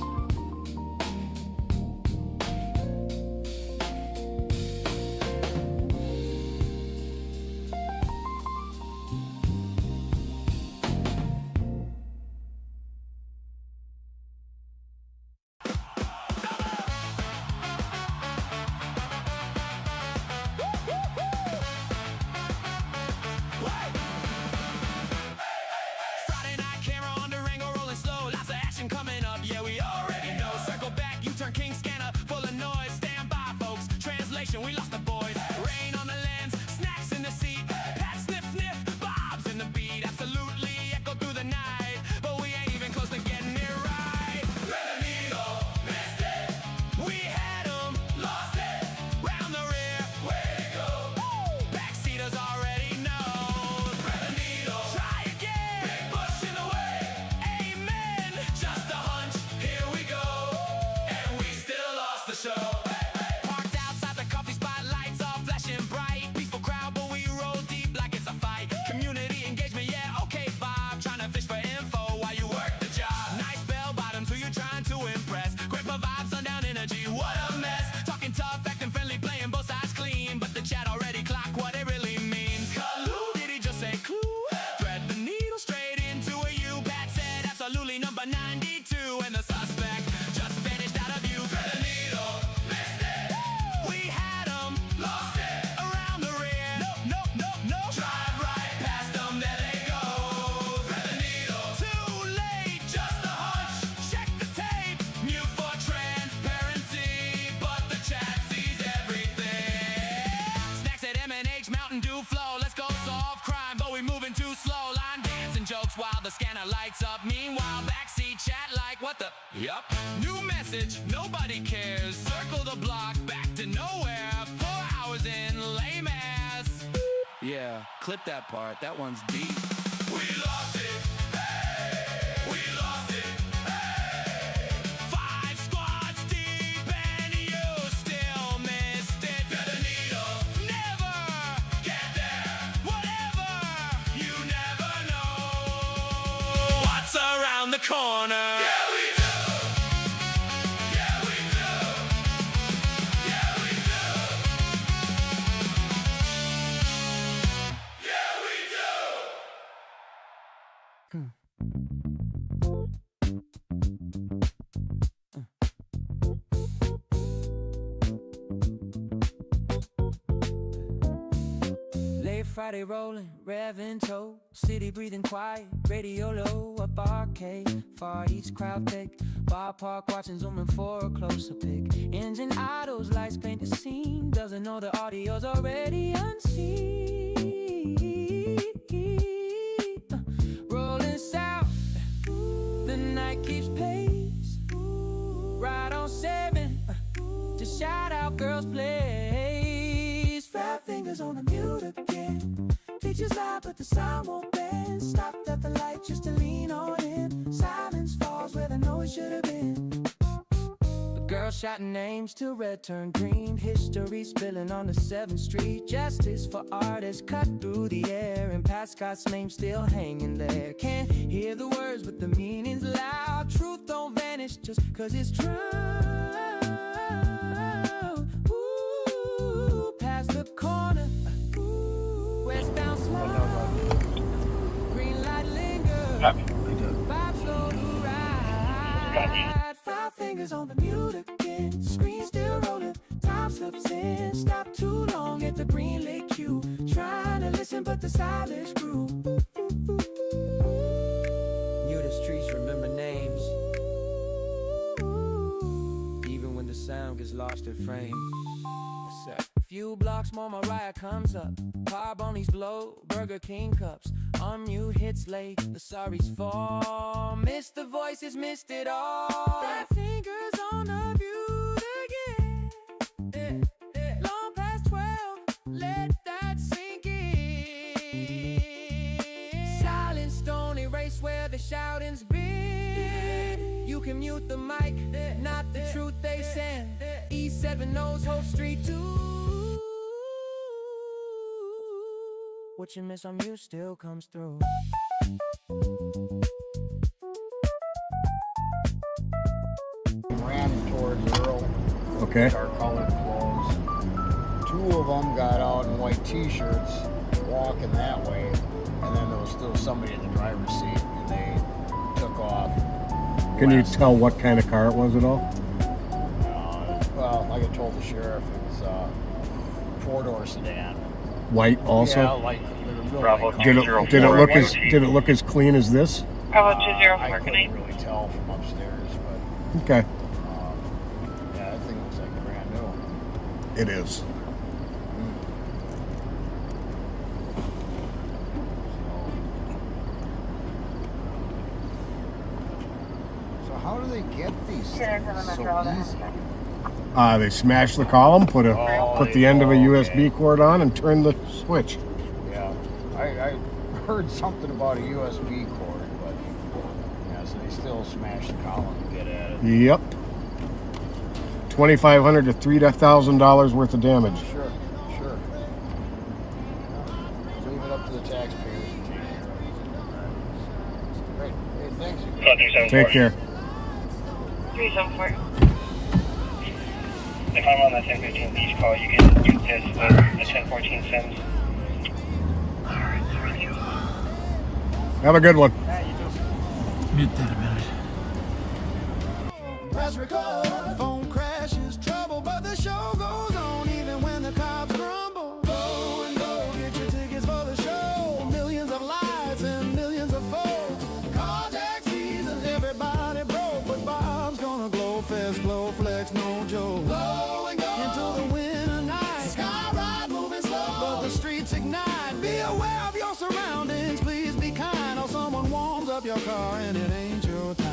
We lost the boys. Rain on the lens, snacks in the seat. Pat, sniff, sniff, bobs in the beat. Absolutely echo through the night, but we ain't even close to getting it right. Thread the needle, missed it. We had 'em, lost it. Round the rear, way to go. Backseaters already know. Thread the needle, try again. Big push in the way. Amen. Just a hunch, here we go. And we still lost the show. Number 92 and the suspect just vanished out of view. Thread the needle, missed it. We had 'em, lost it. Around the rear, nope. Drive right past 'em, there they go. Thread the needle, too late, just a hunch. Check the tape, mute for transparency, but the chat sees everything. Snacks at M&H, Mountain Dew flow. Let's go solve crime, but we moving too slow. Line dancing jokes while the scanner lights up. Meanwhile, backseat chat like what the? Yup. New message, nobody cares. Circle the block, back to nowhere. 4 hours in, lame ass. Yeah, clip that part. That one's deep. We lost it. Hey, we lost it. Hey. 5 squads deep and you still missed it. Thread the needle, never get there. Whatever, you never know what's around the corner. Yeah, we do. Yeah, we do. Yeah, we do. Yeah, we do. Friday rolling, revving toe, city breathing quiet, radio low, up arcade, far east crowd thick, bar park watching zooming for a closer pick. Engine idles, lights paint the scene, doesn't know the audio's already unseen. Rolling south, the night keeps pace, right on 7, just shout out girls place. 5 fingers on the mute again, pictures loud but the sound won't bend. Stopped at the light just to lean on in, silence falls where the noise should have been. The girl shouting names till red turned green, history spilling on the 7th Street. Justice for artists cut through the air, and Pat Scott's name still hanging there. Can't hear the words but the meaning's loud, truth don't vanish just cause it's true. Ooh, past the corner, westbound slow, green light lingers, vibe slow to ride. 5 fingers on the mute again, screen still rolling, time slips in. Stop too long at the green lit queue, trying to listen but the silence grew. Knew the streets remember names, even when the sound gets lost in frame. Few blocks more, Mariah comes up, car bunnies blow, Burger King cups, unmute hits late, the sorries fall, missed the voices, missed it all. 5 fingers on the mute again, long past 12, let that sink in. Silence don't erase where the shouting's been. You can mute the mic, not the truth they send. E7 knows Hope Street too. What you miss on mute still comes through. Ran towards Earl. Okay. Our colored clothes. 2 of them got out in white t-shirts, walking that way, and then there was still somebody in the driver's seat, and they took off. Can you tell what kind of car it was at all? Well, like I told the sheriff, it's a 4-door sedan. White also? Yeah, like Bravo, did it look as clean as this? Bravo 20 I couldn't really tell from upstairs, but Okay. yeah, that thing looks like brand new. It is. So how do they get these so easy? They smashed the column, put the end of a USB cord on, and turned the switch. Yeah, I heard something about a USB cord, but yeah, so they still smash the column to get at it. Yep. $2,500 to $3,000 worth of damage. Sure. Leave it up to the taxpayers to take care of it. Great. Hey, thanks. Take care. 374. If I'm on the 1015 beach call, you can use this with the 1014 Sims. Alright, there we go. Have a good one. Mute that a minute. Press record, phone crashes, trouble, but the show goes on even when the cops grumble. Go and go, get your tickets for the show. Millions of lights and millions of folks. Carjack season, everybody broke, but Bob's gonna glow fest, glow flex, no joke. Glow and go into the winter night. Sky ride moving slow, but the streets ignite. Be aware of your surroundings, please be kind, or someone warms up your car and it ain't your time.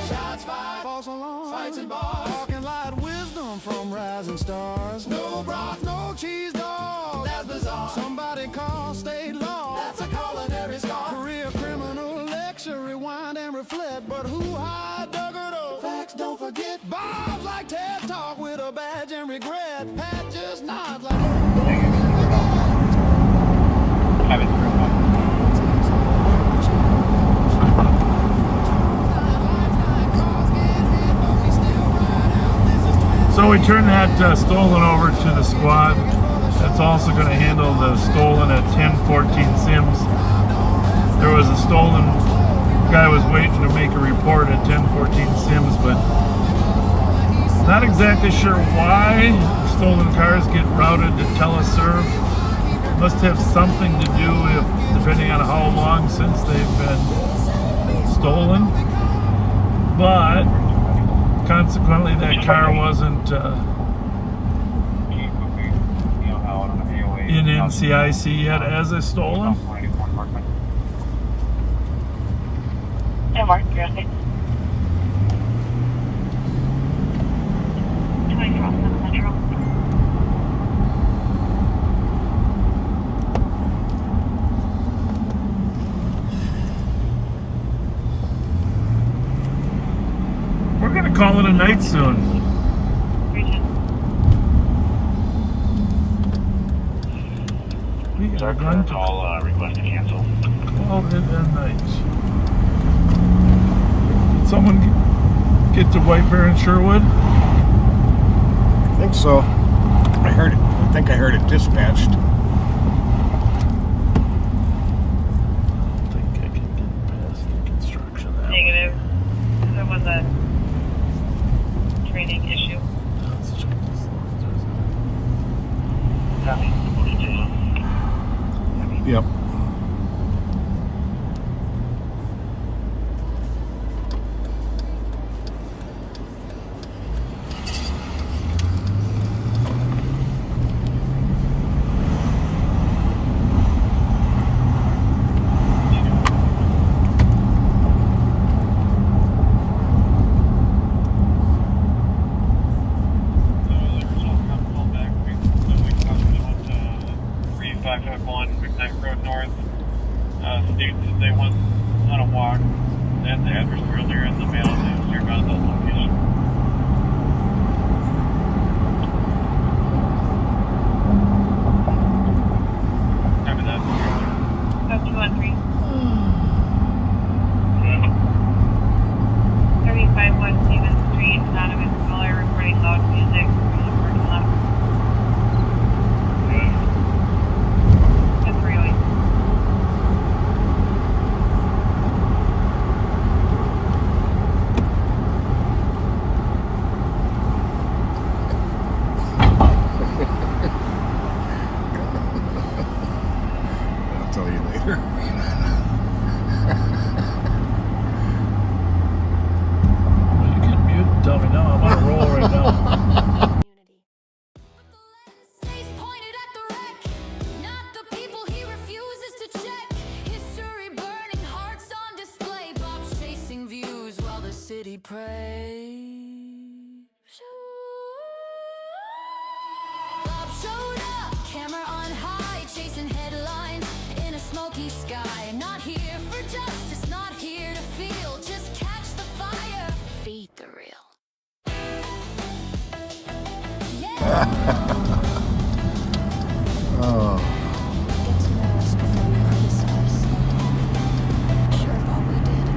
Shots fired, false alarm, fights and bars, parking lot wisdom from rising stars. No bras, no cheese dogs, that's bizarre. Somebody call state law, that's a culinary scar. Career criminal lecture, rewind and reflect, but who hired Duggardo? Facts don't forget, Bob's like TED Talk with a badge and regret. Pat just nods like So we turned that stolen over to the squad. That's also going to handle the stolen at 1014 Sims. There was a stolen guy was waiting to make a report at 1014 Sims, but Not exactly sure why stolen cars get routed to teleserve. Must have something to do with, depending on how long since they've been stolen. But consequently, that car wasn't in NCIC yet as a stolen. Yeah, Mark, you're okay. 24 on the Metro. We're gonna call it a night soon. We are going to call request to cancel. call it a night. Did someone get to White Bear in Sherwood? I think so. I think I heard it dispatched. I think I can get past the construction that way. Negative. There was a training issue. Let's check this out. Yep. States that they went on a walk. They had the address earlier in the mail, and they was nearby that location. Remember that? 213. 35 West Stevens Street, anonymous caller recording loud music from the parking lot. That's really. I'll tell you later. Well, you can mute and tell me now. I'm on a roll right now. Not the people he refuses to check. History burning, hearts on display. Bob's chasing views while the city prays. Bob showed up, camera on high, chasing headline in a smoky sky. Not here for justice, not here to feel. Just catch the fire, feed the real. Oh. Get to know us before you criticize. Sure, Bob, we did.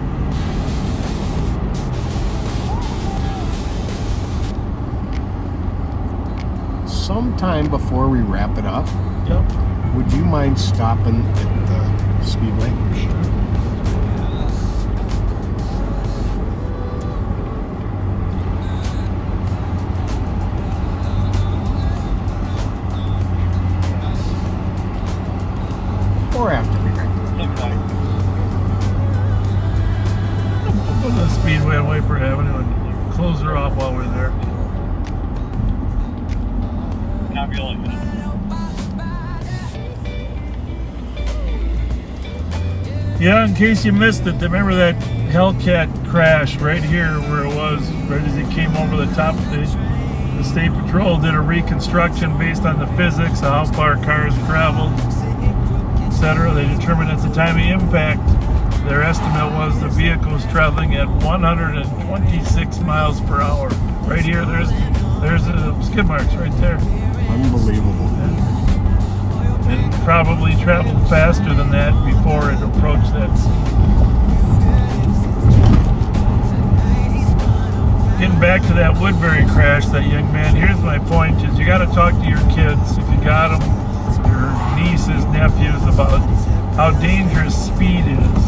Sometime before we wrap it up, Yep. would you mind stopping at the Speedway? Or after we wrap it up? We'll go to the Speedway on White Bear Avenue and close her off while we're there. Yeah, in case you missed it, remember that Hellcat crash right here where it was, right as it came over the top of the State Patrol did a reconstruction based on the physics of how far cars traveled, etc. They determined at the time of impact, their estimate was the vehicle was traveling at 126 miles per hour. Right here, there's the skid marks right there. Unbelievable. It probably traveled faster than that before it approached that. Getting back to that Woodbury crash, that young man, here's my point, is you got to talk to your kids, if you got them, your nieces, nephews, about how dangerous speed is.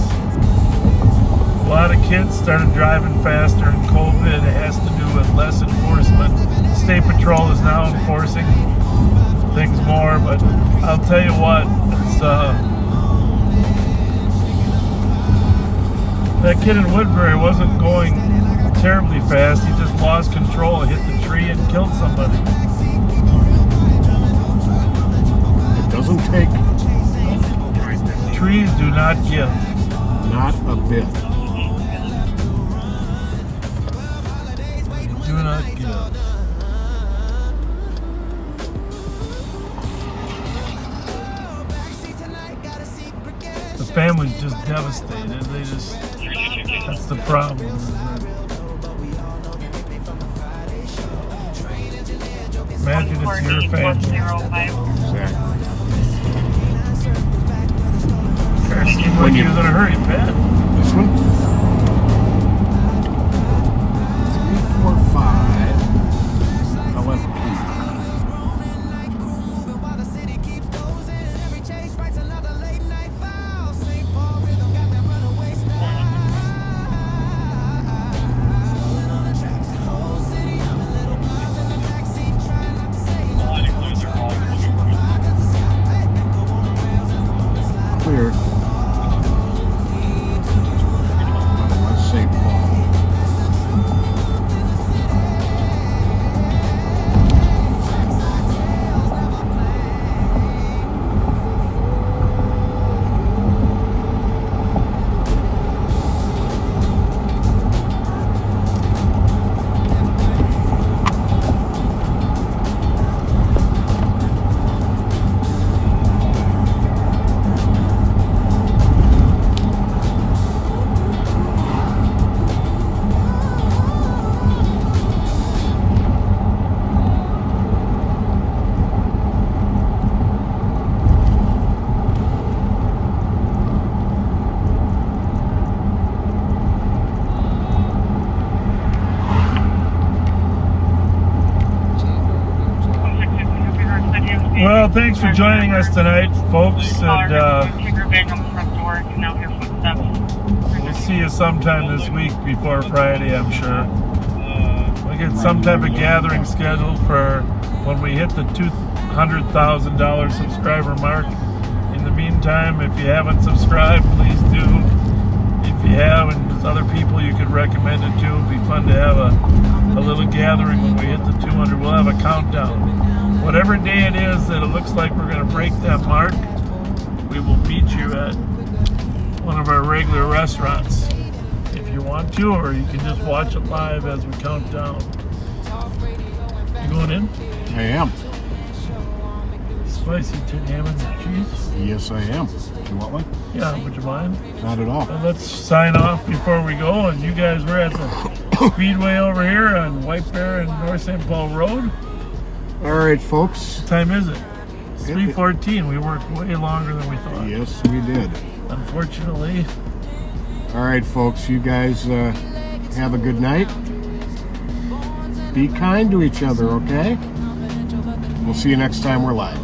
A lot of kids started driving faster in COVID. It has to do with less enforcement. State Patrol is now enforcing things more, but I'll tell you what, it's that kid in Woodbury wasn't going terribly fast. He just lost control, hit the tree, and killed somebody. It doesn't take. Trees do not give. Not a bit. Do not give. The family's just devastated. That's the problem. Imagine it's your family. Exactly. Seems like he was in a hurry, Pat. This one? 3, 4, 5. 11. Clear. Let's St. Paul. Well, thanks for joining us tonight, folks, and we'll see you sometime this week before Friday, I'm sure. We'll get some type of gathering scheduled for when we hit the $200,000 subscriber mark. In the meantime, if you haven't subscribed, please do. If you have, and there's other people you could recommend it to, it'd be fun to have a little gathering when we hit the 200. We'll have a countdown. Whatever day it is that it looks like we're going to break that mark, we will meet you at one of our regular restaurants if you want to, or you can just watch it live as we count down. You going in? I am. Spicy ham and cheese? Yes, I am. Do you want one? Yeah, would you mind? Not at all. Well, let's sign off before we go. And you guys, we're at the Speedway over here on White Bear and North St. Paul Road. All right, folks. What time is it? It's 3:14. We worked way longer than we thought. Yes, we did. Unfortunately. All right, folks. You guys have a good night. Be kind to each other, okay? We'll see you next time we're live.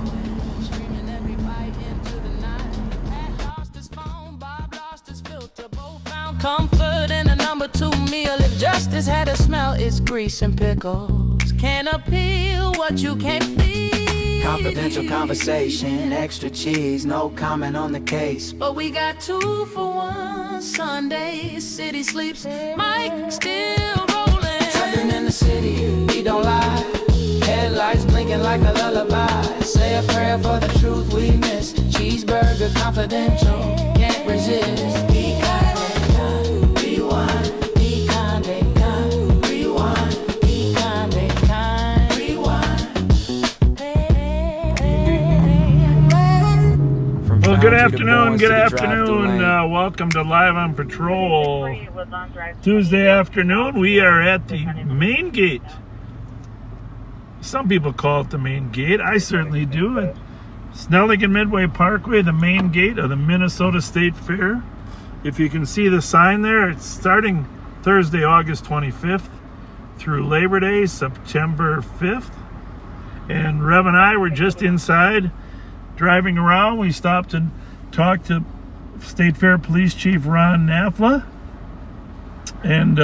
Comfort in a number 2 meal. If justice had a smell, it's grease and pickles. Can't appeal what you can't feel. Confidential conversation, extra cheese, no comment on the case. But we got 2 for 1 Sunday. City sleeps, Mike still rolling. Trucking in the city, we don't lie. Headlights blinking like a lullaby. Say a prayer for the truth we miss. Cheeseburger confidential, can't resist. Be kind and kind, rewind. Be kind and kind, rewind. Be kind and kind, rewind. Well, good afternoon. Welcome to Live on Patrol. Tuesday afternoon, we are at the main gate. Some people call it the main gate. I certainly do. At Snelling and Midway Parkway, the main gate of the Minnesota State Fair. If you can see the sign there, it's starting Thursday, August 25th through Labor Day, September 5th. And Rev and I were just inside driving around. We stopped and talked to State Fair Police Chief Ron Nafla. And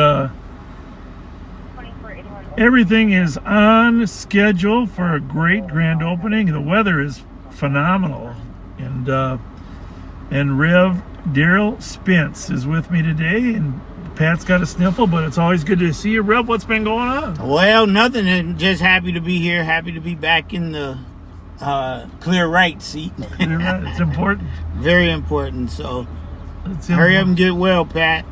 everything is on schedule for a great grand opening. The weather is phenomenal. And Rev Daryl Spence is with me today, and Pat's got a sniffle, but it's always good to see you. Rev, what's been going on? Well, nothing. Just happy to be here. Happy to be back in the clear right seat. Clear right. It's important. Very important. So hurry up and get well, Pat.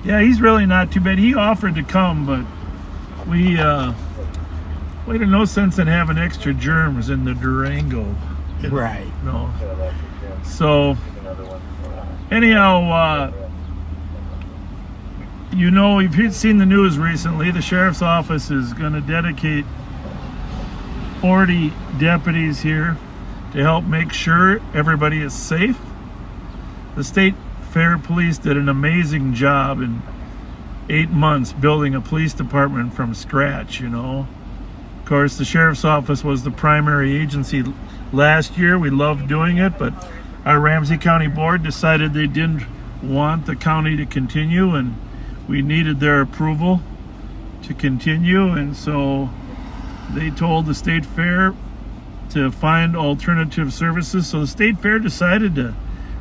Yeah, he's really not too bad. He offered to come, but we had no sense in having extra germs in the Durango. Right. No. So anyhow, you know, if you've seen the news recently, the sheriff's office is going to dedicate 40 deputies here to help make sure everybody is safe. The State Fair Police did an amazing job in 8 months building a police department from scratch, you know. Of course, the sheriff's office was the primary agency last year. We loved doing it, but our Ramsey County Board decided they didn't want the county to continue, and we needed their approval to continue, and so they told the State Fair to find alternative services. So the State Fair decided to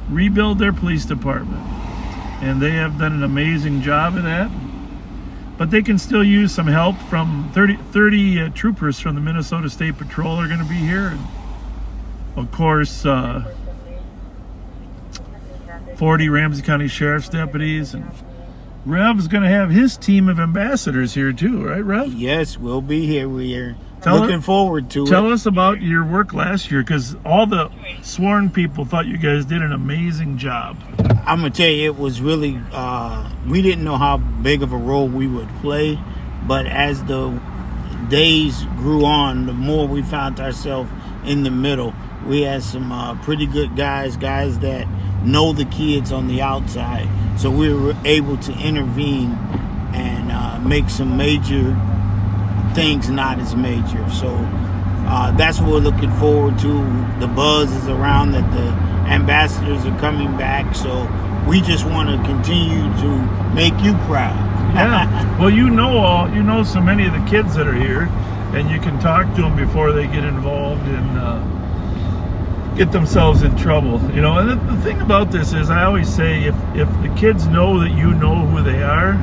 rebuild their police department, and they have done an amazing job of that. But they can still use some help from 30 troopers from the Minnesota State Patrol are going to be here. And of course, 40 Ramsey County Sheriff's deputies, and Rev's going to have his team of ambassadors here too, right, Rev? Yes, we'll be here. We are looking forward to it. Tell us about your work last year, because all the sworn people thought you guys did an amazing job. I'm going to tell you, it was really, we didn't know how big of a role we would play, but as the days grew on, the more we found ourselves in the middle. We had some pretty good guys that know the kids on the outside, so we were able to intervene and make some major things not as major. So that's what we're looking forward to. The buzz is around that the ambassadors are coming back, so we just want to continue to make you proud. Yeah, well, you know so many of the kids that are here, and you can talk to them before they get involved and get themselves in trouble, you know. And the thing about this is, I always say, if the kids know that you know who they are,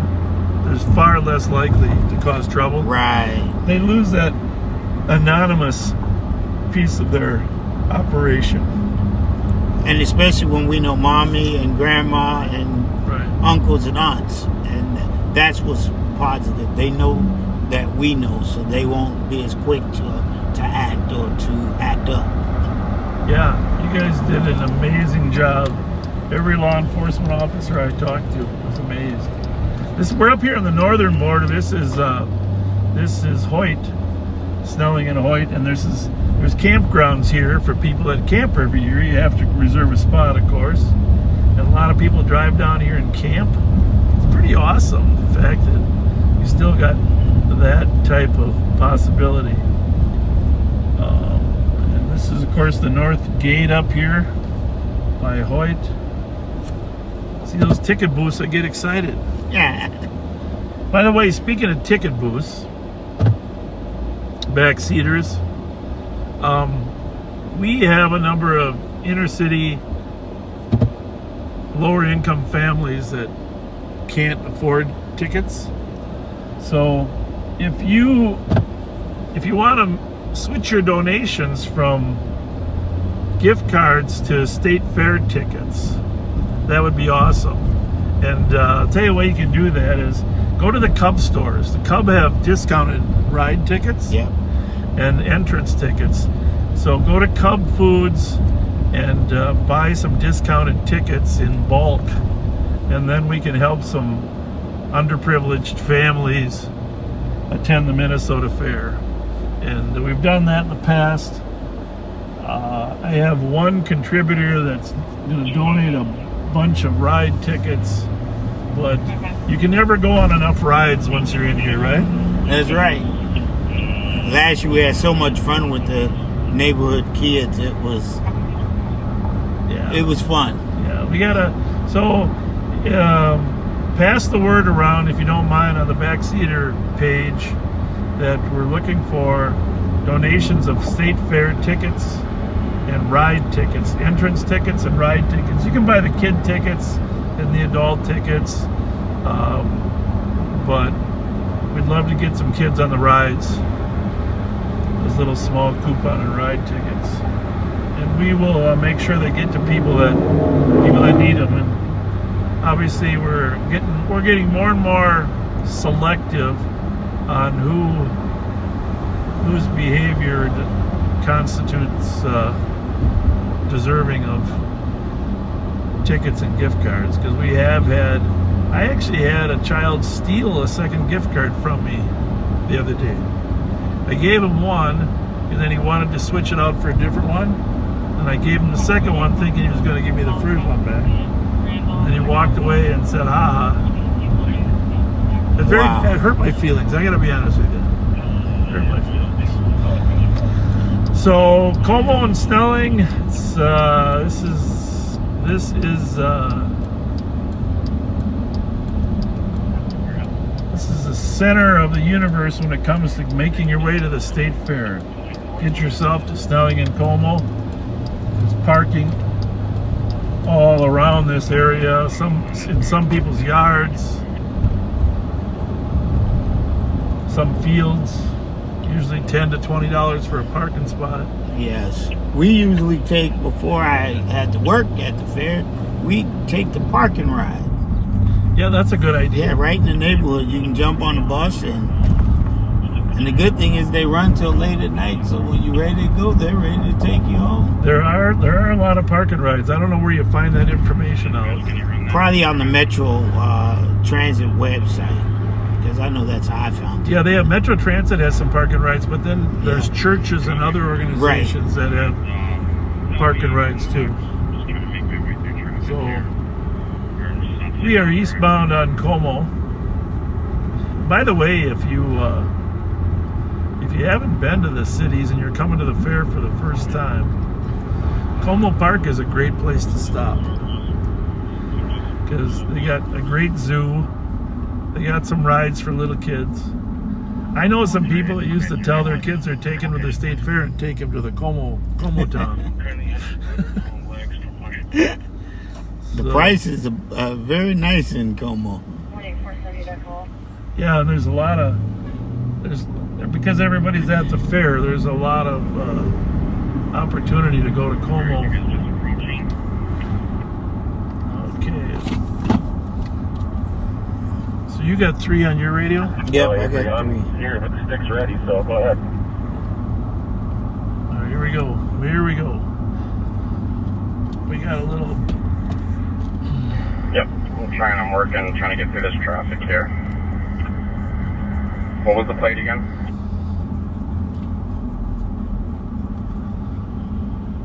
there's far less likely to cause trouble. Right. They lose that anonymous piece of their operation. And especially when we know mommy and grandma and uncles and aunts, and that's what's positive. They know that we know, so they won't be as quick to act or to act up. Yeah, you guys did an amazing job. Every law enforcement officer I talked to was amazed. We're up here on the northern border. This is Hoyt, Snelling and Hoyt, and there's campgrounds here for people that camp every year. You have to reserve a spot, of course, and a lot of people drive down here and camp. It's pretty awesome, the fact that you still got that type of possibility. This is, of course, the north gate up here by Hoyt. See those ticket booths, I get excited. Yeah. By the way, speaking of ticket booths, backseaters, we have a number of inner city, lower income families that can't afford tickets. So if you want to switch your donations from gift cards to State Fair tickets, that would be awesome. And I'll tell you a way you can do that is go to the Cub stores. The Cub have discounted ride tickets and entrance tickets. So go to Cub Foods and buy some discounted tickets in bulk, and then we can help some underprivileged families attend the Minnesota Fair. And we've done that in the past. I have one contributor that's going to donate a bunch of ride tickets, but you can never go on enough rides once you're in here, right? That's right. Last year we had so much fun with the neighborhood kids. It was fun. Yeah, we gotta. So pass the word around, if you don't mind, on the Backseater page that we're looking for donations of state fair tickets and ride tickets, entrance tickets and ride tickets. You can buy the kid tickets and the adult tickets, but we'd love to get some kids on the rides, those little small coupon and ride tickets, and we will make sure they get to people that need them. And obviously we're getting more and more selective on whose behavior constitutes deserving of tickets and gift cards, because I actually had a child steal a second gift card from me the other day. I gave him one, and then he wanted to switch it out for a different one, and I gave him the second one thinking he was going to give me the first one back, and he walked away and said, "Ha ha." It hurt my feelings. I got to be honest with you. It hurt my feelings. So Como and Snelling, this is the center of the universe when it comes to making your way to the state fair. Get yourself to Snelling and Como. There's parking all around this area, in some people's yards, some fields. Usually $10 to $20 for a parking spot. Yes. We usually take, before I had to work at the fair, we take the parking ride. Yeah, that's a good idea. Yeah, right in the neighborhood. You can jump on the bus, and the good thing is they run till late at night, so when you're ready to go, they're ready to take you home. There are a lot of parking rides. I don't know where you find that information out. Probably on the Metro Transit website, because I know that's how I found it. Yeah, they have Metro Transit has some parking rides, but then there's churches and other organizations that have parking rides too. So we are eastbound on Como. By the way, if you haven't been to the cities and you're coming to the fair for the first time, Como Park is a great place to stop, because they got a great zoo. They got some rides for little kids. I know some people that used to tell their kids they're taking them to the state fair and take them to the Como town. The price is very nice in Como. Yeah, and there's a lot of, because everybody's at the fair, there's a lot of opportunity to go to Como. Okay. So you got 3 on your radio? Yep, I got 3. Here, the stick's ready, so go ahead. All right, here we go. We got a little... Yep, I'm trying to get through this traffic here. What was the plate again?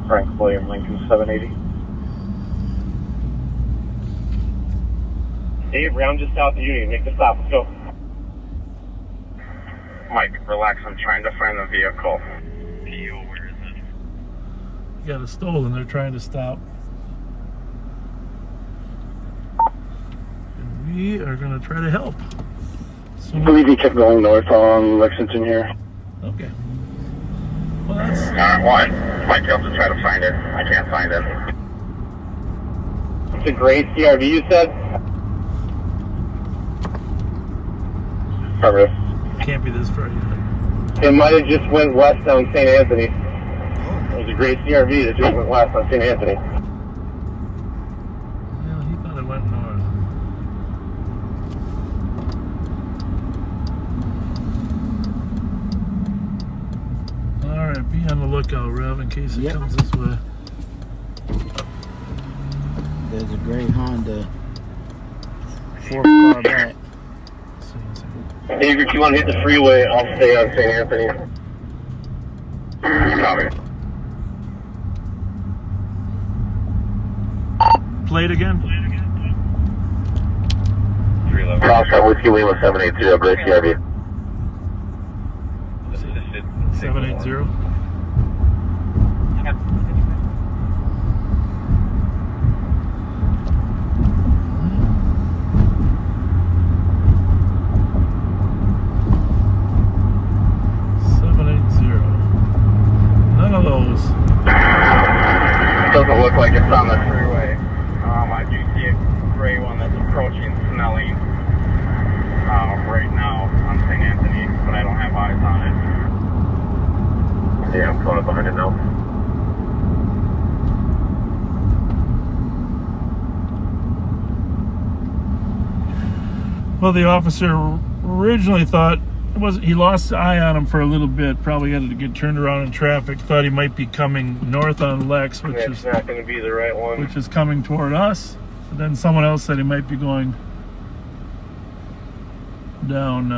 Frank William Lincoln 780. Dave, round just south of Union. Make the stop. Let's go. Mike, relax. I'm trying to find the vehicle. PO, where is it? You got it stolen. They're trying to stop. And we are going to try to help. I believe he kept going north on Lexington here. Okay. Well, that's... Alright, Mike, I'll just try to find it. I can't find it. It's a gray CRV, you said? Cover. Can't be this Friday. It might have just went west on St. Anthony. It was a gray CRV that just went west on St. Anthony. Well, he thought it went north. Alright, be on the lookout, Rev, in case it comes this way. There's a gray Honda 4th car back. Dave, if you want to hit the freeway, I'll stay on St. Anthony. Copy. Plate again? 311. Crosscut Whiskey Lima 780, gray CRV. 780. like it's on the freeway. I do see a gray one that's approaching Snelling right now on St. Anthony, but I don't have eyes on it. Yeah, I'm coming up behind it now. Well, the officer originally thought he lost the eye on him for a little bit. Probably had to get turned around in traffic. Thought he might be coming north on Lex, which is not going to be the right one. Which is coming toward us. But then someone else said he might be going down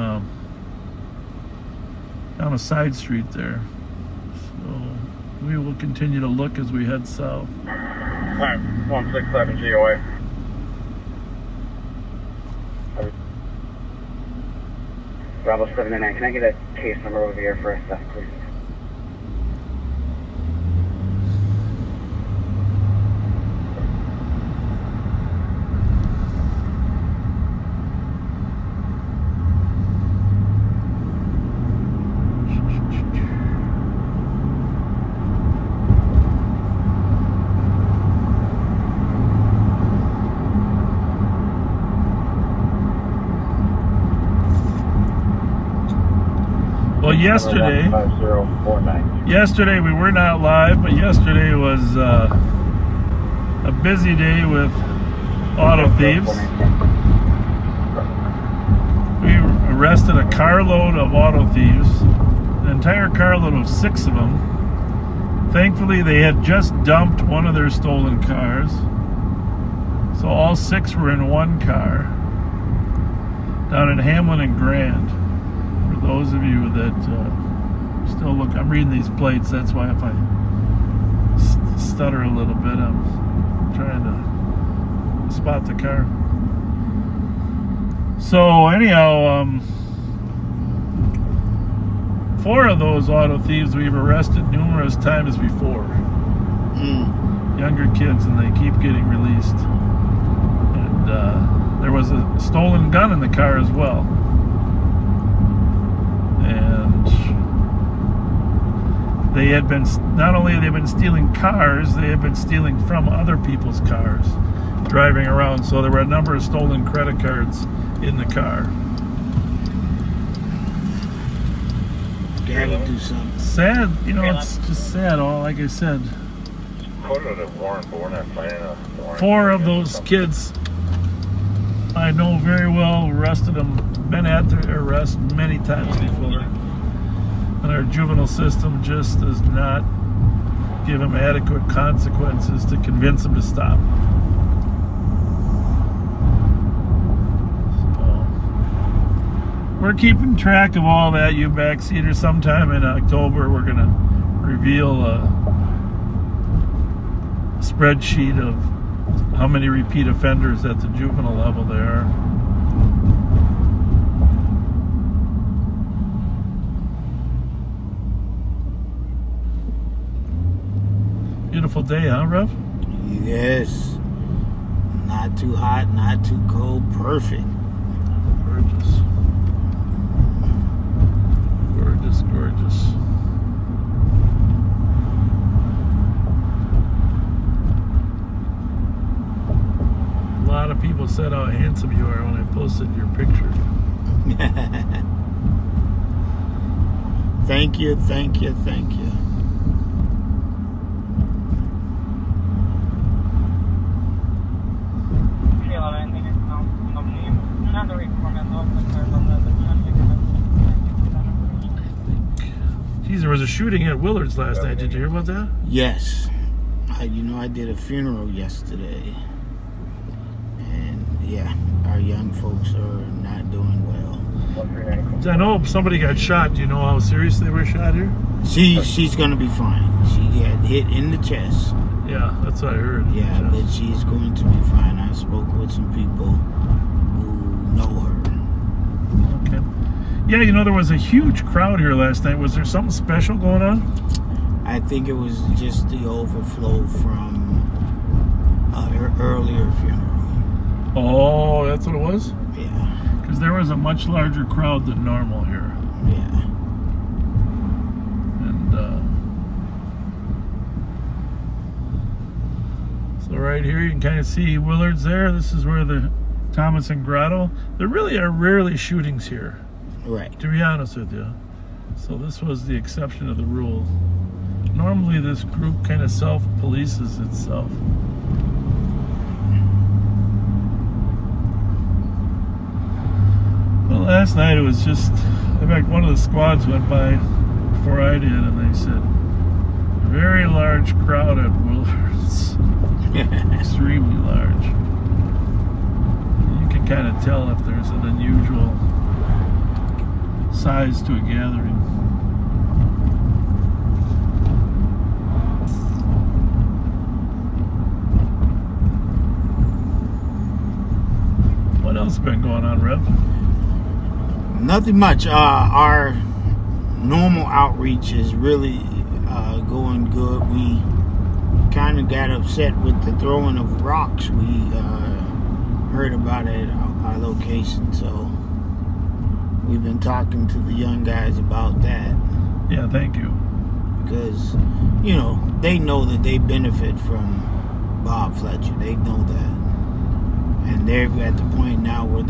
a side street there. So we will continue to look as we head south. All right, 167 GOA. Bravo 79, can I get a case number over here for SF, please? Well, yesterday we were not live, but yesterday was a busy day with auto thieves. We arrested a carload of auto thieves, an entire carload of 6 of them. Thankfully, they had just dumped one of their stolen cars, so all 6 were in one car down in Hamlin and Grand. For those of you that still look, I'm reading these plates, that's why if I stutter a little bit, I'm trying to spot the car. So anyhow, 4 of those auto thieves we've arrested numerous times before. Younger kids, and they keep getting released. And there was a stolen gun in the car as well. And they had been, not only had they been stealing cars, they had been stealing from other people's cars, driving around. So there were a number of stolen credit cards in the car. Gotta do something. Sad, you know, it's just sad. All like I said, Quoted at Warren, but we're not planning on Warren. 4 of those kids I know very well, arrested them, been at their arrest many times before. And our juvenile system just does not give them adequate consequences to convince them to stop. So, we're keeping track of all that, you backseaters. Sometime in October, we're going to reveal a spreadsheet of how many repeat offenders at the juvenile level there are. Beautiful day, huh, Rev? Yes. Not too hot, not too cold. Perfect. Gorgeous. Gorgeous, gorgeous. A lot of people said how handsome you are when I posted your picture. Thank you, thank you, thank you. Geez, there was a shooting at Willard's last night. Did you hear about that? Yes. I did a funeral yesterday. And yeah, our young folks are not doing well. I know somebody got shot. Do you know how serious they were shot here? She's gonna be fine. She got hit in the chest. Yeah, that's what I heard. Yeah, but she's going to be fine. I spoke with some people who know her. Okay. Yeah, you know, there was a huge crowd here last night. Was there something special going on? I think it was just the overflow from her earlier funeral. Oh, that's what it was? Yeah. Because there was a much larger crowd than normal here. Yeah. And So right here you can kind of see Willard's there. This is where the Thomas and Grotto. There really are rarely shootings here. Right. To be honest with you. So this was the exception to the rule. Normally this group kind of self-polices itself. Well, last night it was just, in fact, one of the squads went by before I did, and they said, very large crowd at Willard's. Extremely large. You can kind of tell if there's an unusual size to a gathering. What else has been going on, Rev? Nothing much. Our normal outreach is really going good. We kind of got upset with the throwing of rocks. We heard about it at our location, so we've been talking to the young guys about that. Yeah, thank you. Because, you know, they know that they benefit from Bob Fletcher. They know that. And they're at the point now where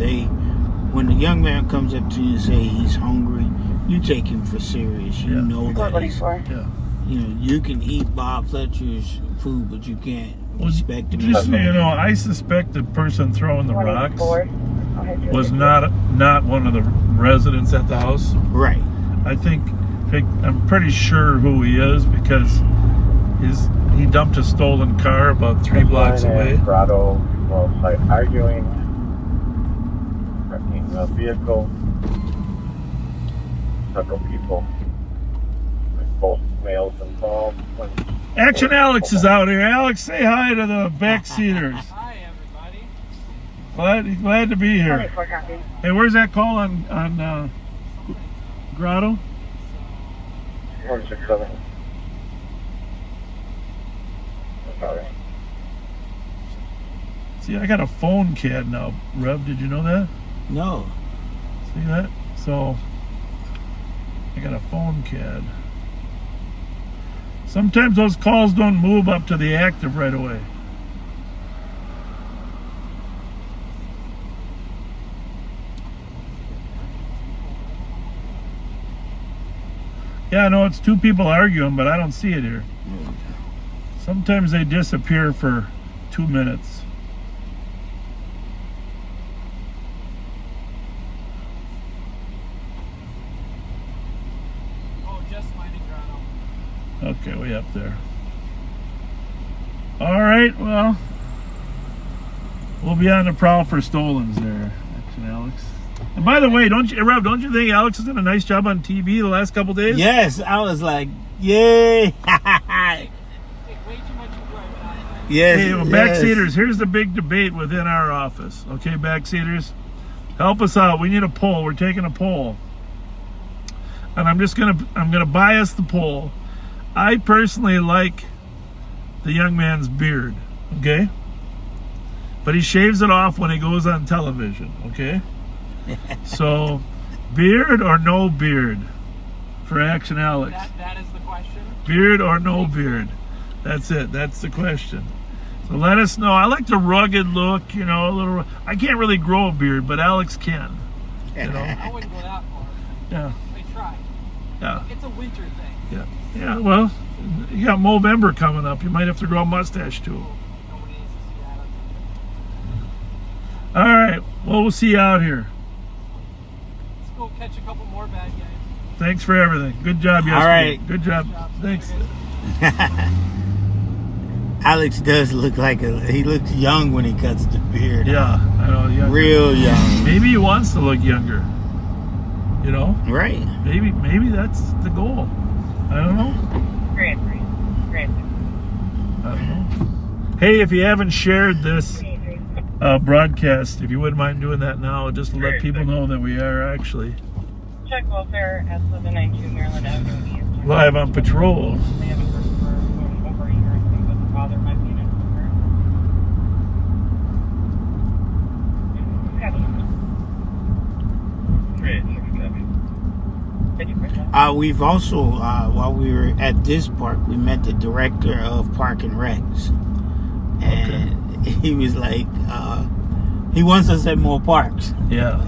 when the young man comes up to you and say he's hungry, you take him for serious. You know that he's, you know, you can eat Bob Fletcher's food, but you can't respect him. Just so you know, I suspect the person throwing the rocks was not one of the residents at the house. Right. I'm pretty sure who he is because he dumped a stolen car about 3 blocks away. Grotto, well, site arguing, wrecking the vehicle, several people, both males involved. Action Alex is out here. Alex, say hi to the backseaters. Hi, everybody. Glad to be here. 24 copy. Hey, where's that call on Grotto? 167. Sorry. See, I got a phone CAD now, Rev. Did you know that? No. See that? So, I got a phone CAD. Sometimes those calls don't move up to the active right away. Yeah, I know it's 2 people arguing, but I don't see it here. Sometimes they disappear for 2 minutes. Oh, just minding Grotto. Okay, way up there. All right, well, we'll be on the prowl for stolens there, Action Alex. And by the way, Rob, don't you think Alex has done a nice job on TV the last couple days? Yes, I was like, yay! Yes, hey, well, backseaters, here's the big debate within our office. Okay, backseaters, help us out. We need a poll. We're taking a poll. And I'm gonna bias the poll. I personally like the young man's beard, okay? But he shaves it off when he goes on television, okay? So, beard or no beard for Action Alex? That is the question. Beard or no beard? That's it. That's the question. So let us know. I like the rugged look, you know, a little. I can't really grow a beard, but Alex can. You know. I wouldn't go that far. Yeah. I try. Yeah. It's a winter thing. Yeah. Yeah. Well, you got Movember coming up. You might have to grow a mustache too. Nobody needs to see that. All right. Well, we'll see you out here. Let's go catch a couple more bad guys. Thanks for everything. Good job yesterday. All right. Good job. Thanks. Alex does look like he looks young when he cuts the beard. Yeah, I know. Younger. Real young. Maybe he wants to look younger. You know? Right. Maybe that's the goal. I don't know. Great. I don't know. Hey, if you haven't shared this broadcast, if you wouldn't mind doing that now, just to let people know that we are actually Check welfare at 792 Maryland Avenue East. live on patrol. They have a person for over a year, I think, but the father might be in it. We've also, while we were at this park, we met the director of Park and Recs. And he was like, he wants us at more parks. Yeah.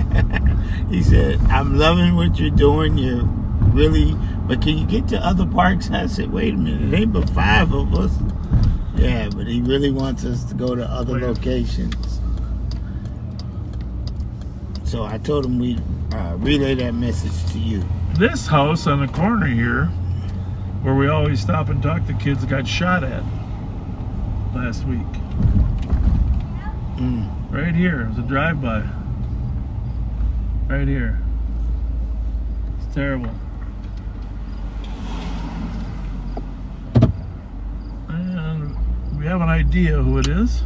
He said, I'm loving what you're doing. You're really, but can you get to other parks? I said, wait a minute, it ain't but 5 of us. Yeah, but he really wants us to go to other locations. So I told him we'd relay that message to you. This house on the corner here, where we always stop and talk to kids, got shot at last week. Right here. It was a drive-by. Right here. It's terrible. And we have an idea who it is.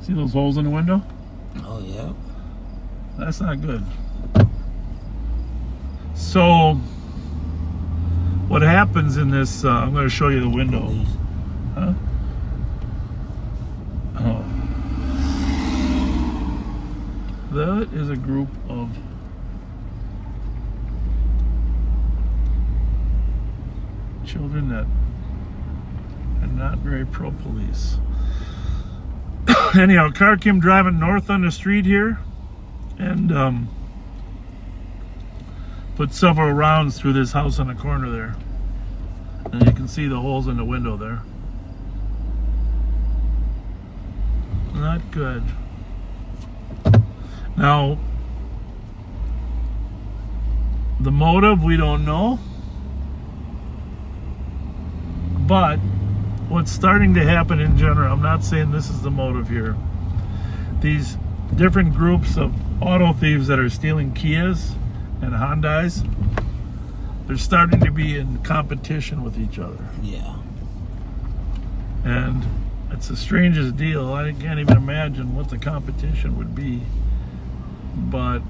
See those holes in the window? Oh, yeah. That's not good. So, what happens in this, I'm going to show you the window. Huh? Oh. That is a group of children that are not very pro-police. Anyhow, a car came driving north on the street here and put several rounds through this house on the corner there. And you can see the holes in the window there. Not good. Now, the motive, we don't know. But what's starting to happen in general, I'm not saying this is the motive here. These different groups of auto thieves that are stealing Kias and Hyundais, they're starting to be in competition with each other. Yeah. And it's the strangest deal. I can't even imagine what the competition would be. But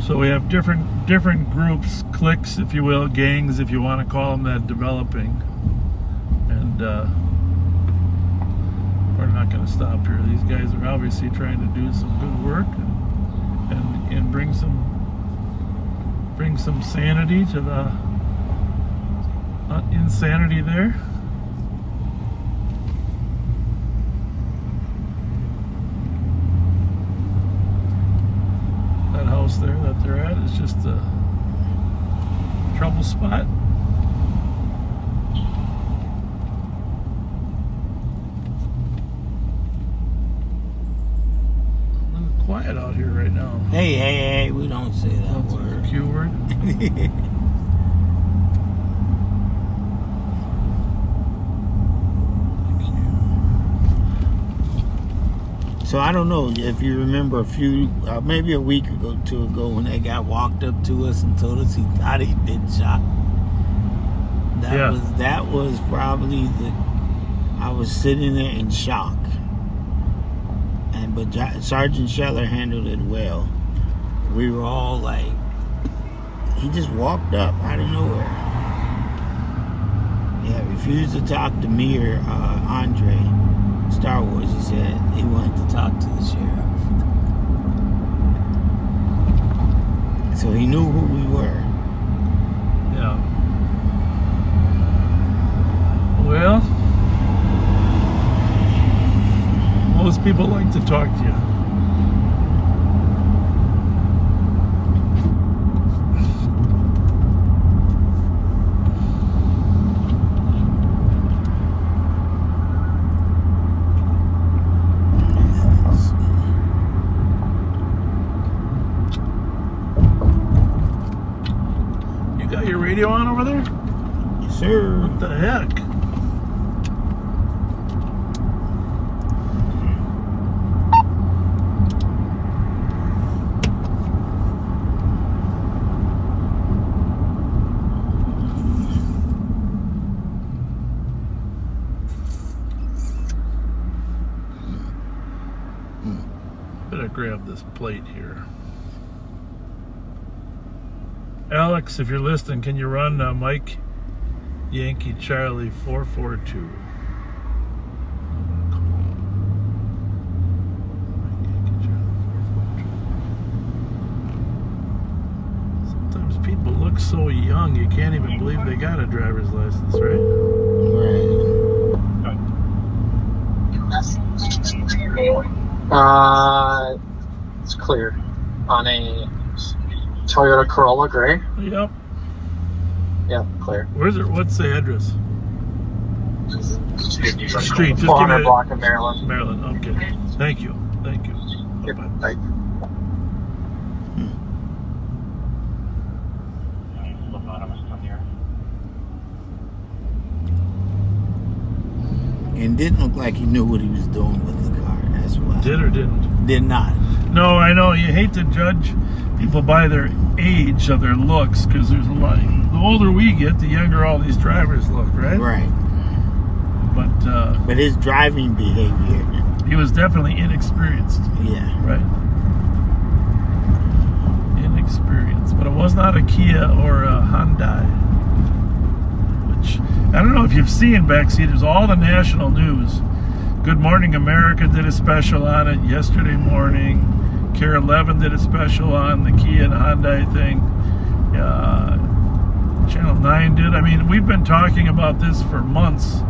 so we have different groups, cliques, if you will, gangs, if you want to call them that, developing. And we're not going to stop here. These guys are obviously trying to do some good work and bring some sanity to the insanity there. That house there that they're at is just a trouble spot. A little quiet out here right now. Hey, we don't say that word. The Q word. So I don't know if you remember maybe a week or two ago when they got walked up to us and told us he thought he'd been shot. That was probably I was sitting there in shock. But Sergeant Scheller handled it well. We were all like, he just walked up out of nowhere. Yeah, refused to talk to me or Andre. Star Wars, he said he wanted to talk to the sheriff. So he knew who we were. Yeah. Well, most people like to talk to you. Radio on over there? Yes, sir. What the heck? Better grab this plate here. Alex, if you're listening, can you run Mike Yankee Charlie 442? so young, you can't even believe they got a driver's license, right? It's clear on a Toyota Corolla gray. Yep. Yep, clear. Where's it? What's the address? Street. Just 400 give me block of Maryland. Maryland. Okay. Thank you. Thank you. Bye. And didn't look like he knew what he was doing with the car. That's why. Did or didn't? Did not. No, I know. You hate to judge people by their age of their looks, because there's a lot. The older we get, the younger all these drivers look, right? Right. But his driving behavior. He was definitely inexperienced. Yeah. Right. Inexperienced. But it was not a Kia or a Hyundai. Which, I don't know if you've seen backseaters, all the national news. Good Morning America did a special on it yesterday morning. Care 11 did a special on the Kia and Hyundai thing. Channel 9 did. I mean, we've been talking about this for months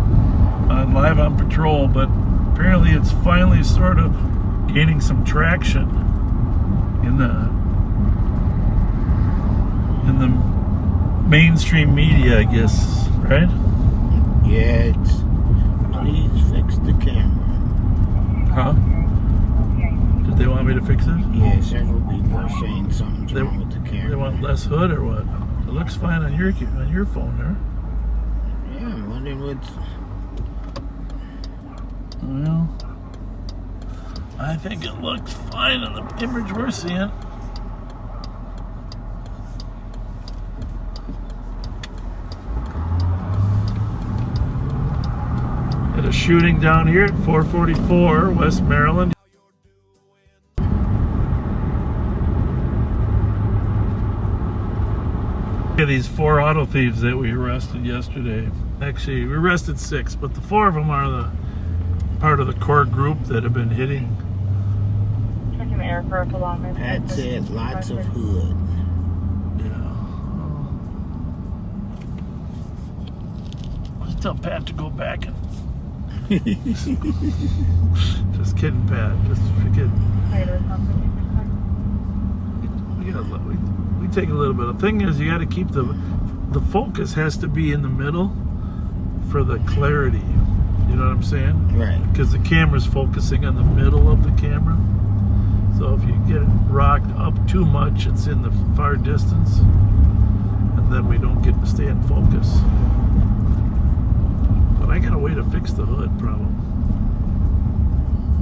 on Live on Patrol, but apparently it's finally sort of gaining some traction in the mainstream media, I guess, right? Yeah, please fix the camera. Huh? Did they want me to fix it? Yeah, several people are saying something's wrong with the camera. They want less hood or what? It looks fine on your phone there. Yeah, I'm wondering what's... Well, I think it looks fine on the image we're seeing. At a shooting down here at 444 West Maryland. These 4 auto thieves that we arrested yesterday. Actually, we arrested 6, but the 4 of them are the part of the core group that have been hitting. Checking the air for a kilometer. Pat said lots of hood. Let's tell Pat to go back and... Just kidding, Pat. Just forget. We take a little bit. The thing is, you got to keep the focus has to be in the middle for the clarity. You know what I'm saying? Right. Because the camera's focusing on the middle of the camera. So if you get it rocked up too much, it's in the far distance, and then we don't get to stay in focus. But I got a way to fix the hood problem.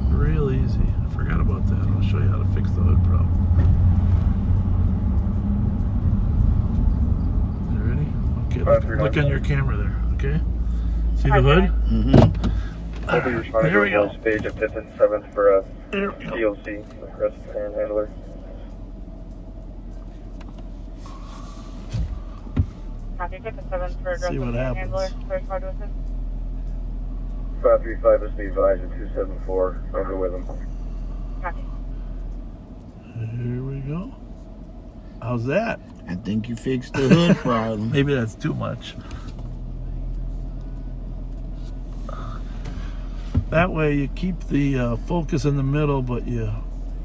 Real easy. I forgot about that. I'll show you how to fix the hood problem. Look on your camera there, okay? See the hood? Mm-hmm. I'll be responding There we to go. one stage at 5th and 7th for a DOC, arrest and handler. Copy, 5th and 7th for See what aggressive happens. handler. First part with it. 535 is the advised at 274. I'll go with him. Copy. Here we go. How's that? I think you fixed the hood problem. Maybe that's too much. That way you keep the focus in the middle, but you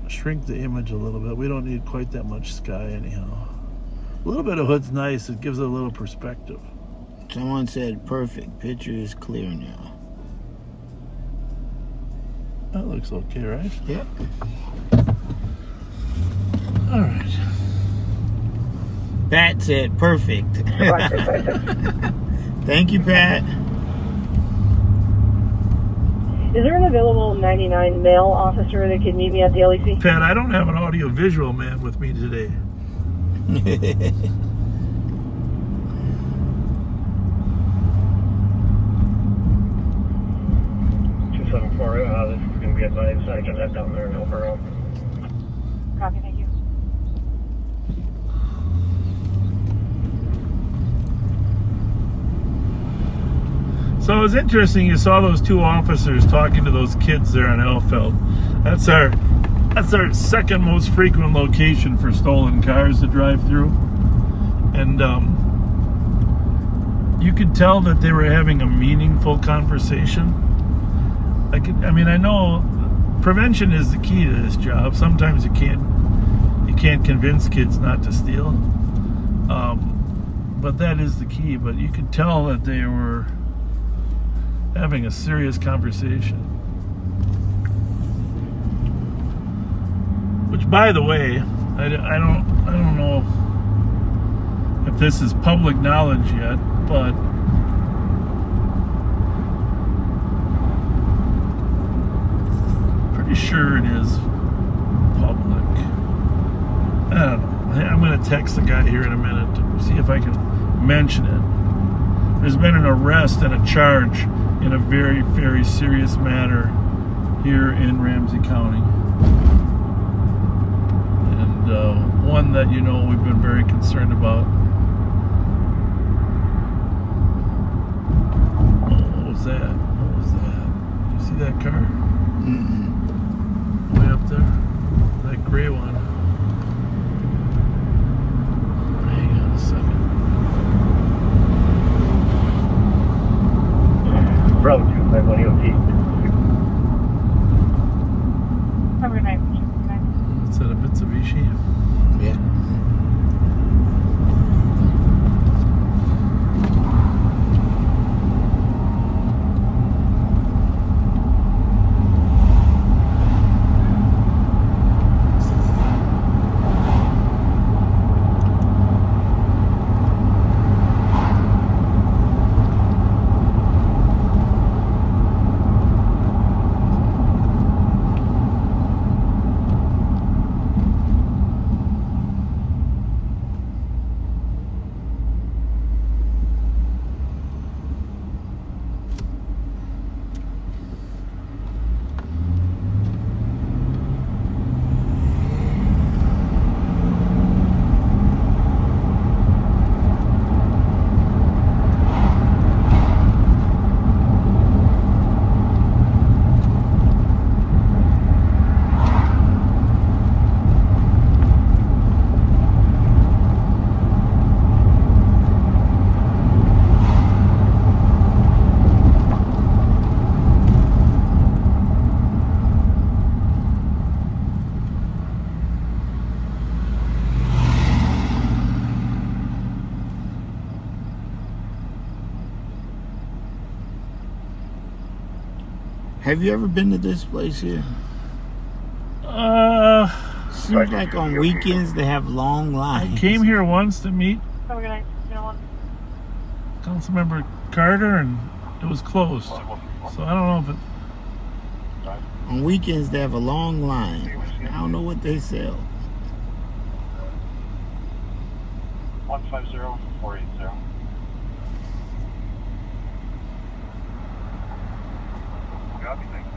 shrink the image a little bit. We don't need quite that much sky anyhow. A little bit of hood's nice. It gives it a little perspective. Someone said perfect. Picture is clear now. That looks okay, right? Yep. All right. Pat said perfect. Thank you, Pat. Is there an available 99 male officer that could meet me at the LEC? Pat, I don't have an audio-visual man with me today. 274, this is going to be advised. I can head down there and help her out. Copy, thank you. So it was interesting. You saw those 2 officers talking to those kids there on Elfeld. That's our second most frequent location for stolen cars to drive through. And you could tell that they were having a meaningful conversation. I know prevention is the key to this job. Sometimes you can't convince kids not to steal, but that is the key. But you could tell that they were having a serious conversation. Which, by the way, I don't know if this is public knowledge yet, but pretty sure it is public. I don't know. I'm going to text the guy here in a minute to see if I can mention it. There's been an arrest and a charge in a very, very serious matter here in Ramsey County. And one that, you know, we've been very concerned about. What was that? You see that car? Mm-mm. Way up there? That gray one. Hang on a second. Bravo 251 EOT. Have a good night. Is that a Mitsubishi? Yeah. Have you ever been to this place here? Seems like on weekends they have long lines. I came here once to meet Have a good night. Councilmember Carter, and it was closed. So I don't know if it... On weekends they have a long line. I don't know what they sell. 150-480. Copy, thank you.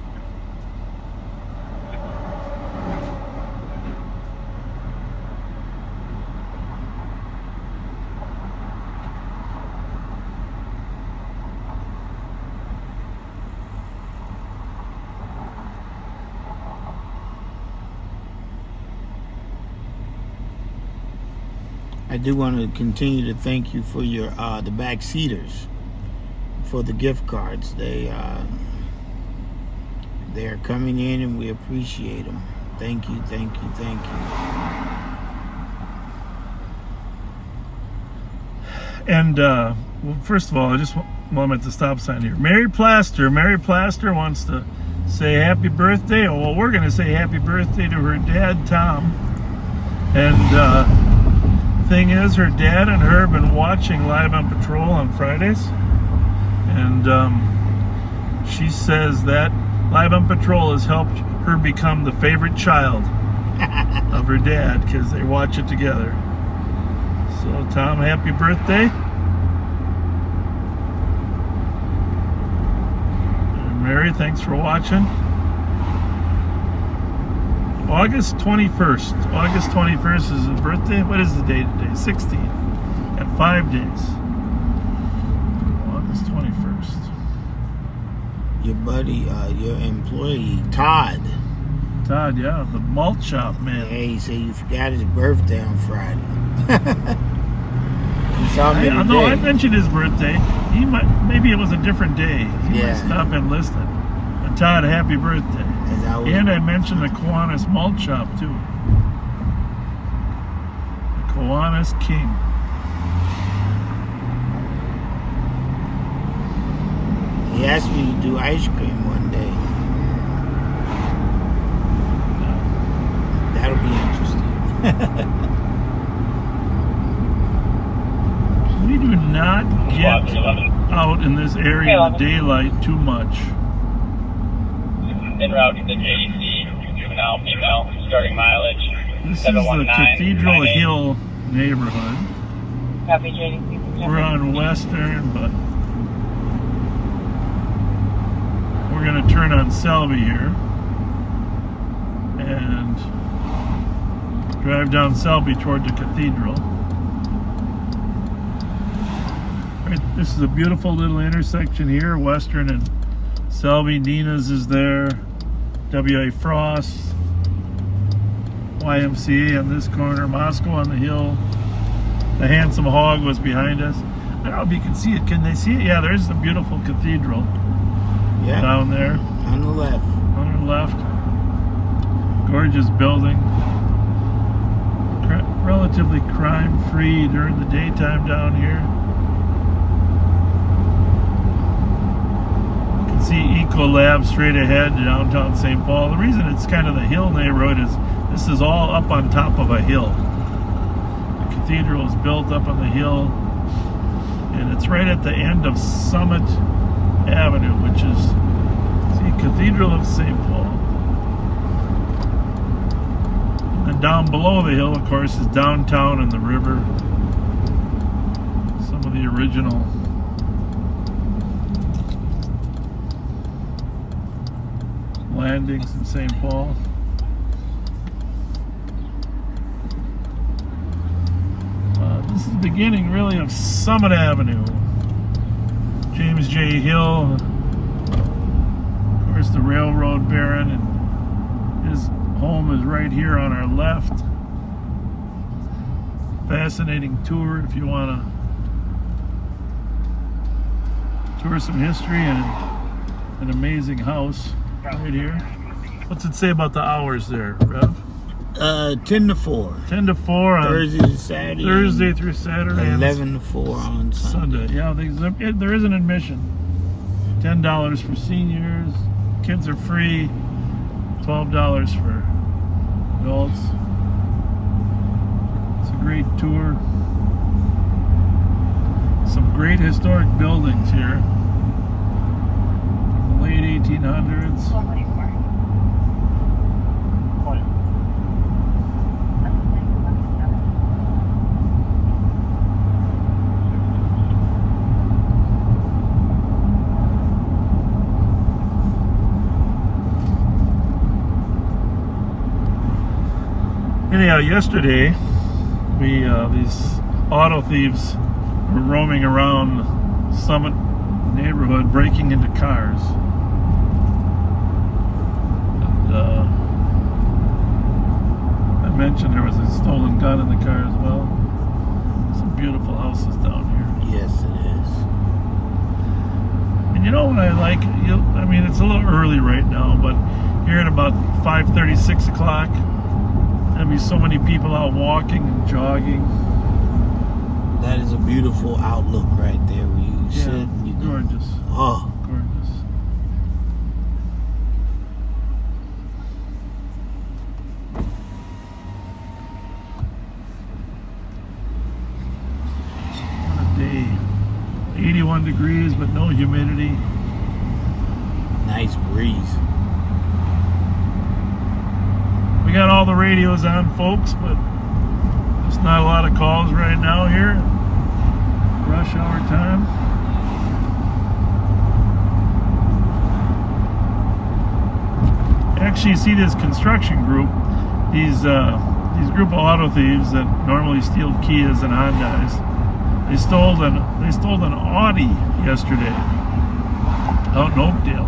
I do want to continue to thank you for your the backseaters for the gift cards. They're coming in and we appreciate them. Thank you, thank you, thank you. And well, first of all, I just want I'm at the stop sign here. Mary Plaster wants to say happy birthday. Oh, well, we're going to say happy birthday to her dad, Tom. And thing is, her dad and her have been watching Live on Patrol on Fridays. And she says that Live on Patrol has helped her become the favorite child of her dad because they watch it together. So, Tom, happy birthday. And Mary, thanks for watching. August 21st. August 21st is his birthday. What is the date today? 16. Got 5 days. August 21st. Your buddy, your employee, Todd. Todd, yeah, the malt shop man. Yeah, he said you forgot his birthday on Friday. saw me today. No, I mentioned his birthday. He maybe it was a different day. He Yeah. must not have been listening. But Todd, happy birthday. And I mentioned the Kiwanis Malt Shop too. The Kiwanis King. He asked me to do ice cream one day. That'll be interesting. We do not get out in this area in the daylight too much. En route to the JEC, juvenile, female, starting mileage. This is the Cathedral Hill neighborhood. Copy, JEC. We're on Western, but we're going to turn on Selby here and drive down Selby toward the cathedral. Right, this is a beautiful little intersection here, Western and Selby. Nina's is there, W.A. Frost, YMCA on this corner, Moscow on the hill. The Handsome Hog was behind us. I don't know if you can see it. Can they see it? Yeah, there's the beautiful cathedral. Yeah. Down there. On the left. On the left. Gorgeous building. Relatively crime-free during the daytime down here. You can see Ecolab straight ahead to downtown St. Paul. The reason it's kind of the hill neighborhood is this is all up on top of a hill. The cathedral is built up on the hill, and it's right at the end of Summit Avenue, which is the Cathedral of St. Paul. And down below the hill, of course, is downtown and the river. Some of the original landings in St. Paul. This is the beginning, really, of Summit Avenue. James J. Hill, of course, the railroad baron, and his home is right here on our left. Fascinating tour if you want to tour some history, and an amazing house right here. What's it say about the hours there, Rev? 10 to 4. 10 to 4 on Thursday to Saturday. Thursday through Saturday. 11 to 4 on Sunday. Yeah, there is an admission. $10 for seniors. Kids are free. $12 for adults. It's a great tour. Some great historic buildings here. From the late 1800s. Anyhow, yesterday, these auto thieves were roaming around Summit neighborhood, breaking into cars. And I mentioned there was a stolen gun in the car as well. Some beautiful houses down here. Yes, it is. And you know what I like? I mean, it's a little early right now, but here at about 5:30, 6 o'clock, there'll be so many people out walking and jogging. That is a beautiful outlook right there where you sit and you gorgeous. Oh, gorgeous. What a day. 81 degrees, but no humidity. Nice breeze. We got all the radios on, folks, but there's not a lot of calls right now here. Rush hour time. Actually, you see this construction group, these group of auto thieves that normally steal Kias and Hondas. They stole an Audi yesterday out in Oakdale.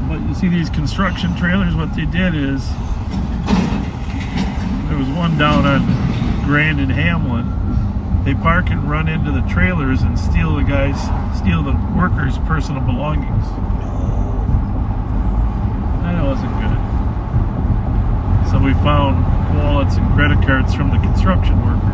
But you see these construction trailers, what they did is, there was one down on Grand and Hamlin, they park and run into the trailers and steal the workers' personal belongings. That wasn't good. So we found wallets and credit cards from the construction workers.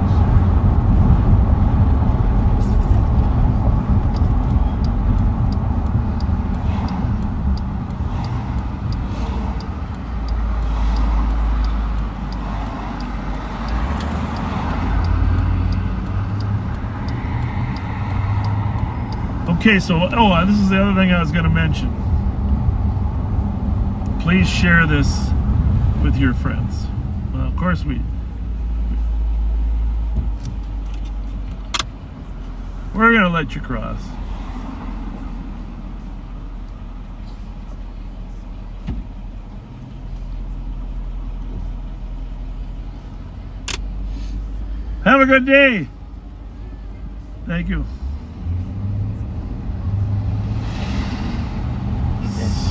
Okay, so, this is the other thing I was going to mention. Please share this with your friends. Well, of course we're going to let you cross. Have a good day. Thank you.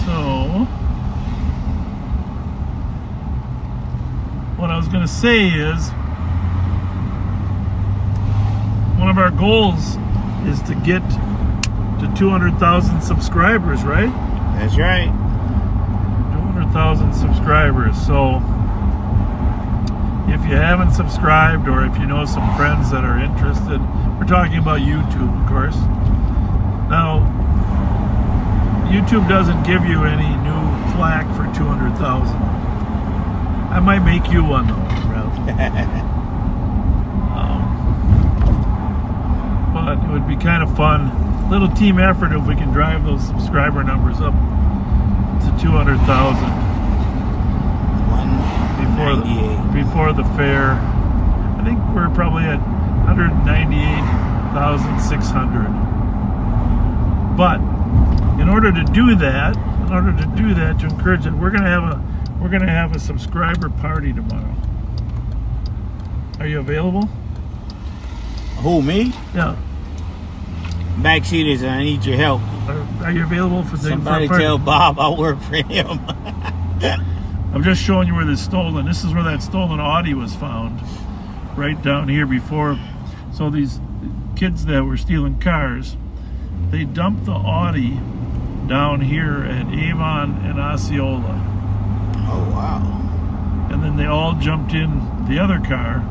So, what I was going to say is, one of our goals is to get to 200,000 subscribers, right? That's right. 200,000 subscribers. So, if you haven't subscribed, or if you know some friends that are interested, we're talking about YouTube, of course. Now, YouTube doesn't give you any new flack for 200,000. I might make you one though, Ralph. But it would be kind of fun, little team effort if we can drive those subscriber numbers up to 200,000 before the fair. I think we're probably at 198,600. But in order to do that, to encourage it, we're gonna have a subscriber party tomorrow. Are you available? Who, me? Yeah. Backseaters, I need your help. Are you available for somebody for a party? Tell Bob I'll work for him. I'm just showing you where this stolen. This is where that stolen Audi was found, right down here before. So these kids that were stealing cars, they dumped the Audi down here at Avon and Osceola. Oh, wow. And then they all jumped in the other car.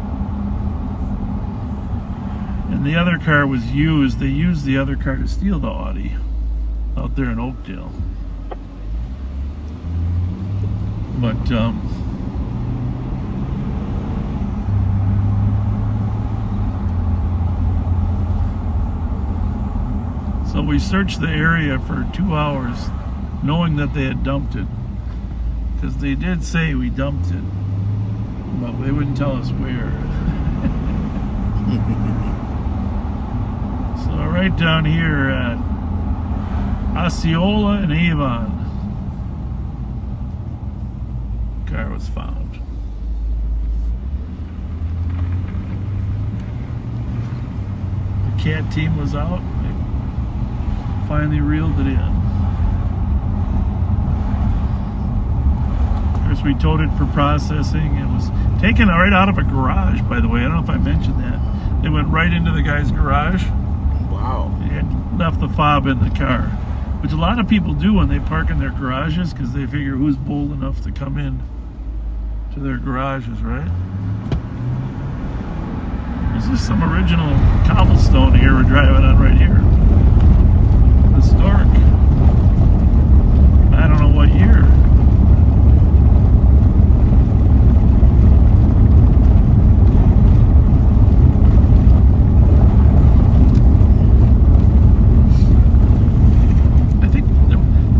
And the other car was used. They used the other car to steal the Audi out there in Oakdale. But, so we searched the area for 2 hours, knowing that they had dumped it. Because they did say we dumped it, but they wouldn't tell us where. So right down here at Osceola and Avon, car was found. The CAT team was out. They finally reeled it in. Of course, we towed it for processing. It was taken right out of a garage, by the way. I don't know if I mentioned that. It went right into the guy's garage. Wow. And left the fob in the car, which a lot of people do when they park in their garages, because they figure who's bold enough to come in to their garages, right? This is some original cobblestone here we're driving on right here. Historic. I don't know what year.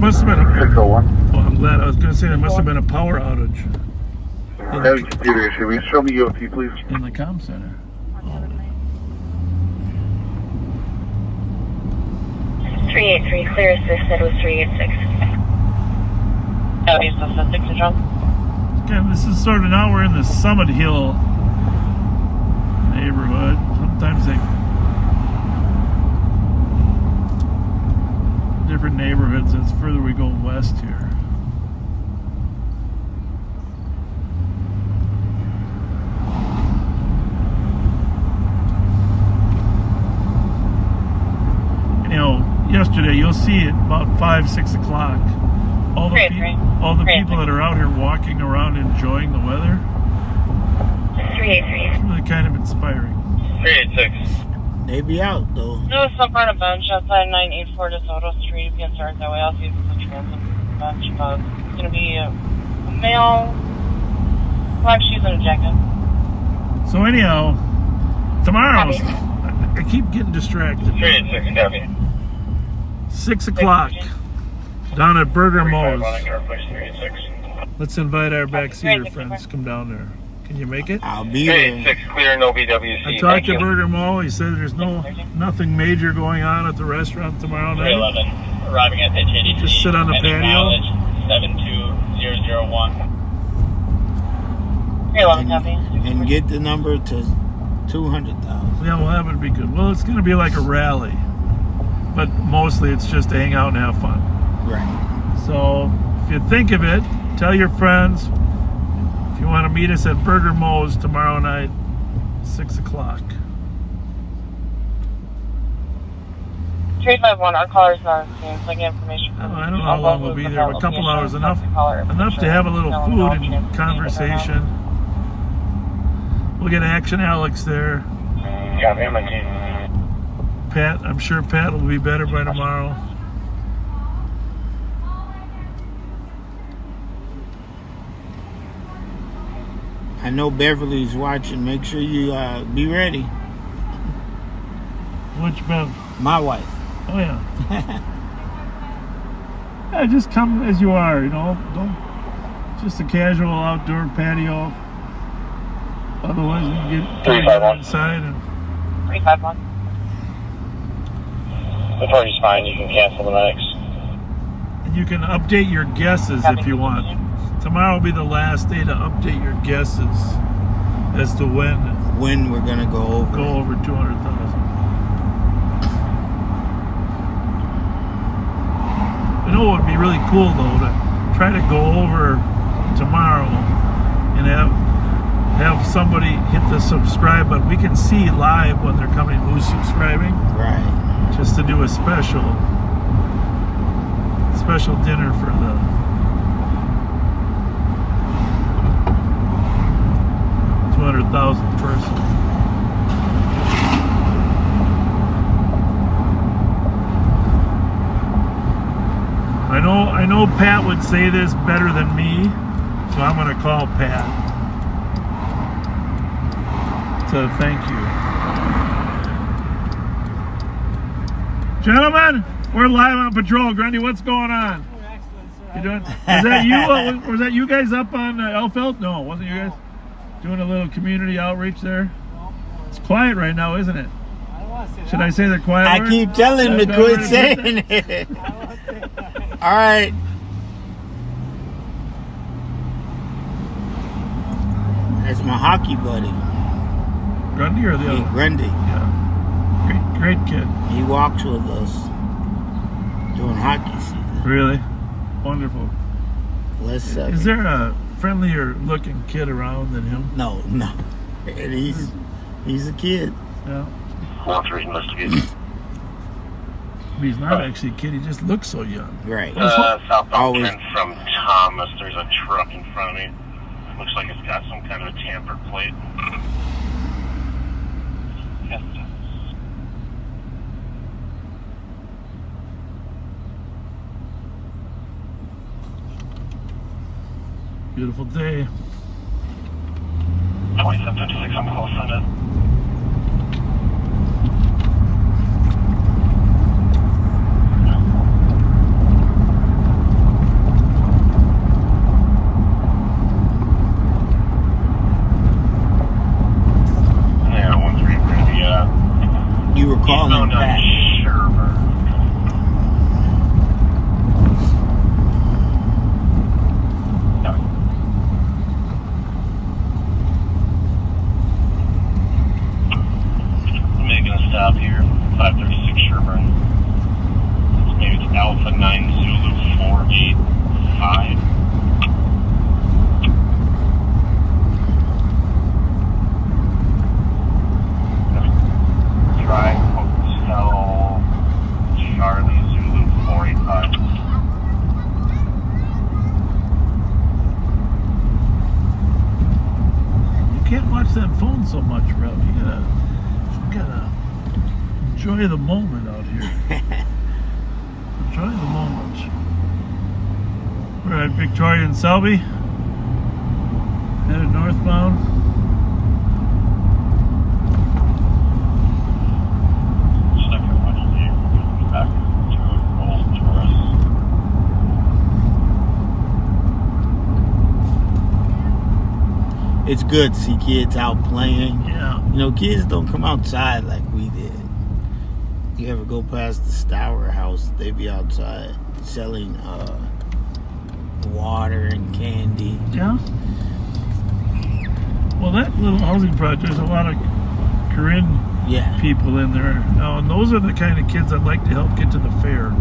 Must have been a 601. Well, I'm glad. I was going to say there must have been a power outage. Heavy computer issue. Will you show me UFP, please? In the comm center. 383, clear assist, that was 386. Is the suspect control? Okay, this is sort of, now we're in the Summit Hill neighborhood. Sometimes they different neighborhoods as further we go west here. yesterday. You'll see it about 5, 6 o'clock. All the people that are out here walking around enjoying the weather. 383. It's really kind of inspiring. 386. They be out though. No, it's up on a bench outside 984 DeSoto Street. If you can start that way, I'll see if it's a transit bench. But it's going to be a male, black shoes and a jacket. So anyhow, tomorrow, I keep getting distracted. 386, copy. 6 o'clock down at Burger Mo's. 386. Let's invite our backseater friends to come down there. Can you make it? I'll be there. 386, clear, no BWC. I talked to Burger Mo. He said there's nothing major going on at the restaurant tomorrow night. 311, arriving at pitch 83. Just sit on the patio. 72001. 311, copy. And get the number to 200,000. Yeah, well, that would be good. Well, it's going to be like a rally, but mostly it's just to hang out and have fun. Right. So if you think of it, tell your friends. If you want to meet us at Burger Mo's tomorrow night, 6 o'clock. 351, our callers are seems like information. I don't know how long we'll be there, but a couple hours, enough to have a little food and conversation. We'll get Action Alex there. Copy, I'm on team. Pat, I'm sure Pat will be better by tomorrow. I know Beverly's watching. Make sure you be ready. Which Bev? My wife. Oh yeah. Yeah, just come as you are, you know. Don't just a casual outdoor patio. Otherwise, you can get inside and. 351. The party's fine. You can cancel the next. And you can update your guesses if you want. Tomorrow will be the last day to update your guesses as to when we're gonna go over 200,000. You know what would be really cool though, to try to go over tomorrow and have somebody hit the subscribe button. We can see live when they're coming, who's subscribing. Right. Just to do a special dinner for the 200,000 person. I know Pat would say this better than me, so I'm going to call Pat to thank you. Gentlemen, we're live on patrol. Grundy, what's going on? You doing? Was that you? Was that you guys up on Elfeld? No, wasn't you guys doing a little community outreach there? It's quiet right now, isn't it? Should I say the quiet I word? keep telling him to quit saying it. All right. That's my hockey buddy. Grundy or the other? Grundy. Yeah. Great kid. He walks with us during hockey season. Really? Wonderful. Is there a friendlier looking kid around than him? No. And he's a kid. Yeah. 1-3 investigation. He's not actually a kid, he just looks so young. Right. Southbound trend from Thomas. There's a truck in front of me. Looks like it's got some kind of a tampered plate. Yes. Beautiful day. 2756, I'm close on it. You were calling back. I'm making a stop here, 536 Sherburne. Maybe it's Alpha 9 Zulu 485. Drive Hotel Charlie's Enjoy the moment out here. Enjoy the moment. We're at Victoria and Selby. Headed northbound. It's good to see kids out playing. Yeah. You know, kids don't come outside like we did. You ever go past the Stour house, they be outside selling water and candy. Yeah. Well, that little housing project, there's a lot of Korean people in there. Now, and those are the kind of kids I'd like to help get to the fair.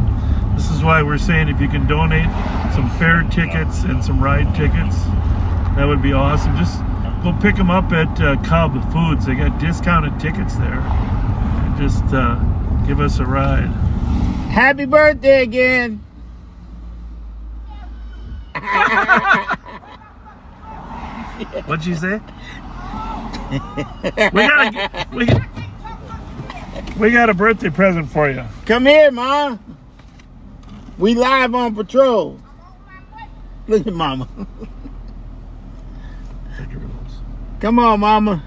This is why we're saying if you can donate some fair tickets and some ride tickets, that would be awesome. Just go pick them up at Cub Foods. They got discounted tickets there. Just give us a ride. Happy birthday again. What'd you say? we got a birthday present for you. Come here, Ma. We live on patrol. Look at Mama. Come on, Mama.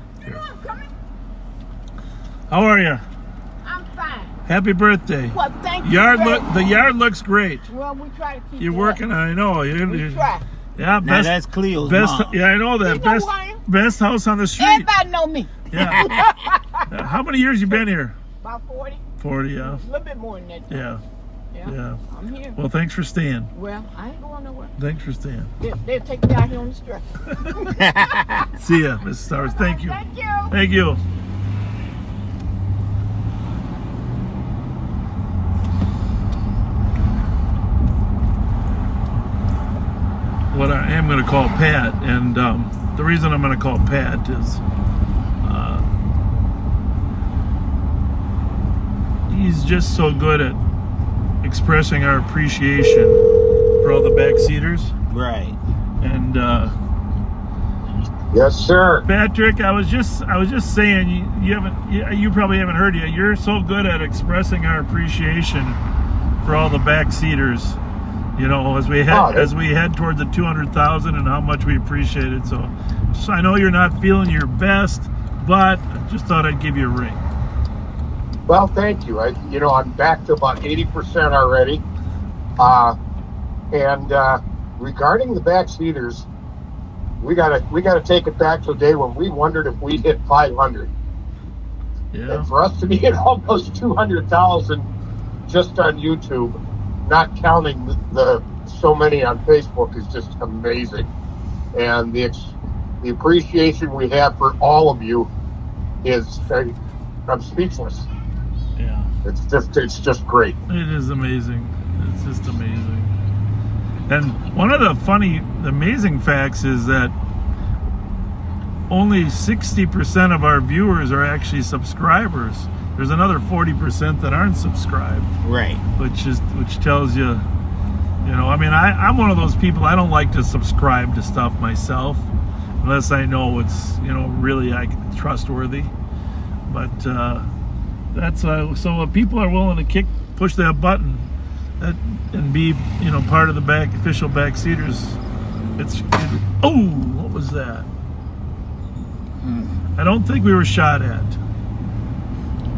How are you? I'm fine. Happy birthday. Well, thank you. The yard looks great. Well, we try to keep You're working. I know. We try. Yeah, now that's Cleo's best. mom. Yeah, I know that. You know who I am? Best house on the street. Everybody know me. Yeah. How many years you been here? About 40. 40, yeah. A little bit more than that. Yeah. Yeah. I'm here. Well, thanks for staying. Well, I ain't going nowhere. Thanks for staying. They'll take me out here on the stretcher. See ya, Mrs. Stars. Thank you. Thank you. Thank you. What I am going to call Pat, and the reason I'm going to call Pat is he's just so good at expressing our appreciation for all the backseaters. Right. And yes, sir. Patrick, I was just saying you probably haven't heard yet. You're so good at expressing our appreciation for all the backseaters. You know, as we head toward the 200,000 and how much we appreciate it. So I know you're not feeling your best, but I just thought I'd give you a ring. Well, thank you. I'm back to about 80% already. And regarding the backseaters, we gotta take it back to a day when we wondered if we'd hit 500. Yeah. And for us to be at almost 200,000 just on YouTube, not counting the so many on Facebook, is just amazing. And the appreciation we have for all of you is, I'm speechless. Yeah. It's just great. It is amazing. It's just amazing. And one of the amazing facts is that only 60% of our viewers are actually subscribers. There's another 40% that aren't subscribed. Right. Which tells you, I mean, I'm one of those people, I don't like to subscribe to stuff myself unless I know it's, really trustworthy. But that's so if people are willing to push that button and be, part of the official backseaters, what was that? I don't think we were shot at.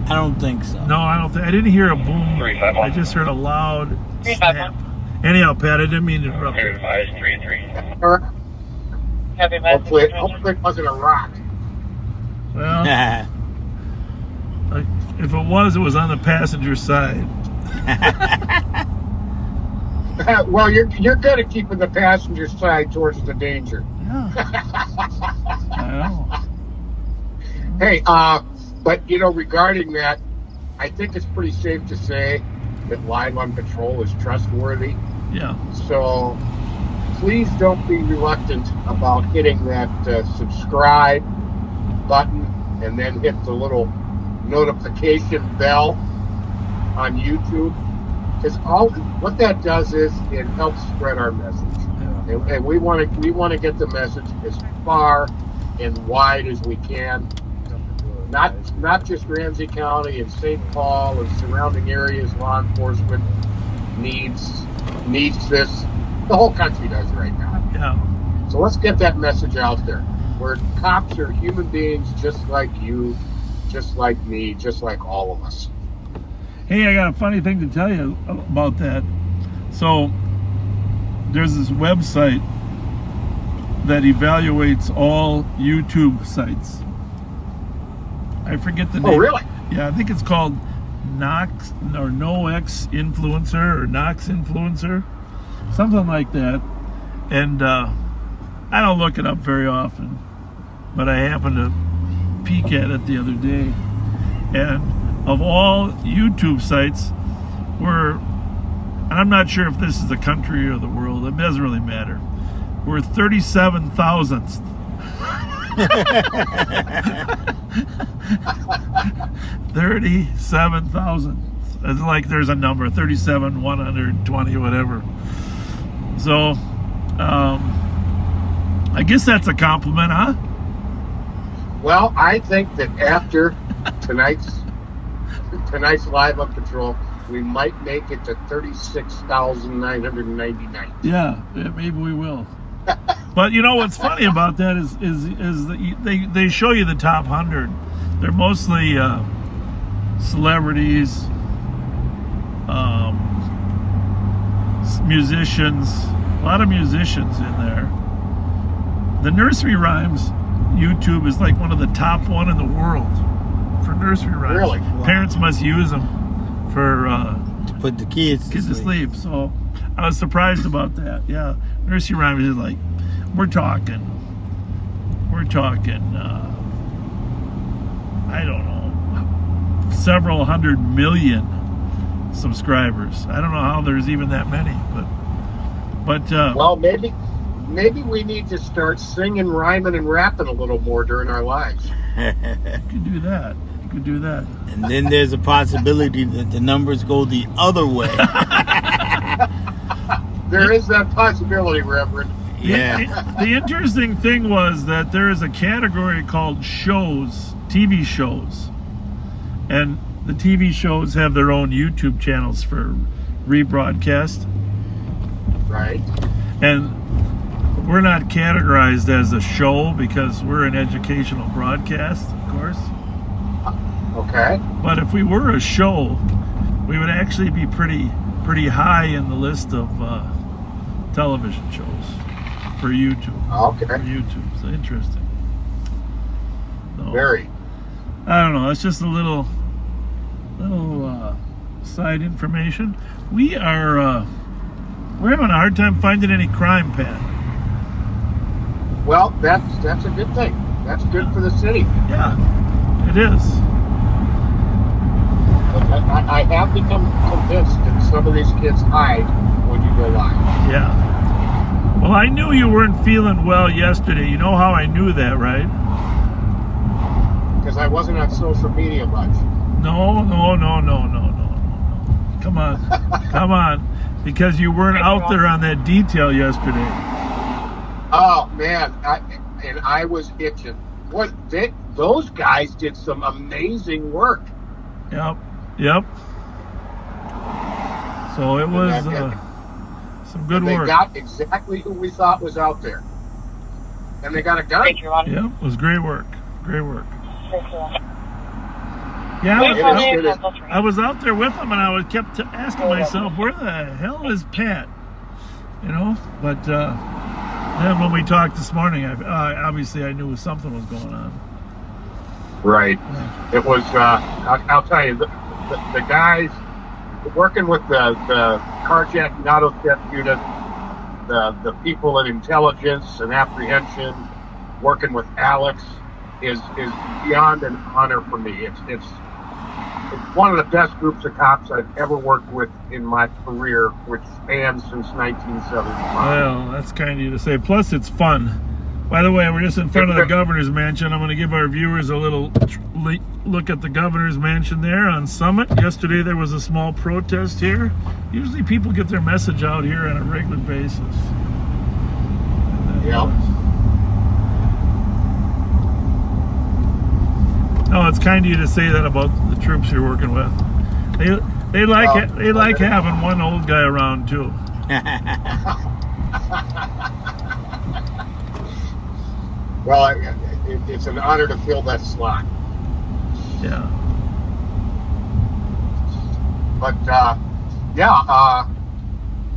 I don't think so. No, I didn't hear a boom. I just heard a loud snap. Anyhow, Pat, I didn't mean to interrupt you. 3533. Hopefully it wasn't a rock. Well, if it was on the passenger side. Well, you're good at keeping the passenger side towards the danger. Yeah. I know. Hey, but regarding that, I think it's pretty safe to say that Live on Patrol is trustworthy. Yeah. So please don't be reluctant about hitting that subscribe button and then hit the little notification bell on YouTube. Because what that does is it helps spread our message, and we want to get the message as far and wide as we can. Not just Ramsey County and St. Paul and surrounding areas. Law enforcement needs this. The whole country does right now. Yeah. So let's get that message out there. Where cops are human beings just like you, just like me, just like all of us. Hey, I got a funny thing to tell you about that. So there's this website that evaluates all YouTube sites. I forget the name. Oh, really? Yeah, I think it's called Nox or NoX Influencer or Nox Influencer, something like that. And I don't look it up very often, but I happened to peek at it the other day. And of all YouTube sites, and I'm not sure if this is the country or the world, it doesn't really matter. We're 37,000th. 37,000. It's like there's a number, 37, 120, whatever. So, I guess that's a compliment, huh? Well, I think that after tonight's Live on Patrol, we might make it to 36,999. Yeah, maybe we will. But you know what's funny about that is that they show you the top 100. They're mostly celebrities, musicians, a lot of musicians in there. The nursery rhymes YouTube is like one of the top one in the world for nursery rhymes. Really? Wow. Parents must use them for to put the kids to sleep. So I was surprised about that. Yeah, nursery rhymes is like we're talking. I don't know, several 100 million subscribers. I don't know how there's even that many, but well, maybe we need to start singing, rhyming, and rapping a little more during our lives. You could do that. And then there's a possibility that the numbers go the other way. There is that possibility, Reverend. Yeah. The interesting thing was that there is a category called shows, TV shows. And the TV shows have their own YouTube channels for rebroadcast. Right. And we're not categorized as a show because we're an educational broadcast, of course. Okay. But if we were a show, we would actually be pretty high in the list of television shows for YouTube. Okay. For YouTube. So interesting. So, Very. I don't know. It's just a little side information. We're having a hard time finding any crime, Pat. Well, that's a good thing. That's good for the city. Yeah, it is. I have become convinced that some of these kids hide when you go live. Yeah. Well, I knew you weren't feeling well yesterday. You know how I knew that, right? Because I wasn't on social media much. No. Come on. Because you weren't out there on that detail yesterday. Oh man, I was itching. Those guys did some amazing work. Yep. So it was some good work. They got exactly who we thought was out there, and they got a gun. Yep, it was great work. Yeah, I was out there with them, and I kept asking myself, where the hell is Pat? You know, but then when we talked this morning, obviously I knew something was going on. Right. It was. I'll tell you, the guys working with the carjacking auto theft unit, the people in intelligence and apprehension, working with Alex is beyond an honor for me. It's one of the best groups of cops I've ever worked with in my career, which spans since 1975. Well, that's kind of you to say. Plus, it's fun. By the way, we're just in front of the governor's mansion. I'm going to give our viewers a little look at the governor's mansion there on Summit. Yesterday, there was a small protest here. Usually, people get their message out here on a regular basis. Yeah. No, it's kind of you to say that about the troops you're working with. They like having one old guy around too. Well, it's an honor to fill that slot. Yeah. But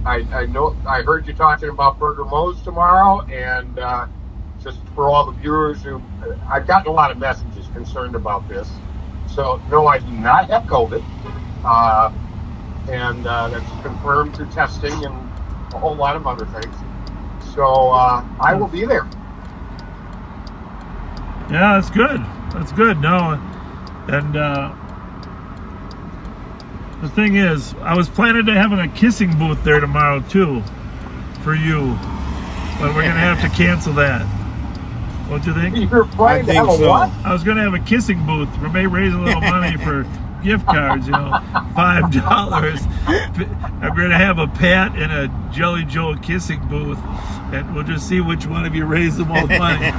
I know I heard you talking about Burger Mo's tomorrow, and just for all the viewers who, I've gotten a lot of messages concerned about this. So no, I do not have COVID, and that's confirmed through testing and a whole lot of other things. So I will be there. Yeah, that's good. That's good. No, and the thing is, I was planning to having a kissing booth there tomorrow too, for you, but we're gonna have to cancel that. What do you think? You're planning to have a what? I was gonna have a kissing booth. We may raise a little money for gift cards, you know, $5. I'm gonna have a Pat and a Jelly Joe kissing booth, and we'll just see which one of you raise the most money.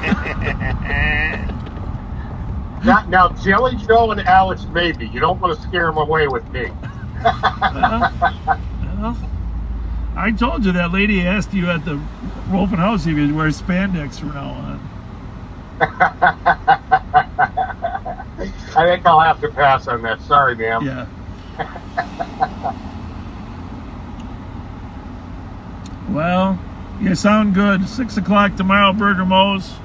Now, Jelly Joe and Alex, maybe. You don't want to scare them away with me. Well, I told you that lady asked you at the open house if you'd wear spandex from now on. I think I'll have to pass on that. Sorry, ma'am. Yeah. Well, you sound good. 6 o'clock tomorrow, Burger Mo's,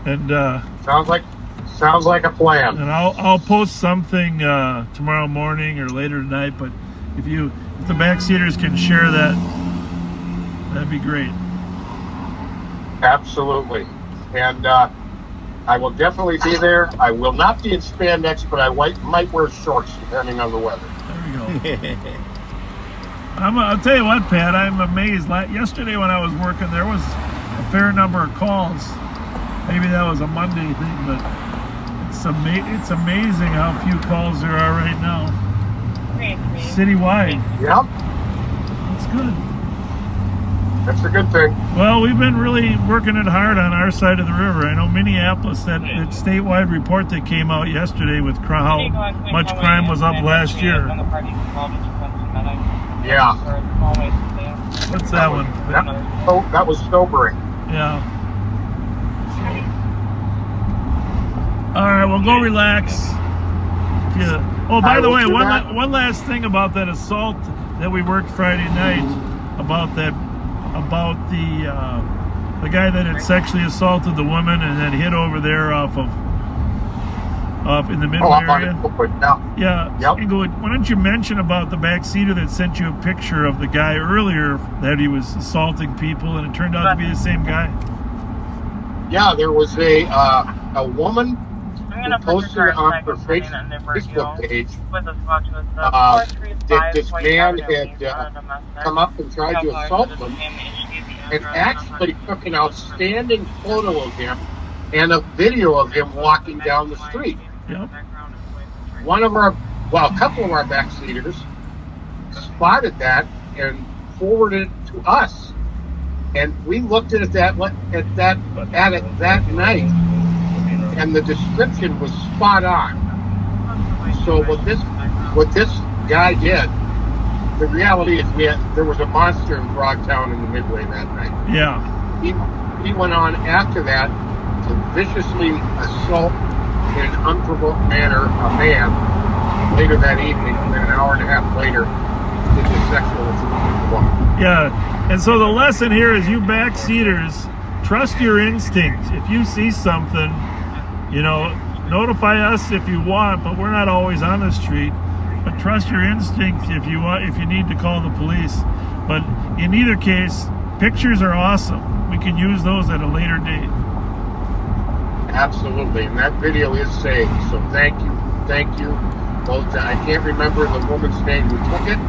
and sounds like a plan. And I'll post something tomorrow morning or later tonight. But if the backseaters can share that, that'd be great. Absolutely, and I will definitely be there. I will not be in spandex, but I might wear shorts depending on the weather. There we go. I'll tell you what, Pat, I'm amazed. Yesterday when I was working, there was a fair number of calls. Maybe that was a Monday thing, but it's amazing how few calls there are right now. Citywide. Yep. That's good. That's a good thing. Well, we've been really working it hard on our side of the river. I know Minneapolis, that statewide report that came out yesterday with how much crime was up last year. Yeah. What's that one? That was sobering. Yeah. All right, well, go relax. Oh, by the way, one last thing about that assault that we worked Friday night, about the guy that had sexually assaulted the woman and then hid over there off in the Midway area. Yeah. Yep. Inglewood, why don't you mention about the backseater that sent you a picture of the guy earlier that he was assaulting people, and it turned out to be the same guy. Yeah, there was a woman who posted on her Facebook page that this man had come up and tried to assault them, and actually took an outstanding photo of him and a video of him walking down the street. Yep. A couple of our backseaters spotted that and forwarded it to us, and we looked at it that night, and the description was spot on. So what this guy did, the reality is there was a monster in Frogtown in the Midway that night. Yeah. He went on after that to viciously assault in an unprovoked manner a man later that evening, and then an hour and a half later did the sexual assault of the woman. Yeah, and so the lesson here is, you backseaters, trust your instincts. If you see something, notify us if you want, but we're not always on the street. But trust your instincts if you need to call the police. But in either case, pictures are awesome. We can use those at a later date. Absolutely, and that video is saved. So thank you. Both, I can't remember the woman's name who took it,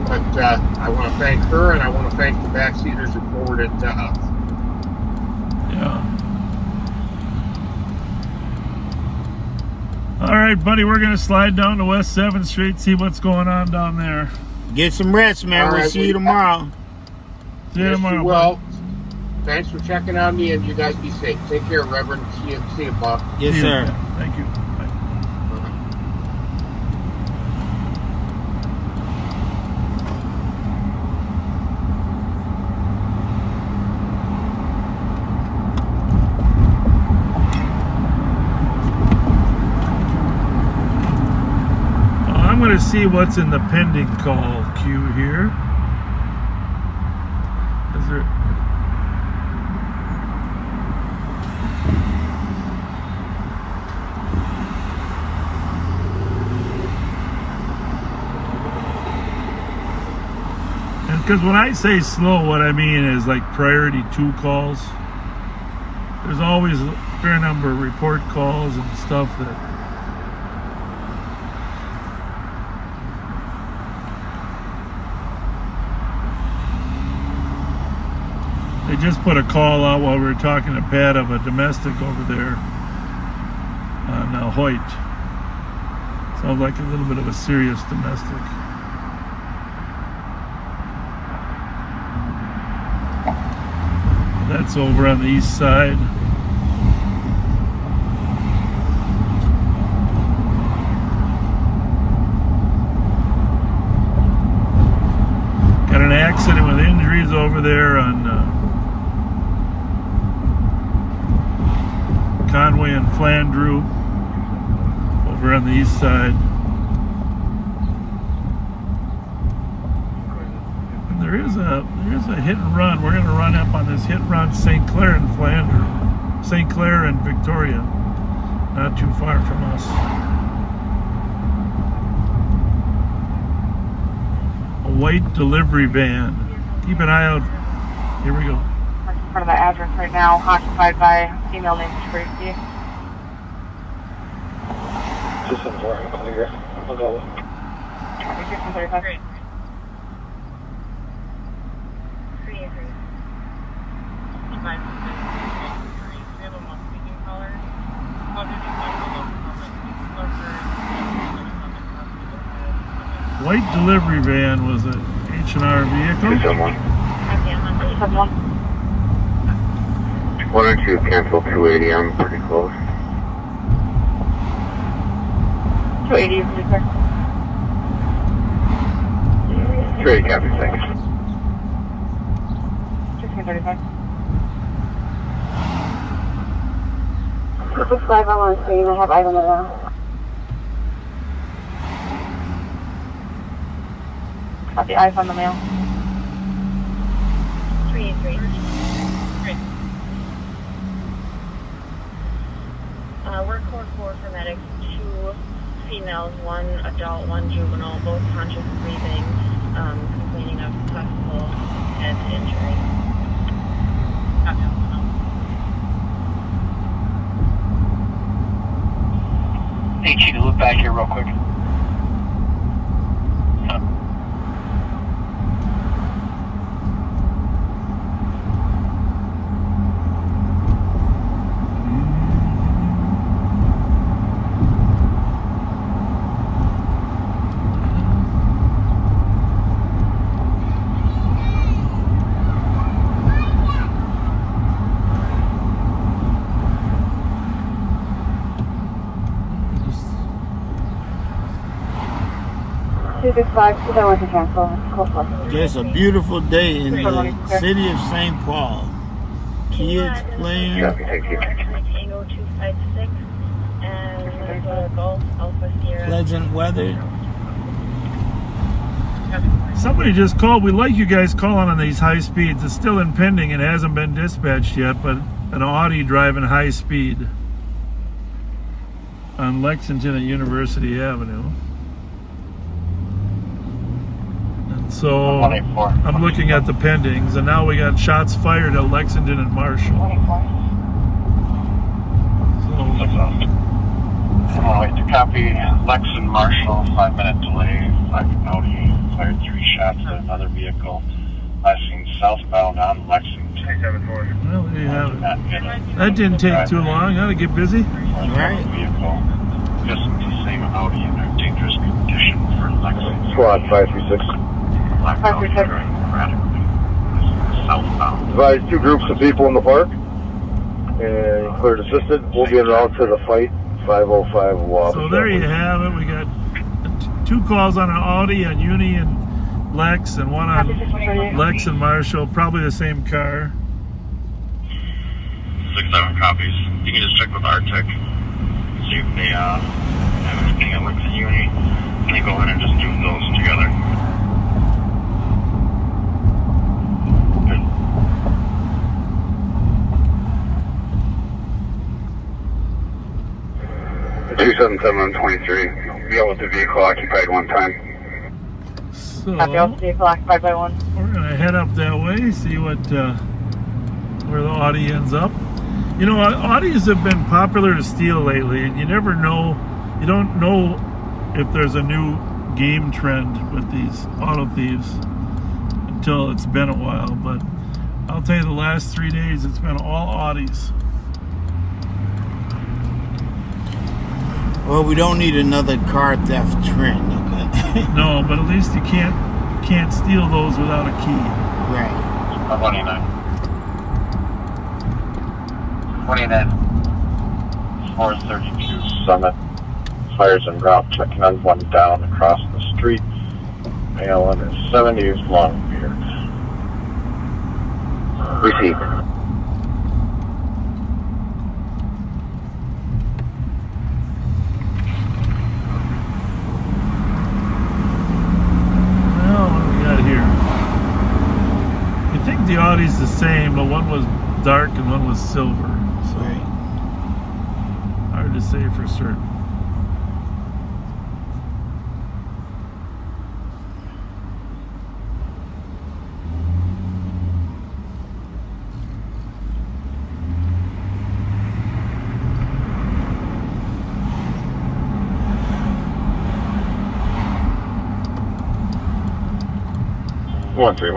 but I want to thank her, and I want to thank the backseaters who forwarded it to us. Yeah. All right, buddy, we're going to slide down to West 7th Street, see what's going on down there. Get some rest, man. We'll see you tomorrow. See you tomorrow. Well, thanks for checking on me, and you guys be safe. Take care, Reverend. See you, Bob. Yes, sir. Thank you. Bye. see what's in the pending call queue here. Is there... Because when I say slow, what I mean is like priority 2 calls. There's always a fair number of report calls and stuff that they just put a call out while we were talking to Pat of a domestic over there on Hoyt. Sounds like a little bit of a serious domestic. That's over on the east side. Got an accident with injuries over there on Conway and Flandreau over on the east side. There is a hit and run. We're going to run up on this hit and run St. Clair and Flandreau. St. Clair and Victoria. Not too far from us. A white delivery van. Keep an eye out. Here we go. That's in front of the address right now, occupied by a female named Tracy. Just inform clear. I'll go. 3635. Great. White delivery van was an H&R vehicle. Why don't you cancel 280? I'm pretty close. 280 is pretty clear. 280 copy, thanks. 1635. 265 on screen. I have item now. Got the eyes on the mail. 383. Great. We're code 4 for medics. 2 females, 1 adult, 1 juvenile, both conscious breathing, complaining of possible head injury. Hey, Cheetah, look back here real quick. Just a beautiful day in the city of St. Paul. Kids playing. Tango 256 and Minnesota Gulf Alpha Sierra. Pleasant weather. Somebody just called. We like you guys calling on these high speeds. It's still in pending. It hasn't been dispatched yet, but an Audi driving high speed on Lexington at University Avenue. So I'm looking at the pendings, and now we got shots fired at Lexington and Marshall. Wait to copy Lex and Marshall, 5-minute delay. Audi fired 3 shots at another vehicle. Last seen southbound on Lexington. Well, there you have it. That didn't take too long. How'd it get busy? Right. Vehicle. Just the same Audi in a dangerous condition for Lexington. Squad 536. Southbound. Advise 2 groups of people in the park and cleared assisted. We'll be en route to the fight. 505 Wabash. So there you have it. We got 2 calls on an Audi, on Uni and Lex, and 1 on Lex and Marshall. Probably the same car. 6-7 copies. You can just check with our tech. See if they have anything Lix and Uni, and then go ahead and just do those together. Good. 277-23. Be with the vehicle occupied one time. So vehicle occupied by one. We're gonna head up that way, see what where the Audi ends up. You know, Audis have been popular to steal lately, and you never know. You don't know if there's a new game trend with these auto thieves until it's been a while. But I'll tell you, the last 3 days it's been all Audis. Well, we don't need another car theft trend, okay? No, but at least you can't steal those without a key. Right. 29. 432 Summit. Fires en route, checking on one down across the street. Male under 70s, long beard. Receive. Well, what do we got here? You think the Audi's the same, but one was dark and one was silver. So hard to say for certain.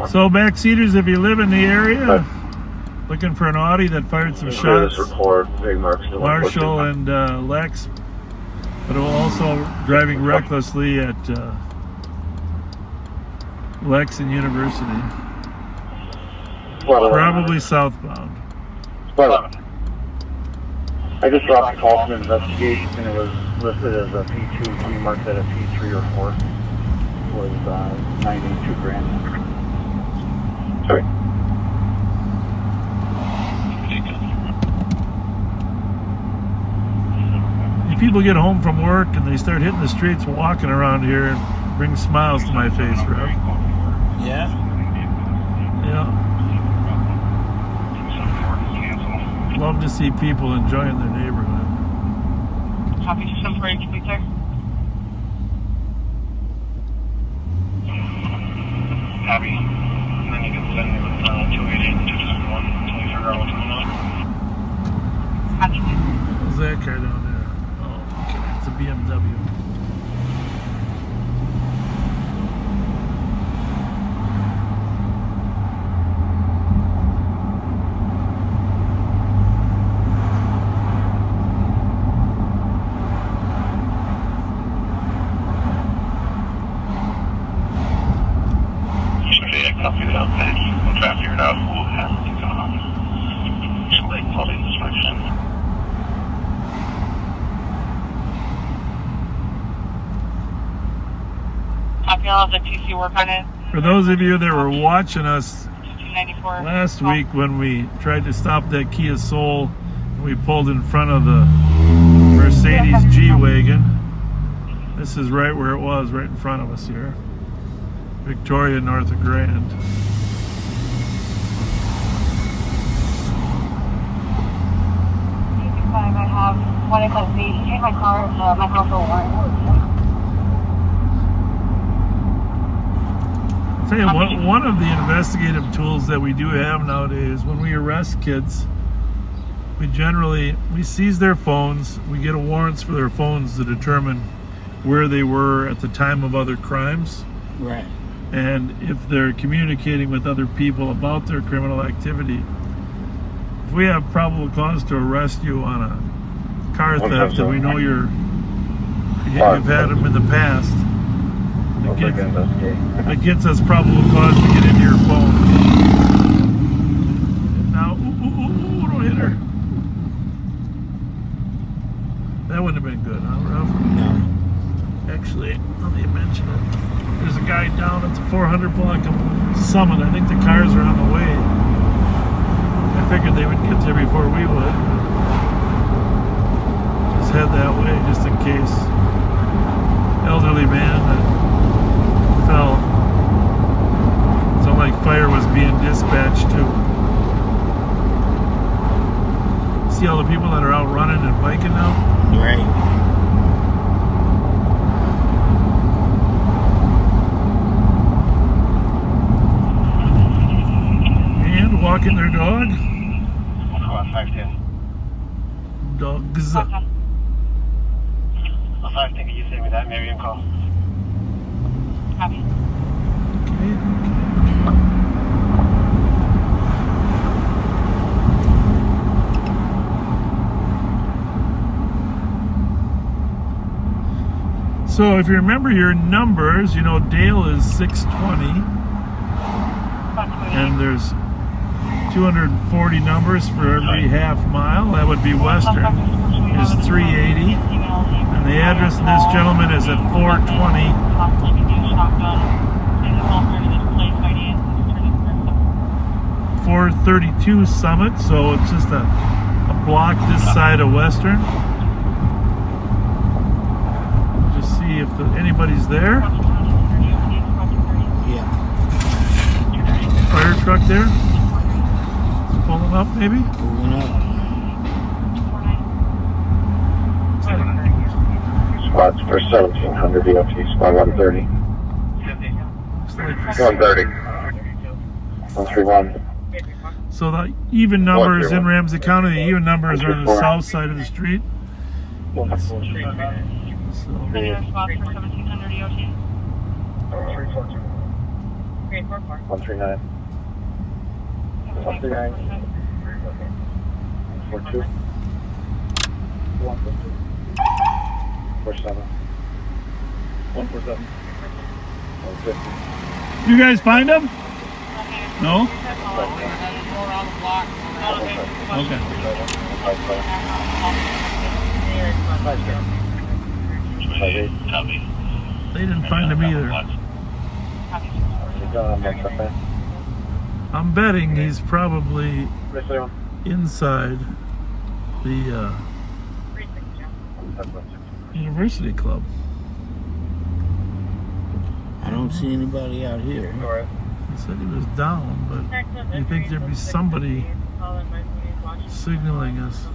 So backseaters, if you live in the area, looking for an Audi that fired some shots, Marshall and Lex, but also driving recklessly at Lex and University, probably southbound. I just dropped a call from an investigation, and it was listed as a P2. We marked that a P3 or 4. It was 92 grand. Sorry. People get home from work and they start hitting the streets walking around here and bring smiles to my face, Rev. Yeah? Yeah. Love to see people enjoying their neighborhood. Copy 274, complete, sir. Happy. And then you can send me with 288 and 271 until you figure out what's going on. Happy. What's that car down there? Oh, okay. It's a BMW. The TC work on it. For those of you that were watching us 294 last week when we tried to stop that Kia Soul, we pulled in front of the Mercedes G-Wagon. This is right where it was, right in front of us here. Victoria, north of Grand. I have one SSD. He changed my car, my household warrant. I'll tell you, one of the investigative tools that we do have nowadays, when we arrest kids, we seize their phones, we get warrants for their phones to determine where they were at the time of other crimes. Right. And if they're communicating with other people about their criminal activity. If we have probable cause to arrest you on a car theft and we know you've had them in the past, it gets us probable cause to get into your phone. Now, don't hit her. That wouldn't have been good, huh, Ralph? No. Actually, let me mention it. There's a guy down at the 400 block of Summit. I think the cars are on the way. I figured they would get there before we would. Just head that way, just in case. elderly man that fell. Sounded like fire was being dispatched too. See all the people that are out running and biking now? Right. And walking their dog. 510. Dogs. 510, you send me that, maybe you can call. Copy. So if you remember your numbers, you know Dale is 620, and there's 240 numbers for every half mile. That would be Western is 380, and the address of this gentleman is at 420. 432 Summit, so it's just a block this side of Western. See if anybody's there. Yeah. Fire truck there. Pulling up, maybe. Pulling up. Squads for 1700 DOT, squad 130. 130. 131. So the even numbers in Ramsey County, the even numbers are on the south side of the street. Any other spots for 1700 EOT? 342. 139. 139. 142. 147. 147. 150. You guys find them? No? Okay. They didn't find him either. I'm betting he's probably inside the University Club. I don't see anybody out here. He said he was down, but you think there'd be somebody signaling us?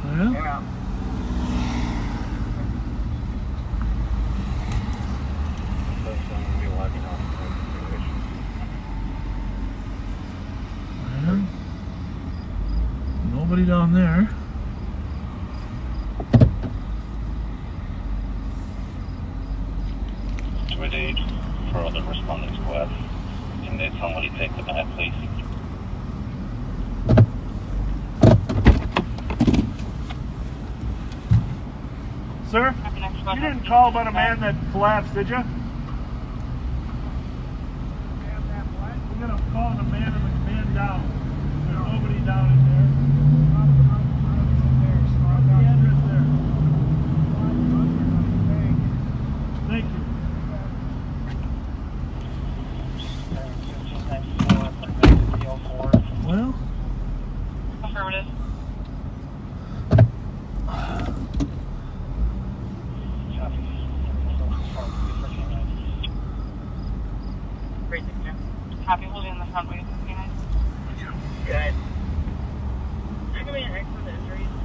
No? Yeah. Nobody down there. Aid for other responding squads. Can they somebody take the back, please? Sir, you didn't call about a man that collapsed, did you? We're gonna call the man and the man down. There's nobody down in there. What's the address there? Thank you. Well, affirmative. Copy, we'll be in the front way. Good.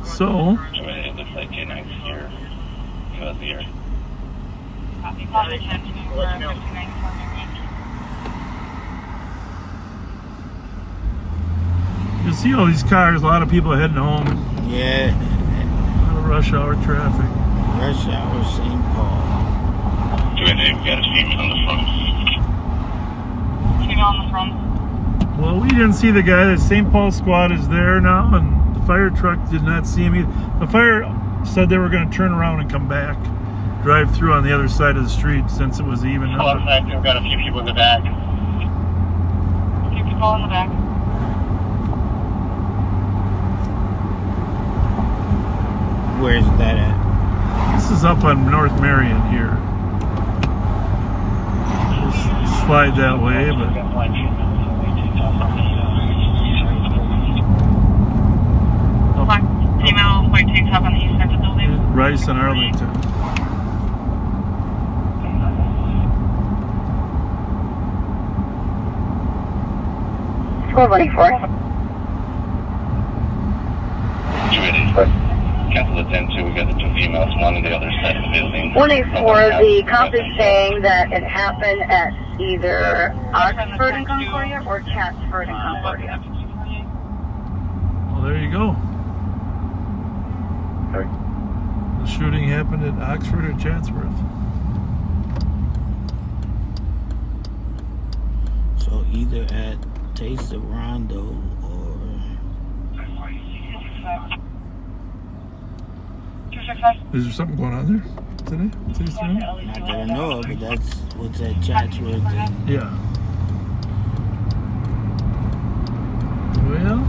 So, it looks like K9's here. He was here. Copy, call the 10 to 59. you see all these cars, a lot of people heading home. Yeah. A lot of rush hour traffic. Rush hour, St. Paul. We got a female on the front. Female on the front. Well, we didn't see the guy. The St. Paul squad is there now, and the fire truck did not see him either. The fire said they were going to turn around and come back, drive through on the other side of the street since it was even number. We've got a few people in the back. A few people in the back. Where's that at? This is up on North Marion here. Just slide that way, but Black. white tank top on the east side of the building. Rice and Arlington. 414. 284. Cancel the 10-2. We got the 2 females, one on the other side of the building. 184, the cop is saying that it happened at either Oxford and Concordia or Chatsford and Concordia. Well, there you go. The shooting happened at Oxford or Chatsworth. So either at Taste of Rondo or... Is there something going on there today? Not that I know of, but that's what's at Chatsworth. Yeah. Well...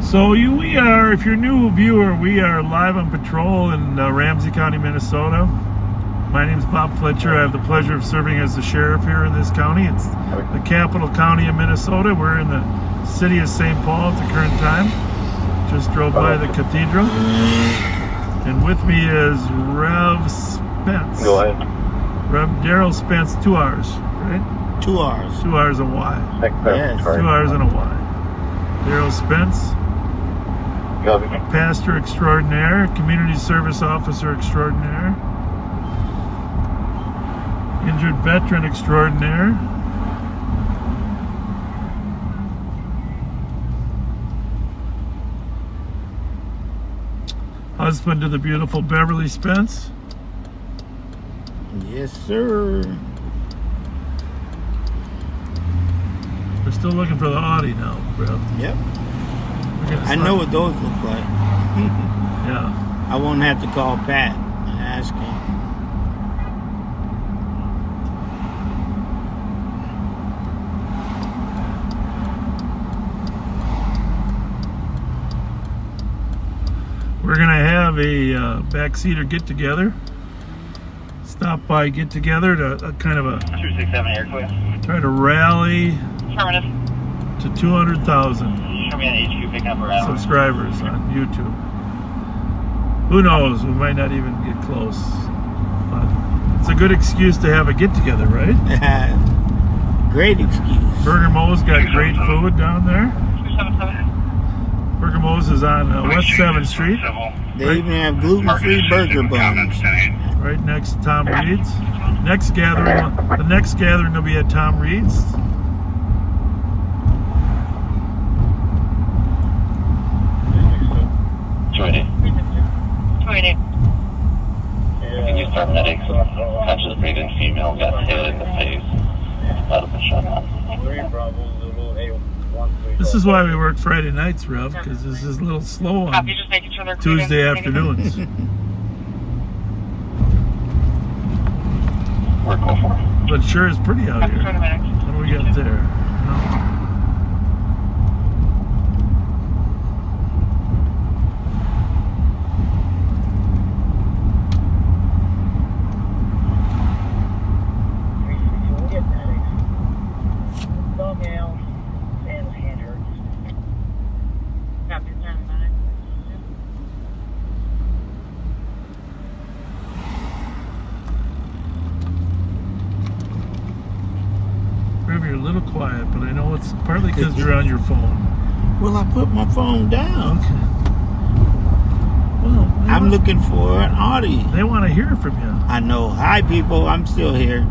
So we are, if you're a new viewer, we are live on patrol in Ramsey County, Minnesota. My name is Bob Fletcher. I have the pleasure of serving as the sheriff here in this county. It's the capital county of Minnesota. We're in the city of St. Paul at the current time. Just drove by the cathedral. And with me is Rev Spence. Go ahead. Rev Daryl Spence, 2 hours, right? 2 hours. 2 hours and Y. Yes. 2 hours and a Y. Daryl Spence. Pastor extraordinaire, community service officer extraordinaire, injured veteran extraordinaire, husband to the beautiful Beverly Spence. Yes, sir. We're still looking for the Audi now, bro. Yep. I know what those look like. Yeah. I won't have to call Pat and ask him. We're going to have a backseater get-together. Stop by get-together to kind of a... 267 air clear. Try to rally to 200,000 subscribers on YouTube. Who knows? We might not even get close. But it's a good excuse to have a get-together, right? Great excuse. Burger Mo's got great food down there. Burger Mo's is on West 7th Street. They even have gluten-free burger buns. Right next to Tom Reed's. The next gathering will be at Tom Reed's. Can you start medics? Conscious breathing female got hit in the face. Out of the shotgun. This is why we work Friday nights, Rev, because this is a little slow on Tuesday afternoons. But sure is pretty out here. What do we got there? You're a little quiet, but I know it's partly because you're on your phone. Well, I put my phone down. Okay. Well, I'm looking for an Audi. They want to hear from you. I know. Hi, people. I'm still here.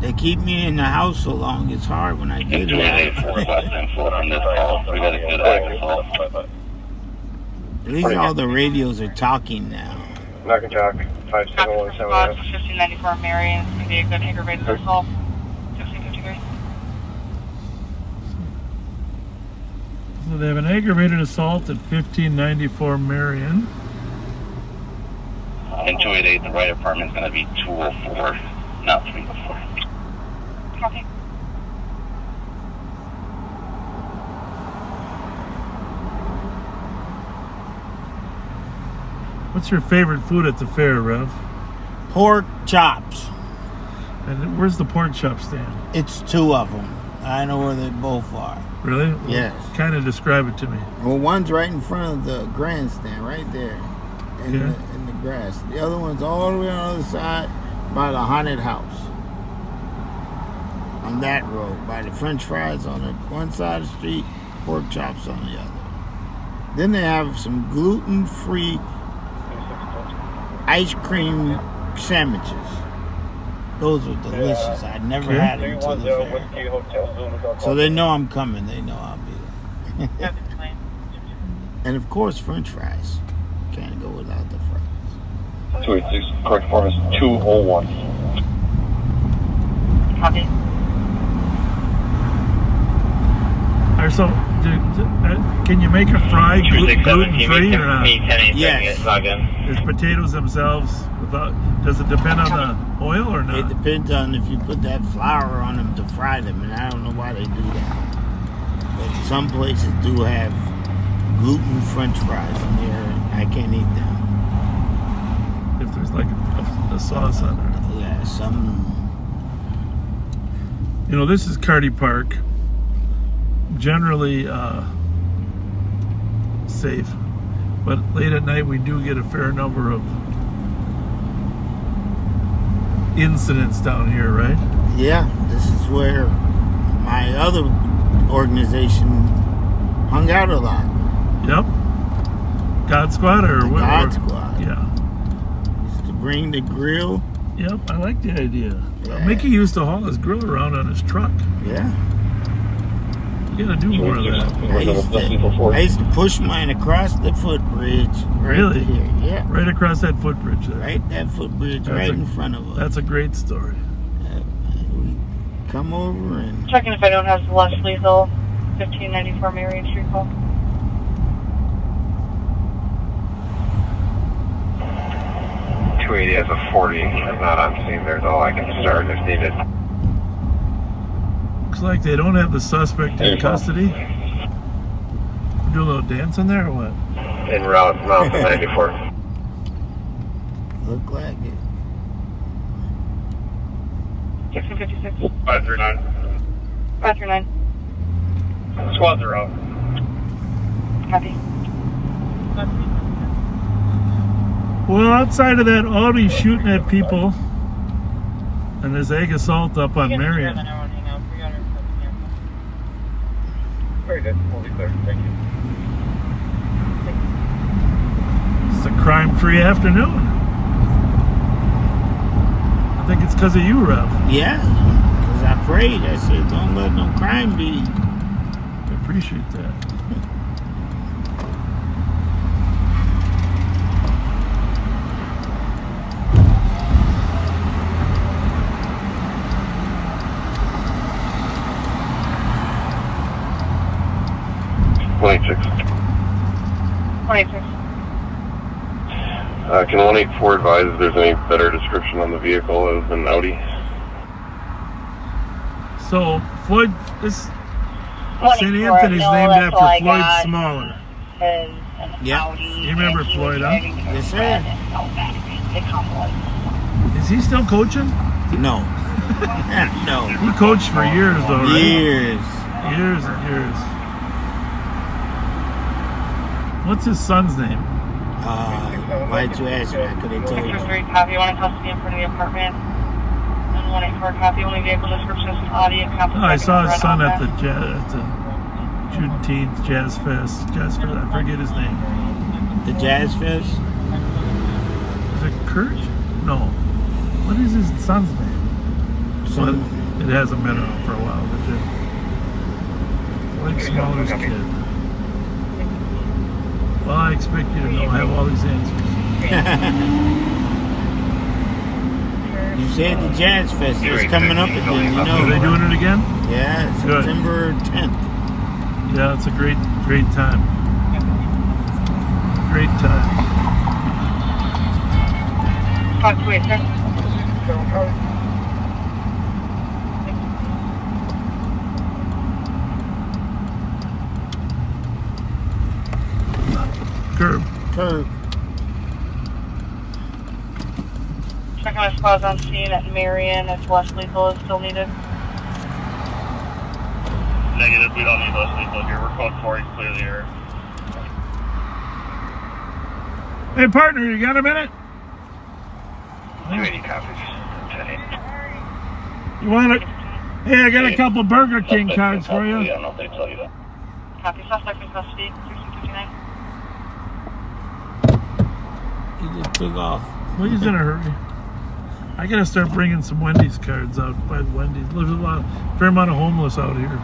They keep me in the house so long. It's hard when I get here. At least all the radios are talking now. Knock and talk. 5717. 1594 Marion. It's going to be a good aggravated assault. 1653. So they have an aggravated assault at 1594 Marion. In 288, the right apartment is going to be 204, not 304. Copy. What's your favorite food at the fair, Rev? Pork chops. And where's the pork chop stand? It's 2 of them. I know where they both are. Really? Well, yes. Kind of describe it to me. Well, one's right in front of the grandstand, right there, in the grass. The other one's all the way on the other side by the haunted house. On that road, by the French fries on the one side of the street, pork chops on the other. Then they have some gluten-free ice cream sandwiches. Those are delicious. I never had them until the fair. So they know I'm coming. They know I'll be there. And of course, French fries. Can't go without the fries. 286, correct form is 201. Copy. Can you make a fry gluten-free or not? Yes. Is potatoes themselves, does it depend on the oil or not? It depends on if you put that flour on them to fry them, and I don't know why they do that. But some places do have gluten French fries in there. I can't eat them. If there's like a sauce on there. Yeah, some. You know, this is Carty Park. Generally safe, but late at night we do get a fair number of incidents down here, right? Yeah, this is where my other organization hung out a lot. Yep. God Squad or what? God Squad. Yeah. Used to bring the grill. Yep, I like the idea. Yeah. Mickey used to haul his grill around on his truck. Yeah. You gotta do more of that. I used to push mine across the footbridge. Right Really? Here. Yeah. Right across that footbridge there. Right, that footbridge right in front of us. That's a great story. We come over and... Checking if I don't have less lethal. 1594 Marion Street call. Has a 40. I'm not on scene there though. I can start if needed. Looks like they don't have the suspect in custody. Do a little dance in there or what? En route, mount to 94. Look like it. 1656. 539. 539. Squads are out. Copy. Well, outside of that Audi shooting at people, and there's egg assault up on Marion. Very good. We'll be clear. Thank you. It's a crime-free afternoon. I think it's because of you, Rev. Yeah, because I prayed. I said, don't let no crime be. I appreciate that. Can 184 advise if there's any better description on the vehicle other than Audi? So, Floyd, this St. Anthony's named after Floyd Smaller. Yeah. You remember Floyd, huh? Yes, sir. Is he still coaching? No. No. He coached for years, though, right? Years. Years and years. What's his son's name? Why'd you ask me? I could have told you. 3 copy, 1 in custody in front of the apartment. And 184 copy, only vehicle description is an Audi and copy. I saw his son at the Juneteenth Jazz Fest. I forget his name. The Jazz Fest? Is it Kurt? No. What is his son's name? It hasn't been around for a while, but Floyd Smaller's kid. Well, I expect you to know, have all these answers. You said the Jazz Fest is coming up again, you know. Are they doing it again? Yeah, September 10th. Yeah, it's a great time. Great time. 528, Curb. Mechanized squads on scene at Marion if less lethal is still needed. Negative, we don't need less lethal here. We're code 4, clear the air. Hey, partner, you got a minute? 280 copies. 1080. You want it? Hey, I got a couple Burger King cards for you. I don't know if they tell you that. Copy. Suspect in custody. 1659. He just took off. Well, he's in a hurry. I gotta start bringing some Wendy's cards out by the Wendy's. There's a fair amount of homeless out here.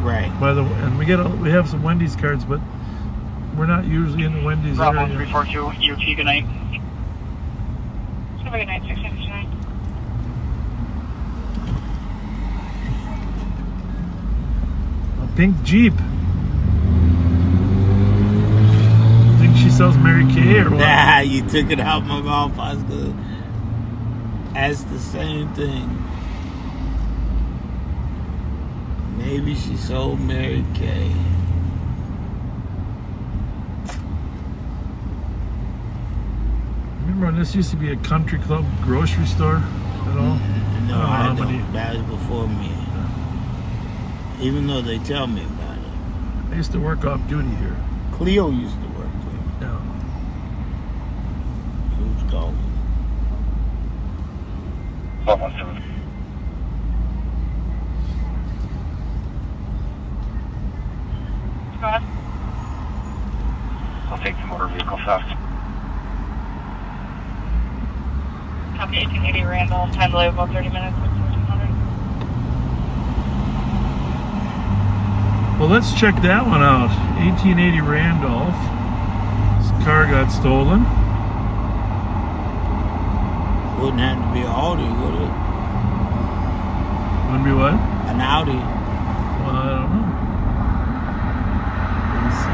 Right. And we have some Wendy's cards, but we're not usually in the Wendy's Bravo area. 342, EOT, good night. Have a good night, 1659. A pink Jeep. Think she sells Mary Kay or what? Nah, you took it out my mouth. I was good. That's the same thing. Maybe she sold Mary Kay. Remember when this used to be a country club grocery store at all? No, I don't. That was before me. Even though they tell me about it. I used to work off duty here. Cleo used to work here. Yeah. Who's calling? 1217. Go ahead. I'll take the motor vehicle theft. Copy 1880 Randall. Time delay of about 30 minutes. 1400. Well, let's check that one out. 1880 Randolph. His car got stolen. Wouldn't have to be an Audi, would it? Wouldn't be what? An Audi. Well, I don't know. Let's see.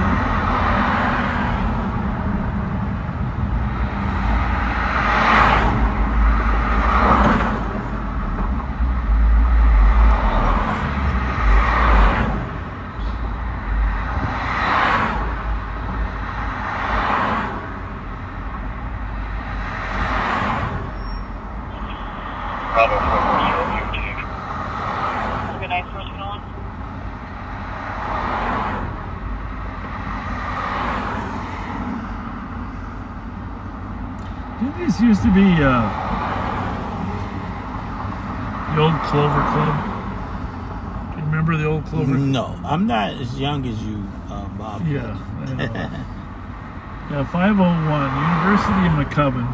Bravo 440, Good night, 401. Didn't this used to be the old Clover Club? Do you remember the old Clover Club? No, I'm not as young as you, Bob. Yeah, I know. Yeah, 501, University of McCubbin.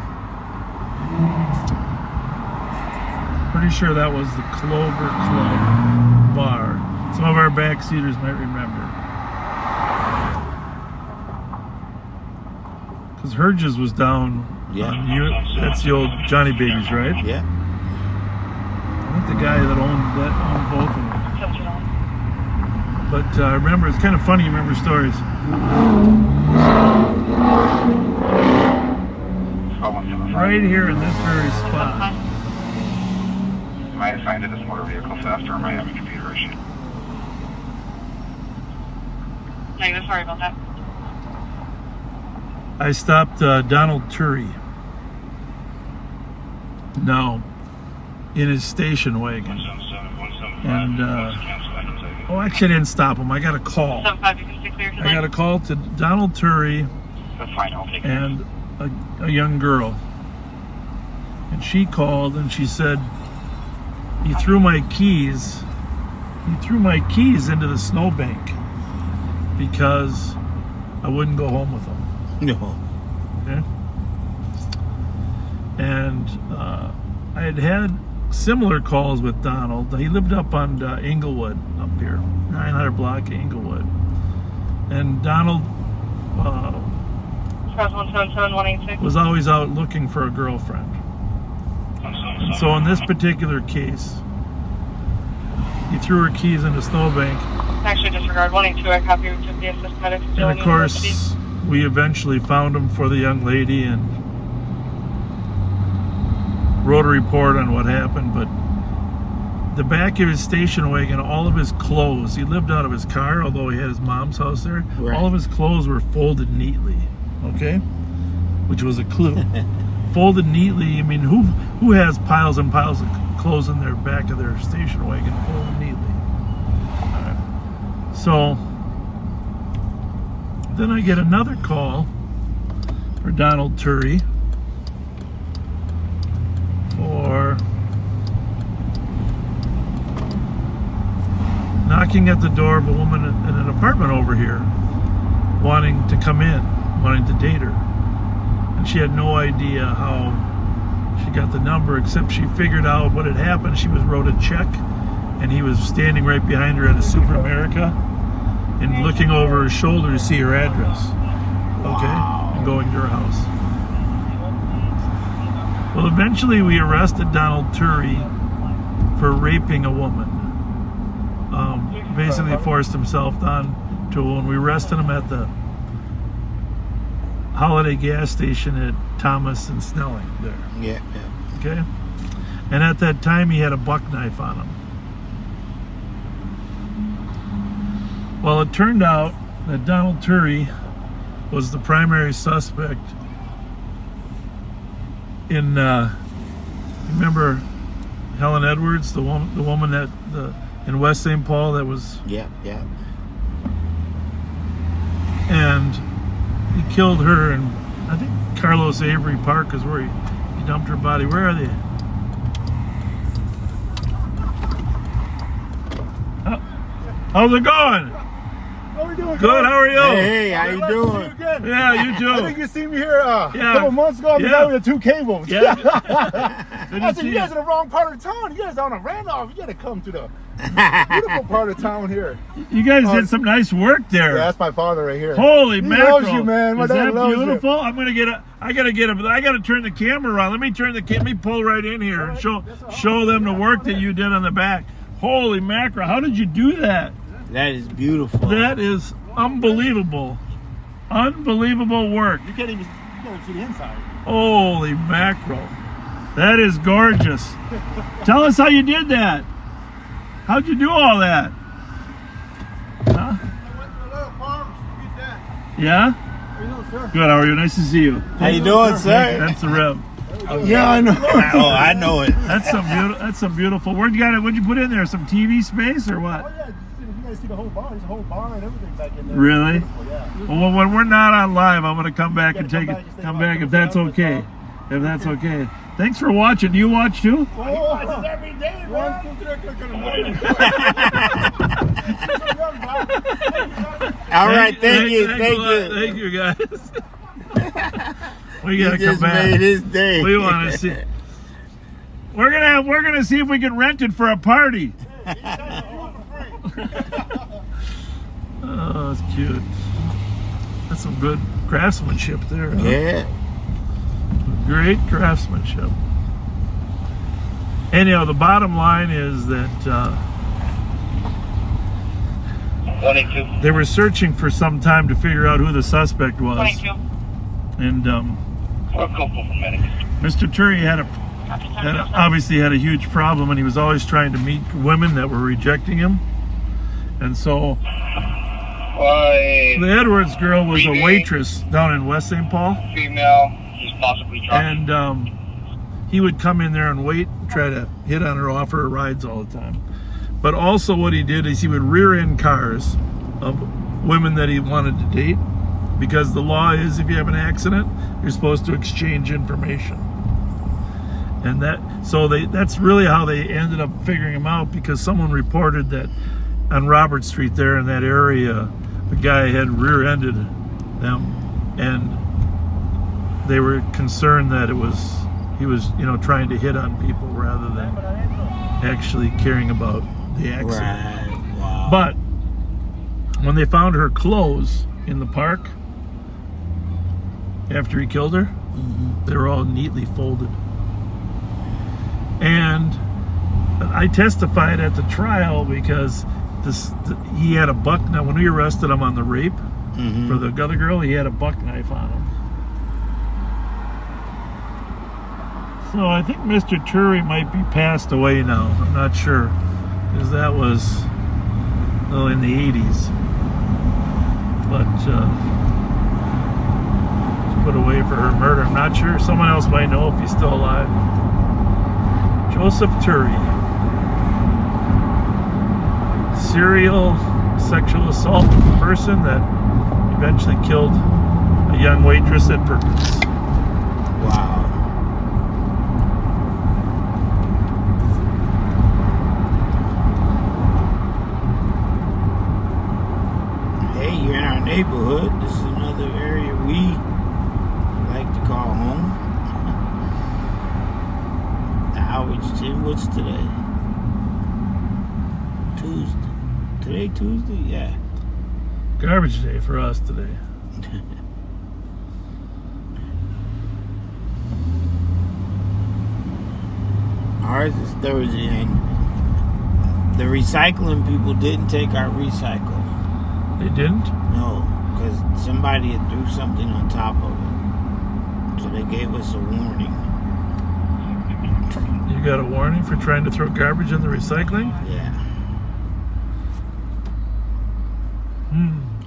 Pretty sure that was the Clover Club bar. Some of our backseaters might remember. Because Herges was down. Yeah. That's the old Johnny Babies, right? Yeah. I think the guy that owned both of them. But I remember, it's kind of funny, you remember stories. Right here in this very spot. Am I assigned to this motor vehicle theft or am I having a computer issue? Negative, sorry about that. I stopped Donald Turry. No, in his station wagon. And, oh, actually I didn't stop him. I got a call. 75, you can stay clear. I got a call to Donald Turry That's fine, I'll take it. and a young girl. And she called and she said, he threw my keys into the snowbank because I wouldn't go home with them. No. Okay. And I had similar calls with Donald. He lived up on Inglewood up here, 900 block Inglewood. And Donald was always out looking for a girlfriend. So in this particular case, he threw her keys in the snowbank. Actually, disregard 182. I copy to the assist medics. And of course, we eventually found him for the young lady and wrote a report on what happened. But the back of his station wagon, all of his clothes, he lived out of his car, although he had his mom's house there. Right. All of his clothes were folded neatly, okay? Which was a clue. folded neatly. I mean, who has piles and piles of clothes in their back of their station wagon folded neatly? All right. So then I get another call for Donald Turry for knocking at the door of a woman in an apartment over here, wanting to come in, wanting to date her. And she had no idea how she got the number, except she figured out what had happened. She was wrote a check, and he was standing right behind her at a Super America and looking over her shoulder to see her address. Okay? And going to her house. Well, eventually we arrested Donald Turry for raping a woman. Basically forced himself on to a woman. We arrested him at the Holiday gas station at Thomas and Snelling there. Yeah. Okay? And at that time he had a buck knife on him. Well, it turned out that Donald Turry was the primary suspect in remember Helen Edwards, the woman that in West St. Paul that was Yeah. and he killed her, and I think Carlos Avery Park is where he dumped her body. Where are they? How's it going? How we doing? Good, how are you? Hey, how you doing? Yeah, you too. I think you seen me here a couple months ago. I was out with the 2 cables. Yeah. I said, you guys in the wrong part of town. You guys on a Randolph. You got to come to the beautiful part of town here. You guys did some nice work there. Yeah, that's my father right here. Holy he mackerel! Loves you, man. My Is dad that loves beautiful? You. I'm gonna get a. I gotta turn the camera around. Let me pull right in here and show them the work that you did on the back. Holy mackerel! How did you do that? That is beautiful. That is unbelievable. Unbelievable work. You can't even see the inside. Holy mackerel! That is gorgeous. Tell us how you did that. How'd you do all that? Huh? I went to the little farms to get that. Yeah? How you doing, sir? Good, how are you? Nice to see you. How you doing, sir? That's the rep. Yeah, I know. Oh, I know it. That's some beautiful. What'd you put in there? Some TV space or what? Oh, yeah. You guys see the whole bar. There's a whole bar and everything back in there. Really? Yeah. Well, when we're not on live, I'm gonna come back and come back if that's okay. If that's okay. Thanks for watching. Do you watch too? Oh, he watches every day, man. All right, thank you, guys. We gotta He come just back. made his day. We want to see. We're gonna see if we can rent it for a party. Oh, that's cute. That's some good craftsmanship there. Huh? Yeah. Great craftsmanship. Anyhow, the bottom line is that 22. they were searching for some time to figure out who the suspect was. 22. And For a couple of minutes. Mr. Turry obviously had a huge problem, and he was always trying to meet women that were rejecting him. And so the Edwards girl was a waitress down in West St. Paul. Female, just possibly drunk. And he would come in there and wait, try to hit on her, offer her rides all the time. But also what he did is he would rear end cars of women that he wanted to date, because the law is if you have an accident, you're supposed to exchange information. And that's really how they ended up figuring him out, because someone reported that on Robert Street there in that area, a guy had rear-ended them, and they were concerned that he was trying to hit on people rather than actually caring about the accident. Right. Wow. But when they found her clothes in the park after he killed her, they were all neatly folded. And I testified at the trial because he had a buck knife. When we arrested him on the rape for the other girl, he had a buck knife on him. So I think Mr. Turry might be passed away now. I'm not sure, because that was in the 80s. But put away today for her murder. I'm not sure. Someone else might know if he's still alive. Joseph Turry. Serial sexual assault person that eventually killed a young waitress at Perkins. Wow. Hey, you're in our neighborhood. This is another area we like to call home. The Howard's Gym. What's today? Tuesday. Today Tuesday? Yeah. Garbage day for us today. Ours is Thursday, and the recycling people didn't take our recycle. They didn't? No, because somebody had threw something on top of it. So they gave us a warning. You got a warning for trying to throw garbage in the recycling? Yeah.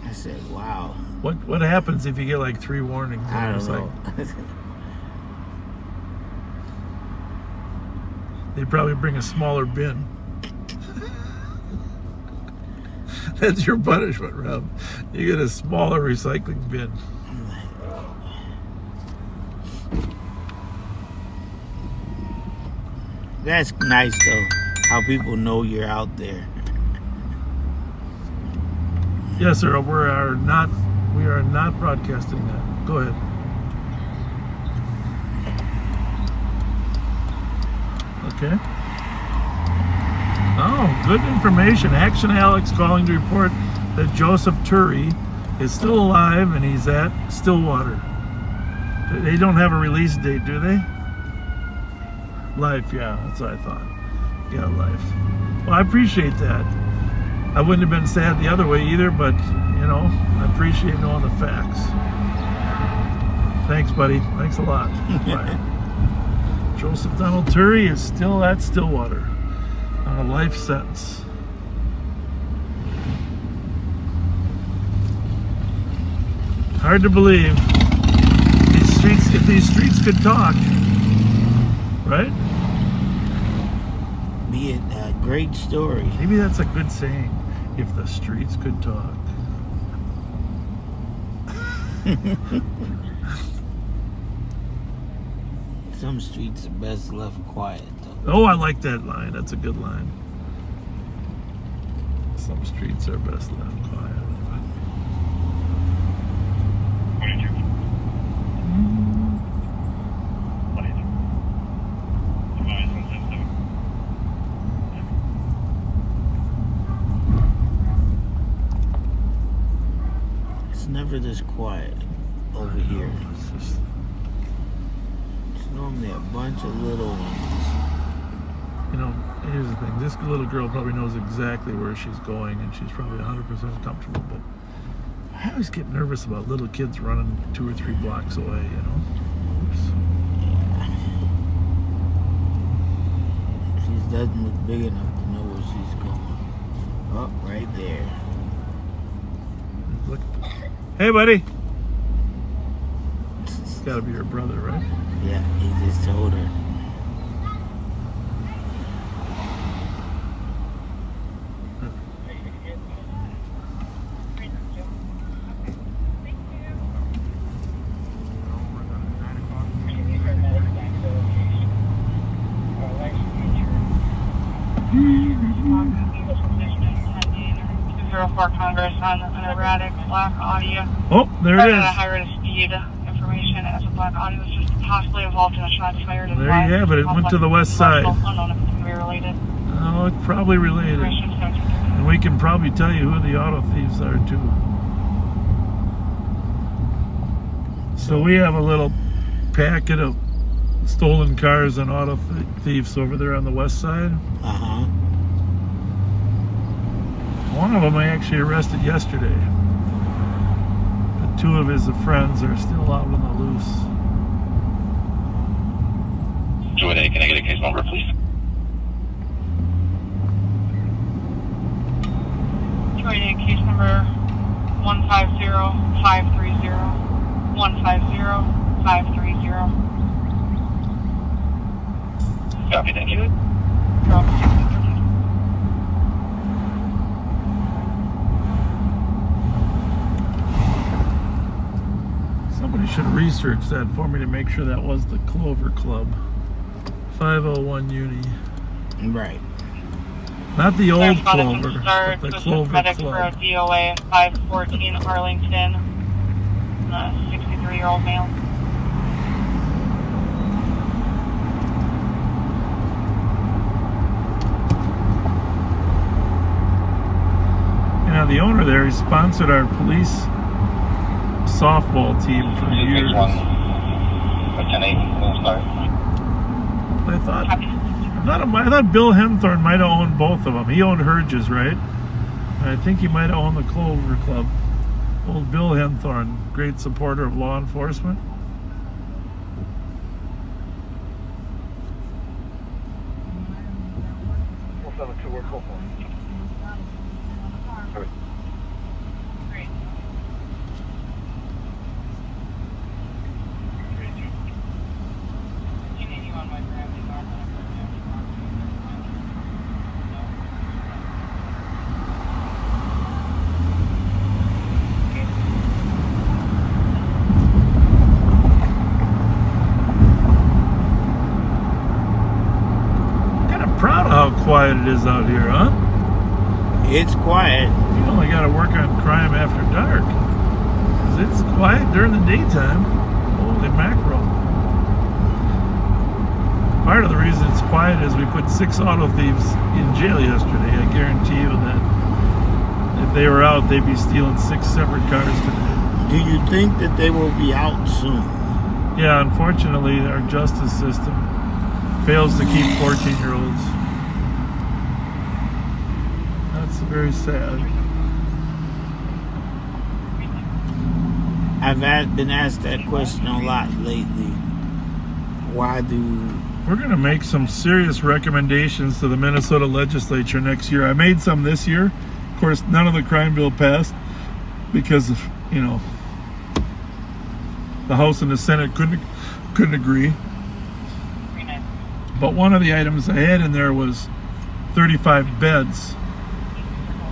I said, wow. What happens if you get like 3 warnings? I don't know. They'd probably bring a smaller bin. That's your punishment, Rob. You get a smaller recycling bin. That's nice, though, how people know you're out there. Yes, sir. We are not broadcasting that. Go ahead. Okay. Oh, good information. Action Alex calling to report that Joseph Turry is still alive and he's at Stillwater. They don't have a release date, do they? Life, yeah, that's what I thought. Yeah, life. Well, I appreciate that. I wouldn't have been sad the other way either, but, you know, I appreciate knowing the facts. Thanks, buddy. Thanks a lot. Bye. Joseph Donald Turry is still at Stillwater on a life sentence. Hard to believe. If these streets could talk, right? Be a great story. Maybe that's a good saying. If the streets could talk. Some streets are best left quiet, though. Oh, I like that line. That's a good line. Some streets are best left quiet. It's never this quiet over here. It's normally a bunch of little ones. You know, here's the thing. This little girl probably knows exactly where she's going, and she's probably 100% comfortable. But I always get nervous about little kids running 2 or 3 blocks away, you know? Oops. She doesn't look big enough to know where she's going. Oh, right there. Look. Hey, buddy. It's got to be her brother, right? Yeah, he just told her. Congress on an erratic black audio. Oh, there it is. At a high rate of speed information as a black audio was just possibly involved in a shots fired. There you have it. It went to the west side. Unknown if it's going to be related. Oh, it's probably related. And we can probably tell you who the auto thieves are, too. So we have a little packet of stolen cars and auto thieves over there on the west side. Uh-huh. One of them I actually arrested yesterday. But 2 of his friends are still out on the loose. Joy Day, can I get a case number, please? Joy Day, case number 150530, 150 530. Copy, thank you. Drop 60. Somebody should research that for me to make sure that was the Clover Club. 501 Uni. Right. Not the old Clover, Start, but the this Clover is medic Club. for DOA 514 Arlington, 63-year-old male. You know, the owner there, he sponsored our police softball team for years. I thought Bill Henthorne might have owned both of them. He owned Herges, right? I think he might have owned the Clover Club. Old Bill Henthorne, great supporter of law enforcement. Proud of how quiet it is out here, huh? It's quiet. You only got to work on crime after dark. 'Cause it's quiet during the daytime. Holy mackerel. Part of the reason it's quiet is we put 6 auto thieves in jail yesterday. I guarantee you that if they were out, they'd be stealing 6 separate cars today. Do you think that they will be out soon? Yeah, unfortunately, our justice system fails to keep 14-year-olds. That's very sad. I've been asked that question a lot lately. Why do... We're going to make some serious recommendations to the Minnesota legislature next year. I made some this year. Of course, none of the crime bill passed because of, you know, the House and the Senate couldn't agree. But one of the items I had in there was 35 beds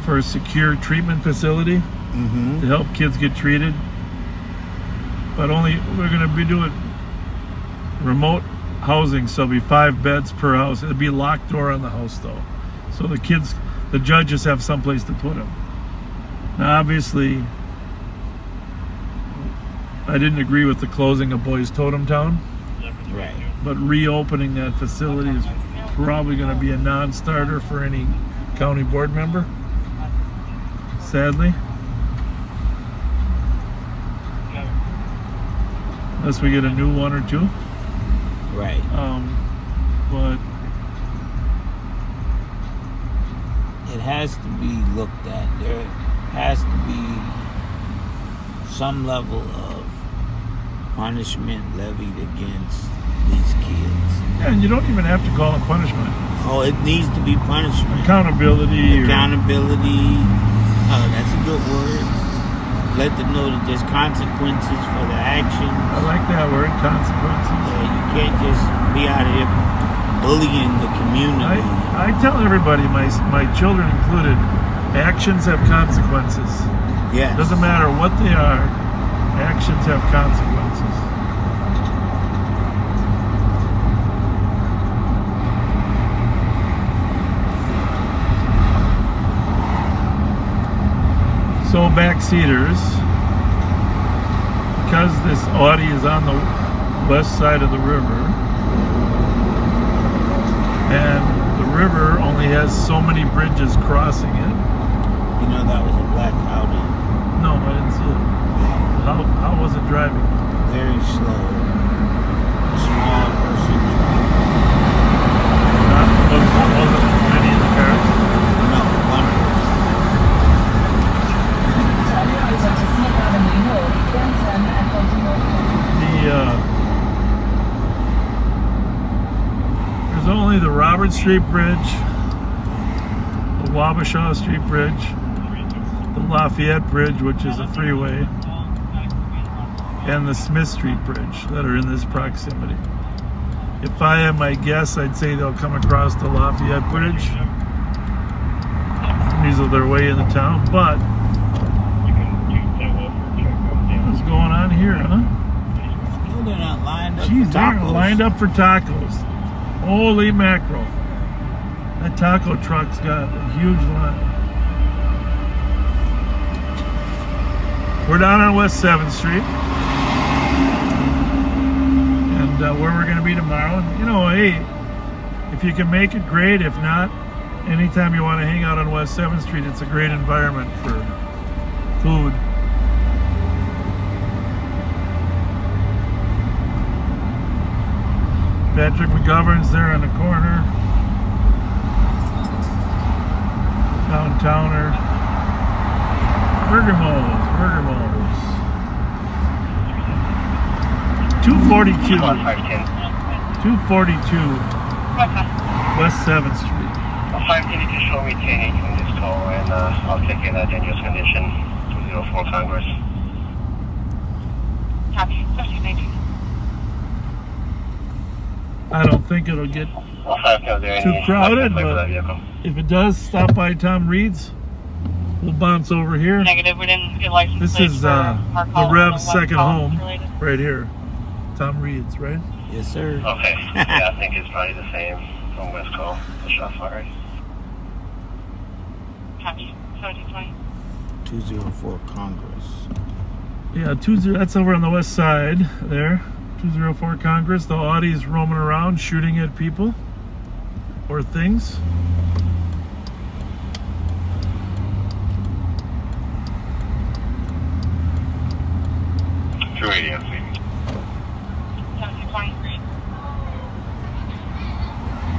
for a secure treatment facility to help kids get treated. But we're going to be doing remote housing, so it'll be 5 beds per house. It'll be a locked door on the house, though. So the judges have someplace to put them. Now, obviously, I didn't agree with the closing of Boys Totem Town. Right. But reopening that facility is probably going to be a non-starter for any county board member, sadly. Unless we get a new one or two. Right. But it has to be looked at. There has to be some level of punishment levied against these kids. Yeah, and you don't even have to call it punishment. Oh, it needs to be punishment. Accountability. Accountability. That's a good word. Let them know that there's consequences for the actions. I like that word, consequences. Yeah, you can't just be out here bullying the community. I tell everybody, my children included, actions have consequences. Yes. Doesn't matter what they are, actions have consequences. So backseaters, because this Audi is on the west side of the river, and the river only has so many bridges crossing it. You know that was a black Audi. No, I didn't see it. How was it driving? Very slow. Small person driving. Wasn't many in the cars? No, one person. There's only the Robert Street Bridge, the Wabasha Street Bridge, the Lafayette Bridge, which is a freeway, and the Smith Street Bridge that are in this proximity. If I had my guess, I'd say they'll come across the Lafayette Bridge. Weasel their way into town, but what's going on here, huh? No, they're not lined up Jeez, for they're tacos. lined up for tacos. Holy mackerel. That taco truck's got a huge line. We're down on West 7th Street. And where we're going to be tomorrow. You know, hey, if you can make it, great. If not, anytime you want to hang out on West 7th Street, it's a great environment for food. Patrick McGovern's there on the corner. Downtowner. Bergamo's. 242. 242. West 7th Street. 510 to show me 10 on this call, and I'll take it at dangerous condition. 204 Congress. Copy. 1319. I don't think it'll get too crowded, but if it does, stop by Tom Reed's. We'll bounce over here. Negative. We didn't get license This plates is for our the call Rev's on the second call home, related. right here. Tom Reed's, right? Yes, sir. Okay. Yeah, I think it's probably the same from West Call. The shot fired. Copy. 1720. 204 Congress. Yeah, 20. That's over on the west side there. 204 Congress. The Audi's roaming around, shooting at people or things. Radio. 1723.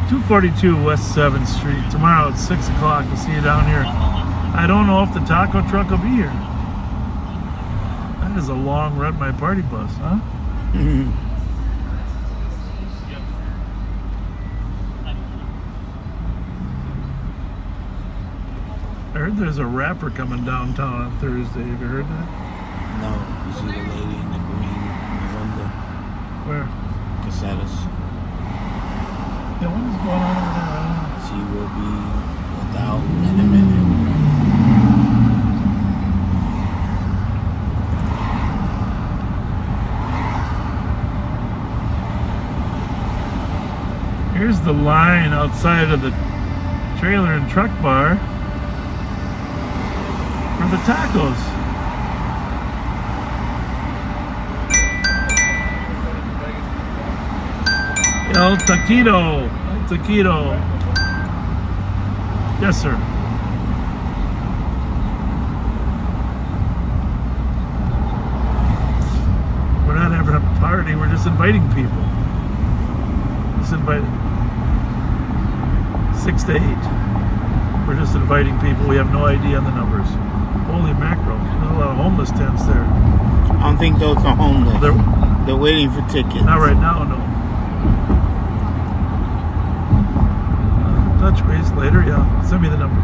242 West 7th Street. Tomorrow at 6 o'clock. We'll see you down here. I don't know if the taco truck will be here. That is a long Rent My Party bus, huh? I heard there's a rapper coming downtown on Thursday. Have you heard that? No, you see the lady in the green in the window? Where? Casetas. Yeah, what is going on over there? She will be without in a minute. Here's the line outside of the trailer and truck bar for the tacos. El Taquito. El Taquito. Yes, sir. We're not having a party, we're just inviting people. Just inviting 6 to 8. We're just inviting people. We have no idea on the numbers. Holy mackerel. There's a lot of homeless tents there. I don't think those are homeless. They're waiting for tickets. Not right now, no. Touch base later, yeah. Send me the number.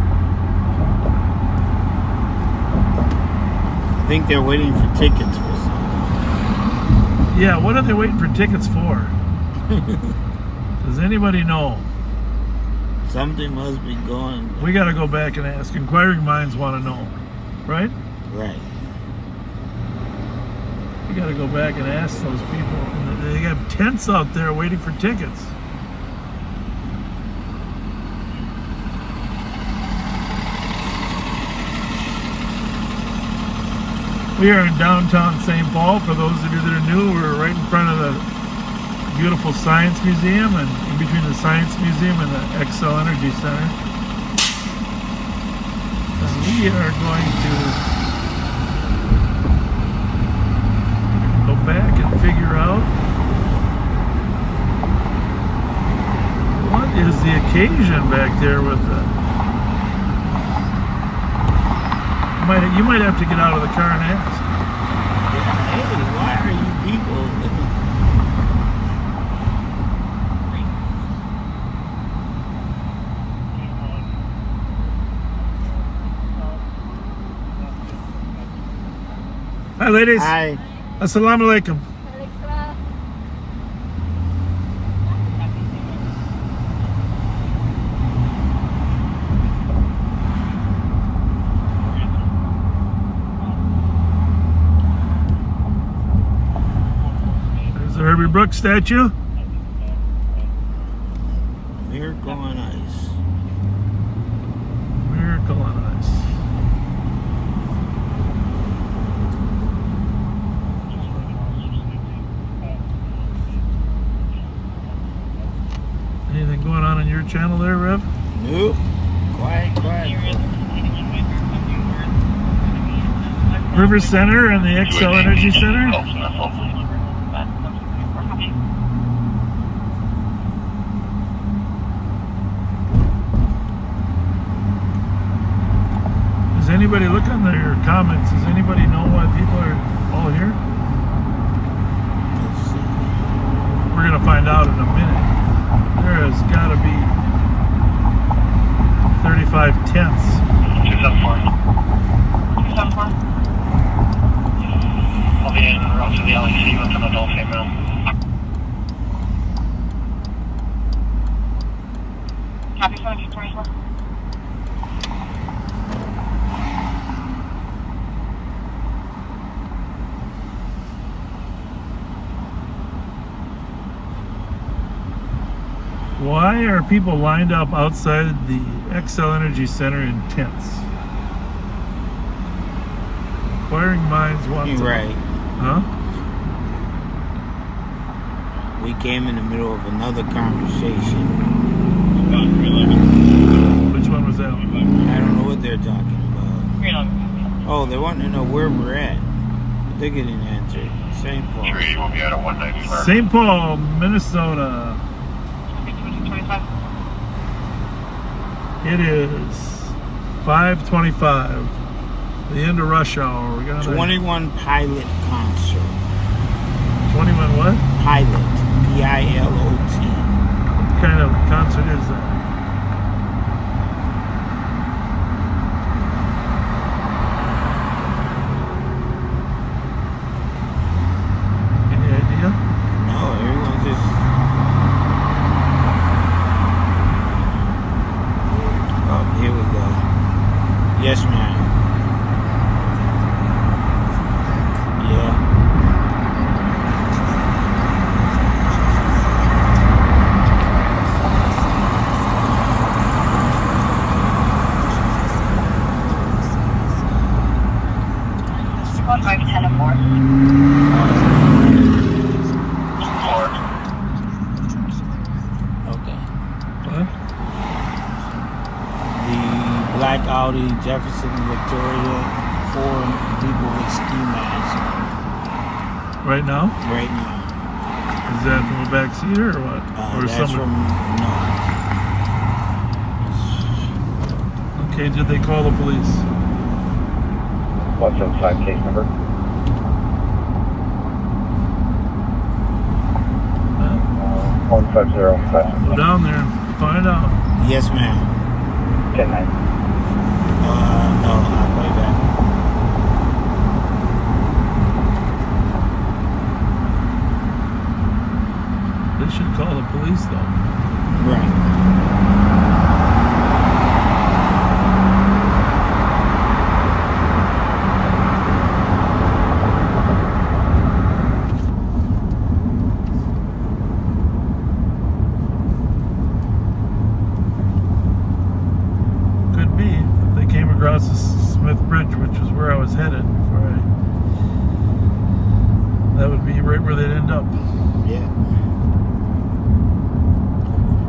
I think they're waiting for tickets for something. Yeah, what are they waiting for tickets for? Does anybody know? Something must be going. We got to go back and ask. Inquiring minds want to know, right? Right. We got to go back and ask those people. They have tents out there waiting for tickets. We are in downtown St. Paul. For those of you that are new, we're right in front of the beautiful Science Museum and in between the Science Museum and the Xcel Energy Center. And we are going to go back and figure out what is the occasion back there with the... You might have to get out of the car and ask. Hey, why are you people? Hi, ladies. Hi. Assalamu alaikum. There's the Herbie Brooks statue. Miracle on Ice. Miracle on Ice. Anything going on your channel there, Rev? Nope. Quiet. River Center and the XL Energy Center. Does anybody look on their comments? Does anybody know why people are all here? We're gonna find out in a minute. There has got to be 35 tents. 274. 274. I'll be in route to the LEC with an adult female. Copy 724. Why are people lined up outside the XL Energy Center in tents? Inquiring minds want to... Right. Huh? We came in the middle of another conversation. Which one was that one? I don't know what they're talking about. Oh, they want to know where we're at. But they getting answered. St. Paul. Sure, you will be at a 194. St. Paul, Minnesota. It is 5:25. The end of rush hour. We got 21 Pilot concert. 21 what? Pilot. P-I-L-O-T. What kind of concert is that? Any idea? No, everyone's just... Oh, here we go. Yes, ma'am. Yeah. Okay. What? The black Audi Jefferson Victoria, 4 people with ski masks. Right now? Right now. Is that from a back seater or what? Or That's somebody? from... No. Okay, did they call the police? 175 case number. Huh? 150. Go down there and find out. Yes, ma'am. 10-9. No, I'll play back. They should call the police though. Right. Could be if they came across the Smith Bridge, which is where I was headed before that would be right where they'd end up. Yeah.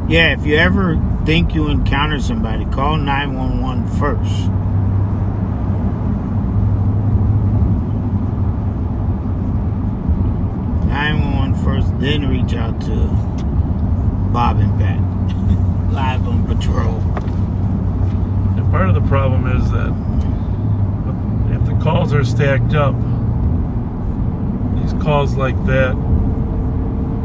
Yeah, if you ever think you encounter somebody, call 911 first. Then reach out to Bob and Pat, live on patrol. And part of the problem is that if the calls are stacked up, these calls like that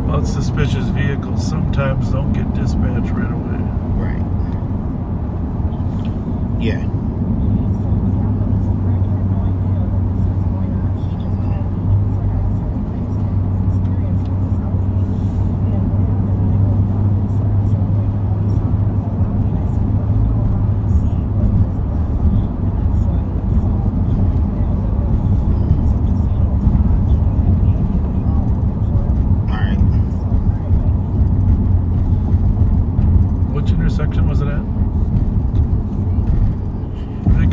about suspicious vehicles sometimes don't get dispatched right away. Right. Yeah. intersection was it at?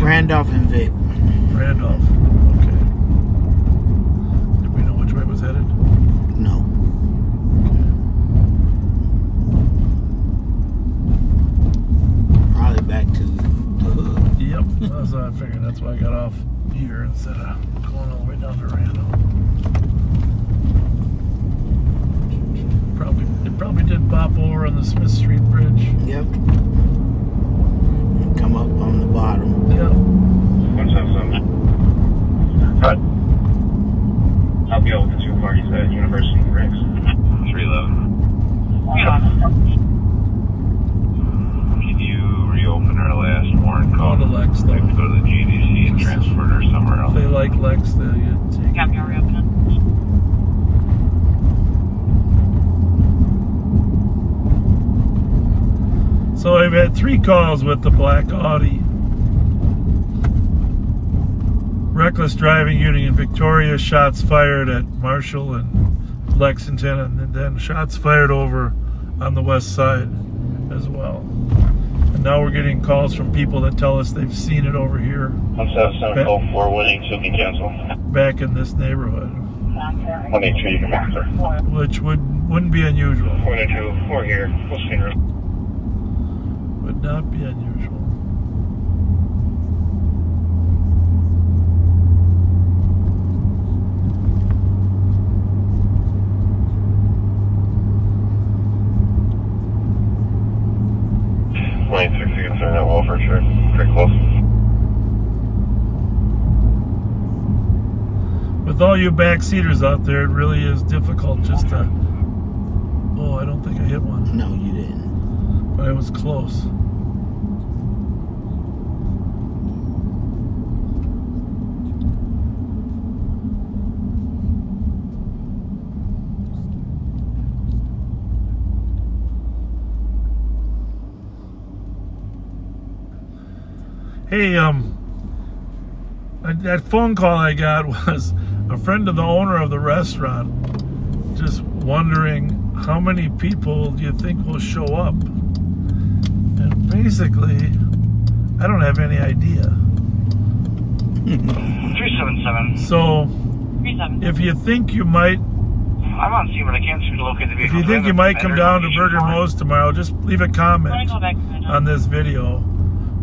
Randolph and Vic. Randolph. Okay. Did we know which way it was headed? No. Probably back to the hood. Yep, that's what I figured. That's why I got off here instead of going all the way down to Randolph. It probably did pop over on the Smith Street Bridge. Yep. And come up on the bottom. Yep. 177. Cut. I'll be over with the two parties at University Bricks. 311. Can you reopen our last warrant call? Go to Lex, though. Go to the GDC and transfer her somewhere else. If they like Lex, they'll take Got me a reopen it. So I've had 3 calls with the black Audi. Reckless driving unit in Victoria, shots fired at Marshall and Lexington, and then shots fired over on the west side as well. And now we're getting calls from people that tell us they've seen it over here. 177 call 418 can cancel. Back in this neighborhood. 182 you can mark, sir. Which wouldn't be unusual. 182, 4 here. We'll see you. Would not be unusual. That well for sure. Pretty close. With all you backseaters out there, it really is difficult just to... Oh, I don't think I hit one. No, you didn't. But it was close. Hey, that phone call I got was a friend of the owner of the restaurant just wondering how many people do you think will show up? And basically, I don't have any idea. 377. So, 37. if you think you might... I'm on scene, but I can't seem to locate the vehicle. If you think you might come down to Burger Mo's tomorrow, just leave a comment on this video.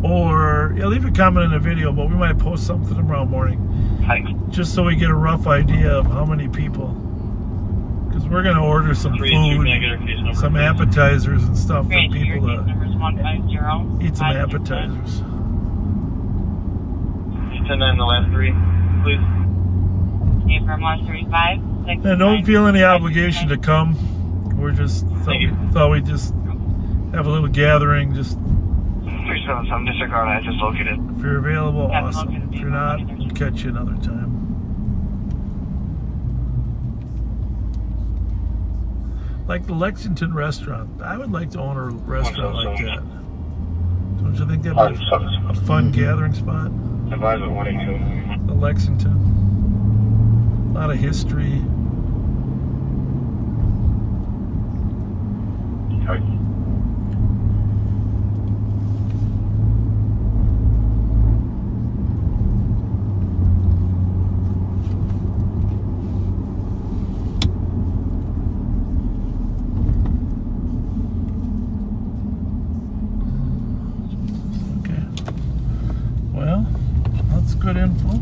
Or leave a comment in the video, but we might post something tomorrow morning. Thanks. Just so we get a rough idea of how many people. Because we're going to order some food, some appetizers and stuff for people to eat some appetizers. 10 the last 3, please. From 135. And don't feel any obligation to come. We're just thought we'd just have a little gathering. Just 377 disregard. I just located. If you're available, awesome. If you're not, we'll catch you another time. Like the Lexington restaurant. I would like to own a restaurant like that. Don't you think that'd be a fun gathering spot? Advise at 182. The Lexington. A lot of history. Okay. Well, that's good info.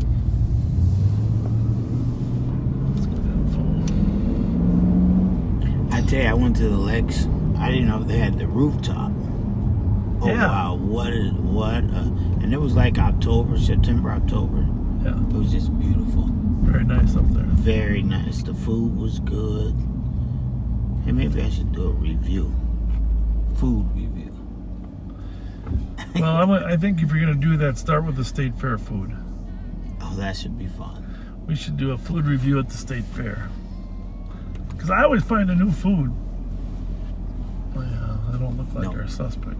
I tell you, I went to the Lex. I didn't know they had the rooftop. Oh Yeah. wow, what? And it was like September, October. Yeah. It was just beautiful. Very nice up there. Very nice. The food was good. And maybe I should do a review. Food review. Well, I think if you're going to do that, start with the State Fair food. Oh, that should be fun. We should do a food review at the State Fair. Because I always find a new food. Oh, yeah, I don't look like our suspect.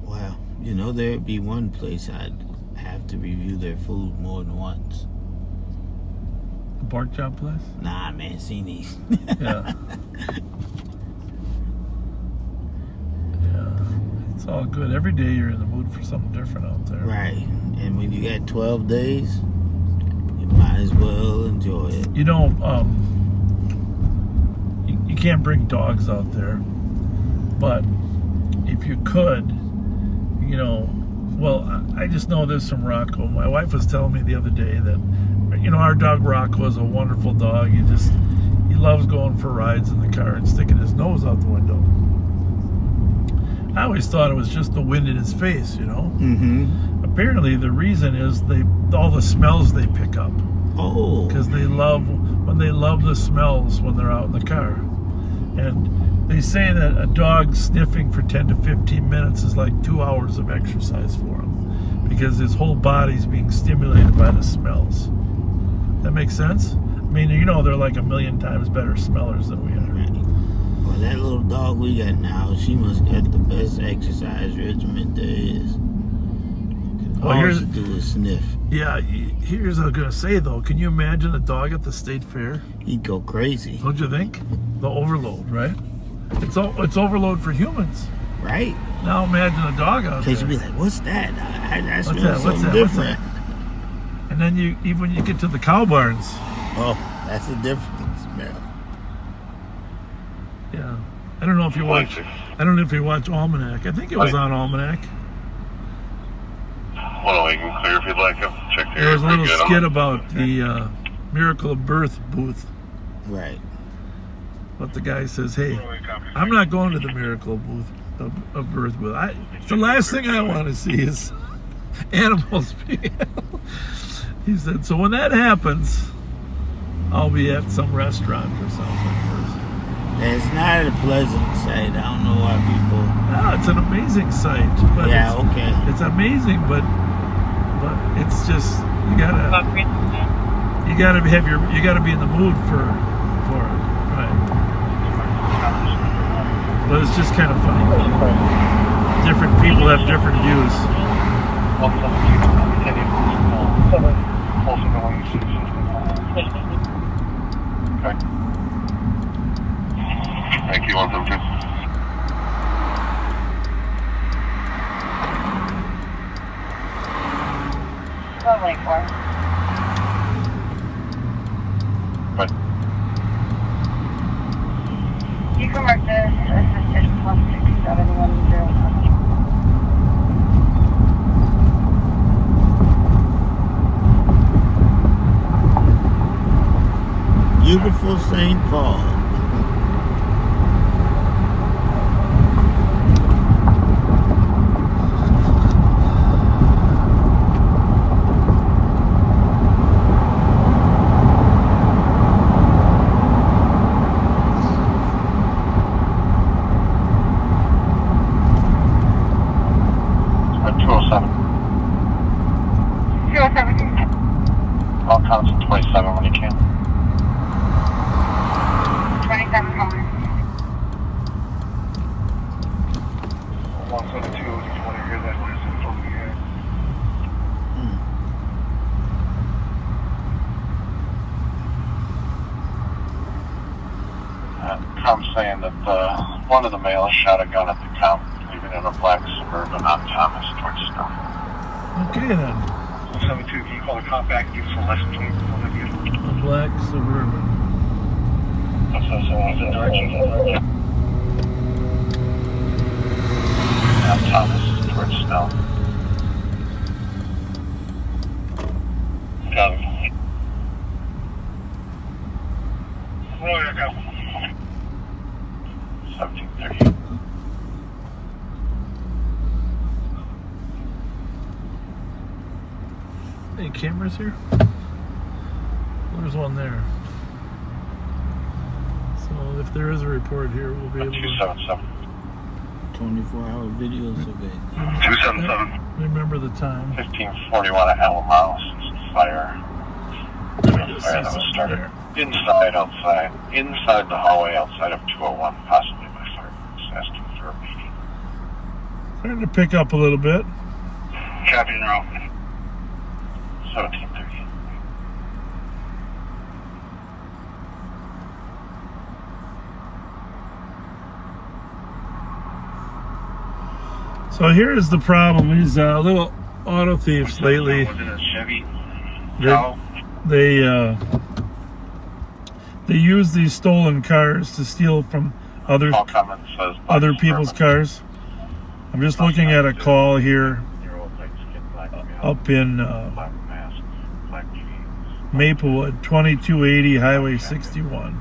Well, you know, there'd be one place I'd have to review their food more than once. pork chop place? Nah, man, seen these. Yeah. It's all good. Every day you're in the mood for something different out there. Right. And when you got 12 days, you might as well enjoy it. You know, you can't bring dogs out there, but if you could, you know, well, I just know this from Rocco. My wife was telling me the other day that, you know, our dog Rocco is a wonderful dog. He loves going for rides in the car and sticking his nose out the window. I always thought it was just the wind in his face, you know. Mm-hmm. Apparently, the reason is all the smells they pick up. Oh. Because they love the smells when they're out in the car. And they say that a dog sniffing for 10 to 15 minutes is like 2 hours of exercise for him, because his whole body's being stimulated by the smells. That makes sense? I mean, you know, they're like a million times better smellers than we are. Well, that little dog we got now, she must get the best exercise regimen there is. All she do is sniff. Yeah, here's what I'm going to say, though. Can you imagine a dog at the state fair? He'd go crazy. Don't you think? The overload, right? It's overload for humans. Right. Now imagine a dog out there. Because you'd be like, what's that? I smell something different. And then even when you get to the cow barns. Oh, that's a different smell. Yeah. I don't know if you watch Almanac. I think it was on Almanac. Well, we can clear if you'd like him. Check the There was a little skit about the Miracle of Birth booth. Right. But the guy says, hey, I'm not going to the Miracle booth of Birth booth. The last thing I want to see is animals being He said, so when that happens, I'll be at some restaurant or something. It's not a pleasant sight. I don't know why people... No, it's an amazing sight. But yeah, okay. It's amazing, but it's just you gotta be in the mood for it, right? But it's just kind of funny. Different people have different views. Okay. Thank you, 172. Lovely for. What? You can mark this assisted plus 6710. Beautiful St. Paul. I'll count to 27 when you can. 27 calling. 172, just want to hear that last info we had. Com's saying that one of the males shot a gun at the comp, leaving in a black Suburban on Thomas towards Stone. Okay then. 172, can you call the cop back and give us a lesson, please? A black Suburban. On Thomas towards Stone. Got him. Roll your go. 1730. Any cameras here? There's one there. So if there is a report here, we'll be able to... 277. 24-hour video survey. 277. Remember the time. 1541 at Alamo since the fire. Fire that was started inside the hallway outside of 201, possibly by fireworks, asking for a meeting. Starting to pick up a little bit. Copy in row. 1730. So here's the problem. These little auto thieves lately, they use these stolen cars to steal from other people's cars. I'm just looking at a call here up in Maplewood, 2280 Highway 61,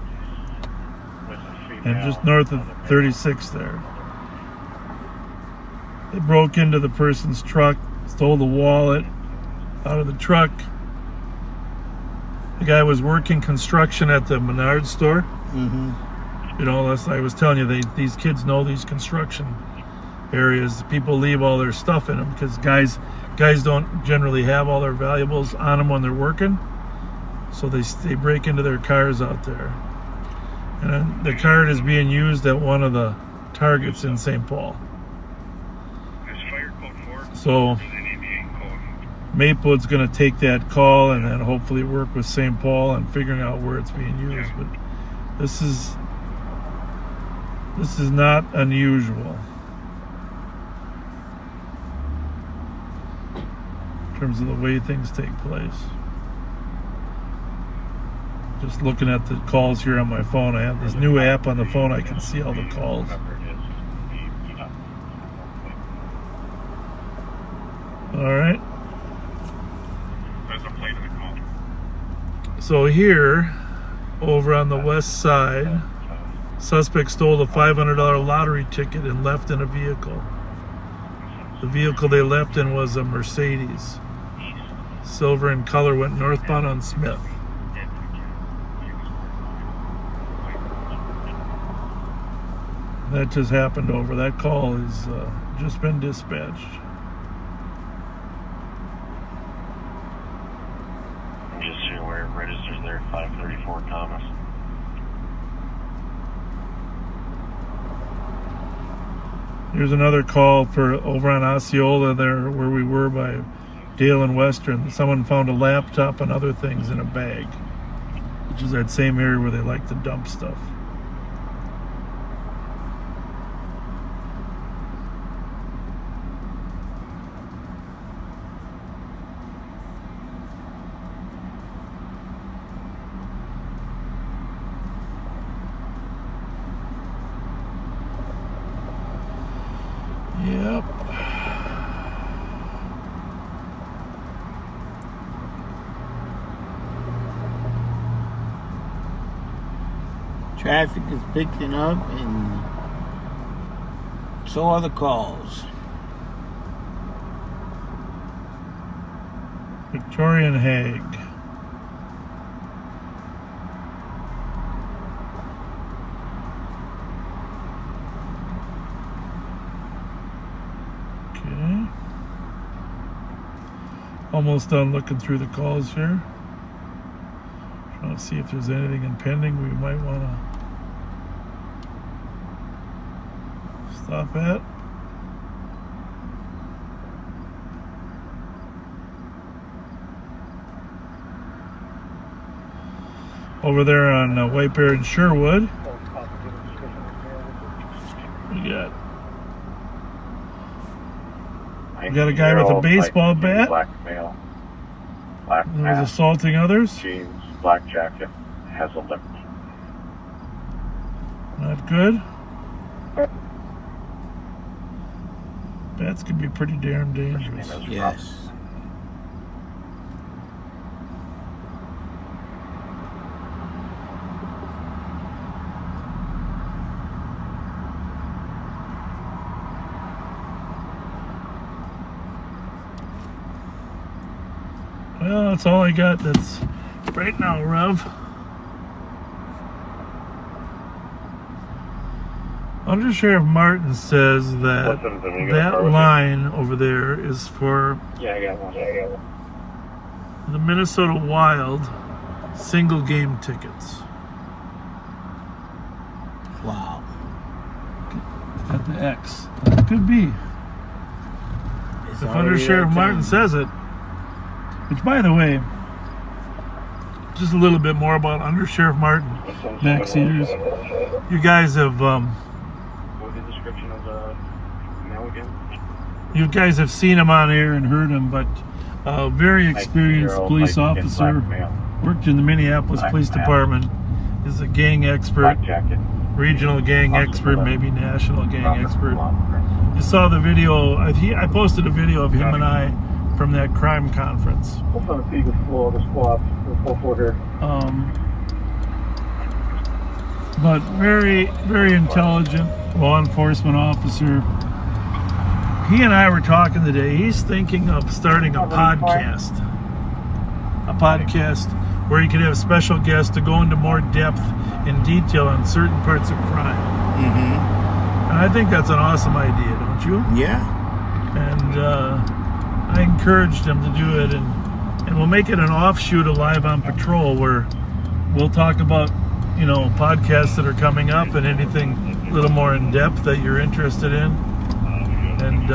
and just north of 36 there. They broke into the person's truck, stole the wallet out of the truck. The guy was working construction at the Menards store. You know, that's I was telling you, these kids know these construction areas. People leave all their stuff in them because guys don't generally have all their valuables on them when they're working. So they break into their cars out there. And then the card is being used at one of the Targets in St. Paul. So Maplewood's going to take that call and then hopefully work with St. Paul on figuring out where it's being used. But this is not unusual in terms of the way things take place. Just looking at the calls here on my phone. I have this new app on the phone. I can see all the calls. All right. So here, over on the west side, suspect stole a $500 lottery ticket and left in a vehicle. The vehicle they left in was a Mercedes. Silver in color, went northbound on Smith. That just happened over. That call has just been dispatched. I'm just here where it registers there, 534 Thomas. Here's another call for over on Osceola there where we were by Dale and Western. Someone found a laptop and other things in a bag, which is that same area where they like to dump stuff. Yep. Traffic is picking up and so are the calls. Victorian Hague. Almost done looking through the calls here. Trying to see if there's anything impending we might want to stop at. Over there on White Bear and Sherwood, we got a guy with a baseball bat. Black male. Black He was mask, assaulting others. jeans, black jacket, has a limp. Not good. Bats can be pretty damn dangerous. Yes. Well, that's all I got. That's right now, Rev. Under Sheriff Martin says that that line over there is for Yeah, I got one. the Minnesota Wild single game tickets. Wow. Got the X. Could be. It's If already Under Sheriff that Martin time. says it. Which, by the way, just a little bit more about Under Sheriff Martin backseaters. You guys have What was the description of the mail again? You guys have seen him on air and heard him, but very experienced police officer. Worked in the Minneapolis Police Department. Is a gang expert, regional gang expert, maybe national gang expert. You saw the video. I posted a video of him and I from that crime conference. But very, very intelligent law enforcement officer. He and I were talking today. He's thinking of starting a podcast. A podcast where he could have special guests to go into more depth and detail on certain parts of crime. Mm-hmm. And I think that's an awesome idea, don't you? Yeah. And I encouraged him to do it, and we'll make it an offshoot of Live on Patrol, where we'll talk about, you know, podcasts that are coming up and anything a little more in depth that you're interested in. And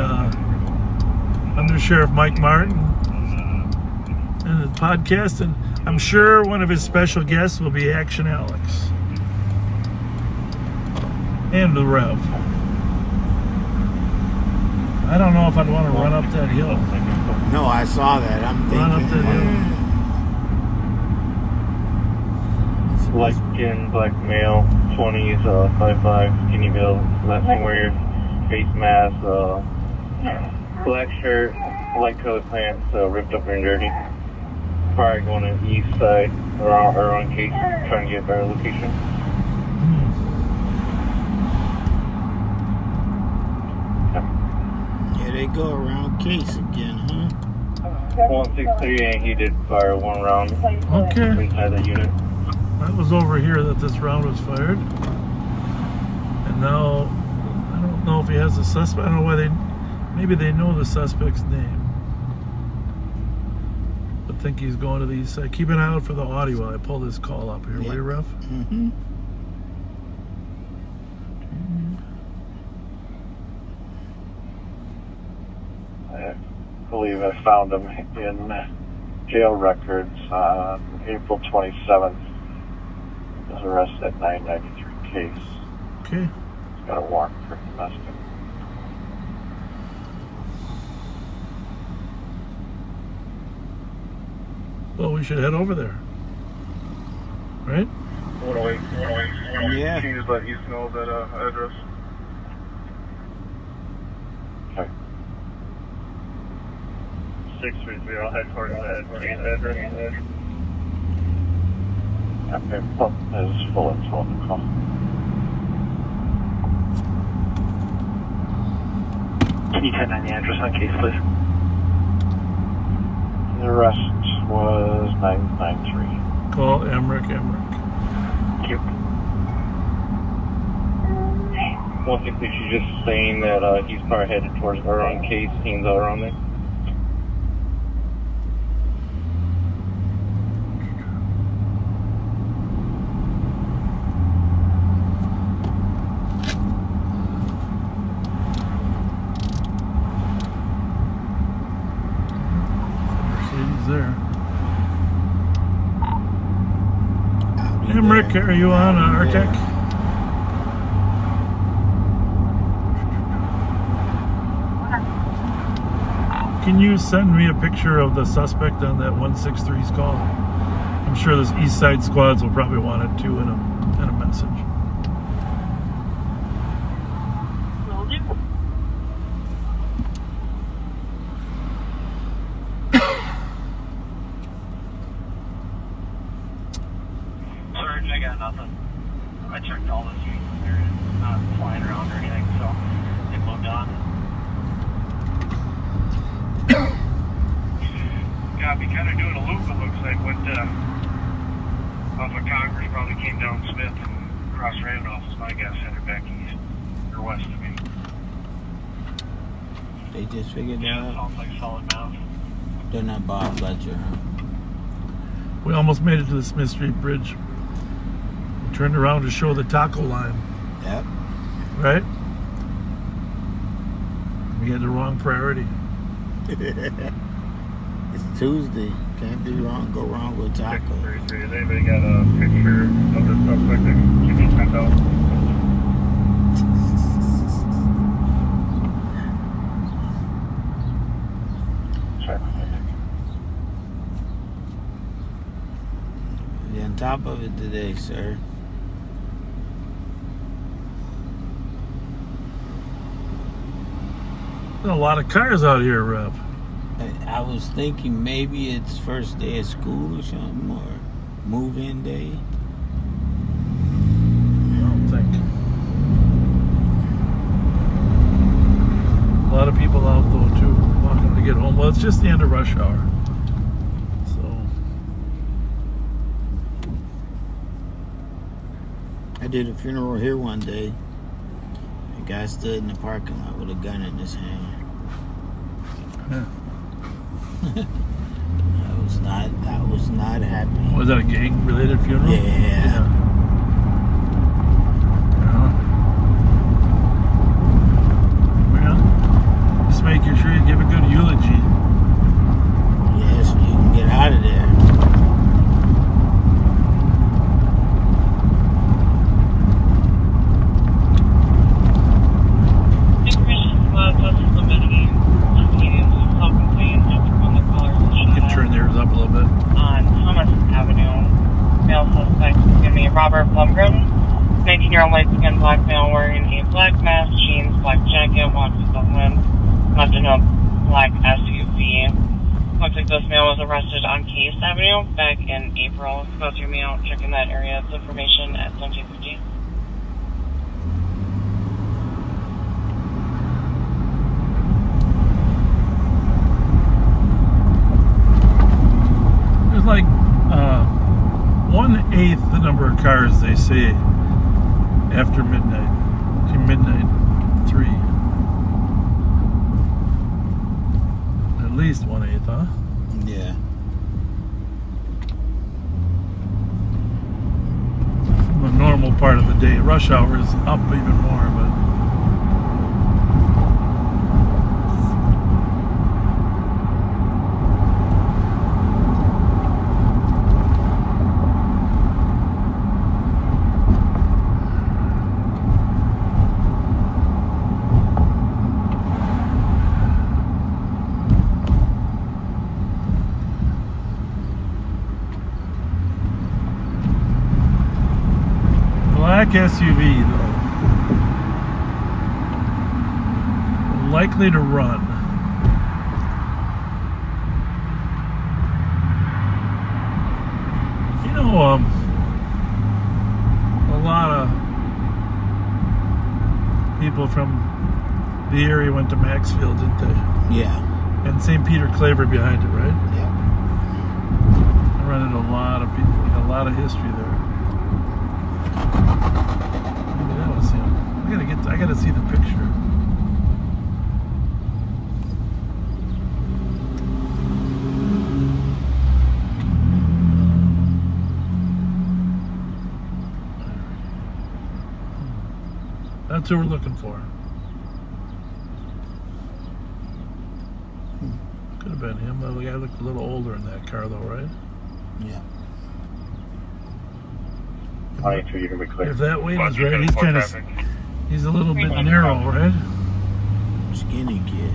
Under Sheriff Mike Martin and the podcast, and I'm sure one of his special guests will be Action Alex and the Rev. I don't know if I'd want to run up that hill. No, I saw that. I'm thinking. Run up that hill. Light skin, black male, 20s, 5'5", skinny build, left wear your face mask, black shirt, light colored pants, ripped up and dirty. Probably going to the east side around Case, trying to get a better location. Yeah, they go around Case again, huh? 163, and he did fire one round Okay. inside the unit. That was over here that this round was fired. And now, I don't know if he has a suspect. I don't know why maybe they know the suspect's name. But think he's going to the east side. Keep an eye out for the audio while I pull this call up here. Will you, Ref? Mm-hmm. I believe I found him in jail records on April 27th. He was arrested at 993 case. Okay. He's got a warrant for domestic. Well, we should head over there. Right? 108. Yeah. Can you just let East know that address? Okay. 630 headquarters address. Okay, well, that is full of the call. Can you type in the address on case, please? The arrest was 993. Call Emmerich. Thank you. 160, she's just saying that he's probably headed towards our own case, teams are on there. There. Emmerich, are you on Artec? Can you send me a picture of the suspect on that 163's call? I'm sure those East Side squads will probably want it too in a message. I got nothing. I checked all the streets. They're not flying around or anything, so they moved on. Yeah, be kind of doing a loop, it looks like. Went off of Congress, probably came down Smith and crossed Randolph, is my guess, headed back east, or west, I mean. They just figured out. Sounds like solid mouth. They're not Bob Fletcher, huh? We almost made it to the Smith Street Bridge. We turned around to show the taco line. Yep. Right? We had the wrong priority. It's Tuesday. Can't do wrong. Go wrong with taco. Has anybody got a picture of the suspect that you can send out? on top of it today, sir. There's a lot of cars out here, Rob. I was thinking maybe it's first day of school or something, or move-in day. I don't think. A lot of people out though too, wanting to get home. Well, it's just the end of rush hour. I did a funeral here one day. A guy stood in the parking lot with a gun in his hand. Yeah. I was not happy. Was that a gang-related funeral? Yeah. Well, just making sure you give a good eulogy. Yeah, so you can get out of there. Robert Blumgren, 19-year-old light-skinned black male wearing a black mask, jeans, black jacket, walks with the wind, left in a black SUV. Looks like this male was arrested on Case Avenue back in April. Go through me out, checking that area. It's information at 1750. There's like 1/8 the number of cars they say after midnight. To midnight 3. At least 1/8, huh? Yeah. The normal part of the day. Rush hour is up even more, but black SUV though, likely to run. You know, a lot of people from the area went to Maxfield, didn't they? Yeah. And St. Peter Claver behind it, right? Yeah. I run into a lot of people, a lot of history there. Maybe that was him. I gotta see the picture. That's who we're looking for. Could have been him. The guy looked a little older in that car though, right? Yeah. You can be clear. If that Wayne is right, he's a little bit narrow, right? Skinny kid.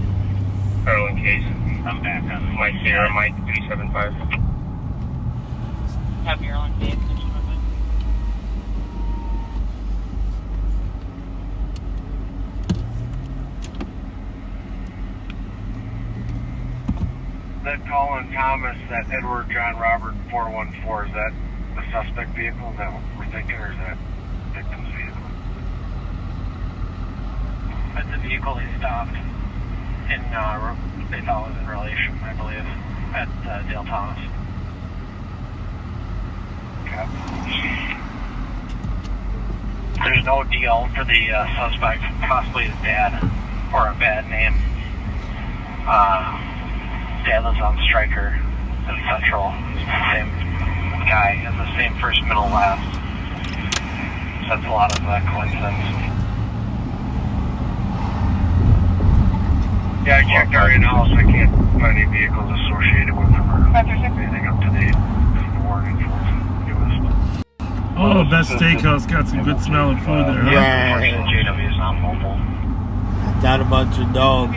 Carl, in case I'm back on my Sierra, Mike 375. Have your own date. That Colin Thomas, that Edward John Robert 414, is that the suspect vehicle that we're thinking, or is that victim's vehicle? That's the vehicle they stopped in, they thought was in relation, I believe, at Dale Thomas. Okay. There's no deal for the suspect, possibly his dad, or a bad name. Dad lives on Stryker in Central. Same guy, has the same first, middle, last. So that's a lot of coincidence. Yeah, I checked our in-house. I can't find any vehicles associated with them or anything up to date. Just the warning enforcement. Oh, Best Steakhouse got some good smelling food there, huh? Yeah. JW is not mobile. I thought about your dog.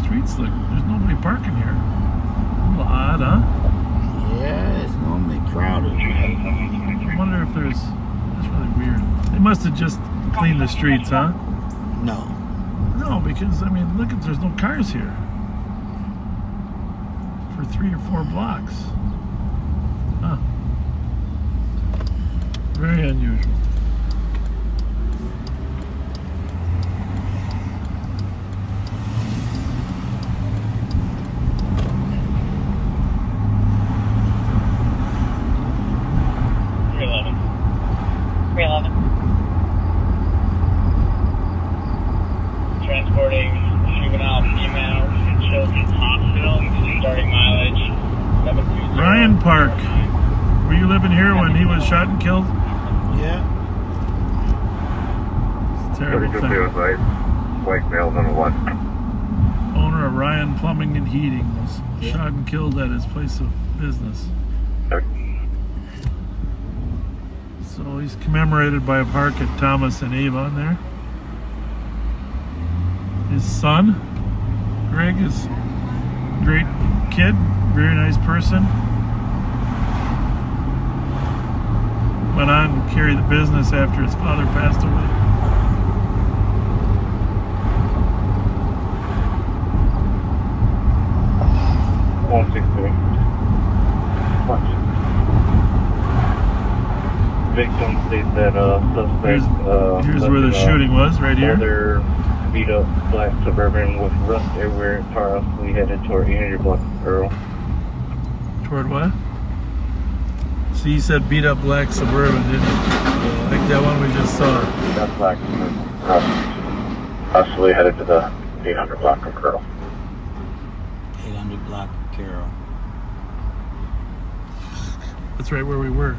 Streets like there's nobody parking here. A little odd, huh? Yeah, it's normally crowded. I wonder if there's. That's really weird. They must have just cleaned the streets, huh? No. No, because I mean, look at there's no cars here for 3 or 4 blocks. Huh. Very unusual. Transporting juvenile female to Children's Hospital, starting mileage 720. Ryan Park. Were you living here when he was shot and killed? Yeah. It's a terrible thing. White males on the left. Owner of Ryan Plumbing and Heating was shot and killed at his place of business. So he's commemorated by a park at Thomas and Avon there. His son, Greg, is a great kid, very nice person. Went on to carry the business after his father passed away. Victim states that suspect Here's where the shooting was, right here. Other beat up black Suburban with rust everywhere, possibly headed toward 800 block of Earl. Toward what? So you said beat up black Suburban, didn't you? Like that one we just saw. That's black. Possibly headed to the 800 block of Earl. 800 block of Carroll. That's right where we were.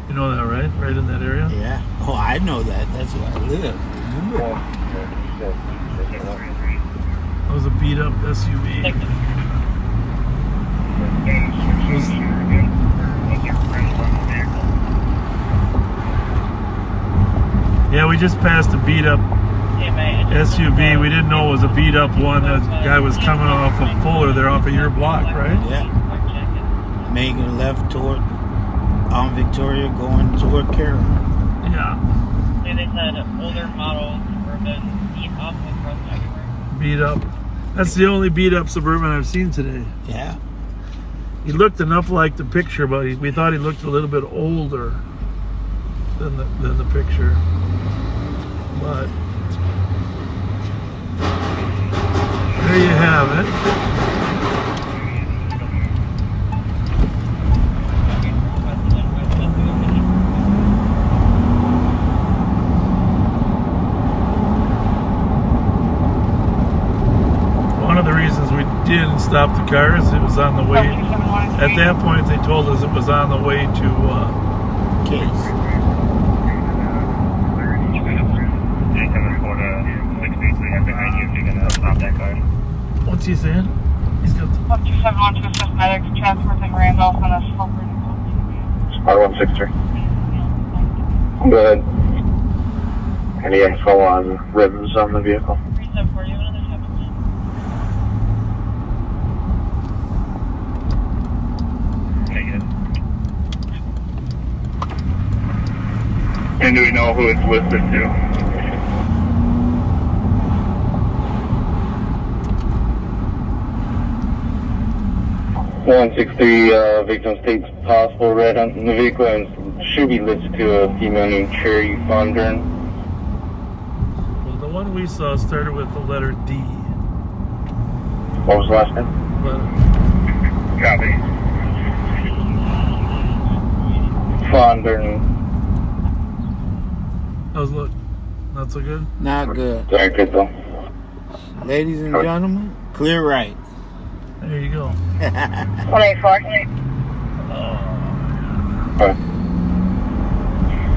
You know that, right? Right in that area? Yeah. Oh, I know that. That's where I live. Remember? That was a beat up SUV. Yeah, we just passed a beat up SUV. We didn't know it was a beat up one. That guy was coming off of Fuller there off of your block, right? Yeah. Making a left toward Victoria, going toward Carroll. Yeah. They said older model Suburban beat up with rust everywhere. Beat up. That's the only beat up Suburban I've seen today. Yeah. He looked enough like the picture, but we thought he looked a little bit older than the picture. But there you have it. One of the reasons we didn't stop the cars, it was on the way. At that point, they told us it was on the way to Case. What's he saying? He's got the... 2712 assist medics, transporting Randolph on a slope. R163. Go ahead. Any info on rims on the vehicle? And do we know who it's listed to? .163 victim states possible red on the vehicle and should be listed to a female named Cherry Fondern. Well, the one we saw started with the letter D. What was the last name? Copy. Fondern. How's it look? Not so good? Not good. Very good though. Ladies and gentlemen, clear right. There you go. 184.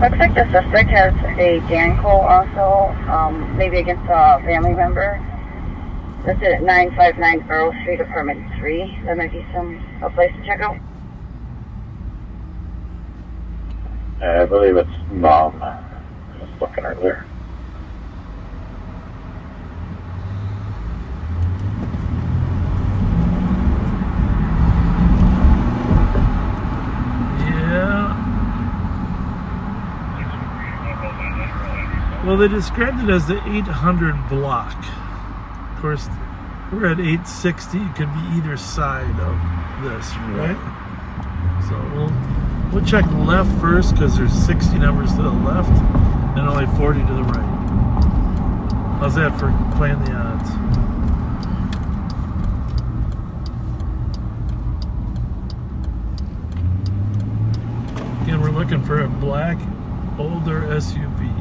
Looks like the suspect has a gang call also, maybe against a family member. Listed at 959 Earl Street, apartment 3. That might be a place to check out. I believe it's Mom. I was looking earlier. they described it as the 800 block. Of course, we're at 860. It could be either side of this, right? So we'll check left first because there's 60 numbers to the left and only 40 to the right. How's that for playing the odds? Again, we're looking for a black, older SUV.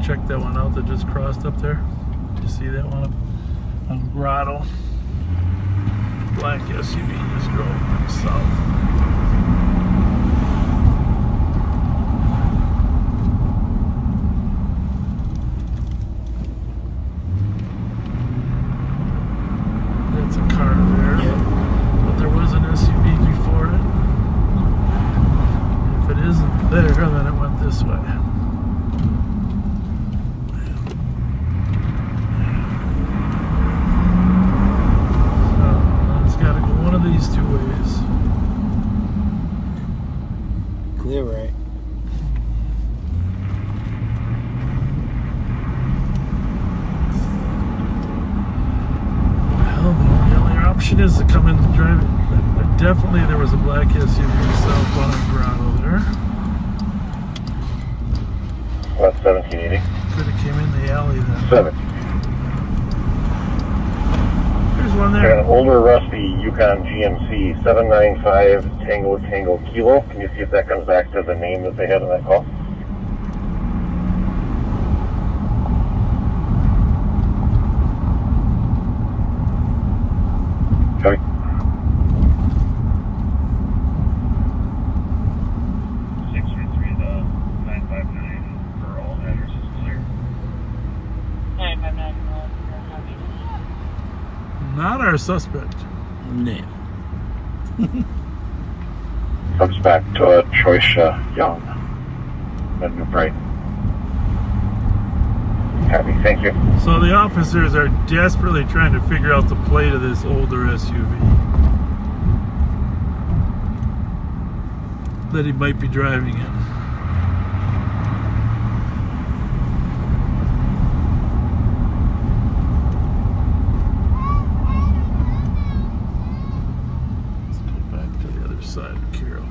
Check that one out that just crossed up there. Did you see that one up on Grotto? Black SUV just drove south. That's a car there. Yep. But there was an SUV before it. If it isn't there, then it went this way. These two ways. Clear, right? Well, the only option is to come in and drive it. Definitely there was a black SUV southbound on Grotto there. West 1780. Could have came in the alley then. 7. One there. Got an older rusty Yukon GMC 795 Tango Tango Kilo. Can you see if that comes back to the name that they had in that call? Copy. Not our suspect. No. Comes back to Choice Young. Medgar Bright. Happy, thank you. So the officers are desperately trying to figure out the plate of this older SUV that he might be driving in. Side of Carroll.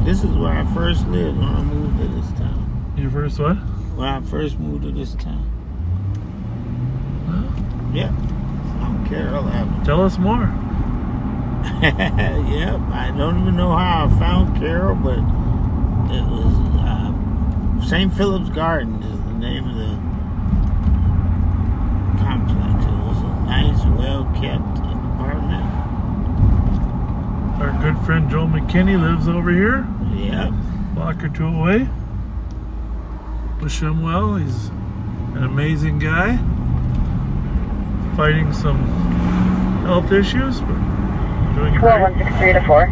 This is where I first lived when I moved to this town. You first what? When I first moved to this town. Huh? Yep. On Carroll Avenue. Tell us more. Yep. I don't even know how I found Carroll, but it was St. Philip's Garden is the name of the complex. It was a nice, well-kept apartment. Our good friend Joe McKinney lives over here. Yep. Block or two away. Wish him well. He's an amazing guy. Fighting some health issues, but doing it great. 163 to 4.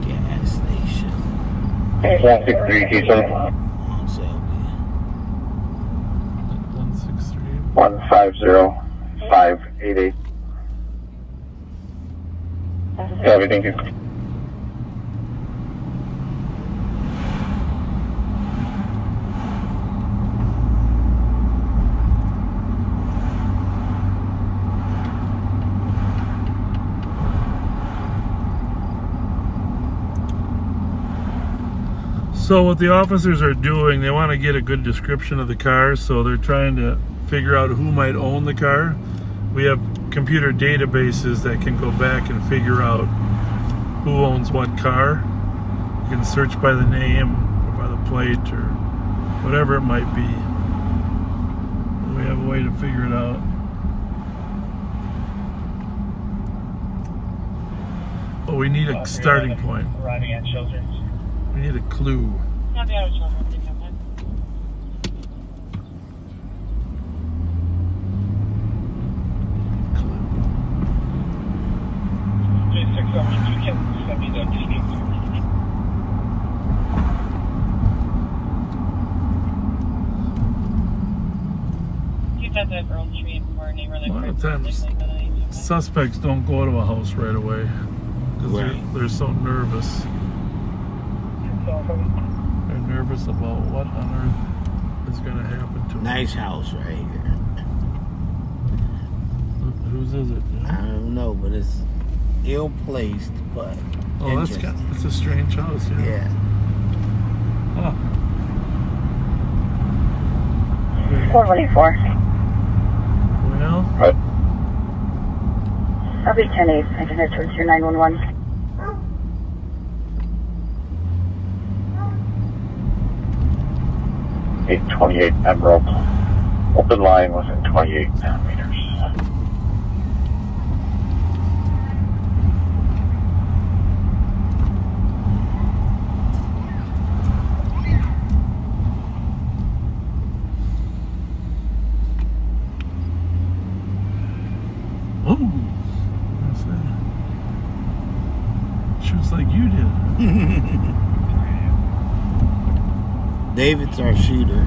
Gas station. 163 Keystone. 163. 150588. Copy, thank you. So what the officers are doing, they want to get a good description of the car, so they're trying to figure out who might own the car. We have computer databases that can go back and figure out who owns what car. You can search by the name or by the plate or whatever it might be. We have a way to figure it out. But we need a starting point. Arriving at shelter. We need a clue. A lot of times, suspects don't go to a house right away because they're so nervous. They're nervous about what on earth is going to happen to them. Nice house right here. Whose is it? I don't know, but it's ill placed, but oh, that's a strange house. Yeah. Huh. 424. Well, I'll be 10-8. I can head towards your 911. Eight 28 Emerald. Open line within 28 meters. oh, what's that? Shoots like you did. David's our shooter.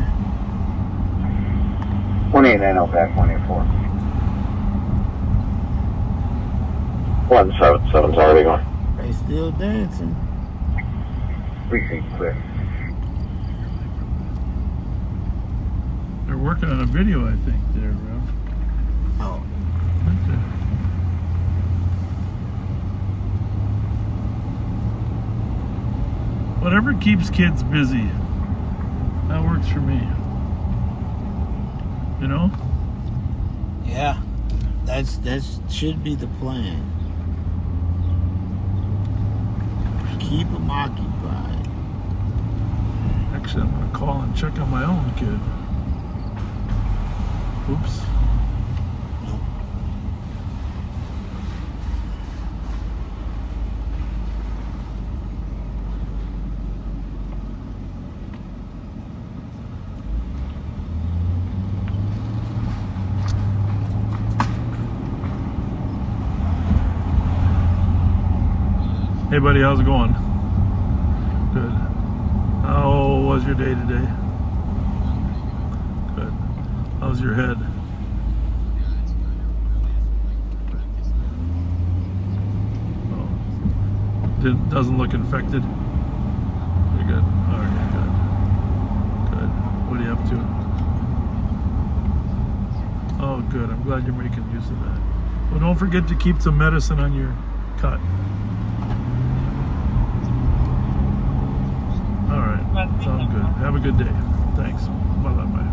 189 back 184. 177's already gone. They still dancing. Precinct clear. They're working on a video, I think, there, Rev. Oh. Okay. Whatever keeps kids busy, that works for me. You know? Yeah. That should be the plan. Keep them occupied. Actually, I'm going to call and check on my own kid. Oops. Hey buddy, how's it going? Good. How was your day today? Good. How's your head? Oh. Doesn't look infected? You're good. Alright, good. Good. What are you up to? Oh good, I'm glad you're making use of that. Well, don't forget to keep some medicine on your cut. Sounds good. Have a good day. Thanks. Bye-bye.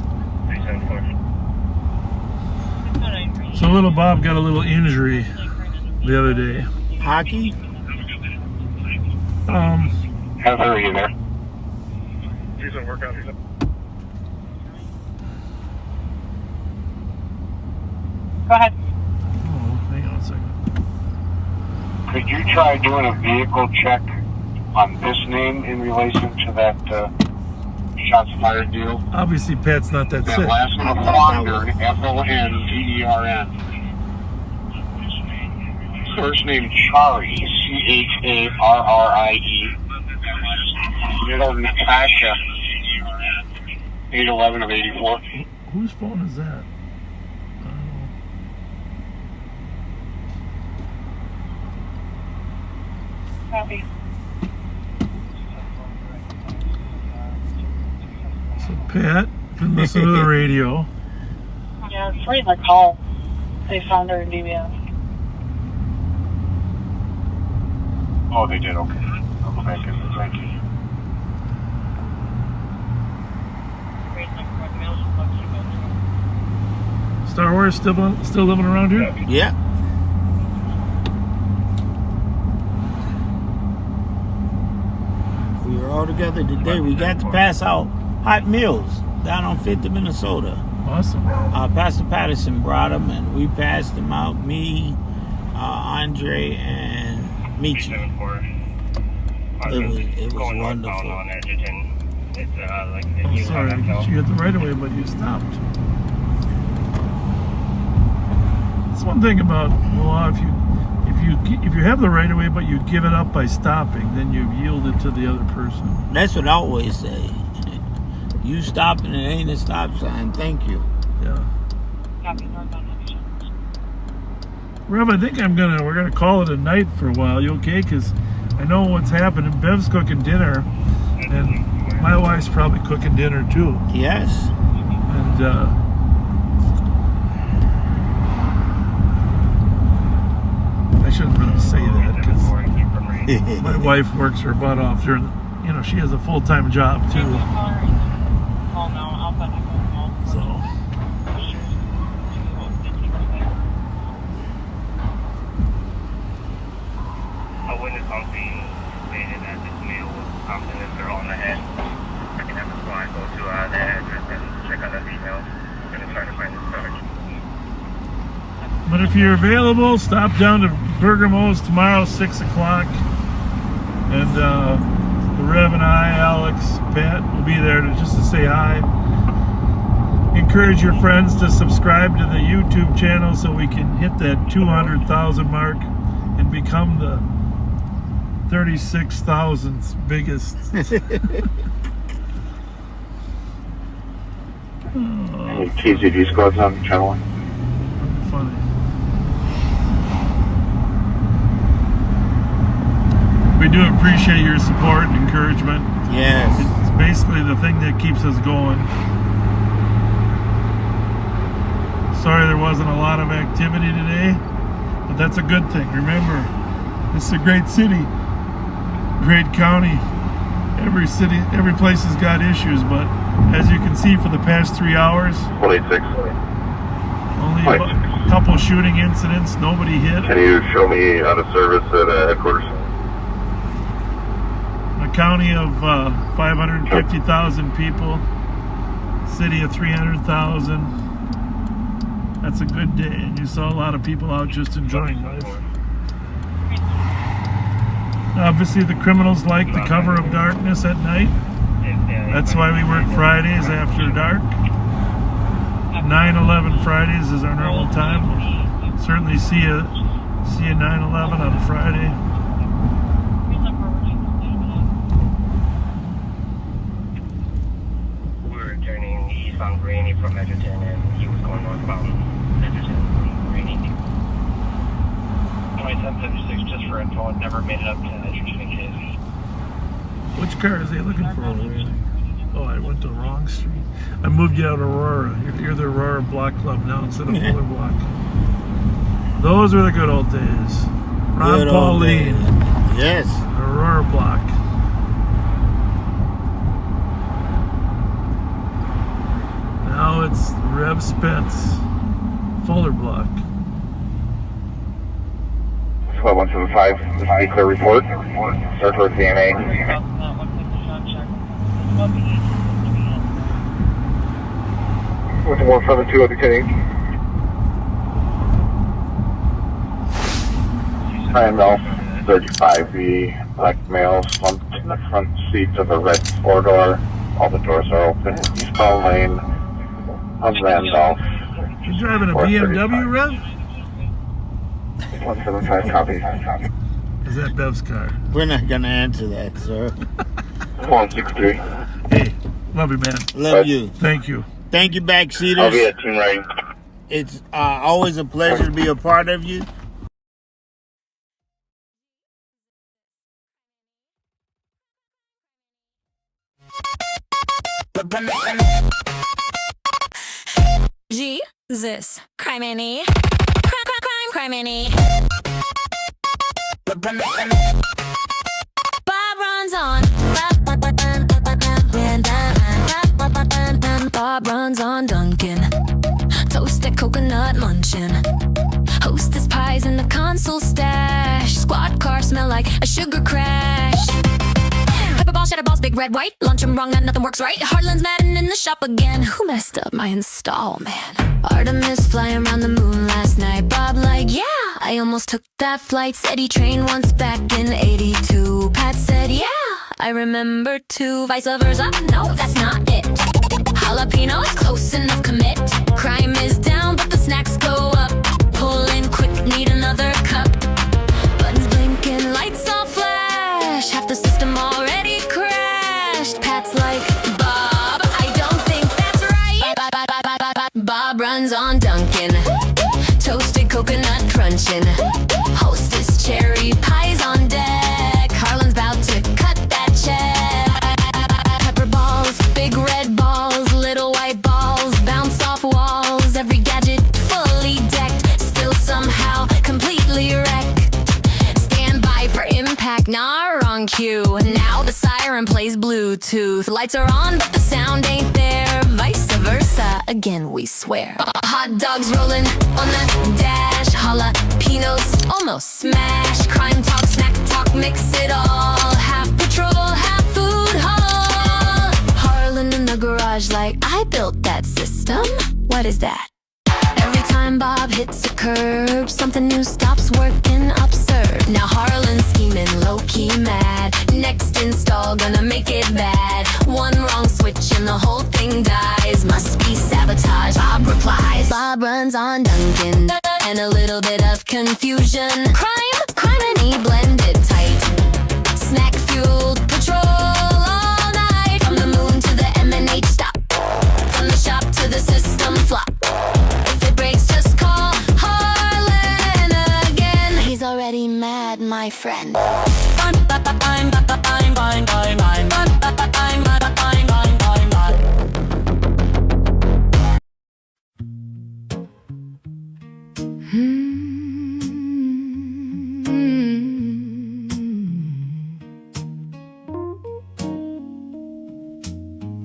So little Bob got a little injury the other day. Hockey? Heather, are you there? She's at workout. Go ahead. Oh, hang on a second. Could you try doing a vehicle check on this name in relation to that shots fired deal? Obviously, Pat's not that That sick. last one, Fondern, Fondern. First name Chari, Charrie. Middle Natasha, 811 of 84. Whose phone is that? Copy. So Pat can listen to the radio. Yeah, it's right in the call. They found her in DBS. Oh, they did, okay. I'll go back in, thank you. Star Wars still living around here? Yeah. We were all together today. We got to pass out hot meals down on 50th, Minnesota. Awesome. Pastor Patterson brought them, and we passed them out. Me, Andre, and Michi. It was wonderful. I'm sorry, you had the right of way, but you stopped. It's one thing about the law. If you have the right of way, but you give it up by stopping, then you've yielded to the other person. That's what I always say. You stop and it ain't a stop sign. Thank you. Yeah. Rev, I think we're gonna call it a night for a while. You okay? Because I know what's happening. Bev's cooking dinner, and my wife's probably cooking dinner too. Yes. And I shouldn't really say that because my wife works her butt off during. She has a full-time job too. So. A witness on scene stated that this male was pumping this girl on the head. I can have the squad go to the address and check out the details. I'm going to try to find this charge. But if you're available, stop down to Burger Mo's tomorrow, 6 o'clock. And the Rev and I, Alex, Pat, will be there just to say hi. Encourage your friends to subscribe to the YouTube channel so we can hit that 200,000 mark and become the 36,000th biggest. TZD squad's on channel 1. Funny. We do appreciate your support and encouragement. Yes. It's basically the thing that keeps us going. Sorry there wasn't a lot of activity today, but that's a good thing. Remember, this is a great city, great county. Every city, every place has got issues, but as you can see for the past 3 hours, 186. only a couple shooting incidents, nobody hit. Can you show me out of service at headquarters? A county of 550,000 people, city of 300,000. That's a good day, and you saw a lot of people out just enjoying life. Obviously, the criminals like the cover of darkness at night. That's why we work Fridays after dark. 9/11 Fridays is our normal time. We'll certainly see a 9/11 on a Friday. We were turning east on Rainy from Edgerton, and he was going northbound Edgerton from Rainy. 2756 just for info, it never made it up to Edgerton in case. Which car is he looking for over there? Oh, I went to the wrong street. I moved you out of Aurora. You're the Aurora Block Club now instead of Fuller Block. Those were the good old days. Ron Pauline. Yes. Aurora Block. Now it's Rev Spence. Fuller Block. 175, this is a clear report. Start towards the NA. 172 detaining. IML 35B, black male slumped in the front seat of a red four-door. All the doors are open. Eastbound lane of Randolph. You driving a BMW, Rev? 175, copy. Is that Bev's car? We're not going to answer that, sir. 163. Hey, love you, man. Love you. Thank you. Thank you, backseaters. I'll be at team riding. It's always a pleasure to be a part of you. Jesus, crime any, crime any. Bob runs on. Bob runs on Duncan. Toasted coconut. luncheon. Hostess pies in the console stash. Squad car smell like a sugar crash. Pepper ball, cheddar balls, big red, white. Luncheon wrong, that nothing works right. Harlan's mad and in the shop again. Who messed up my install, man? Artemis flying around the moon last night. Bob like, yeah, I almost took that flight. Said he trained once back in 82. Pat said, yeah, I remember too. Vice versa, no, that's not it. Jalapeno is close enough, commit. Crime is down, but the snacks go up. Pull in quick, need another cup. Buttons blinking, lights all flash. Half the system already crashed. Pat's like, Bob, I don't think that's right. Bob runs on Dunkin'. Toasted coconut crunching. Hostess cherry pies on deck. Harlan's about to cut that check. Pepper balls, big red balls, little white balls bounce off walls. Every gadget fully decked, still somehow completely wrecked. Stand by for impact, nah, wrong cue. Now the siren plays Bluetooth. Lights are on, but the sound ain't there. Vice versa, again we swear. Hot dogs rolling on the dash. Jalapenos almost smash. Crime talk, snack talk, mix it all. Half patrol, half food hall. Harlan in the garage like, I built that system. What is that? Every time Bob hits a curb, something new stops working absurd. Now Harlan's scheming, low-key mad. Next install, gonna make it bad. One wrong switch and the whole thing dies. Must be sabotage, Bob replies. Bob runs on Dunkin', and a little bit of confusion. Crime and he blended tight. Snack-fueled patrol all night. From the moon to the M&H stop. From the shop to the system flop. Just call Harlan again. He's already mad, my friend.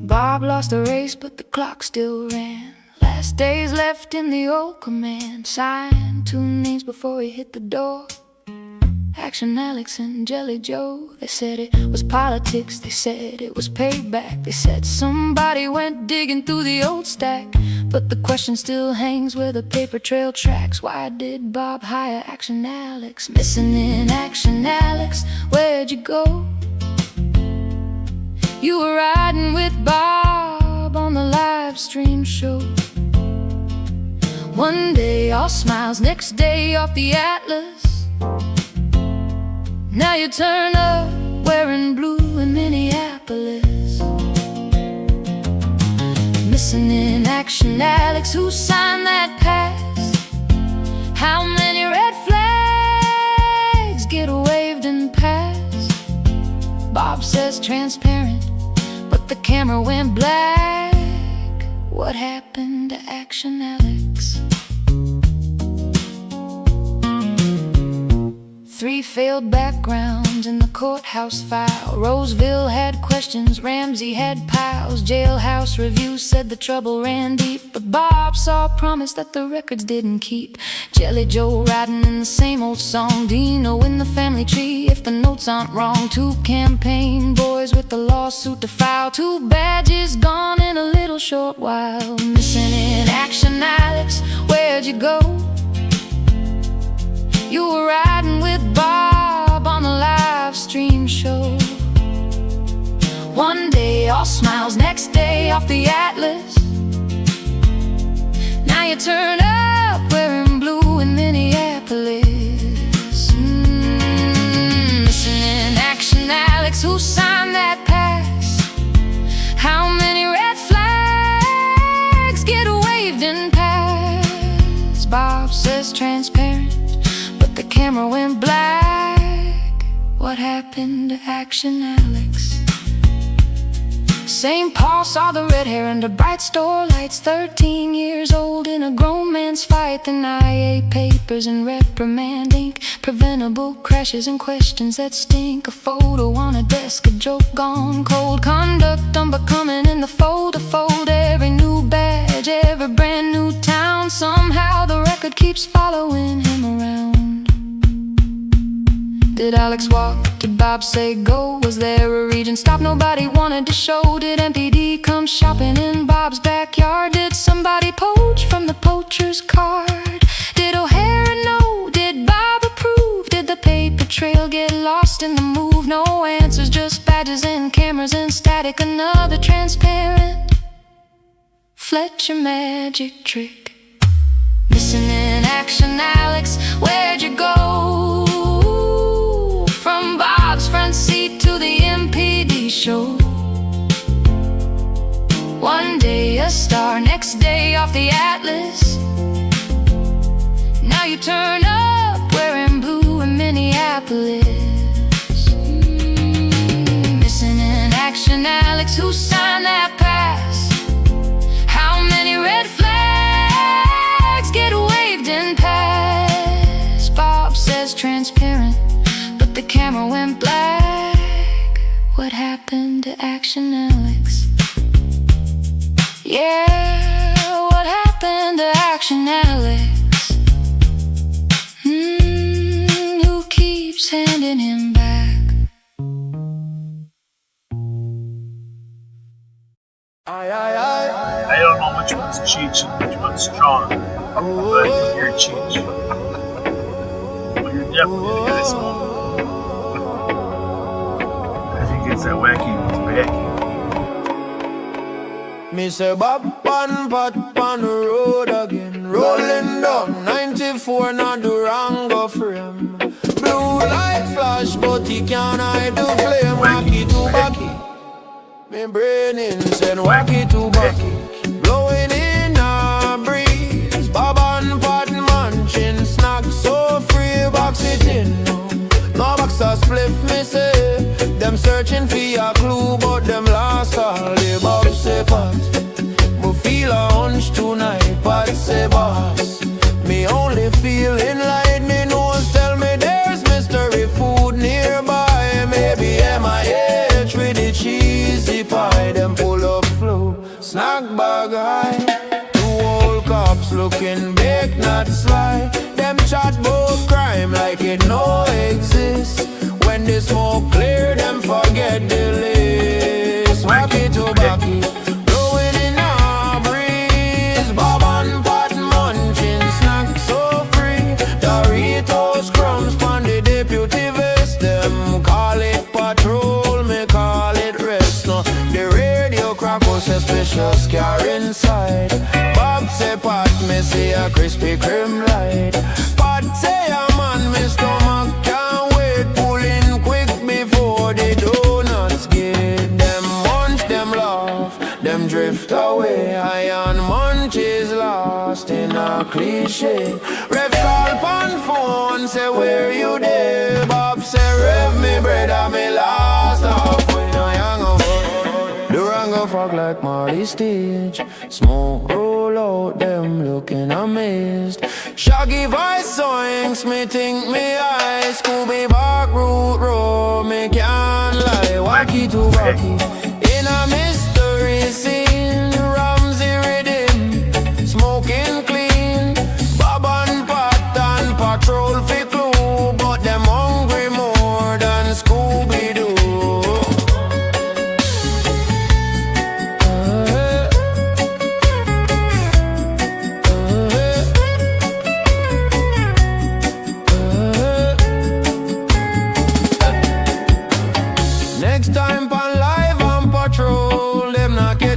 Bob lost the race, but the clock still ran. Last days left in the old command. Signed 2 names before he hit the door. Action Alex and Jelly Joe. They said it was politics, they said it was payback. They said somebody went digging through the old stack. But the question still hangs where the paper trail tracks. Why did Bob hire Action Alex? Missing in Action Alex, where'd you go? You were riding with Bob on the live stream show. One day all smiles, next day off the Atlas. Now you turn up wearing blue in Minneapolis. Missing in Action Alex, who signed that pass? How many red flags get waved and passed? Bob says transparent, but the camera went black. What happened to Action Alex? 3 failed backgrounds in the courthouse file. Roseville had questions, Ramsey had piles. Jailhouse Review said the trouble ran deep, but Bob saw promise that the records didn't keep. Jelly Joe riding in the same old song. Dino in the family tree, if the notes aren't wrong. 2 campaign boys with a lawsuit to file. 2 badges gone in a little short while. Missing in Action Alex, where'd you go? You were riding with Bob on the live stream show. One day all smiles, next day off the Atlas. Now you turn up wearing blue in Minneapolis. Missing in Action Alex, who signed that pass? How many red flags get waved and passed? Bob says transparent, the camera went black. What happened to Action Alex? St. Paul saw the red hair under bright store lights. 13 years old in a grown man's fight. The IA papers and reprimand ink. Preventable crashes and questions that stink. A photo on a desk, a joke gone cold. Conduct unbecoming in the fold to fold. Every new badge, every brand new town. Somehow the keeps following him around. Did Alex walk? Did Bob say go? Was there a region stop nobody wanted to show? Did MPD come shopping in Bob's backyard? Did somebody poach from the poacher's card? Did O'Hara know? Did Bob approve? Did the paper trail get lost in the move? No answers, just badges and cameras and static. Another transparent Fletcher magic trick. Missing in action, Alex, where'd you go? From Bob's front seat to the MPD show. One day a star, next day off the Atlas. Now you turn up wearing blue in Minneapolis. Missing in action, Alex, who signed that pass? How many red flags get waved and passed? Bob says transparent, but the camera went black. What happened to Action Alex? Yeah, what happened to Action Alex? Who keeps handing him back? I don't know which one's Cheech and which one's Strong, but you're Cheech. Well, you're definitely the guy smoking. I think it's that wacky tobacco. Me say Bob pan pot pan the road again. Rolling down 94 na Durango frame. Blue light flash but he can't hide the flame. Wacky tobacco. Me brain insane. Wacky tobacco. Blowing in a breeze. Bob and pot munching. Snack so free. Box it in. No box a spliff me say. Them searching for a clue but them lost all the Bob say pot. Me feel a hunch tonight, but say boss. Me only feeling like me nose tell me there's mystery food nearby. Maybe MIH with the cheesy pie. Them pull up flow, snack bag high. Two old cops looking big, not sly. Them chat bout crime like it no exists. When the smoke clear, them forget the list. Wacky tobacco. Suspicious car inside. Bob say pot, me see a crispy cream light. Pot say a man, me stomach can't wait. Pulling quick before the donuts get. Them munch, them laugh, them drift away. Iron munch is lost in a cliche. Rev call pan phone, say where you there? Bob say rev me brother, me last halfway. No young of Durango fog like Marty stage. Smoke roll out, them looking amazed. Shaggy voice swings, me think me eye. Scooby back root row, me can't lie. Wacky tobacco in a mystery scene. Ramsey rhythm, smoking clean. Bob and pot and patrol fi clue, but them hungry more than Scooby Doo.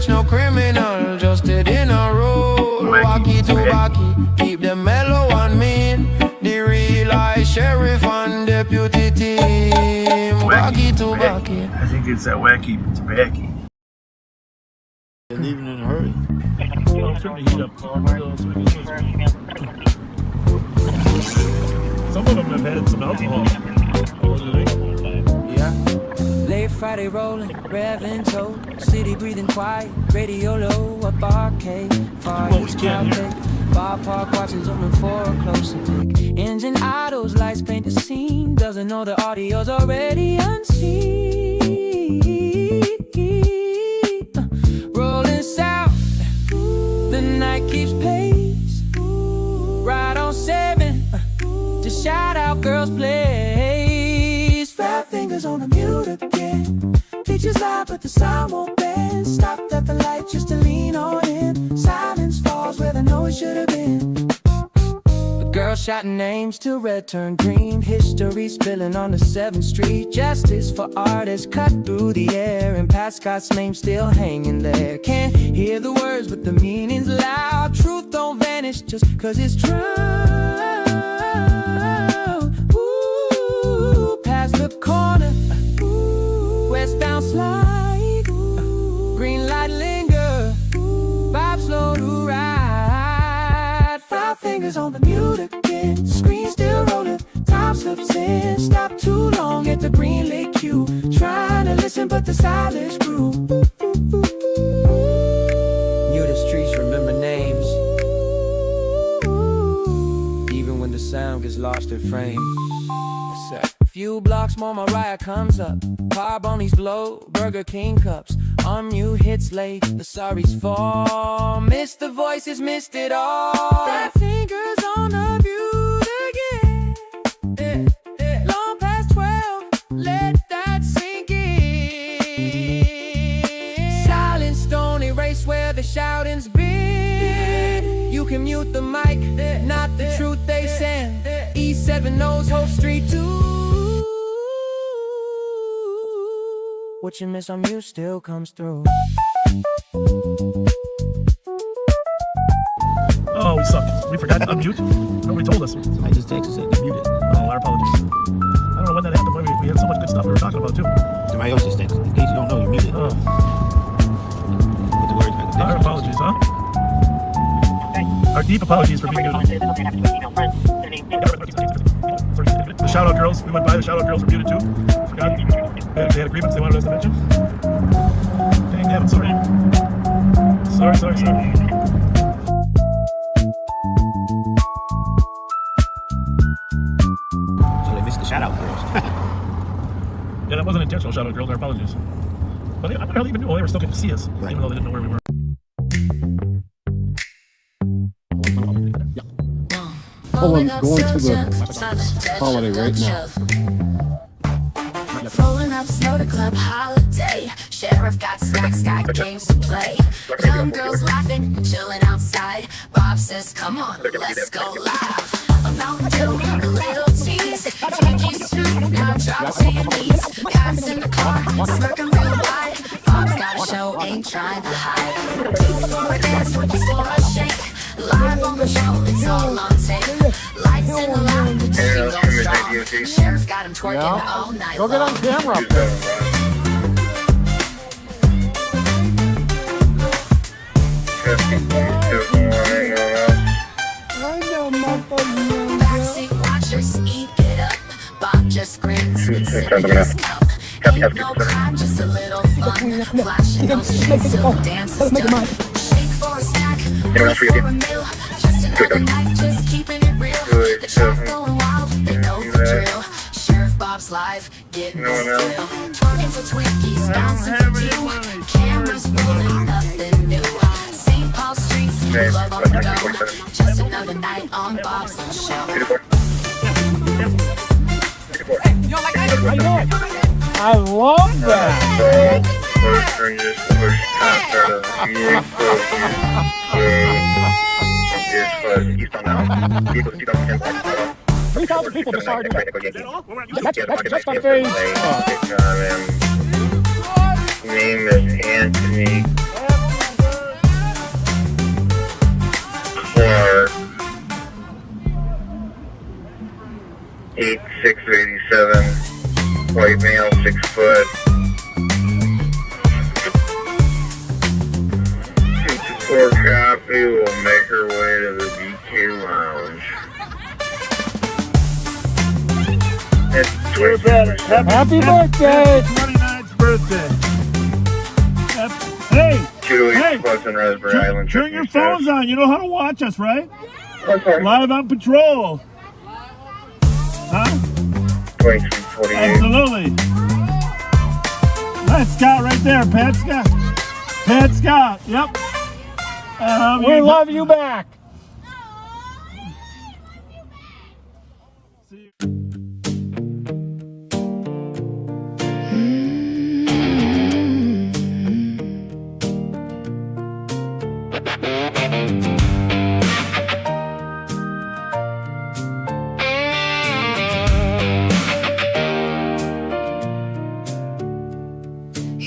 No criminal, just it in a row. Wacky tobacco, keep them mellow and mean. The real eye sheriff and deputy team. Wacky tobacco. I think it's that wacky tobacco. Leaving in a hurry. Turn the heat up. Some of them have had some alcohol. Yeah. Late Friday rolling, revving toe, city breathing quiet, radio low, up arcade, far east crowd thick, ballpark watching zooming for a closer pick. Engine idles, lights paint the scene, doesn't know the audio's already unseen. Rolling south, the night keeps pace, ride on 7 but the sound won't bend. Stopped at the light just to lean on in. Silence falls where the noise should have been. The girl shouting names till red turned green. History spilling on the 7th Street. Justice for artists cut through the air, and Pat Scott's name still hanging there. Can't hear the words, but the meaning's loud. Truth don't vanish just cause it's true. Ooh, past the corner, westbound slide, green light linger, vibe slow to ride. 5 fingers on the mute again, screen still rolling, time slips in. Stop too long at the green lit cue, trying to listen but the silence grew. Knew the streets remember names, even when the sound gets lost in frame. Few blocks more, Mariah comes up. Car bunnies blow, Burger King cups. Unmute hits late, the sorries fall. Missed the voices, missed it all. 5 fingers on the mute again. Long past 12, let that sink in. Silence don't erase where the shouting's been. You can mute the mic, not the truth they send. E7 knows Hope Street too. What you miss on mute still comes through. Oh, we suck. We forgot to unmute. Nobody told us. I just texted said to mute it. Oh, our apologies. I don't know when that happened. We had so much good stuff we were talking about too. Somebody else just texted. In case you don't know, you're muted. Oh. Put the words back. Our apologies, huh? Our deep apologies for being muted. The shout out girls, we went by, the shout out girls were muted too. Forgot. They had agreements they wanted us to mention. Dang, damn it, sorry. Sorry. So they missed the shout out girls. Yeah, that wasn't intentional, shout out girls, our apologies. But I barely even knew they were still getting to see us, right, even though they didn't know where we were. Oh, I'm going to the holiday right now. Rolling up soda club holiday. Sheriff got snacks, got games to play. Young girls laughing, chilling outside. Bob says, come on, let's go live. A Mountain Dew, a little tease. Twinkies too, now drop to your knees. Guys in the car, smirking real wide. Bob's got a show, ain't trying to hide. 2 for a dance, 4 for a shake. Live on the show, it's all on tape. Lights in the line, the team goes strong. Sheriff got him twerking all night Go get on camera. Backseat watchers, eat it up. Bob just grins, sipping his cup. Ain't no crime, just a little fun. Flashing those sheets, silk dances done. Shake for a snack, roll for a meal. Just another night, just keeping it real. The track going wild, they know the drill. Sheriff Bob's live, getting this thrill. Twerking for Twinkies, bouncing for you. Cameras rolling, nothing new. St. Paul streets, club on the go. Just another night on Bob's little show. I love that. $3,000 people just started. That's just on Facebook. Name is Anthony Clark. 8687. White male, 6 foot. 54 copy will make her way to the BQ Lounge. Happy birthday! 29th birthday. Hey! 2 weeks plus in Raspberry Island. Turn your phones on. You know how to watch us, right? Okay. Live on patrol. Huh? 2348. Absolutely. That's Scott right there. Pat Scott. Pat Scott. Yep. We love you back.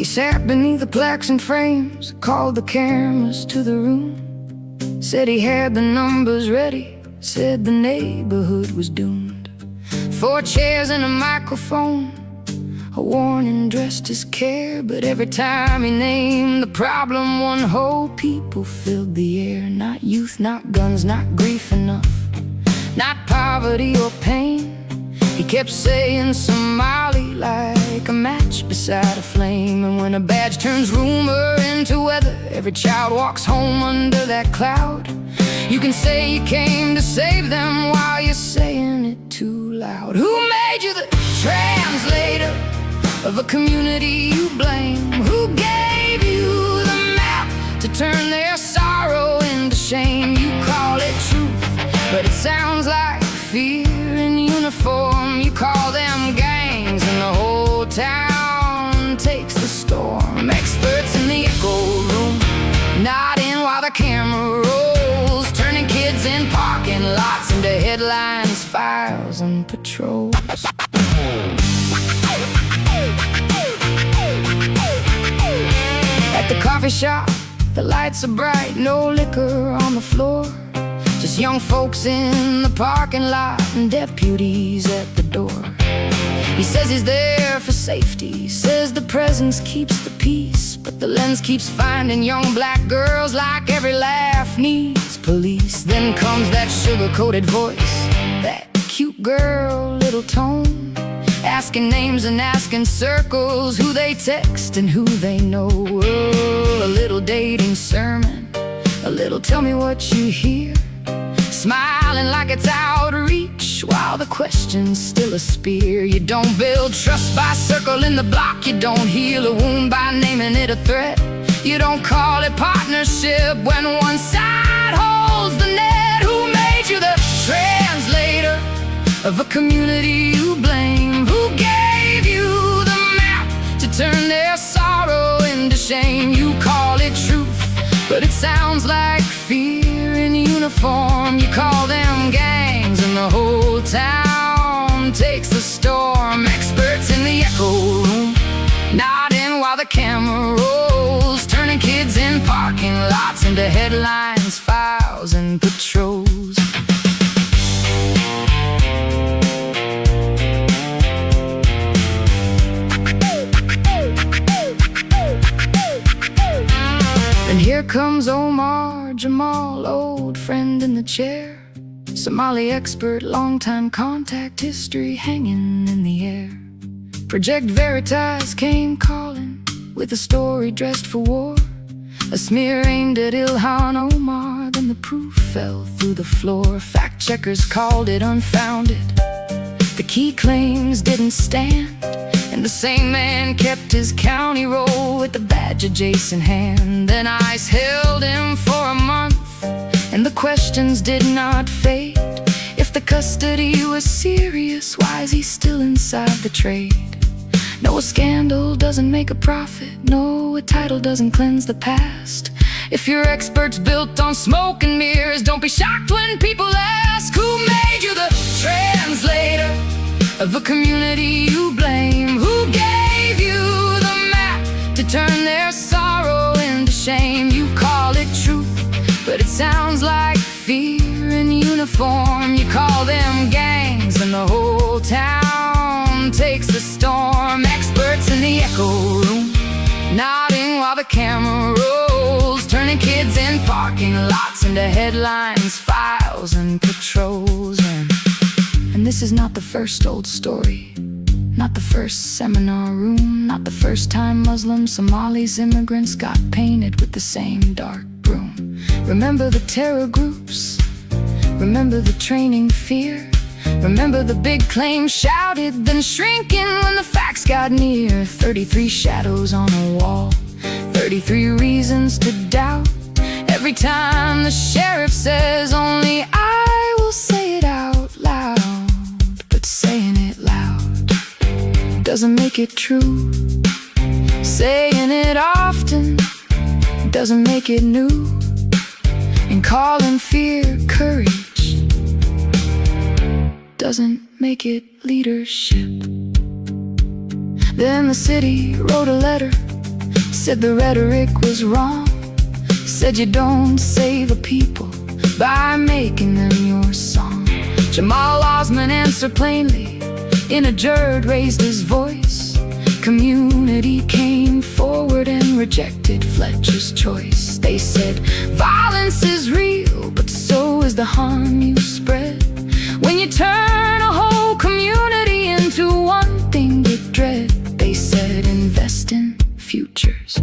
He sat beneath the plaques and frames, called the cameras to the room, said he had the numbers ready, said the neighborhood was doomed. 4 chairs and a microphone, a warning dressed as care. But every time he named the problem, one whole people filled the air. Not youth, not guns, not grief enough, not poverty or pain. He kept saying Somali like a match beside a flame. And when a badge turns rumor into weather, every child walks home under that cloud. You can say you came to save them while you're saying it too loud. Who made you the translator of a community you blame? Who gave you the map to turn their sorrow into shame? You call it truth, but it sounds like fear in uniform. You call them gangs, and the whole town takes the storm. Experts in the echo room, nodding while the camera rolls, turning kids in parking lots into headlines, files, and patrols. At the coffee shop, the lights are bright, no liquor on the floor, just young folks in the parking lot and deputies at the door. He says he's there for safety, says the presence keeps the peace, but the lens keeps finding young black girls like every laugh needs police. Then comes that sugar-coated voice, that cute girl, little tone, asking names and asking circles, who they text and who they know. Oh, a little dating sermon, a little tell me what you hear, smiling like it's outreach while the question's still a spear. You don't build trust by circling the block, you don't heal a wound by naming it a threat, you don't call it partnership when one side holds the net. Who made you the translator of a community you blame? Who gave you the map to turn their sorrow into shame? You call it truth, but it sounds like fear in uniform. You call them gangs, and the whole town takes the storm. Experts in the echo room, nodding while the camera rolls, turning kids in parking lots into headlines, files, and patrols. And here comes Omar Jamal, old friend in the chair, Somali expert, longtime contact, history hanging in the air. Project Veritas came calling with a story dressed for war, a smear aimed at Ilhan Omar, then the proof fell through the floor. Fact checkers called it unfounded, the key claims didn't stand, and the same man kept his county roll with the badge of Jason hand. Then ICE held him for a month, and the questions did not fade. If the custody was serious, why is he still inside the trade? No, a scandal doesn't make a profit, no, a title doesn't cleanse the past. If your expert's built on smoke and mirrors, don't be shocked when people ask, who made you the translator of a community you blame? Who gave you the map to turn their sorrow into shame? You call it truth, but it sounds like fear in uniform. You call them gangs, and the whole town takes the storm. Experts in the echo room, nodding while the camera rolls, turning kids in parking lots into headlines, files, and patrols. And this is not the first old story, not the first seminar room, not the first time Muslims, Somalis, immigrants got painted with the same dark broom. Remember the terror groups, remember the training fear, remember the big claims shouted, then shrinking when the facts got near. 33 shadows on a wall, 33 reasons to doubt. Every time the sheriff says, only I will say it out loud. But saying it loud doesn't make it true. Saying it often doesn't make it new. And calling fear courage doesn't make it leadership. Then the city wrote a letter said the rhetoric was wrong. Said you don't save a people by making them your song. Jamal Osman answered plainly. In a Jerd raised his voice. Community came forward and rejected Fletcher's choice. They said, violence is real, but so is the harm you spread. When you turn a whole community into one thing with dread. They said, invest in futures.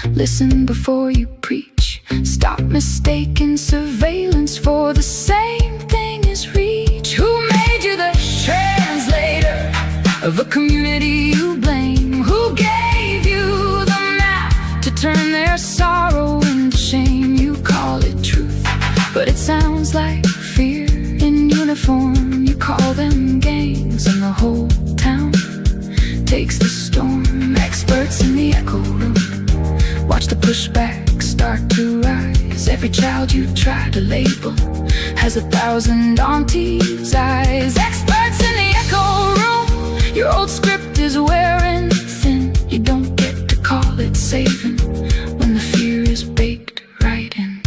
Listen before you preach. Stop mistaking surveillance for the same thing as reach. Who made you the translator of a community you blame? Who gave you the map to turn their sorrow into shame? You call it truth, but it sounds like fear in uniform. You call them gangs, and the whole town takes the storm. Experts in the echo room watch the pushback start to rise. Every child you try to label has 1,000 aunties' eyes. Experts in the echo room, your old script is wearing thin. You don't get to call it saving when the fear is baked right in.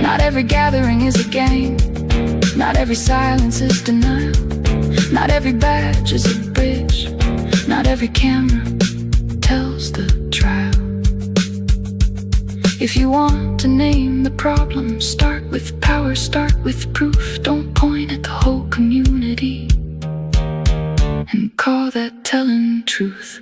Not every gathering is a gang. Not every silence is denial. Not every badge is a bridge. Not every camera tells the trial. If you want to name the problem, start with power, start with proof. Don't point at the whole community and call that telling truth.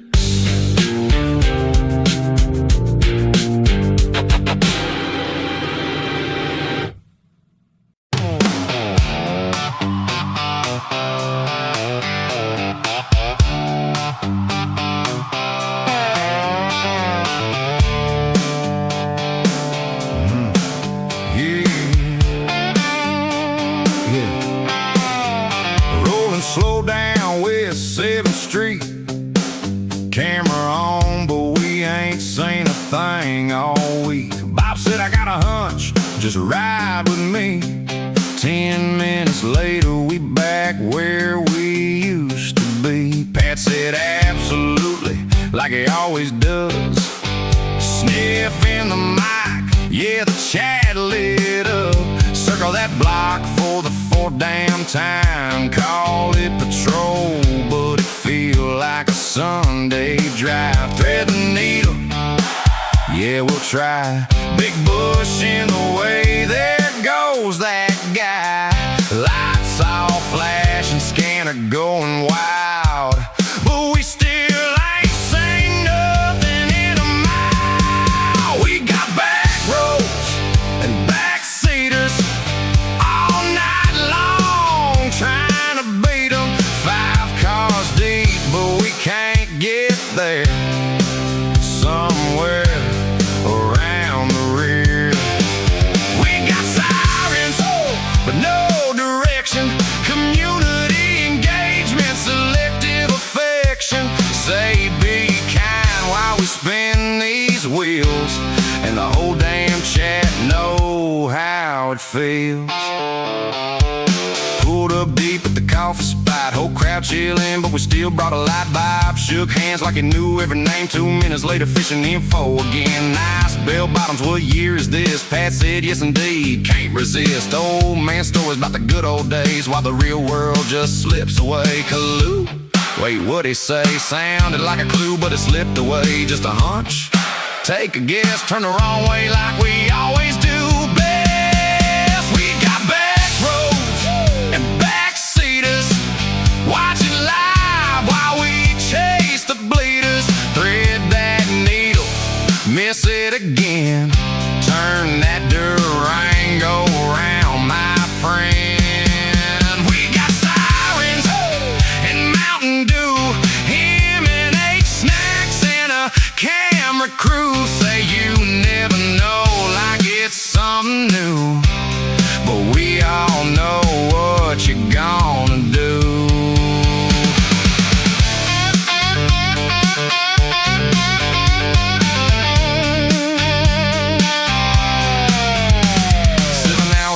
Slow down West 7th Street. Camera on, but we ain't seen a thing all week. Bob said, I got a hunch, just ride with me. 10 minutes later, we back where we used to be. Pat said, absolutely, like he always does. Sniffing the mic, yeah, the chat lit up. Circle that block for the 4th damn time. Call it patrol, but it feel like a Sunday drive. Thread the needle, yeah, we'll try. Big bush in the way, there goes that guy. Lights all flashing, scanner going wild, but we still ain't seen nothing in a mile. We got back roads and backseaters all night long, trying to beat them 5 cars deep, but we can't get there. Somewhere around the rear, we got sirens, but no direction. Community engagement, selective affection. Say be kind while we spin these wheels, and the whole damn chat know how it feels. Pulled up deep at the coffee spot, whole crowd chillin', but we still brought a light vibe. Shook hands like he knew every name. 2 minutes later, fishing info again. Nice bell bottoms, what year is this? Pat said, yes indeed, can't resist. Old man stories about the good old days, while the real world just slips away. Clue, wait, what'd he say? Sounded like a clue, but it slipped away. Just a hunch, take a guess, turn the wrong way like we always do best. We got back roads and backseaters, watching live while we chase the bleeders. Thread that needle, miss it again. Turn that Durango around, my friend. We got sirens and Mountain Dew, M&H snacks, and a camera crew. Say you never know, like it's something new, but we all know what you're gonna do.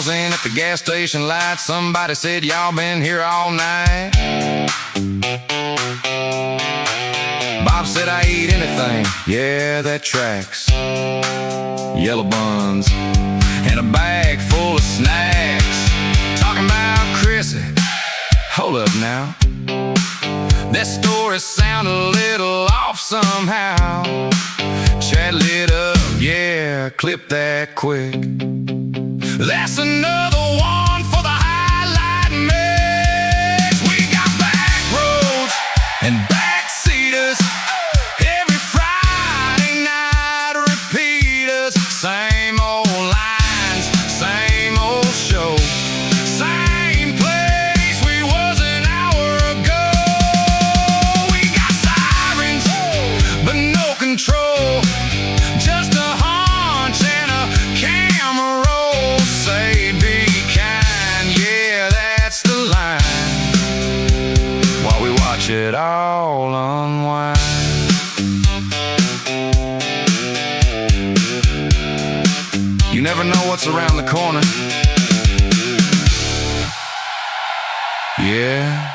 In at the gas station light, somebody said, y'all been here all night. Bob Mom said I eat anything, yeah, that tracks. Yellow buns and a bag full of snacks. Talking about Chrissy, hold up now. That story sound a little off somehow. Chat lit up, yeah, clip that quick. That's another one for the highlight mix. We got back roads and backseaters. Every Friday night repeaters. Same old lines, same old show. Same place we was an hour ago. We got sirens, but no control. Just a hunch and a camera roll. Say be kind, yeah, that's the line. While we watch it all unwind. You never know what's around the corner. Yeah,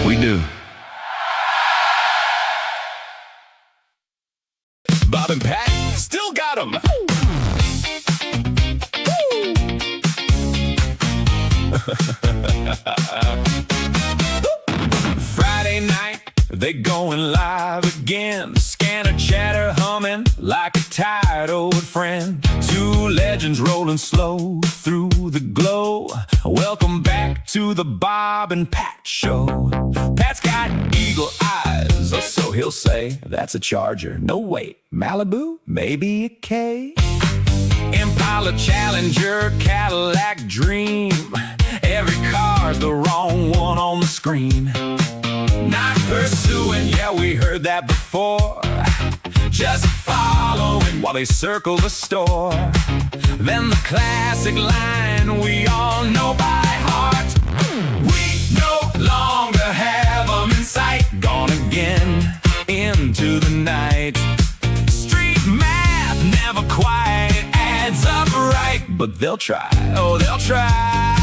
we do. Bob and Pat still got 'em. Friday night, they going live again. Scanner chatter humming like a tired old friend. Two legends rolling slow through the glow. Welcome back to the Bob and Pat Show. Pat's got eagle eyes, or so he'll say. That's a Charger. No, wait, Malibu? Maybe a K? Impala, Challenger, Cadillac, Dream. Every car's the wrong one on the screen. Not pursuing, yeah, we heard that before. Just following while they circle the store. Then the classic line we all know by heart. We no longer have them in sight. Gone again into the night. Street math never quite adds up right, but they'll try, oh, they'll try.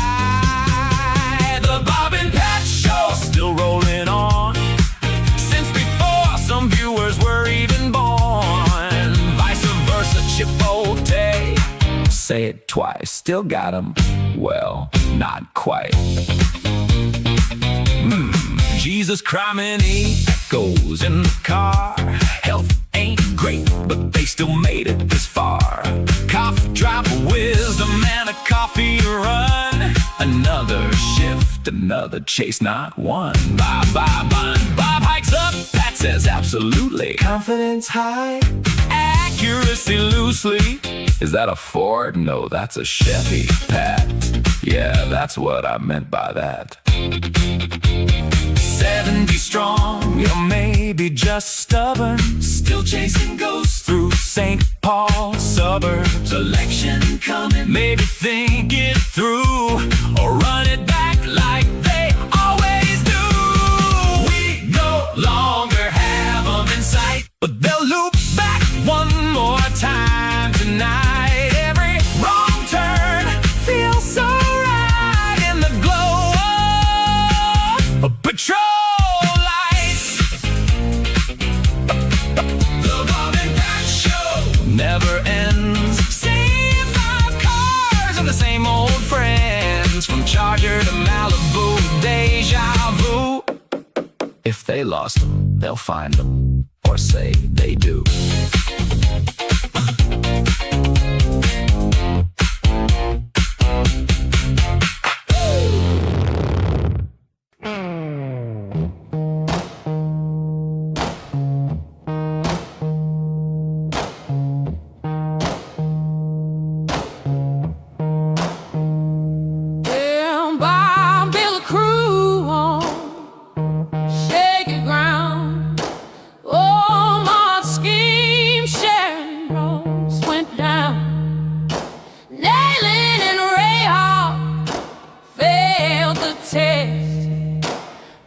The Bob and Pat Show still rolling on. Since before some viewers were even born. Vice versa, Chipotle. Say it twice, still got 'em. Well, not quite. Jesus criminy echoes in the car. Health ain't great, but they still made it this far. Cough drop of wisdom and a coffee run. Another shift, another chase, not one. Bye, bye, bun. Bob hikes up, Pat says absolutely. Confidence high, accuracy loosely. Is that a Ford? No, that's a Chevy, Pat. Yeah, that's what I meant by that. 70 strong, you're maybe just stubborn. Still chasing ghosts through St. Paul suburbs. Election coming, maybe think it through, or run it back like they always do. We no longer have them in sight, but they'll loop back one more time tonight. Every wrong turn feels so right in the glow of patrol. Never ends. Same 5 cars and the same old friends. From Charger to Malibu, deja vu. If they lost them, they'll find them, or say they do.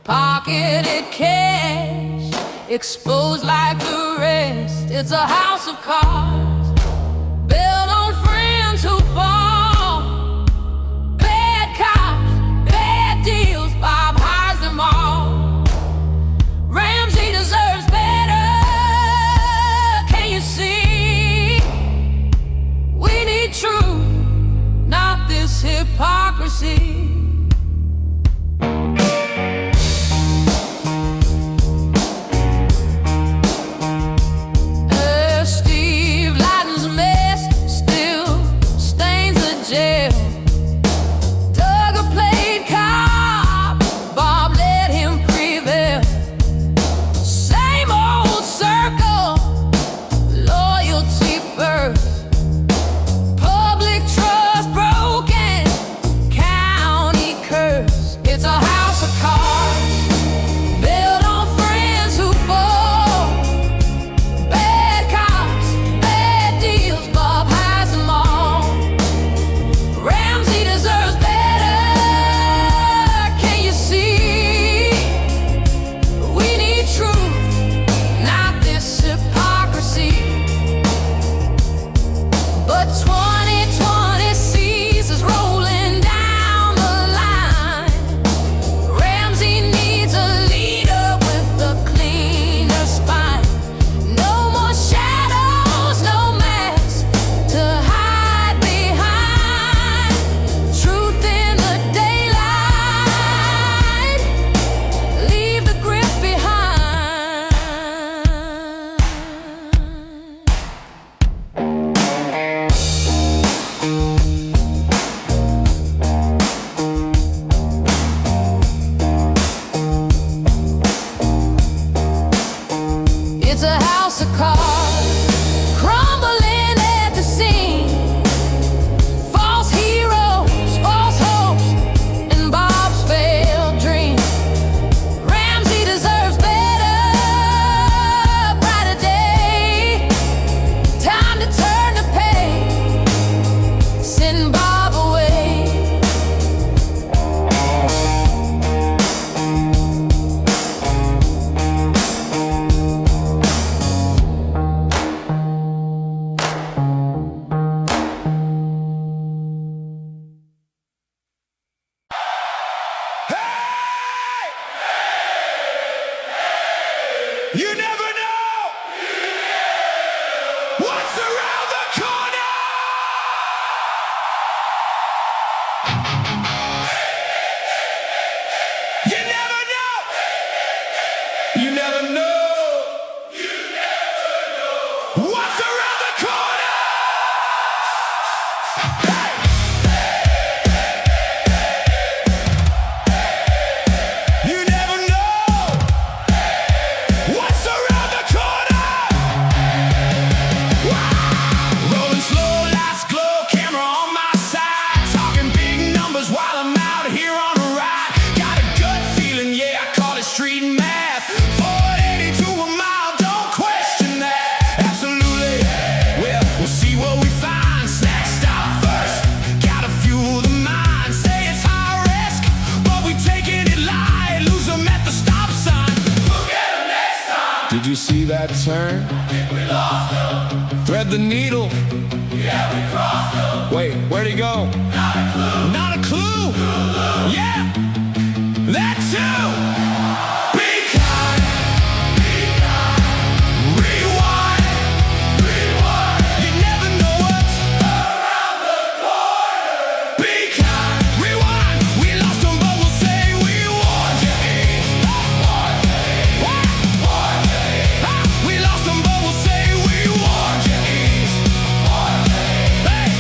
Pocketed cash, exposed like the rest. It's a house of cards, built on friends who fall. Bad cops, bad deals, Bob hires them It's a house of cards, crumbling at the seams. False heroes, false hopes, and Bob's failed dreams. Ramsey deserves better, brighter day. Time to turn the page, send Bob away. You never know what's around the corner. You never know. You never know. You never know what's around the corner. You never know what's around the corner. Rolling slow, lights glow, camera on my side, talking big numbers while I'm out here on a ride. Got a gut feeling, yeah, I call it street math. 480 to a mile, don't question that. Absolutely, well, we'll see what we find. Snack stop first, gotta fuel the mind. Say it's high risk, but we taking it light. Lose them at the stop sign. We'll get them next time. Did you see that turn? I think we lost him. Thread the needle. Yeah, we crossed him. Wait, where'd he go? Not a clue. Not a clue? Yeah, that too. Be kind. Be kind. Rewind. Rewind. You never know what's around the corner. Be kind. Rewind. We lost him, but we'll say we warned you. Warned you. Warned you. We lost him, but we'll say we warned you. Warned you. Hey.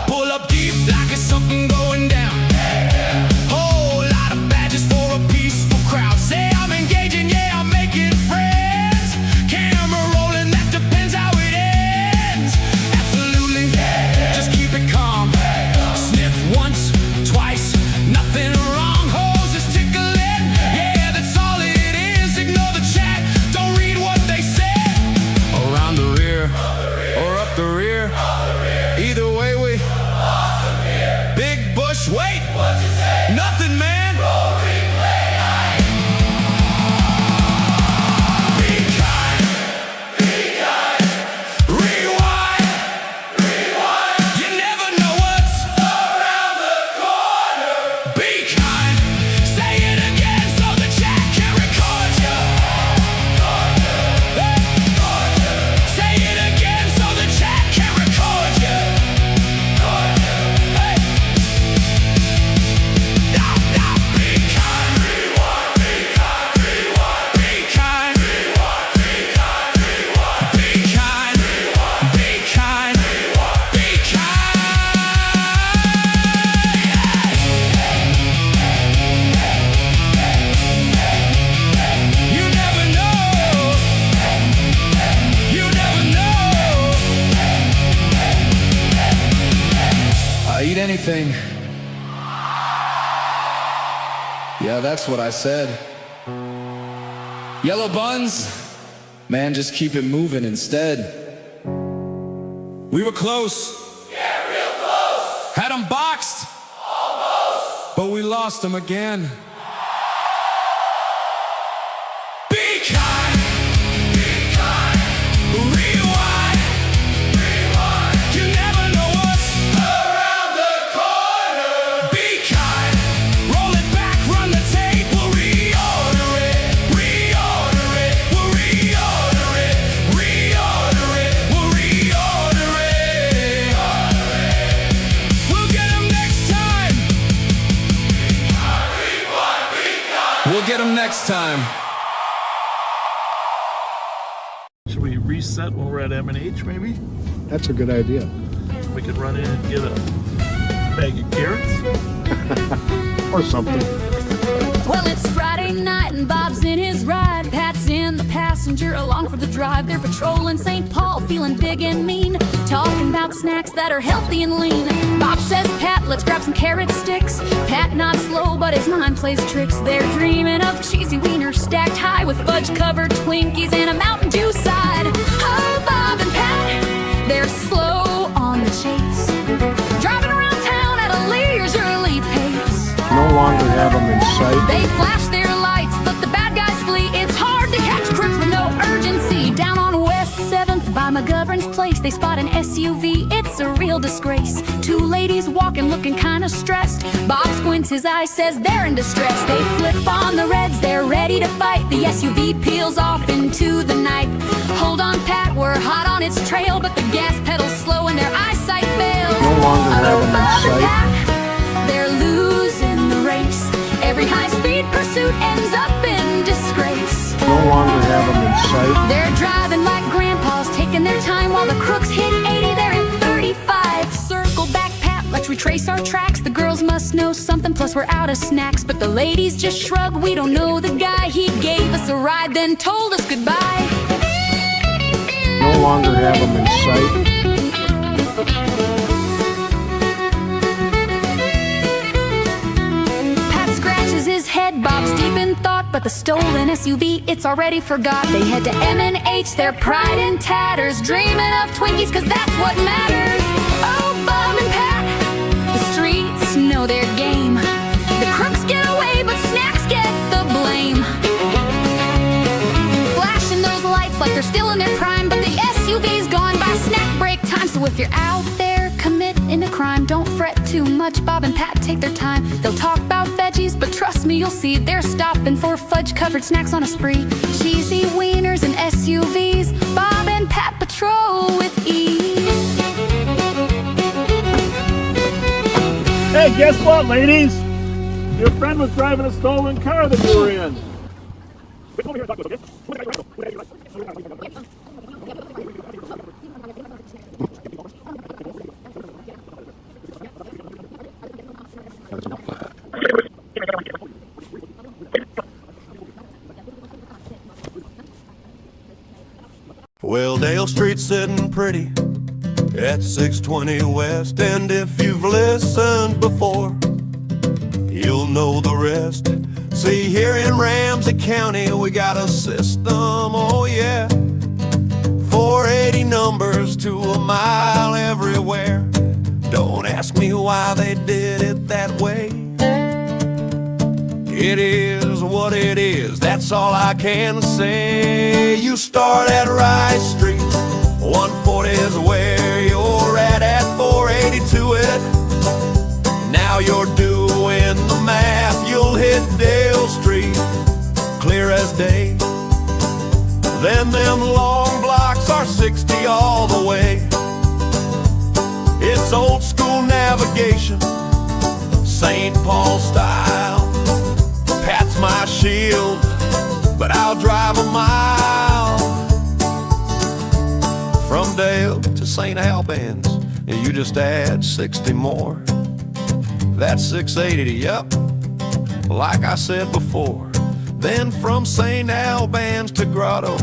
Pull up deep like it's something going down. Whole lot of badges for a peaceful crowd. Say I'm engaging, yeah, I'm making friends. Camera rolling, that depends how it ends. Absolutely, just keep it calm. Sniff once, twice, nothing wrong. Hose is tickling, yeah, that's all it is. Ignore the chat, don't read what they said. Around the rear, or up the rear. Either way, we lost them here. Big bush, wait. What'd you say? Nothing, man. Roll replay. Be kind. Be kind. Rewind. Rewind. You never know what's around the corner. Be kind. Say it again so the chat can record you. Say it again so the chat can record you. Hey. Be kind. Rewind. Be kind. Rewind. Be kind. Rewind. Be kind. Rewind. Be kind. Rewind. Be kind. Rewind. Be kind. You never know. You never know. I eat anything. Yeah, that's what I said. Yellow buns? Man, just keep it moving instead. We were close. Yeah, real close. Had them boxed. Almost. But we lost them again. Be kind. Be kind. Rewind. Rewind. You never know what's around the corner. Be kind. Roll it back, run the tape. We'll reorder it. Reorder it. We'll reorder it. Reorder it. We'll reorder it. We'll get them next time. We'll get them next time. Should we reset when we're at M&H, maybe? That's a good idea. We could run in and get a bag of carrots. Or something. Well, it's Friday night and Bob's in his ride. passenger along for the drive. They're patrolling St. Paul, feeling big and mean, talking about snacks that are healthy and lean. Bob says, Pat, let's grab some carrot sticks. Pat not slow, but his mind plays tricks. They're dreaming of cheesy wieners stacked high with fudge-covered Twinkies and a Mountain Dew side. Oh, Bob and Pat, they're slow on the chase, driving around town at a leisurely pace. No longer have them in sight. They flash their lights, but the bad guys flee. It's hard to catch crooks with no urgency. Down on West 7th by McGovern's place, they spot an SUV. It's a real disgrace. Two ladies walking, looking kinda stressed. Bob squints his eyes, says they're in distress. They flip on the reds, they're ready to fight. The SUV peels off into the night. Hold on, Pat, we're hot on its trail, but the gas pedal's slow and their eyesight fails. No longer have them in sight. They're losing the race. Every high-speed pursuit ends up in disgrace. No longer have them in sight. They're driving like grandpas, taking their time while the crooks hit 80. They're at 35. Circle back, Pat, let's retrace our tracks. The girls must know something, plus we're out of snacks. But the ladies just shrug, we don't know the guy. He gave us a ride, then told us goodbye. No longer have them in sight. His head bobs deep in thought, but the stolen SUV, it's already forgot. They head to M&H, their pride in tatters, dreaming of Twinkies, cause that's what matters. Oh, Bob and Pat, the streets know their game. The crooks get away, but snacks get the blame. Flashing those lights like they're still in their prime, but the SUV's gone by snack break time. So if you're out there committing a crime, don't fret too much. Bob and Pat take their time. They'll talk about veggies, but trust me, you'll see they're stopping for fudge-covered snacks on a spree. Cheesy wieners and SUVs, Bob and Pat patrol with ease. Hey, guess what, ladies? Your friend was driving a stolen car that you were in. Come over here and talk to us, okay? Well, Dale Street's sitting pretty at 620 West, and if you've listened before, you'll know the rest. See, here in Ramsey County, we got a system, oh yeah, 480 numbers to a mile everywhere. Don't ask me why they did it that way. It is what it is, that's all I can say. You start at Rice Street, 140 is where you're at 480 to it. Now you're doing the math, you'll hit Dale Street, clear as day. Then them long blocks are 60 all the way. It's old school navigation, St. Paul style. Pat's my shield, but I'll drive a mile. From Dale to St. Albans, you just add 60 more. That's 680, yep, like I said before. Then from St. Albans to Grotto,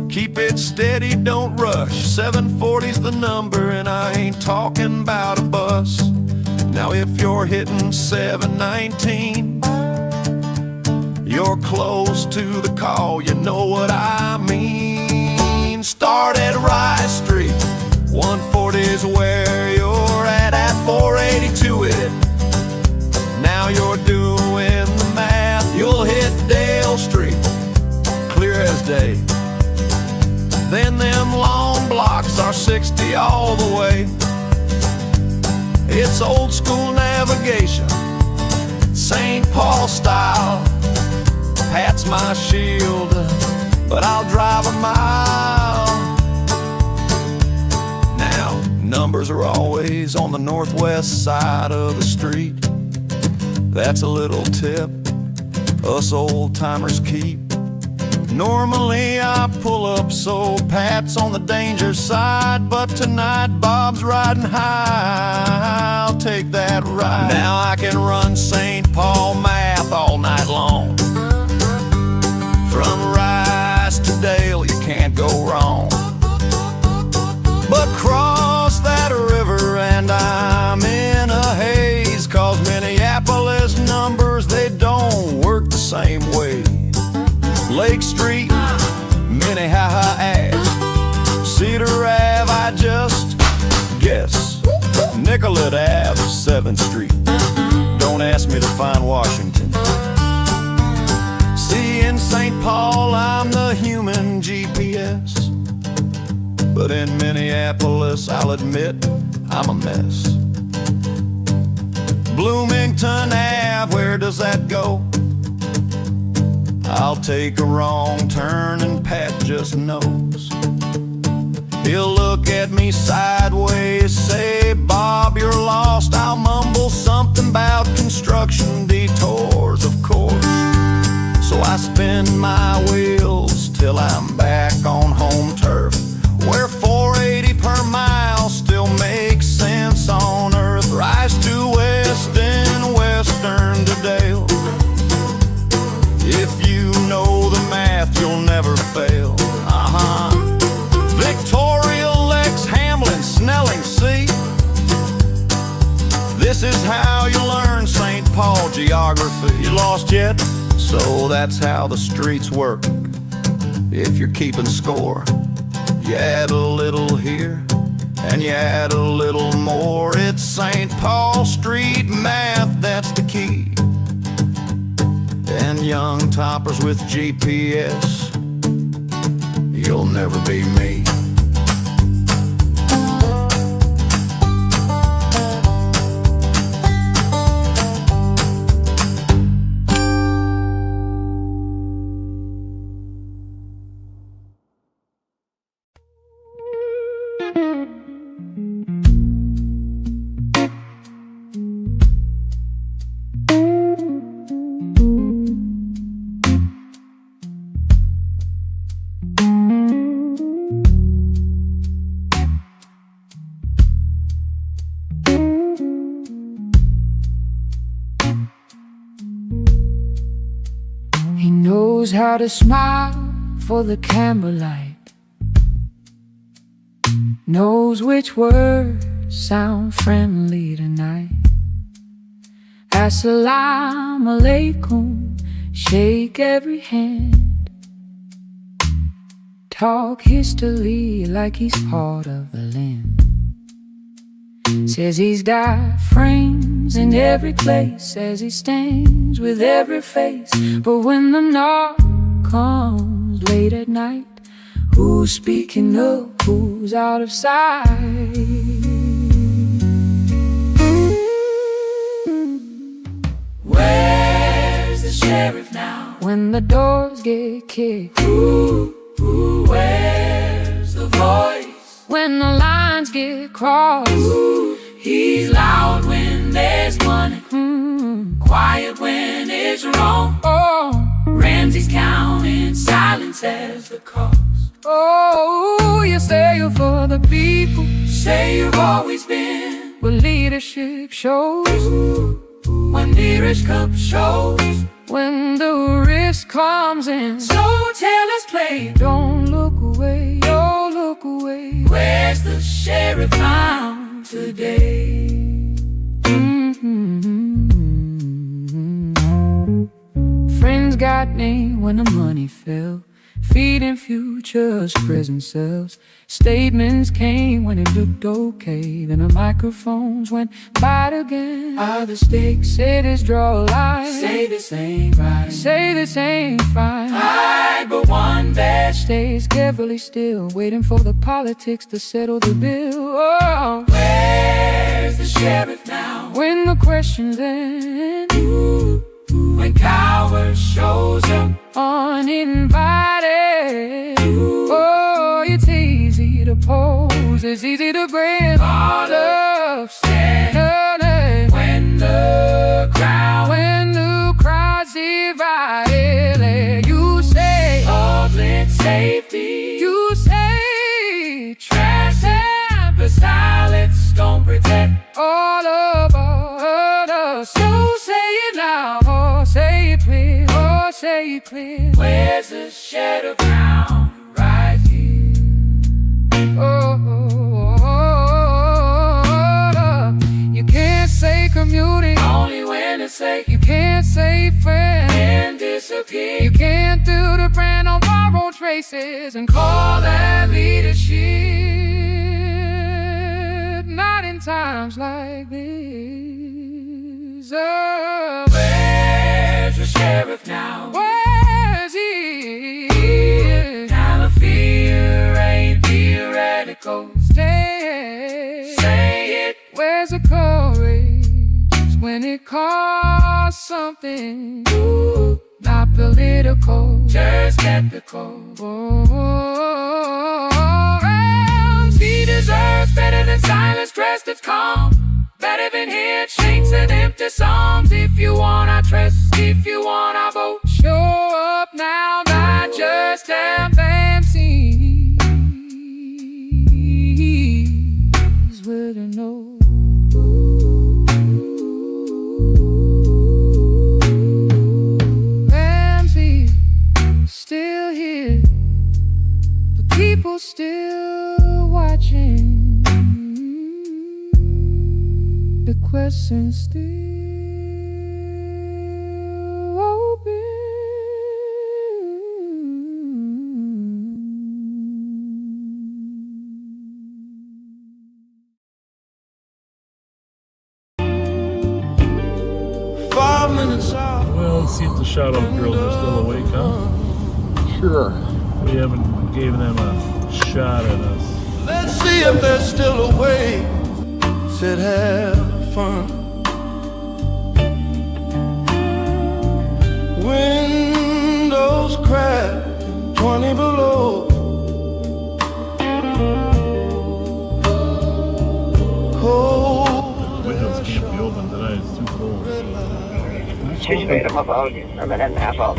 keep it steady, don't rush. 740's the number, and I ain't talking about a bus. Now if you're hitting 719, you're close to the call, you know what I mean. Start at Rice Street, 140's where you're at 480 to it. Now you're doing the math, you'll hit Dale Street, clear as day. Then them long blocks are 60 all the way. It's old school navigation, St. Paul style. Pat's my shield, but I'll drive a mile. Now, numbers are always on the northwest side of the street. That's a little tip us old-timers keep. Normally I pull up so Pat's on the danger side, but tonight Bob's riding high, I'll take that ride. Now I can run St. Paul math all night long, from Rice to Dale Lake Street, Minnehaha Ave, Cedar Ave, I just guess. Nicollet Ave, 7th Street. Don't ask me to find Washington. See, in St. Paul, I'm the human GPS. But in Minneapolis, I'll admit, I'm a mess. Bloomington Ave, where does that go? I'll take a wrong turn and Pat just knows. He'll look at me sideways, say, Bob, you're lost. I'll mumble something about construction detours, of course. So I spin my wheels till I'm back on home turf, where 480 per mile still makes sense on earth. Rise to Weston, Western to Dale. If you know the math, you'll never fail. Victoria, Lex, Hamlin, Snelling, see? This is how you learn St. Paul geography. You lost yet? So that's how the streets work. If you're keeping score, you add a little here and you add a little more. It's St. Paul Street math, that's the key. And young toppers with GPS, you'll never be me. He knows how to smile for the candlelight, knows which words sound friendly tonight. Assalamu alaikum, shake every hand, talk history like he's part of the land. Says he's got frames in every place, says he stands with every face. But when the knock comes late at night, who's speaking up, who's out of sight? Where's the sheriff now? When the doors get kicked, ooh, where's the voice? When the lines get crossed, ooh, he's loud when there's money, quiet when it's wrong. Oh, Ramsey's counting silence as the cost. Oh, you say you're for the people, say you've always been, but leadership shows. Ooh, when nearest cup shows, when the risk comes in. So tell us, play, don't look away, don't look away. Where's the sheriff found today? Friends got named when the money fell, feeding futures, prison cells. Statements came when it looked okay, then the microphones went by again. Other stakes, say this, draw a line, say this ain't right, say this ain't fine. Right, but one that stays carefully still, waiting for the politics to settle the bill. Oh, where's the sheriff now? When the questions end, ooh, when coward shows up uninvited. Oh, it's easy to pose, it's easy to grin. All of standing when the crowd's divided. You say public safety, you say trash and silence don't protect all of us. So say it now, or say it clear, or say it clear. Where's the shadow found? Right here. You can't say commuting, only when it's safe. You can't say friend and disappear. You can't do the fingerprint on borrowed traces and call that leadership. Not in times like this. Oh, where's the sheriff now? Where's he? Now the fear ain't theoretical. Say it. Where's the courage when it costs something? Ooh, not political, just ethical. Oh, Ramsey deserves better than silence dressed as calm. Better than handshakes and empty psalms. If you want our trust, if you want our vote, show up now, not just MCs with a no. Ramsey still here, the people still watching. The question still open. Well, let's see if the shout-out girls are still awake, huh? Sure. We haven't given them a shot at us. Let's see if they're still awake. Said have fun. Windows cracked, 20 below. Cold. Windows can't be open tonight, it's too cold. She's made him about a minute and a half out.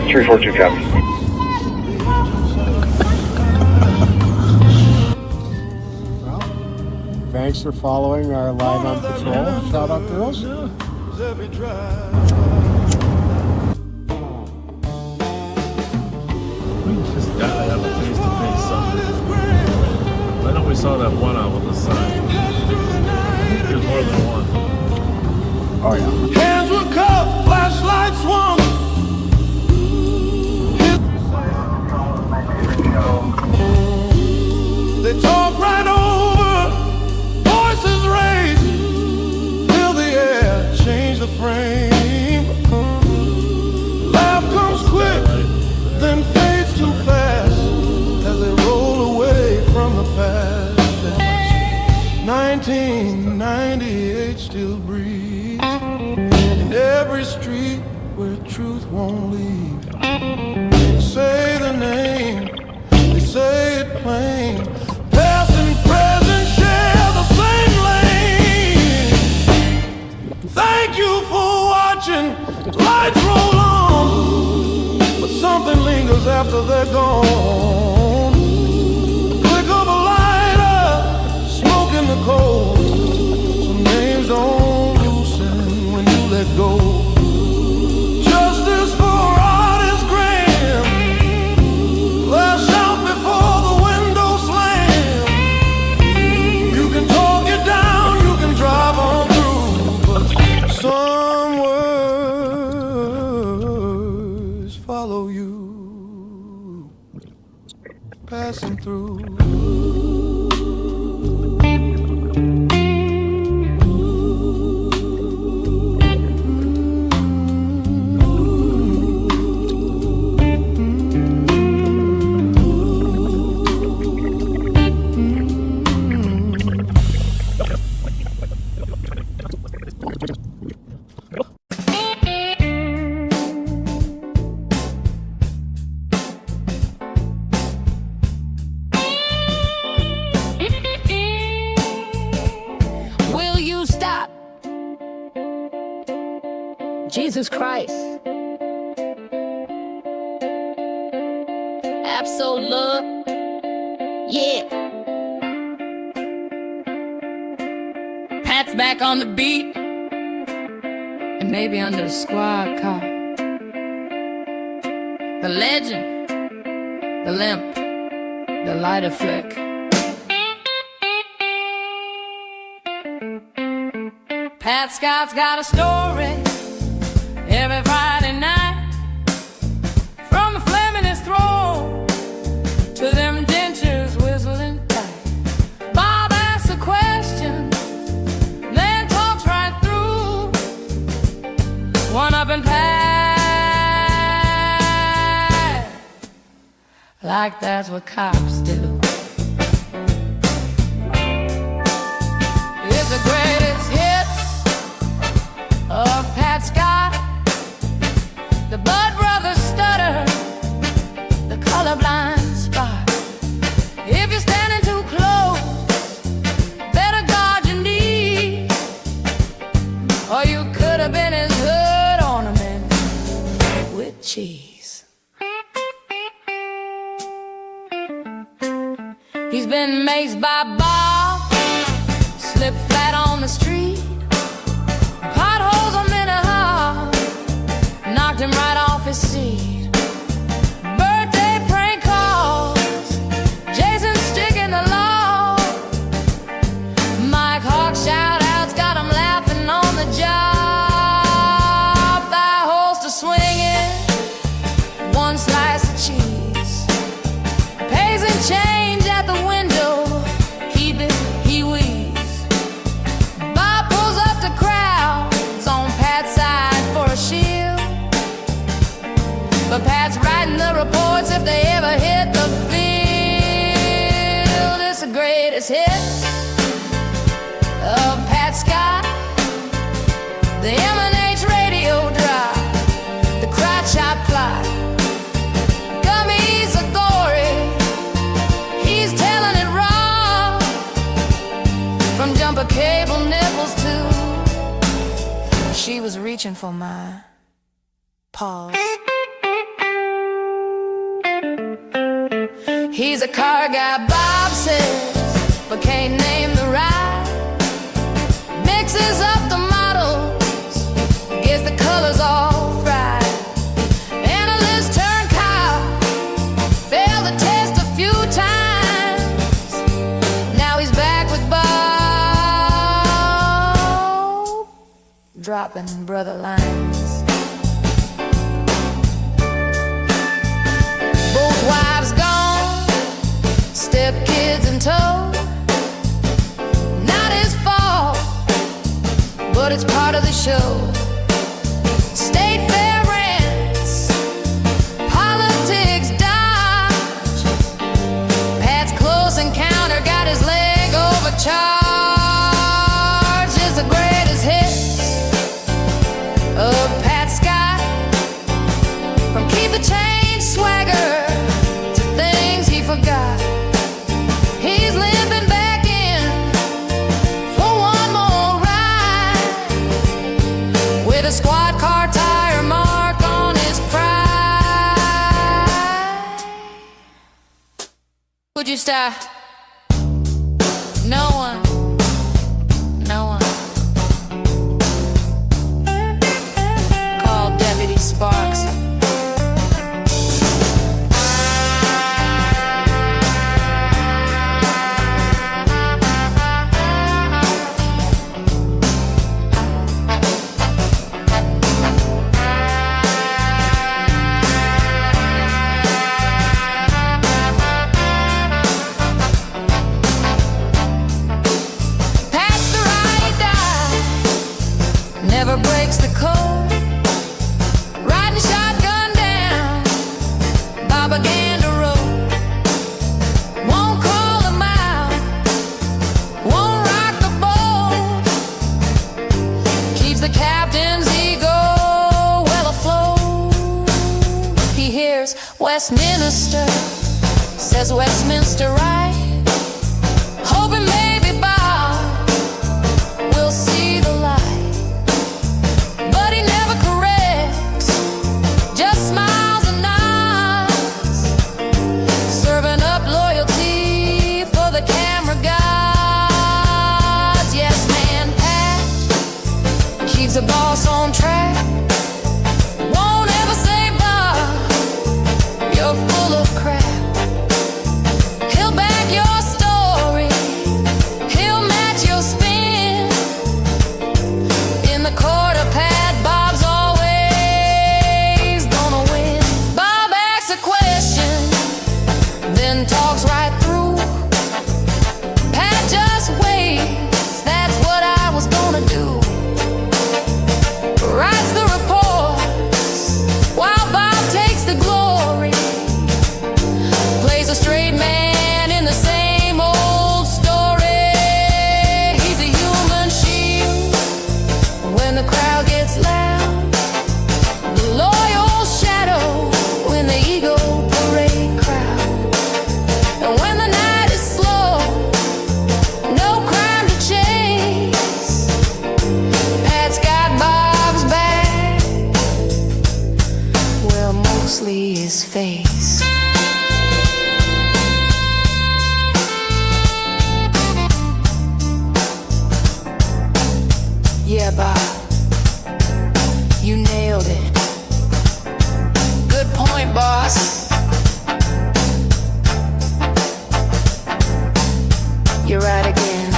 342 copy. Thanks for following our Live on Patrol. Shout out girls. We just gotta have a face-to-face something. I know we saw that one out with the sign. There's more than one. Oh yeah. Hands were cuffed, flashlights swung. They talk right over, voices raised, fill the air, change the frame. Laugh comes quick, then fades too fast as they roll away from the past. 1998 still breathes in every street where truth won't leave. Say the name, they say it plain. Past and present share the same lane. Thank you for watching. Lights roll on, but something lingers after they're gone. Click of a lighter, smoke in the cold. Some names don't loosen when you let go. Justice for artist Graham. Lash out before the window slam. You can talk it down, you can drive on through, but some words follow you, passing through. Will you stop? Jesus Christ. Absolute. Yeah. Pat's back on the beat. And maybe under the squad car. The legend. The limp. The lighter flick. Pat Scott's got a story every Friday night. like that's what cops do. It's the greatest hits of Pat Scott, the Bud Brothers stutter, the colorblind spot. If you're standing too close, better guard your knees, or you could have been his hood ornament with cheese. He's been maced by Bob, slipped flat on the street, potholes a minute high, knocked him right off his seat. Birthday prank calls, Jason sticking the law, Mike Hawk shout-outs got him laughing on the job. Thigh holster swinging, one slice of cheese, pays in change at the window, keep it, he wheezes. Bob pulls up the crowds on Pat's side for a shield, but Pat's writing the reports if they ever hit the field. It's the greatest hits of Pat Scott, the M&H radio drop, the crotch shot plot, Gummy's authority, he's telling it raw, from jumper cable nipples to she was reaching for my paws. He's a car guy, Bob says, but can't name the ride. Mixes up the models, gets the colors all fried. Analyst turned cop, failed the test a few times. Now he's back with Bob, dropping brother lines. Both wives gone, step kids in tow. Not his fault, but it's part of the show. State fair rants, politics dodge. Pat's close encounter got his leg overcharged. It's the greatest hits of Pat Scott, from keep the change swagger to things he forgot. He's limping back in for one more ride, with a squad car tire mark on his pride. Would you stop? No one, no one. Call Deputy Sparks. Pat's the right die, never breaks the code. Riding shotgun down Propaganda Road. Won't call him out, won't rock the boat. Keeps the captain's ego well afloat. He hears Westminster, says Westminster right, hoping maybe Bob will see the light. But he never corrects, just smiles and nods, serving up loyalty for the camera gods. Yes, man, Pat keeps the boss on track, won't ever say Bob, you're full of crap. He'll back your closely his face. Yeah, Bob, you nailed it. Good point, boss. You're right again.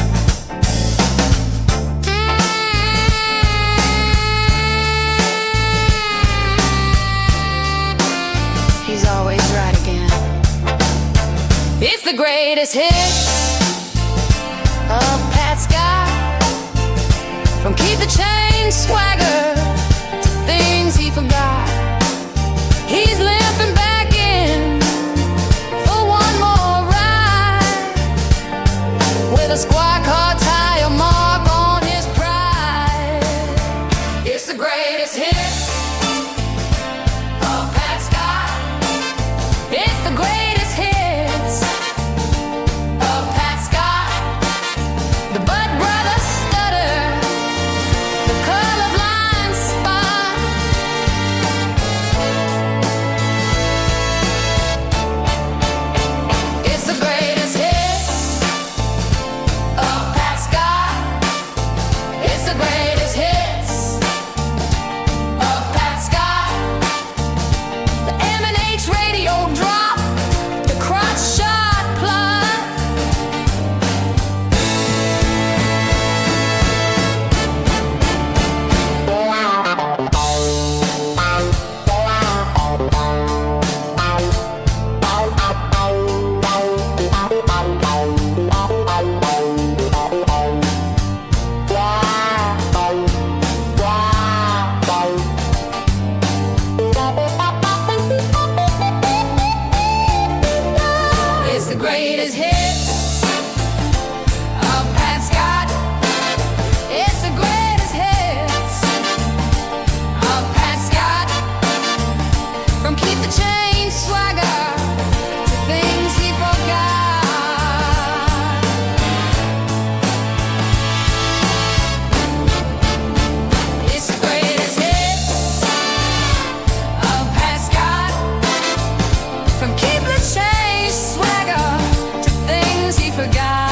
He's always right again. It's the greatest hits of Pat Scott. From Keep the Change swagger to things he forgot. He's limping back in for one more ride, with a squad car tire mark on his pride. It's the greatest hits of Pat Scott. It's the greatest hits of Pat Scott. The Bud Brothers stutter, the colorblind spot. It's the greatest hits of Pat Scott. It's the greatest hits of Pat Scott. The M&H radio drop, the crotch shot plot. It's the greatest hits of Pat Scott. It's the greatest hits of Pat Scott. From Keep the Change swagger to things he forgot. It's the greatest hits of Pat Scott. From Keep the Change swagger to things he forgot.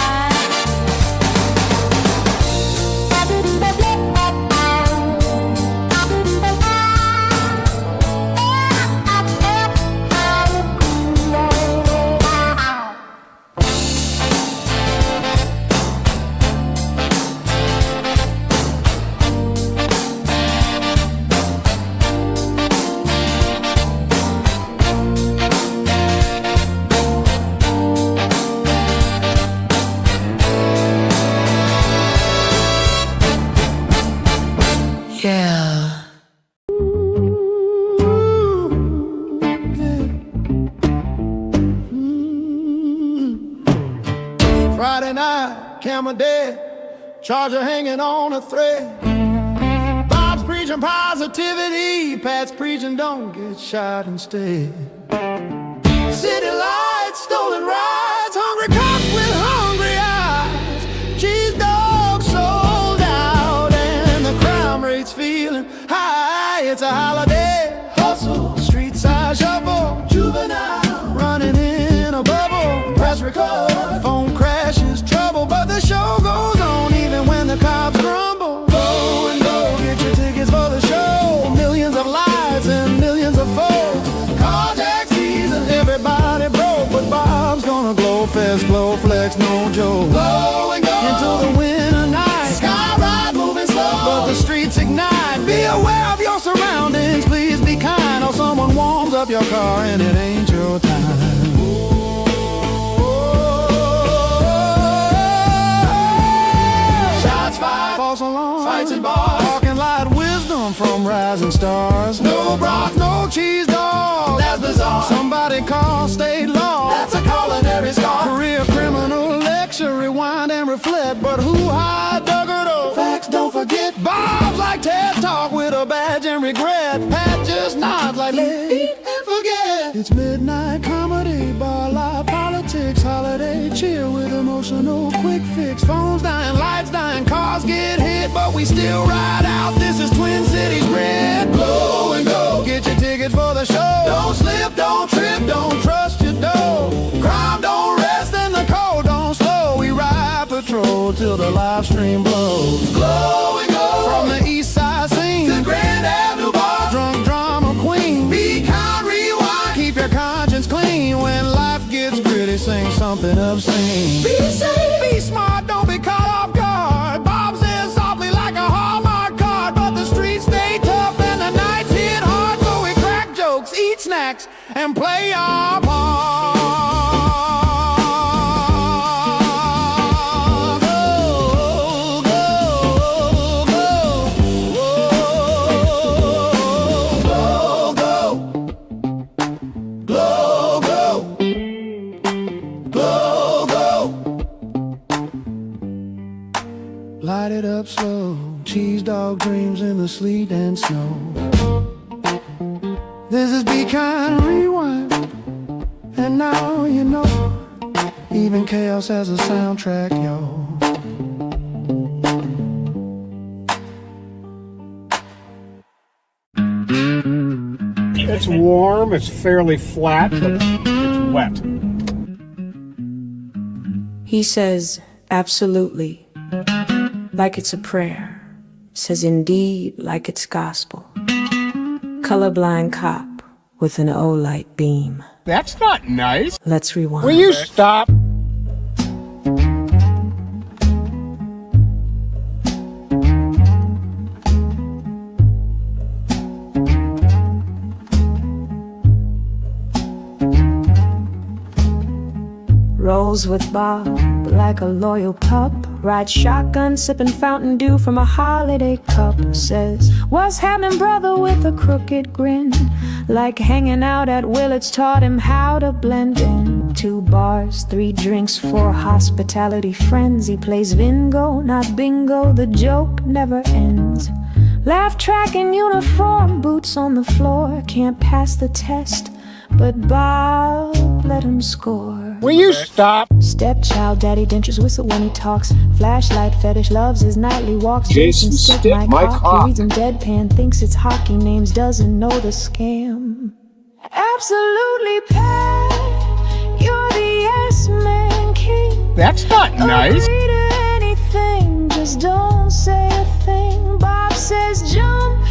Yeah. Friday night, camera dead, charger hanging on a thread. Bob's preaching positivity, Pat's preaching don't get shot instead. City lights, stolen rides, hungry cops with hungry eyes. Cheese dogs sold out and the crime rate's feeling high. It's a holiday, hustle, street side shuffle, juvenile, running in a bubble. Press record, phone crashes, trouble, but the show goes on even when the cops grumble. Go and go, get your tickets for the show. Millions of lives and millions of folks. Carjack season, everybody broke, but Bob's gonna glow fest, glow flex, no joke. Go and go into the winter night, sky ride moving slow, but the streets ignite. Be aware of your surroundings, please be kind, or someone warms up your car and it ain't your time. Shots fired, false alarm, fights in bars, parking lot wisdom from rising stars. No Brock, no cheese dog, that's bizarre. Somebody call state law, that's a culinary scar. Career criminal lecture, rewind and reflect, but who hired Duggardo? Facts don't forget. Bob's like TED Talk with a badge and regret. Pat just nods like eat and forget. It's midnight comedy, bar live politics, holiday cheer with emotional quick fix. Phones dying, lights dying, cars get hit, but we still ride out. This is Twin Cities red. Glow and go, get your tickets for the the show. Don't slip, don't trip, don't trust your dough. Crime don't rest and the cold don't slow. We ride patrol till the live stream blows. Glow and go from the east side scene to Grand Avenue Bar. Drunk drama queen. Be kind, rewind, keep your conscience clean. When life gets gritty, sing something obscene. Be safe, be smart, don't be caught off guard. Bob says softly like a Hallmark card, but the streets stay tough and the nights hit hard. So we crack jokes, eat snacks, and play our part. Light it up slow, cheese dog dreams in the sleet and snow. This is Be Kind Rewind, and now you know, even chaos has a soundtrack, yo. It's warm, it's fairly flat, but it's wet. He says, absolutely, like it's a prayer. Says indeed, like it's gospel. Colorblind cop with an O-light beam. That's not nice. Let's rewind. Will you stop? Rolls with Bob like a loyal pup. Rides shotgun, sipping Fountain Dew from a holiday cup. Says, what's happening, brother, with a crooked grin. Like hanging out at Willard's taught him how to blend in. 2 bars, 3 drinks, 4 hospitality friends. He plays bingo, not bingo, the joke never ends. Laugh track in uniform, boots on the floor. Can't pass the test, but Bob let him score. Will you stop? Stepchild, daddy dentures whistle when he talks. Flashlight fetish, loves his nightly walks. Jason stick my cock. He reads him deadpan, thinks it's hockey names, doesn't know the scam. Absolutely Pat, you're the yes man king. That's not nice. Agree to anything, just don't say a thing. Bob says jump,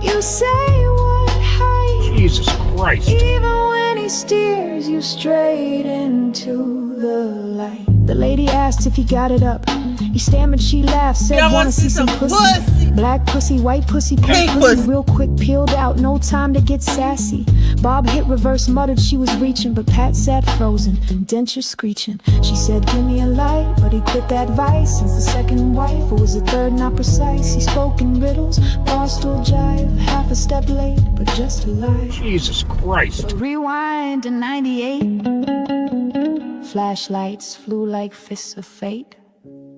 you say what height. Jesus Christ. Even when he steers you straight into the light. The lady asked if he got it up. He stammered, she laughed, said, wanna see some pussy. Black pussy, white pussy, pink pussy. Real quick, peeled out, no time to get sassy. Bob hit reverse, muttered she was reaching, but Pat sat frozen, denture screeching. She said, give me a light, but he quit that vice. Since the second wife, it was the third not precise. He spoke in riddles, barstool jive, half a step late, but just a lie. Jesus Christ. Rewind to 98. Flashlights flew like fists of fate.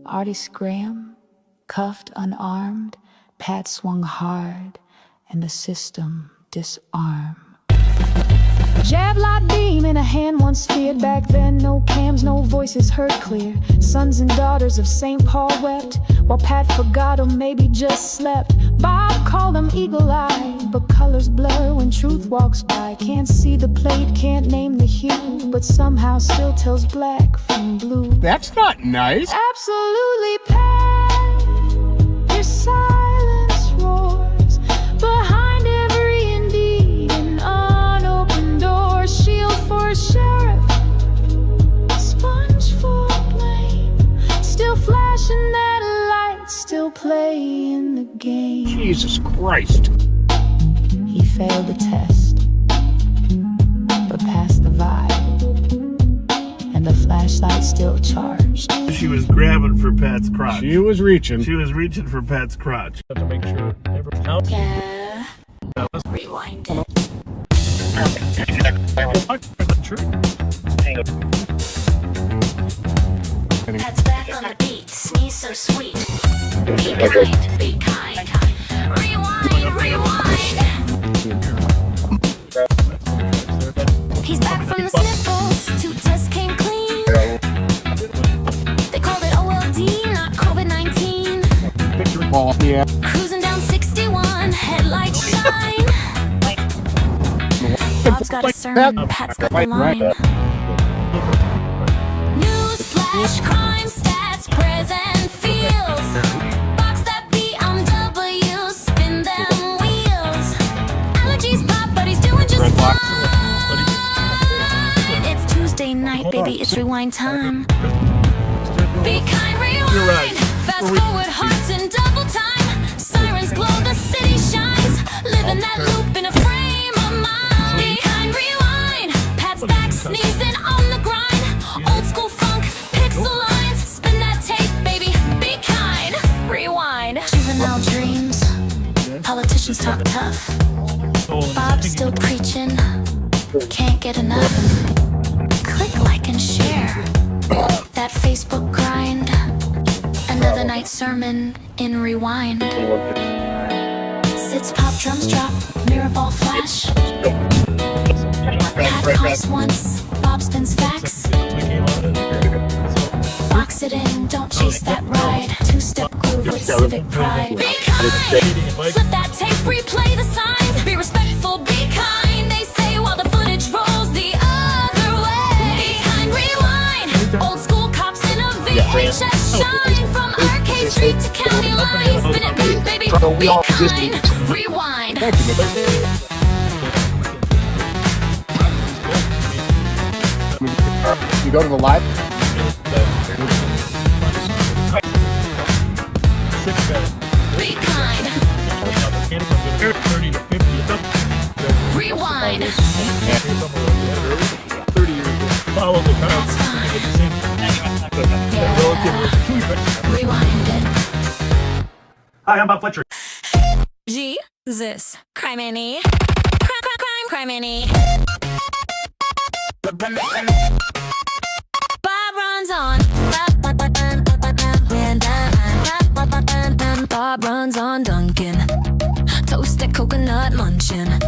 Artie Graham, cuffed unarmed. Pat swung hard, and the system disarmed. Javelot beam in a hand once feared. Back then, no cams, no voices heard clear. Sons and daughters of St. Paul wept, while Pat forgot or maybe just slept. Bob called them eagle-eyed, but colors blur when truth walks by. Can't see the plate, can't name the hue, but somehow still tells black from blue. That's not nice. Absolutely, Pat, your silence roars behind every indeed an unopened door. Shield for a sheriff, sponge for blame. Still flashing that light, still playing the game. Jesus Christ. He failed the test, but passed the vibe, and the flashlight still charged. She was grabbing for Pat's crotch. She was reaching. She was reaching for Pat's crotch. To make sure everyone else. Yeah. Rewind it. Pat's back on the beat, sneeze so sweet. Be kind. Rewind. He's back from the sniffles, 2 tests came clean. They called it OLD, not COVID-19. Picture ball. Yeah. Cruising down 61, headlights shine. Bob's got a sermon, Pat's got the line. News flash, crime stats, present feels. Box that BMW, spin them wheels. Allergies pop, but he's doing just fine. It's Tuesday night, baby, it's rewind time. Be kind, rewind. Fast forward, hearts in double time. Sirens glow, the city shines. Living that loop in a frame of mind. Be kind, rewind. Pat's back, sneezing on the grind. Old school funk, pixel lines. Spin that tape, baby. Be kind, rewind. Juvenile dreams. Politicians talk tough. Bob's still preaching. Can't get enough. Click, like, and share. That Facebook grind. Another night sermon in rewind. Sits pop, drums drop, mirror ball flash. Pat coughs once, Bob spins facts. Box it in, don't chase that ride. Two-step groove with civic pride. Be kind, flip that tape, replay the signs. Be respectful, be kind. They say while the footage rolls the other way. Be kind, rewind. Old school cops in a VHS shine. From Arcade Street to County Line. Spin it back, baby. Be kind, rewind. You go to the live. Be kind. 30 to 50. Rewind. 30 years. Follow the That's fine. Rewind it. Hi, I'm Bob Fletcher. Jesus. Crime-any. Crime-any. Bob runs on. Bob runs on Dunkin'. Toasted coconut munchin'.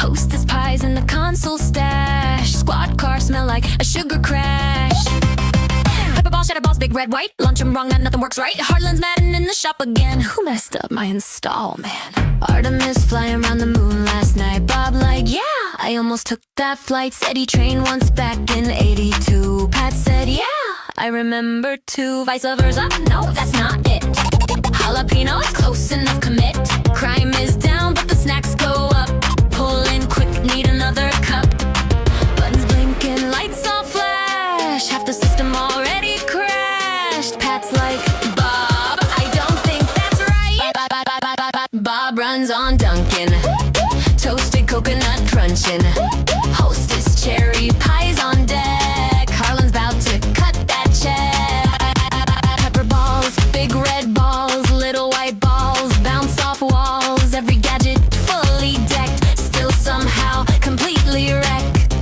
Hostess pies in the console stash. Squad car smell like a sugar crash. Pepper ball, cheddar balls, big red, white. Luncheon wrong, nothing works right. Harlan's mad and in the shop again. Who messed up my install, man? Artemis flying around the moon last night. Bob like, yeah, I almost took that flight. Said he trained once back in 82. Pat said, yeah, I remember too. Vice versa, no, that's not it. Jalapeno is close enough, commit. Crime is down, but the snacks go up. Pull in quick, need another cup. Buttons blinking, lights all flash. Half the system already crashed. Pat's like, Bob, I don't think that's right. Bob runs on Dunkin'. Toasted coconut crunching. Hostess cherry pies on deck. Harlan's about to cut that check. Pepper balls, big red balls, little white balls bounce off walls. Every gadget fully decked, still somehow completely wrecked.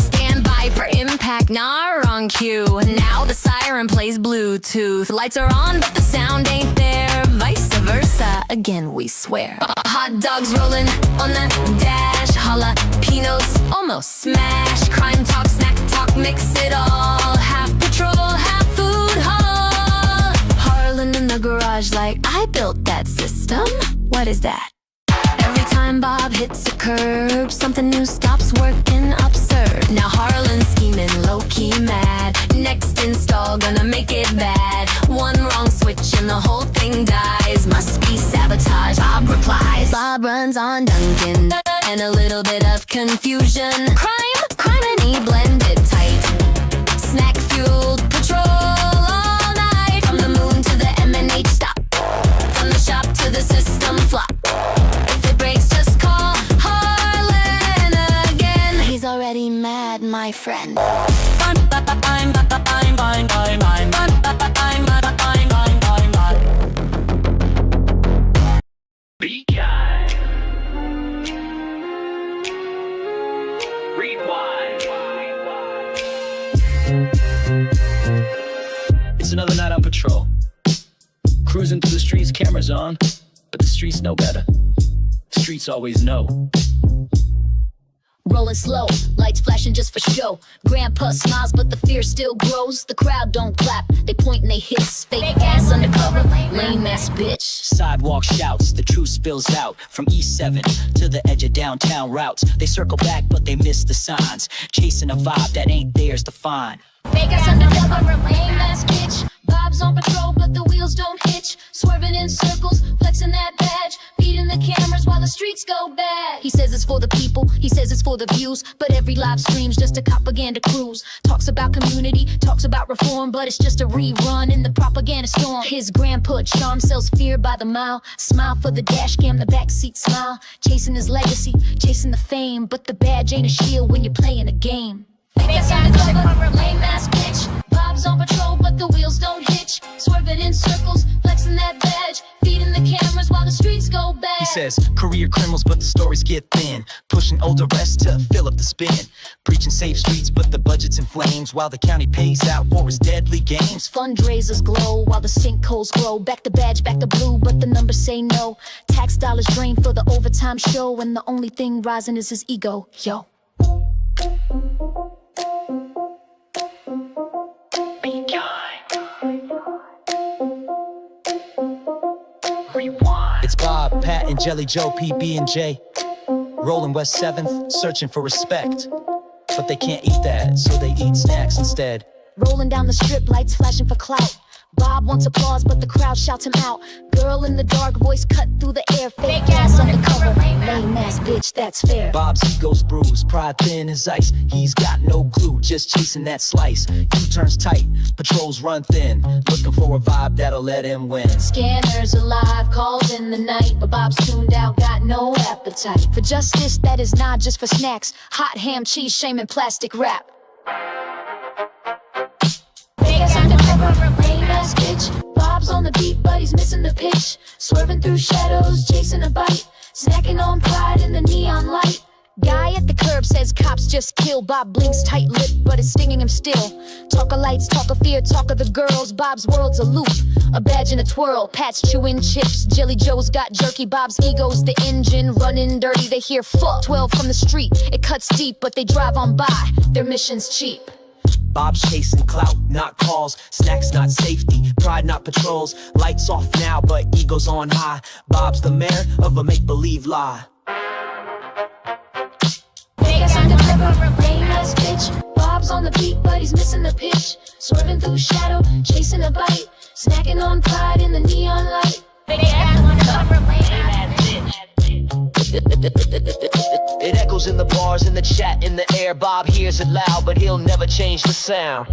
Stand by for impact, nah, wrong cue. Now the siren plays Bluetooth. Lights are on, but the sound ain't there. Vice versa, again we swear. Hot dogs rolling on the dash. Jalapenos almost smash. Crime talk, snack talk, mix it all. Half patrol, half food hall. Harlan in the garage like, I built that system. What is that? Every time Bob hits a curb, something new stops working absurd. Now Harlan's scheming, low-key mad. Next install, gonna make it bad. One wrong switch and the whole thing dies. Must be sabotage, Bob replies. Bob runs on Dunkin', and a little bit of confusion. Crime-any blended tight. Snack-fueled patrol all night. From the moon to the M&H stop. From the shop to the system flop. Just call Harlan again. He's already mad, my friend. Be kind. Rewind. It's another night on patrol. Cruising through the streets, cameras on, but the streets know better. The streets always know. rolling slow, lights flashing just for show. Grandpa smiles, but the fear still grows. The crowd don't clap, they point and they hiss. Fake ass undercover, lame ass bitch. Sidewalk shouts, the truth spills out. From E7 to the edge of downtown routes. They circle back, but they miss the signs. Chasing a vibe that ain't theirs to find. Fake ass undercover, lame ass bitch. Bob's on patrol, but the wheels don't hitch. Swerving in circles, flexing that badge. Feeding the cameras while the streets go bad. He says it's for the people, he says it's for the views. But every live stream's just a propaganda cruise. Talks about community, talks about reform, but it's just a rerun in the propaganda storm. His grandpa charm sells fear by the mile. Smile for the dash cam, the backseat smile. Chasing his legacy, chasing the fame. But the badge ain't a shield when you're playing a game. Fake ass undercover, lame ass bitch. Bob's on patrol, but the wheels don't hitch. Swerving in circles, flexing that badge. Feeding the cameras while the streets go bad. He says, career criminals, but the stories get thin. Pushing older arrests to fill up the spin. Preaching safe streets, but the budget's in flames. While the county pays out for its deadly games. Fundraisers glow while the sinkholes grow. Back to badge, back to blue, but the numbers say no. Tax dollars drain for the overtime show. And the only thing rising is his ego, yo. It's Bob, Pat, and Jelly Joe, PB and J. Rolling West 7th, searching for respect. But they can't eat that, so they eat snacks instead. Rolling down the strip, lights flashing for clout. Bob wants applause, but the crowd shouts him out. Girl in the dark, voice cut through the air. Fake ass undercover, lame ass bitch, that's fair. Bob's ego's bruised, pride thin as ice. He's got no clue, just chasing that slice. U-turns tight, patrols run thin. Looking for a vibe that'll let him win. Scanners alive, calls in the night. But Bob's tuned out, got no appetite for justice that is not just for snacks. Hot ham, cheese, shame, and plastic wrap. Fake ass undercover, lame ass bitch. Bob's on the beat, but he's missing the pitch. Swerving through shadows, chasing a bite. Snacking on pride in the neon light. Guy at the curb says cops just killed. Bob blinks tight-lipped, but it's stinging him still. Talk of lights, talk of fear, talk of the girls. Bob's world's a loop, a badge and a twirl. Pat's chewing chips, Jelly Joe's got jerky. Bob's ego's the engine, running dirty. They hear fuck 12 from the street. It cuts deep, but they drive on by. Their mission's cheap. Bob's chasing clout, not calls. Snacks, not safety. Pride, not patrols. Lights off now, but ego's on high. Bob's the mayor of a make-believe lie. Fake ass undercover, lame ass bitch. Bob's on the beat, but he's missing the pitch. Swerving through shadow, chasing a bite. Snacking on pride in the neon light. Fake ass undercover, lame ass bitch. It echoes in the bars, in the chat, in the air. Bob hears it loud, but he'll never change the sound.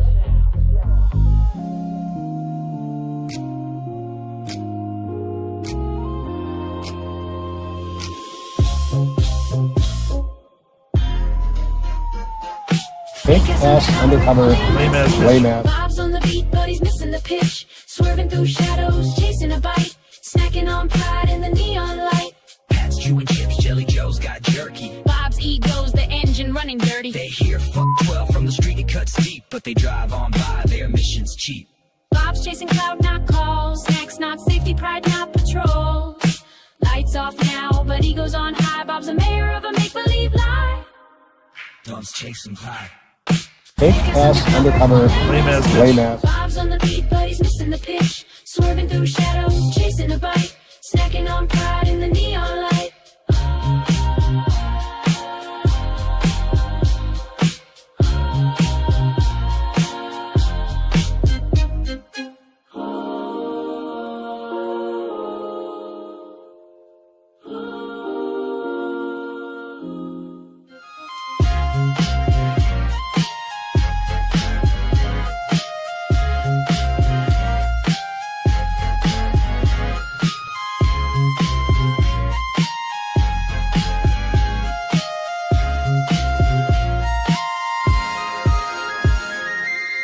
Fake ass undercover, lame ass. Bob's on the beat, but he's missing the pitch. Swerving through shadows, chasing a bite. Snacking on pride in the neon light. Pat's chewing chips, Jelly Joe's got jerky. Bob's ego's the engine running dirty. They hear fuck 12 from the street, it cuts deep, but they drive on by, their mission's cheap. Bob's chasing cloud, not calls. Snacks, not safety, pride, not patrols. Lights off now, but ego's on high. Bob's the mayor of a make-believe lie. Bob's chasing high. Fake ass undercover, lame ass. Bob's on the beat, but he's missing the pitch. Swerving through shadows, chasing a bite. Snacking on pride in the neon light.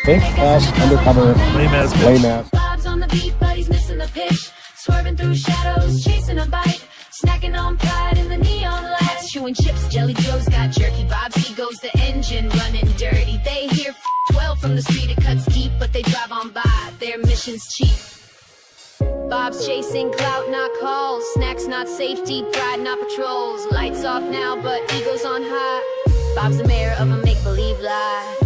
Fake ass undercover, lame ass. Bob's on the beat, but he's missing the pitch. Swerving through shadows, chasing a bite. Snacking on pride in the neon lights. Chewing chips, Jelly Joe's got jerky. Bob's ego's the engine running dirty. They hear 12 from the street, it cuts deep, but they drive on by. Their mission's cheap. Bob's chasing clout, not calls. Snacks, not safety. Pride, not patrols. Lights off now, but ego's on high. Bob's the mayor of a make-believe life.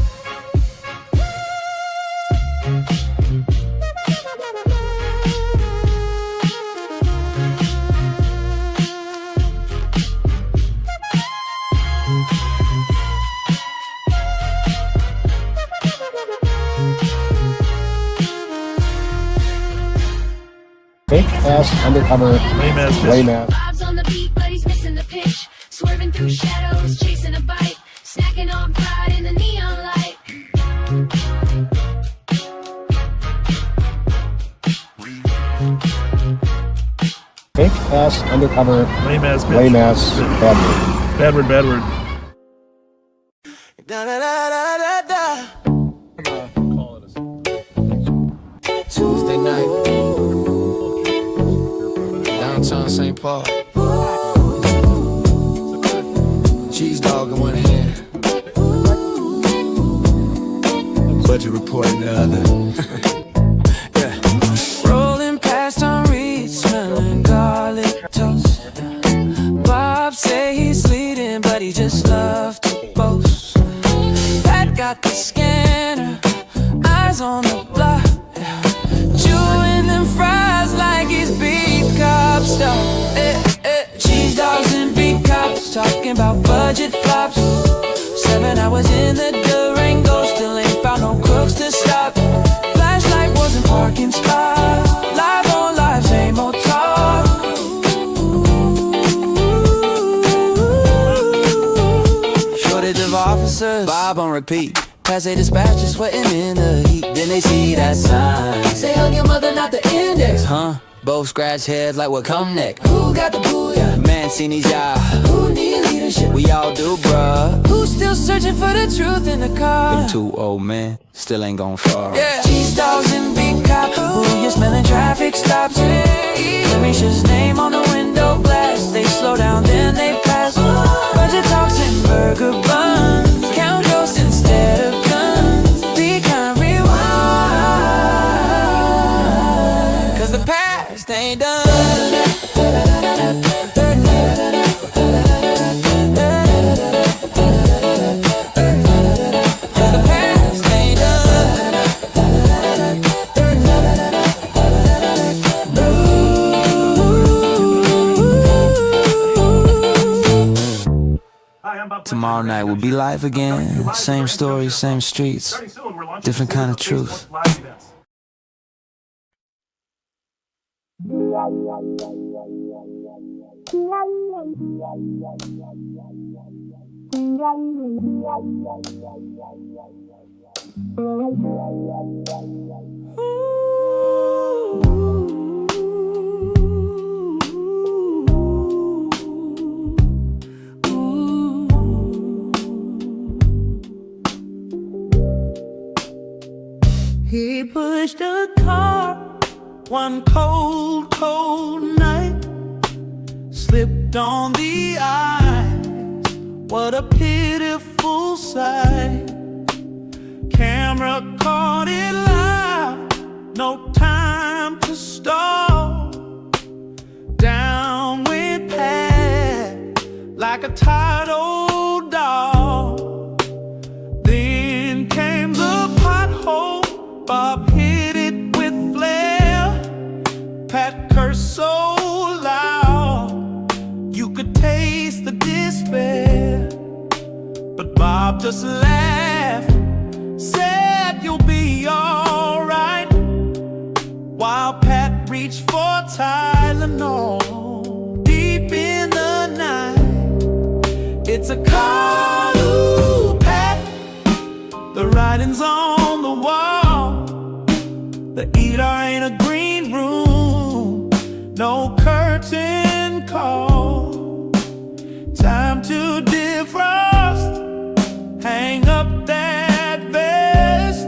Fake-ass undercover lame ass. Bob's on the beat, but he's missing the pitch. Swerving through shadows, chasing a bite. Snacking on pride in the neon light. Fake-ass undercover lame ass bad word. Bad word, bad word. Da da da da da da. Tuesday night, downtown St. Paul. Cheese dog in one hand, budget report in the other. Yeah. Rolling past on Reed, smelling garlic toast. Bob say he's leading, but he just loves to boast. Pat got the scanner, eyes on the block. Chewing them fries like he's beat cop stuff. Cheese dogs and beat cops talking about budget flops. 7 hours in the Durango, still ain't found no crooks to stop. Flashlight wasn't parking spot. Live on live, same old talk. Shortage of officers, Bob on repeat. Pass a dispatcher sweating in the heat. Then they see that sign. Say hug your mother, not the index. Huh? Both scratch heads like what come next. Who got the booyah? Mancini's y'all. Who need leadership? We all do, bruh. Who's still searching for the truth in the car? Them 2 old men still ain't gone far. Yeah. Cheese dogs and big cops. Who you smelling traffic stops? Clarisha's name on the window glass. They slow down, then they pass. Budget talks and burger buns. Count ghosts instead of guns. Be kind, rewind. 'Cause the past ain't done. Tomorrow night we'll be live again. Same stories, same streets, different kind of truth. He pushed a car one cold, cold night, slipped on the ice. What a pitiful sight. Camera caught it live, no time to stall. Down went Pat like a tired old dog. Then came the pothole. Bob hit it with flair. Pat cursed so loud you could taste the despair. But Bob just laughed, said you'll be alright, while Pat reached for Tylenol. Deep in the night, it's a call, ooh, Pat. The writing's on the wall. The ER ain't a green room, no curtain call. Time to defrost, hang up that vest.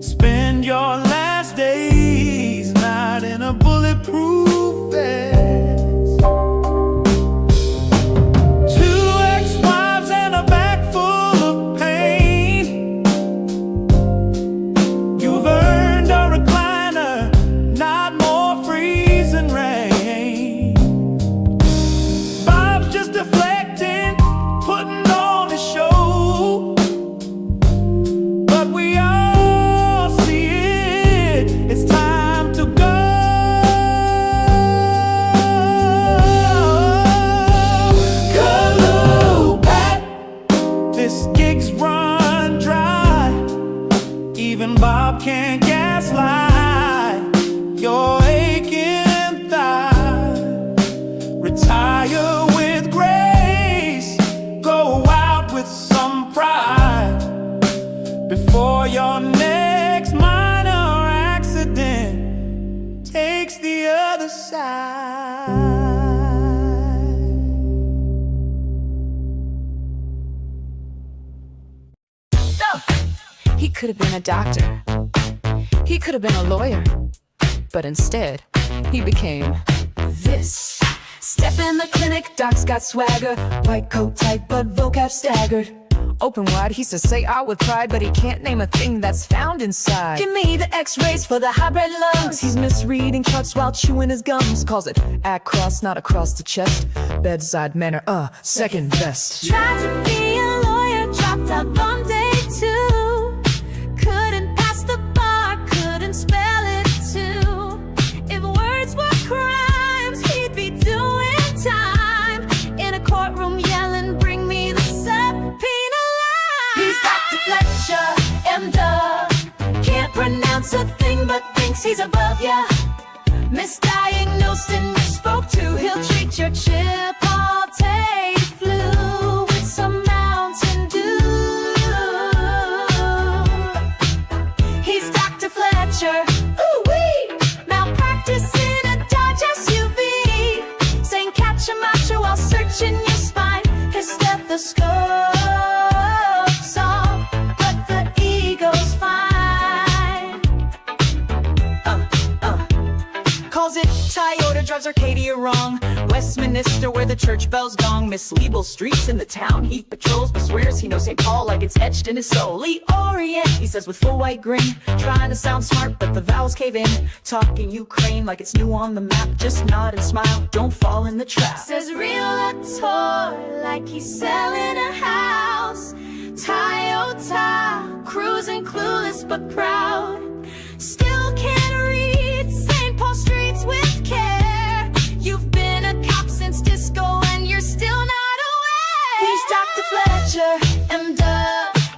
Spend your last days not in a bulletproof vest. 2 ex-wives and a bag full of pain. You've earned a recliner, not more freezing rain. job can't gaslight your aching thigh. Retire with grace, go out with some pride before your next minor accident takes the other side. He could have been a doctor. He could have been a lawyer. But instead, he became this. Step in the clinic, doc's got swagger. White coat tight, but vocab staggered. Open wide, he says say out with pride, but he can't name a thing that's found inside. Give me the x-rays for the hybrid lungs. He's misreading charts while chewing his gums. Calls it across, not across the chest. Bedside manner, second best. Tried to be a lawyer, dropped out on day 2. Couldn't pass the bar, couldn't spell it too. If words were crimes, he'd be doing time in a courtroom yelling, bring me the subpoena line. He's Dr. Fletcher, M.D. Can't pronounce a thing but thinks he's above ya. Misdiagnosed and misspoke to. He'll treat your Chipotle flu with some Mountain Dew. He's Dr. Fletcher. Ooh-wee! Malpractice in a Dodge SUV. Saying catch a macho while searching your spine. His stethoscope's off, but the ego's fine. Calls it Toyota, drives Arcadia wrong. Westminster where the church bells gong. Misleadable streets in the town he patrols, but swears he knows St. Paul like it's etched in his soul. Lee Orient, he says with full white grin, trying to sound smart but the vowels cave in. Talking Ukraine like it's new on the map, just nod and smile, don't fall in the trap. Says realtor like he's selling a house. Toyota, cruising clueless but proud. Still can't read St. Paul streets with care. You've been a cop since disco and you're still not aware. He's Dr. Fletcher, M.D.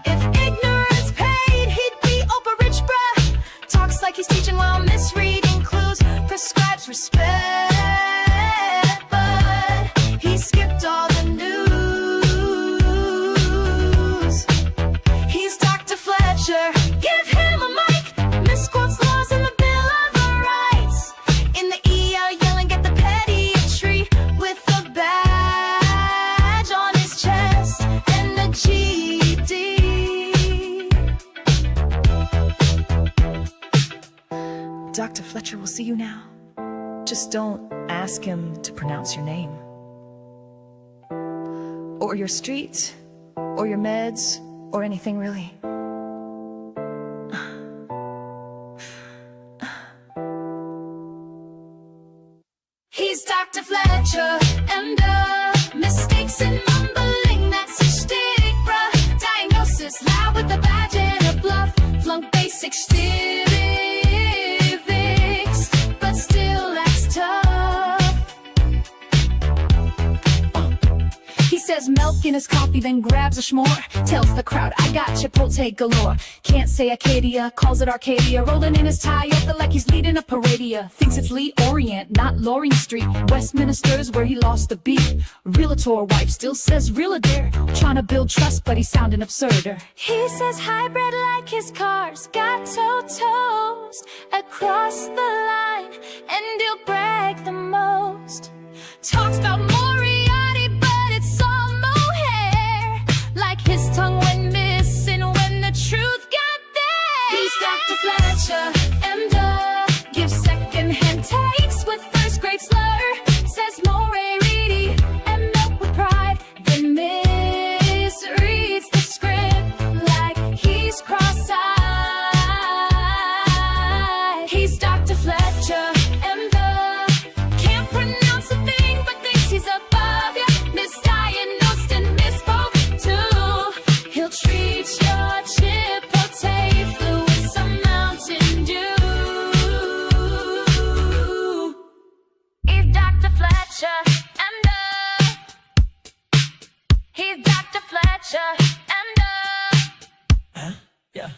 If ignorance paid, he'd be Oprah rich, bruh. Talks like he's teaching while misreading clues. Prescribes respect, but he skipped all the news. He's Dr. Fletcher, give him a mic. Misquotes laws in the Bill of Rights. In the ER yelling at the pediatry with a badge on his chest and a GED. Dr. Fletcher will see you now. Just don't ask him to pronounce your name, or your street, or your meds, or anything really. He's Dr. Fletcher, and mistakes and mumbling, that's his shtick, bruh. Diagnosis loud with a badge and a bluff. Flunk basic civics, but still acts tough. He says milk in his coffee, then grabs a s'more. Tells the crowd, I got Chipotle galore. Can't say Acadia, calls it Arcadia. Rolling in his Toyota like he's leading a paradia. Thinks it's Lee Orient, not Loring Street. Westminster's where he lost the beat. Realtor wife still says real dare. Trying to build trust, but he's sounding absurder. He says hybrid like his car's got toast across the line, and he'll brag the most. Talks about Moriarty, but it's all mohair. Like his tongue went missing when the truth got there. He's Dr. Fletcher, M.D. Gives second-hand takes with first-grade slur. Says Moray Reedy and milk with pride. Then misreads the script like he's cross-eyed. He's Dr. Fletcher, M.D. Can't pronounce a thing but thinks he's above ya. Misdiagnosed and misspoke too. He'll treat your Chipotle flu with some Mountain Dew. He's Dr. Fletcher, M.D. He's Dr. Fletcher, M.D. Yeah.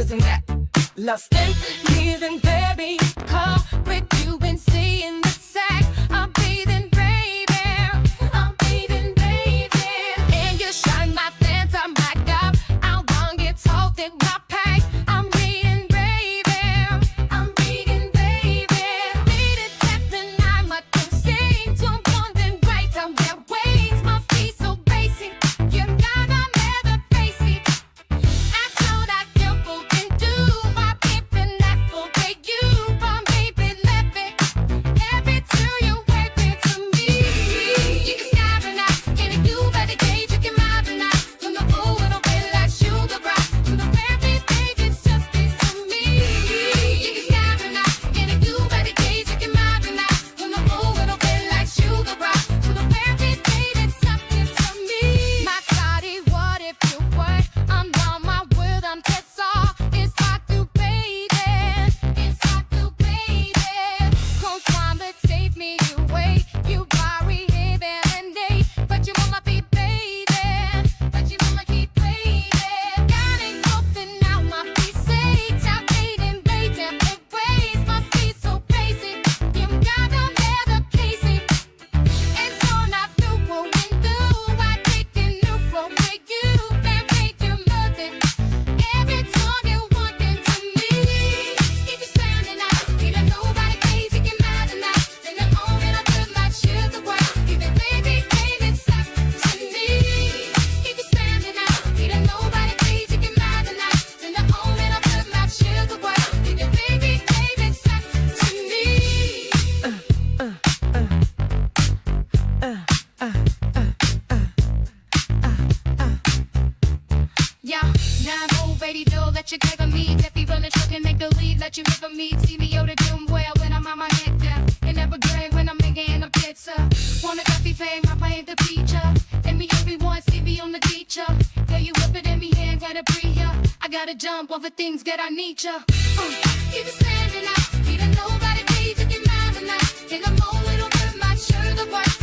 isn't that lost in leaving, baby? Come with you and seeing the sack. I'm bathing, baby. I'm bathing, baby. And you shine my phantom back up. I want it told in my pack. I'm reading, baby. I'm reading, baby. Read it, tapping, I'm a thing. To wondering right down their ways. My feet so basic. You gotta never face it. That's all I careful can do. My pimpin' that for you. My baby left it. Every time you work it to me. You can stop and out. Can it do better gauge? You can mind and out. From the old little bit like sugar rock. From the very page, it's just this to me. You can stop and out. Can it do better gauge? You can mind and out. From the old little bit like sugar rock. From the very page, it's something to me. My body, what if you were? I'm on my word, I'm that's all. It's hard to beat it. It's hard to beat it. Come find the take me away. You worry heaven and day. But you wanna be bathing. But you wanna keep waiting. Got it open now, my PC. Top dating, waiting for ways. Must be so basic. You gotta better place it. It's all I do when do. I take it new from where you and make you love it. Every time you want it to me. If you're standing out, you don't know about it, case you can mad enough. Then the moment I put my sugar work, even baby, baby, suck to me. If you're standing out, you don't know about it, case you can mad enough. Then the moment I put my sugar work, even baby, baby, suck to me. Yeah, now I'm ready to let you cover me. If you run the truck and make the lead, let you river me. See me out doing well when I'm on my head down. And never great when I'm making a pizza. Want a coffee fame, I paint the picture. And me everyone see me on the teacher. Tell you up it in me hand, gotta breathe ya. I gotta jump over things, get I need ya. Keep it standing out, you don't know about it, please, if you're mad enough. In a moment, it'll put my shirt the work.